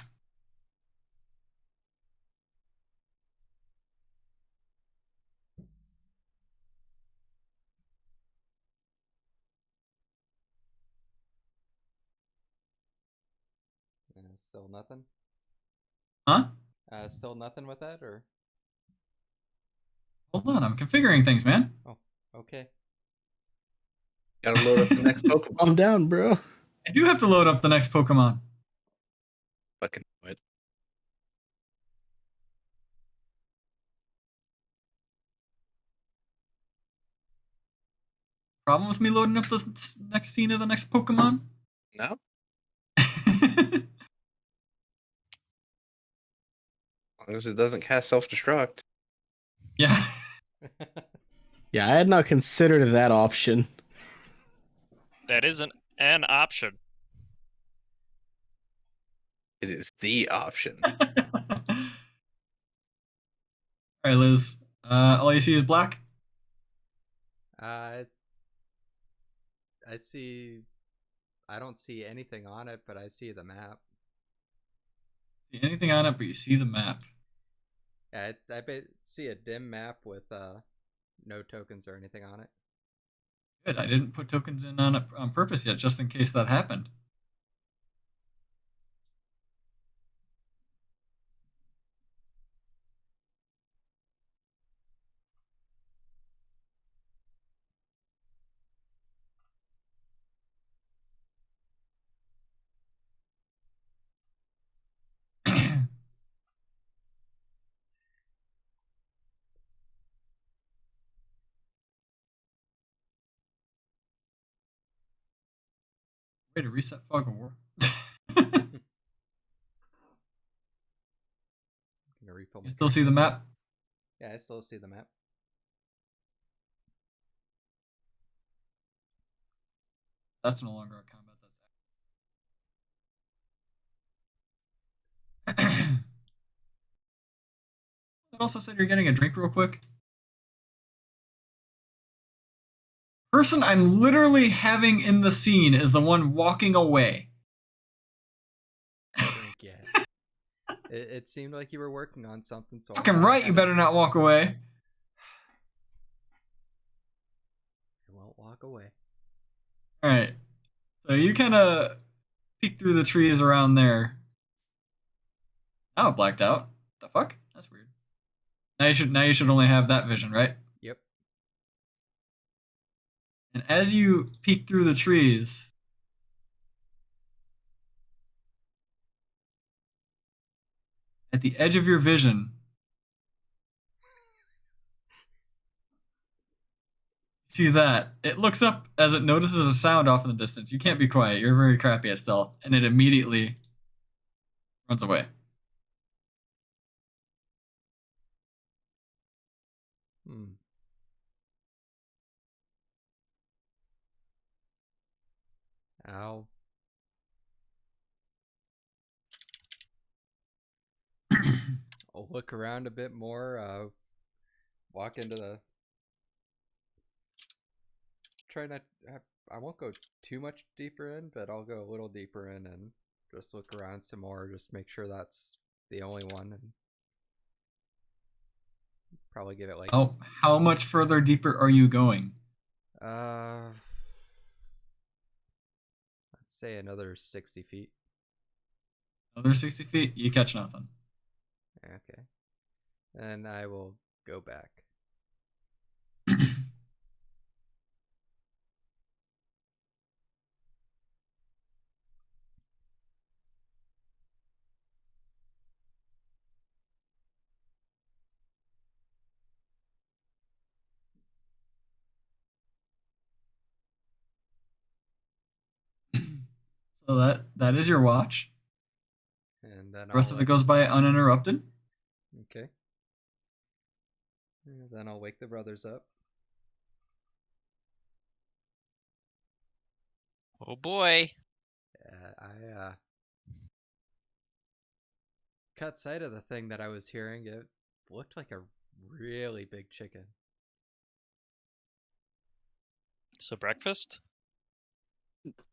Still nothing? Huh? Still nothing with that, or? Hold on, I'm configuring things, man. Oh, okay. Gotta load up the next Pokemon. Calm down, bro. I do have to load up the next Pokemon. Fucking know it. problem with me loading up the next scene of the next Pokemon? No? Yeah. As long as it doesn't cast self-destruct. Yeah, I had not considered that option. That isn't an option. It is the option. All right, Liz. All you see is black. I see. I don't see anything on it, but I see the map. See anything on it, but you see the map. Yeah, I see a dim map with no tokens or anything on it. Good. I didn't put tokens in on it on purpose yet, just in case that happened. Way to reset Fog of War. I'm gonna refill my You still drink see the real quick. map? Yeah, I still see the map. That's no longer a combat. That's It also said you're getting a drink real quick. Person I'm literally having in the scene is the one walking away. Drink yet. It seemed like you were working on something, so Fucking right, you better not walk away. I won't walk away. Alright. So you kind of peek through the trees around there. Now it blacked out. The fuck? That's weird. Now you should only have that vision, right? Yep. And as you peek through the trees, at the edge of your vision, see that. It looks up as it notices a sound off in the distance. You can't be quiet. You're very crappy at stealth. And it immediately runs away. Hmm. I'll look around a bit more. Walk into the. Try not. I won't go too much deeper in, but I'll go a little deeper in and just look around some more. Just make sure that's the only one, and probably give it like. Oh, how much further deeper are you going? Let's say another 60 feet. Another 60 feet? You catch nothing. Okay. And I will go back. So that is your watch. And then The rest I'll of it goes by uninterrupted. Okay. And then I'll wake the brothers up. Oh boy. I caught sight of the thing that I was hearing. It looked like a really big chicken. So breakfast?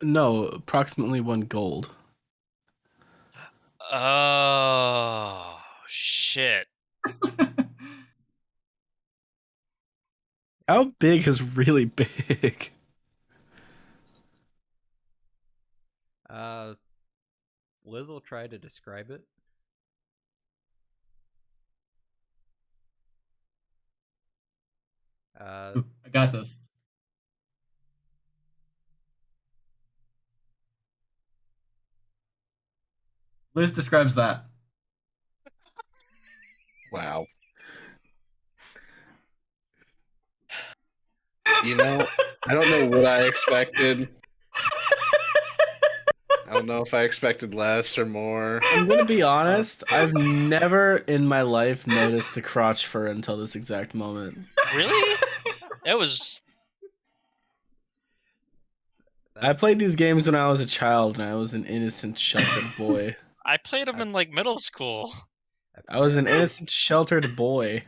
No, approximately 1 gold. Oh shit. How big is really big? Liz will try to describe it. I got this. Liz describes that. Wow. You know, I don't know what I expected. I don't know if I expected less or more. I'm gonna be honest. I've never in my life noticed the crotch fur until this exact moment. Really? That was I played these games when I was a child, and I was an innocent, sheltered boy. I played them in like middle school. I was an innocent, sheltered boy.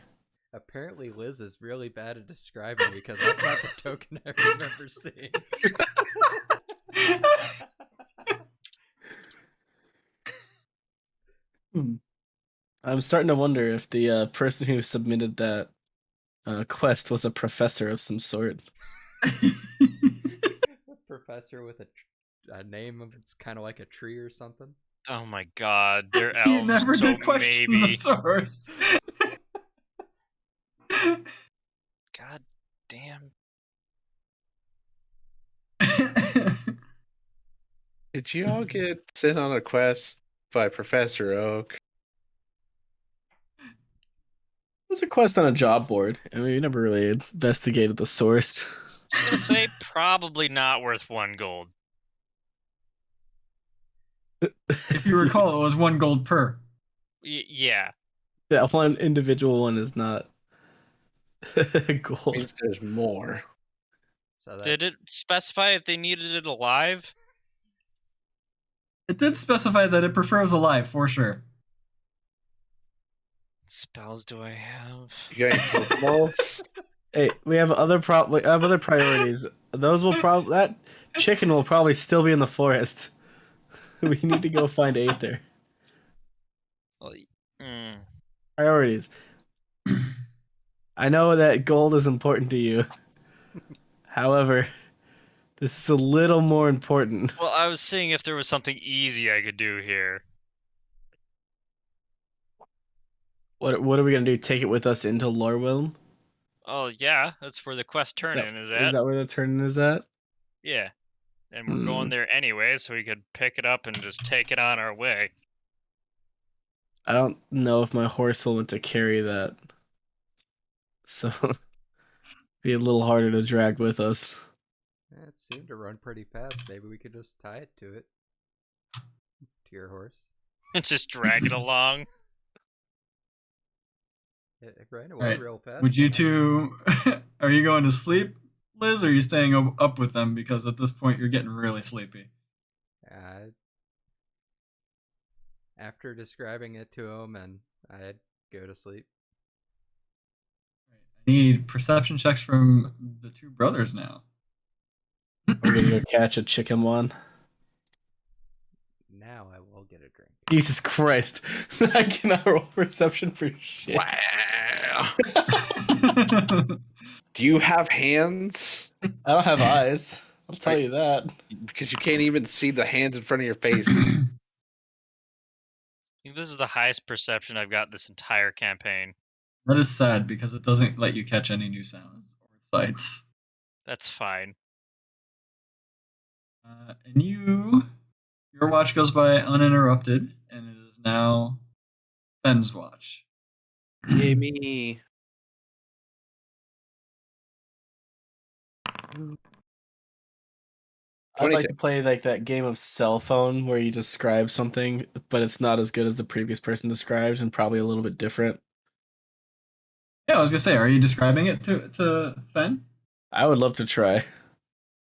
Apparently, Liz is really bad at describing because that's not the token I remember seeing. I'm starting to wonder if the person who submitted that quest was a professor of some sort. A professor with a name of it's kind of like a tree or something. Oh my god, they're You elves, never so did question the maybe. source. God damn. Did you all get sent on a quest by Professor Oak? It was a quest on a job board, and we never really investigated the source. I was gonna say probably not worth 1 gold. If you recall, it was 1 gold per. Yeah. That one individual one is not gold. Means there's more. So that, Did it specify if they needed it alive? It did specify that it prefers alive, for sure. What spells do I have? You got any Pokeballs? Hey, we have other priorities. Those will probably that chicken will probably still be in the forest. We need to go find Aether. Well, mm. Priorities. I know that gold is important to you. However, this is a little more important. Well, I was seeing if there was something easy I could do here. What are we gonna do? Take it with us into Lorwylm? Oh yeah, that's where the quest turn-in is at. Is that where the turn is at? Yeah. And we're going there anyway, so we could pick it up and just take it on our way. I don't know if my horse will want to carry that. So be a little harder to drag with us. it seemed to run pretty fast. Maybe we could just tie it to your horse. And just drag it along. It ran away Right. real fast. Would you two... Are you going to sleep, Liz, or are you staying up with them? Because at this point, you're getting really sleepy. After describing it to him, and I'd go to sleep. I need perception checks from the 2 brothers now. We're gonna go catch a chicken one. Now I will get a drink. Jesus Christ. I cannot roll perception for shit. Wow. Do you have hands? I don't have eyes. I'll tell you that. Because you can't even see the hands in front of your face. I think this is the highest perception I've got this entire campaign. That is sad because it doesn't let you catch any new sounds or sights. That's fine. And your watch goes by uninterrupted, and it is now Ben's watch. Yay me. I'd like to play like that game of cell phone where you describe something, but it's not as good as the previous person described and probably a little bit different. Yeah, I was gonna say, are you describing it to Fen? I would love to try.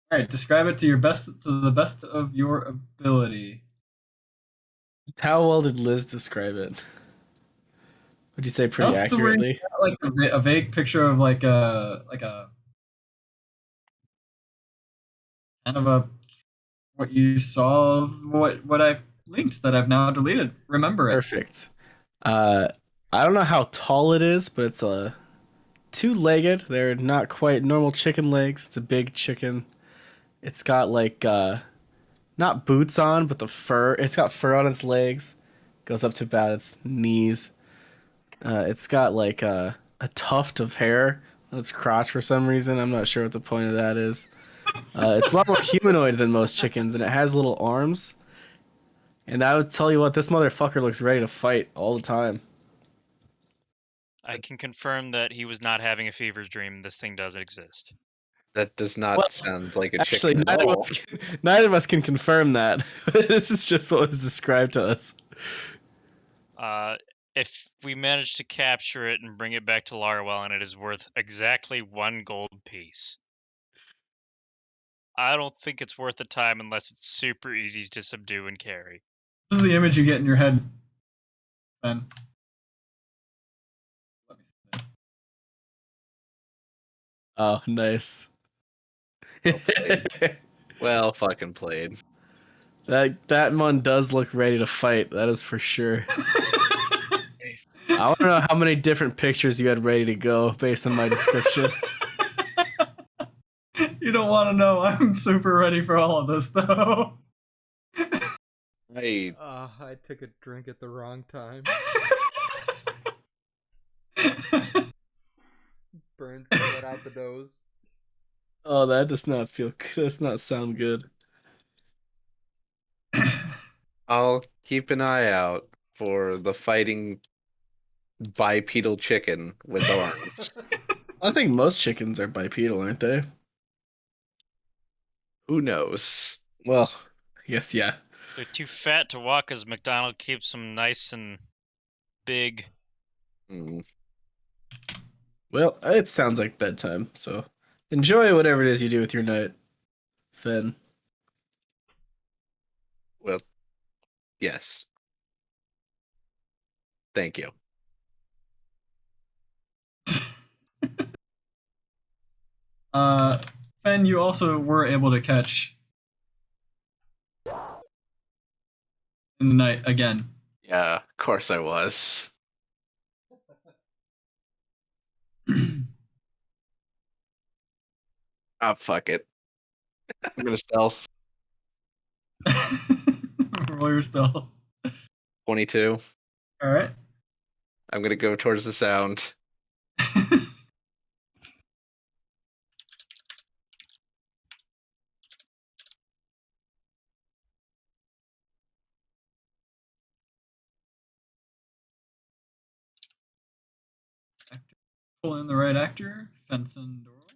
All right, describe it to the best of your ability. How well did Liz describe it? Would you say pretty Enough to where you accurately? got, like a vague picture of like a kind of a what you saw of what I linked that I've now deleted. Remember it. Perfect. I don't know how tall it is, but it's a 2-legged. They're not quite normal chicken legs. It's a big chicken. It's got like not boots on, but the fur. It's got fur on its legs. Goes up to about its knees. It's got like a tuft of hair on its crotch for some reason. I'm not sure what the point of that is. It's a lot more humanoid than most chickens, and it has little arms. And I would tell you what, this motherfucker looks ready to fight all the time. I can confirm that he was not having a fever dream. This thing does exist. That does not Well, sound like a actually, chicken at all. neither of us can confirm that. This is just what was described to us. If we manage to capture it and bring it back to Larwell, and it is worth exactly 1 gold piece, I don't think it's worth the time unless it's super easy to subdue and carry. This is the image you get in your head, Ben. Let me see. Oh, nice. Well played. Well fucking played. That one does look ready to fight. That is for sure. I want to know how many different pictures you had ready to go based on my description. You don't want to know. I'm super ready for all of this, though. I took a drink at the wrong time. Burns right out the nose. Oh, that does not sound good. I'll keep an eye out for the fighting bipedal chicken with arms. I think most chickens are bipedal, aren't they? Who knows? Well, yes, yeah. They're too fat to walk as McDonald keeps them nice and big. Hmm. Well, it sounds like bedtime, so enjoy whatever it is you do with your night, Finn. Well, yes. Thank you. Fen, you also were able to catch in the night again. Yeah, of course I was. Ah, fuck it. I'm gonna stealth. Roll your stealth. 22. All right. I'm gonna go towards the sound. Pull in the right actor, Fenson Doral.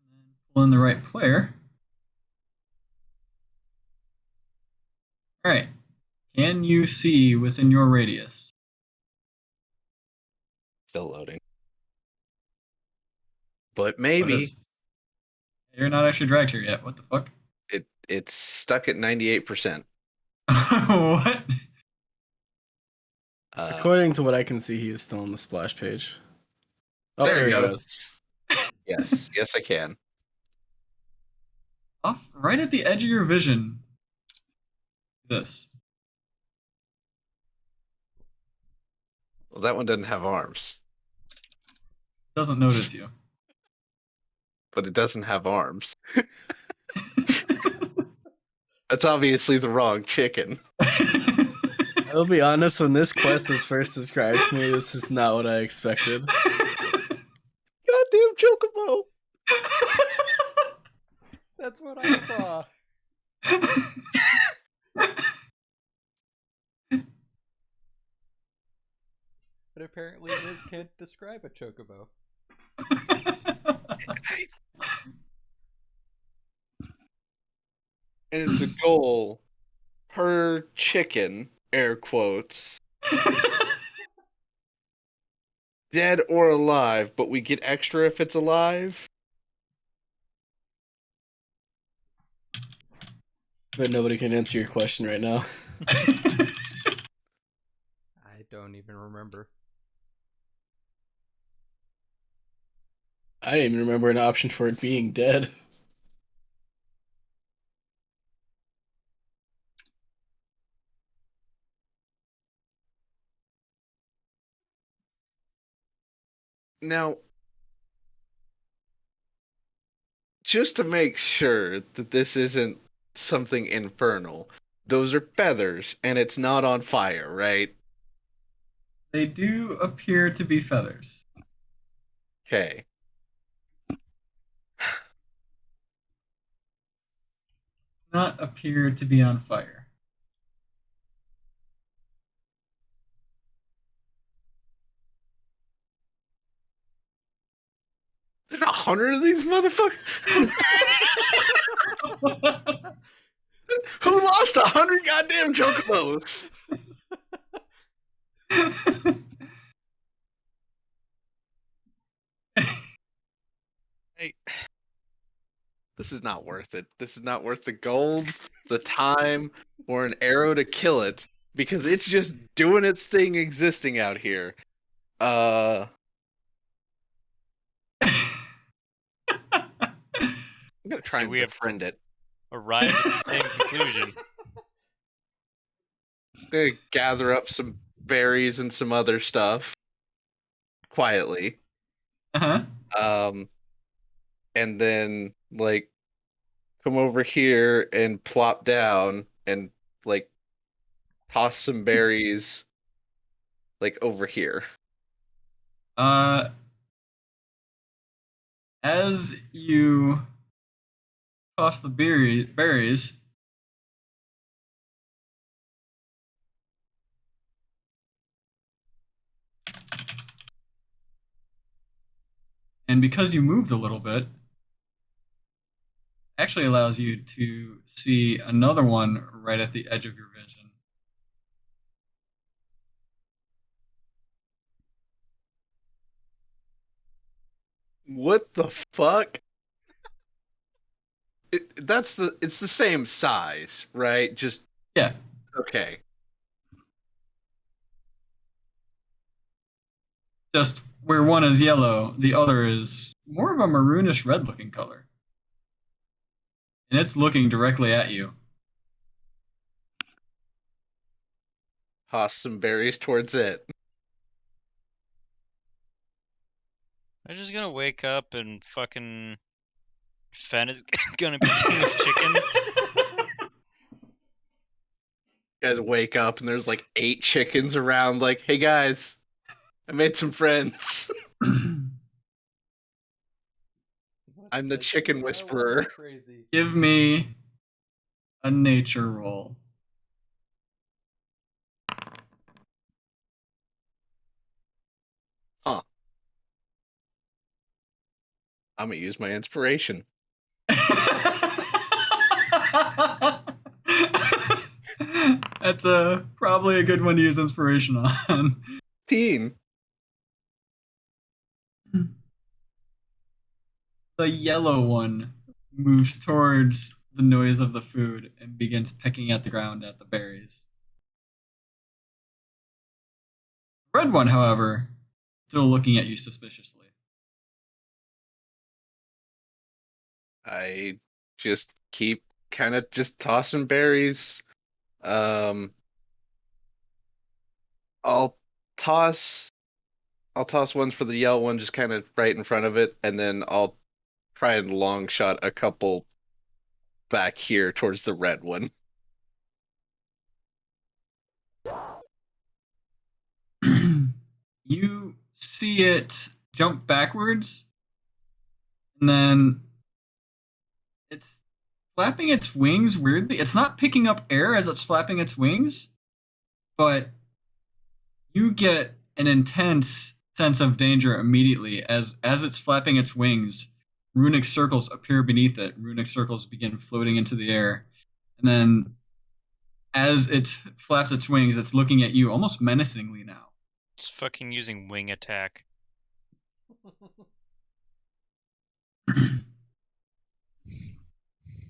And then pull in the right player. All right. Can you see within your radius? Still loading. But Oh, it maybe is. You're not actually dragged here yet. What the fuck? it's stuck at 98%. What? According to what I can see, he is still on the splash page. Oh, there there he he goes. goes. Yes, yes I can. Off right at the edge of your vision. This. Well, that one doesn't have arms, Doesn't notice you. but it doesn't have arms. That's obviously the wrong chicken. I'll be honest, when this quest was first described to me, this is not what I expected. Goddamn chocobo! That's what I saw. But apparently Liz can't describe a chocobo. And it's a goal per chicken, air quotes, dead or alive, but we get extra if it's alive. But nobody can answer your question right now. I don't even remember. I didn't even remember an option for it being dead. Now, just to make sure that this isn't something infernal, those are feathers, and it's not on fire, right? They do appear to be feathers. Okay. Not appear to be on fire. There's 100 of these motherfuckers. Who lost 100 goddamn chocobos? Hey, this is not worth it. This is not worth the gold, the time, or an arrow to kill it because it's just doing its thing, existing out here. I'm gonna try So and we have befriend it. arrived at the same conclusion. I'm gonna gather up some berries and some other stuff quietly. Uh-huh. And then like come over here and plop down and like toss some berries like over here. Uh, as you toss the berries, and because you moved a little bit, actually allows you to see another one right at the edge of your vision. What the fuck? It's the same size, right? Just Yeah, okay. just where one is yellow, the other is more of a maroonish red looking color. And it's looking directly at you. Toss some berries towards it. I'm just gonna wake up and fucking Fen is gonna be king of chicken. You guys wake up and there's like 8 chickens around. Like, hey guys, I made some friends. I'm the chicken whisperer. Crazy. Give me a nature roll. Huh. I'm gonna use my inspiration. That's probably a good one to use inspiration on. Teen. The yellow one moves towards the noise of the food and begins pecking at the ground at the berries. The red one, however, still looking at you suspiciously. I just keep kind of just tossing berries. Um, I'll toss I'll toss ones for the yellow one just kind of right in front of it, and then I'll try and long shot a couple back here towards the red one. You see it jump backwards, and then it's flapping its wings weirdly. It's not picking up air as it's flapping its wings, but you get an intense sense of danger immediately as it's flapping its wings. Runic circles appear beneath it. Runic circles begin floating into the air, and then as it flaps its wings, it's looking at you almost menacingly now. It's fucking using wing attack.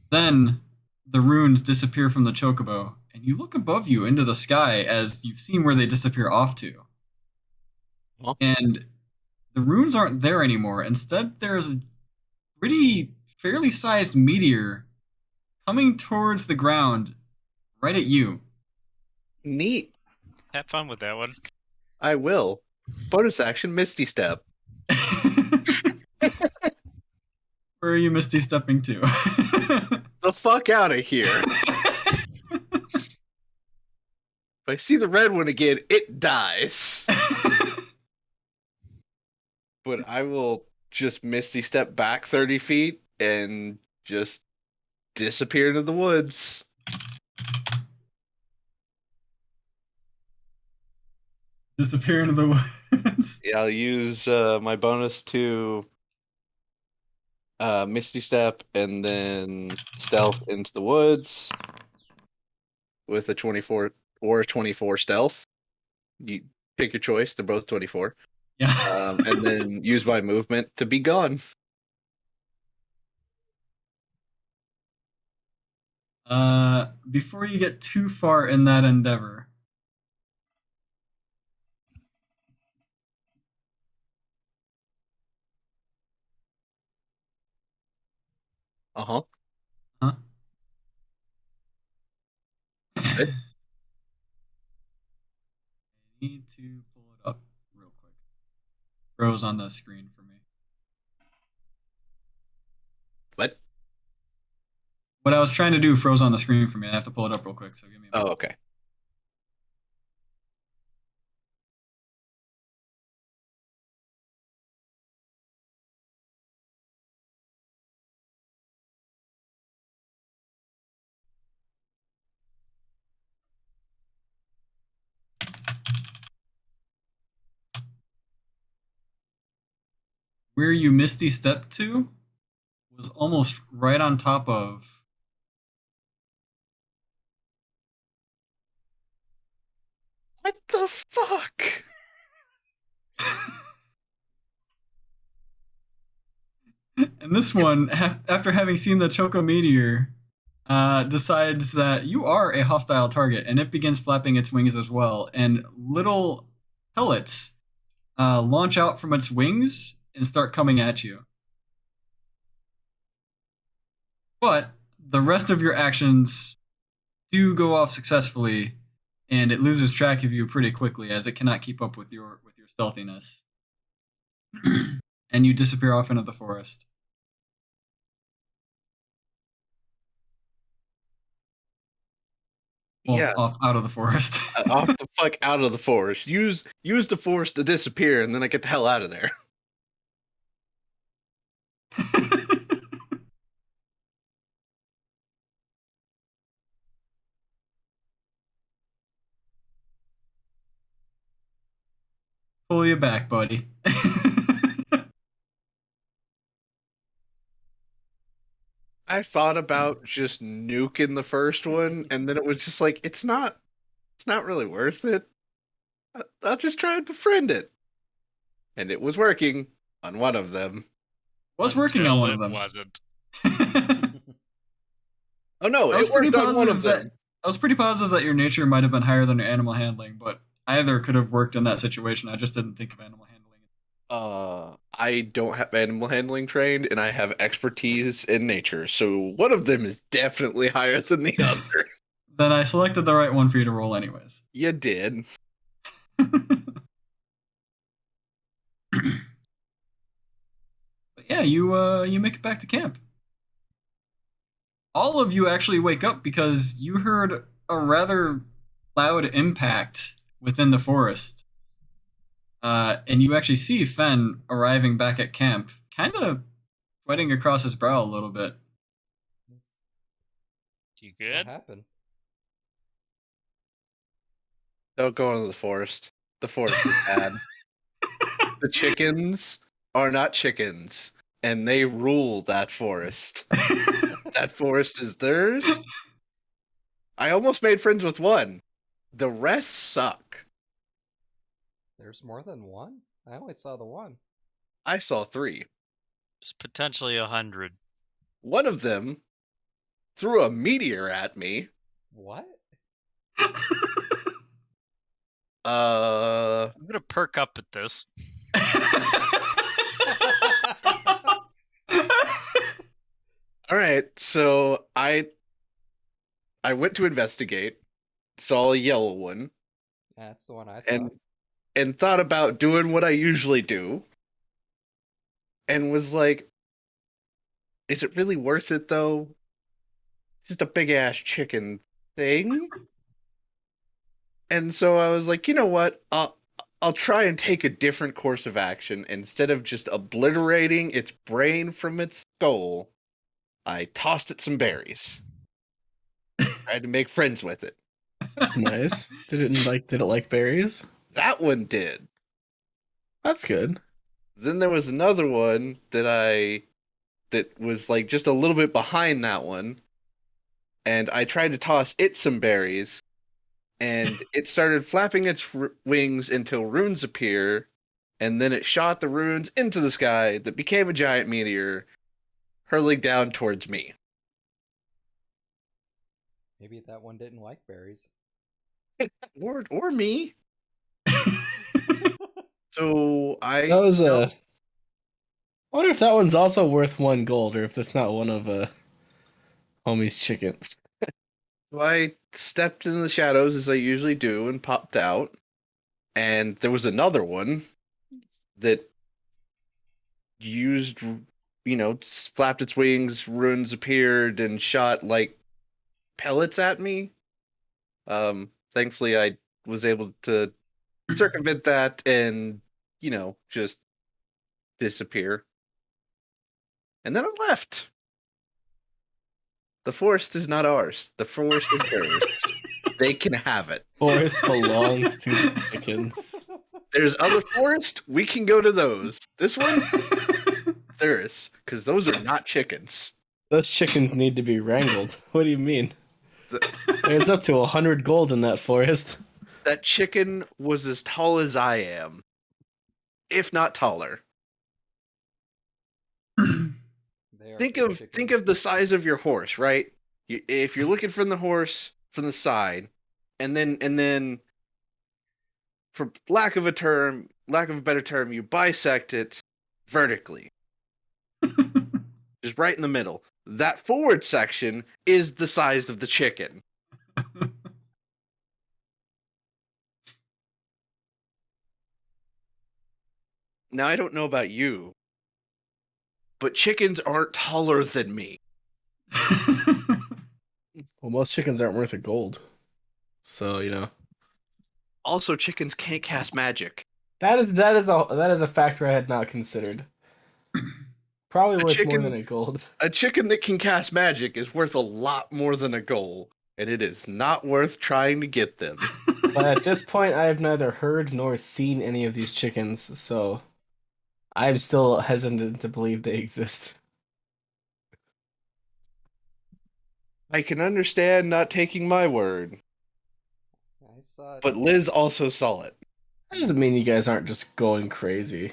Then the runes disappear from the chocobo, and you look above you into the sky as you've seen where they disappear off to. Huh? And the runes aren't there anymore. Instead, there's a pretty fairly sized meteor coming towards the ground right at you. Neat. Have fun with that one. I will. Bonus action, Misty Step. Where are you misty stepping to? The fuck out of here. If I see the red one again, it dies. But I will just Misty Step back 30 feet and just disappear into the woods. Disappear into the woods. Yeah, I'll use my bonus to Misty Step, and then Stealth into the woods with a 24 or a 24 Stealth. You pick your choice. They're both 24. Yeah. And then use my movement to be gone. Before you get too far in that endeavor, Uh-huh. huh? What? Need to pull it up real quick. Froze on the screen for me. What? What I was trying to do froze on the screen for me. I have to pull it up real quick, so give me a Oh, minute. okay. Where you Misty Step to was almost right on top of. What the fuck? And this one, after having seen the Choco Meteor, decides that you are a hostile target, and it begins flapping its wings as well. And little pellets launch out from its wings and start coming at you. But the rest of your actions do go off successfully, and it loses track of you pretty quickly as it cannot keep up with your stealthiness. And you disappear off into the forest. Well, Yeah, off out of the forest. off the fuck out of the forest. Use the forest to disappear, and then I get the hell out of there. Pull you back, buddy. I thought about just nuking the first one, and then it was just like, it's not really worth it. I'll just try and befriend it. And it was working on one of them. Was working on Until one of it them. wasn't. Oh no, I was it pretty worked on one positive of that them. I was pretty positive that your nature might have been higher than your animal handling, but either could have worked in that situation. I just didn't think of animal handling. I don't have animal handling trained, and I have expertise in nature, so one of them is definitely higher than the other. Then I selected the right one for you to roll anyways. You did. But yeah, you make it back to camp. All of you actually wake up because you heard a rather loud impact within the forest. And you actually see Fen arriving back at camp, kind of sweating across his brow a little bit. You What good? happened? Don't go into the forest. The forest is bad. The chickens are not chickens, and they rule that forest. That forest is theirs. I almost made friends with one. The rest suck. There's more than one? I only saw the one. I saw 3. It's potentially 100. One of them threw a meteor at me. What? I'm gonna perk up at this. All right, so I went to investigate, saw a yellow one, That's the one I saw. and thought about doing what I usually do, and was like, is it really worth it though? Just a big ass chicken thing. And so I was like, you know what? I'll try and take a different course of action. Instead of just obliterating its brain from its skull, I tossed it some berries. Tried to make friends with it. That's nice. Did it like berries? That one did. That's good. Then there was another one that I that was like just a little bit behind that one, and I tried to toss it some berries, and it started flapping its wings until runes appear, and then it shot the runes into the sky that became a giant meteor, hurling down towards me. Maybe that one didn't like berries. Or me. So I That was a. I wonder if that one's also worth 1 gold, or if that's not one of homie's chickens. so I stepped in the shadows as I usually do and popped out. And there was another one that used, flapped its wings, runes appeared, and shot like pellets at me. Thankfully, I was able to circumvent that and, just disappear. And then I left. The forest is not ours. The forest is theirs. They can have it. Forest belongs to the chickens. There's other forest. We can go to those. This one, theirs, because those are not chickens. Those chickens need to be wrangled. What do you mean? The, It's up to 100 gold in that forest. that chicken was as tall as I am, if not taller. Think of the size of your horse, right? If you're looking from the horse from the side, and then for lack of a better term, you bisect it vertically, just right in the middle. That forward section is the size of the chicken. Now I don't know about you, but chickens aren't taller than me. Well, most chickens aren't worth a gold. So, Also, chickens can't cast magic. that is a factor I had not considered. Probably A worth more than chicken, a gold. a chicken that can cast magic is worth a lot more than a gold, and it is not worth trying to get them. But at this point, I have neither heard nor seen any of these chickens, so I'm still hesitant to believe they exist. I can understand not taking my word, I saw it. but Liz also saw it. That doesn't mean you guys aren't just going crazy.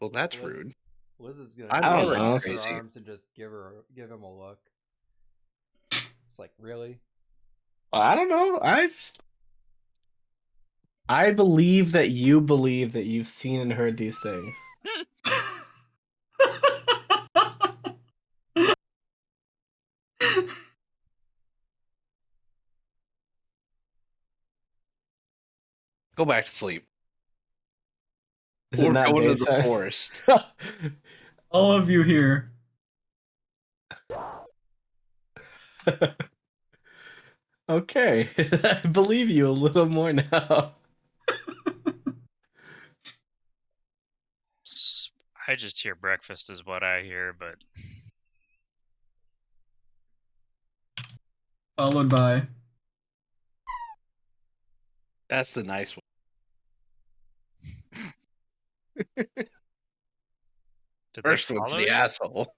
Well, that's Liz, rude. Liz is I'm gonna already cross crazy. her arms and just give him a look. It's like, really? I don't know. I believe that you've seen and heard these things. Go back to sleep. Is it Or not go into the daytime? forest. All of you here. Okay, I believe you a little more now. I just hear breakfast is what I hear, but Followed by. That's the nice one. did First they one's follow the you? asshole.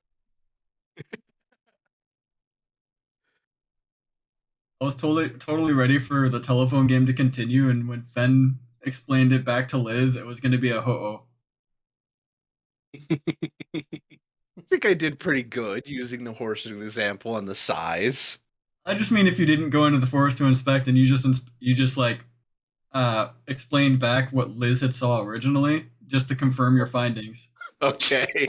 I was totally ready for the telephone game to continue, and when Fen explained it back to Liz, it was going to be a ho-oh. I think I did pretty good using the horse as an example and the size. I just mean if you didn't go into the forest to inspect and you just like explained back what Liz had saw originally, just to confirm your findings. Okay.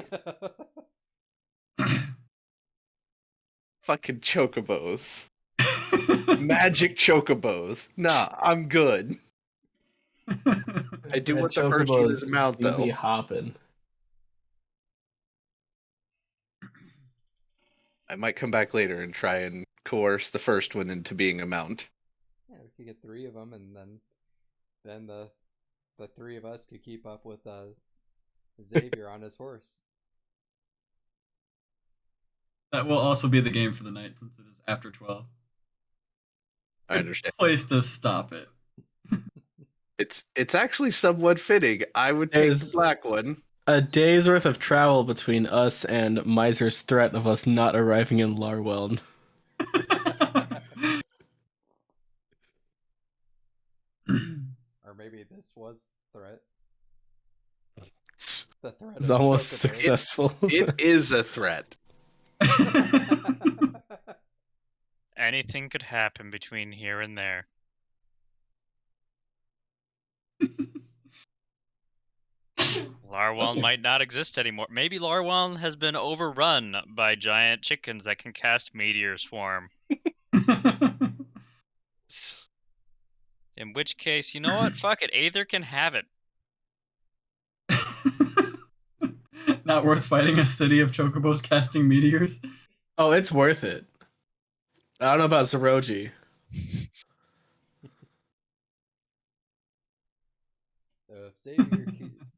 Fucking chocobos. Magic chocobos. Nah, I'm good. I do Red want the first one as a chocobos mount, do be though. hopping. I might come back later and try and coerce the first one into being a mount. Yeah, we could get 3 of them, and then the 3 of us could keep up with Xavier on his horse. That will also be the game for the night since it is after 12. I understand. Place to stop it. It's actually somewhat fitting. I would take the There's- black one. A day's worth of travel between us and Miser's threat of us not arriving in Larwell. Or maybe this was threat. The threat It's of almost chocobos. successful. It is a threat. Anything could happen between here and there. Larwell might not exist anymore. Maybe Larwell has been overrun by giant chickens that can cast meteor swarm. In which case, you know what? Fuck it. Aether can have it. Not worth fighting a city of chocobos casting meteors. Oh, it's worth it. I don't know about Zeroji. So if Xavier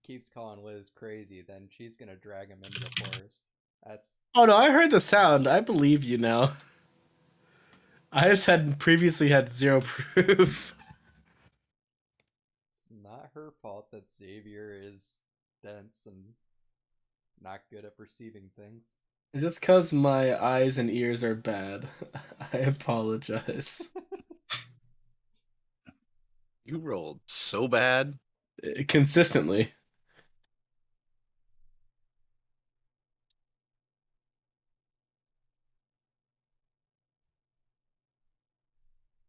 keeps calling Liz crazy, then she's gonna drag him into the forest. That's Oh no, I heard the sound. I believe you now. I just had previously had zero proof. it's not her fault that Xavier is dense and not good at perceiving things. Just because my eyes and ears are bad. I apologize. You rolled so bad. Consistently.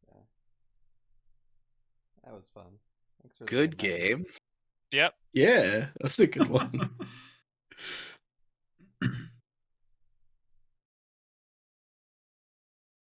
Yeah, that was fun. Thanks for the Good midnight. game. Yep. Yeah, that's a good one.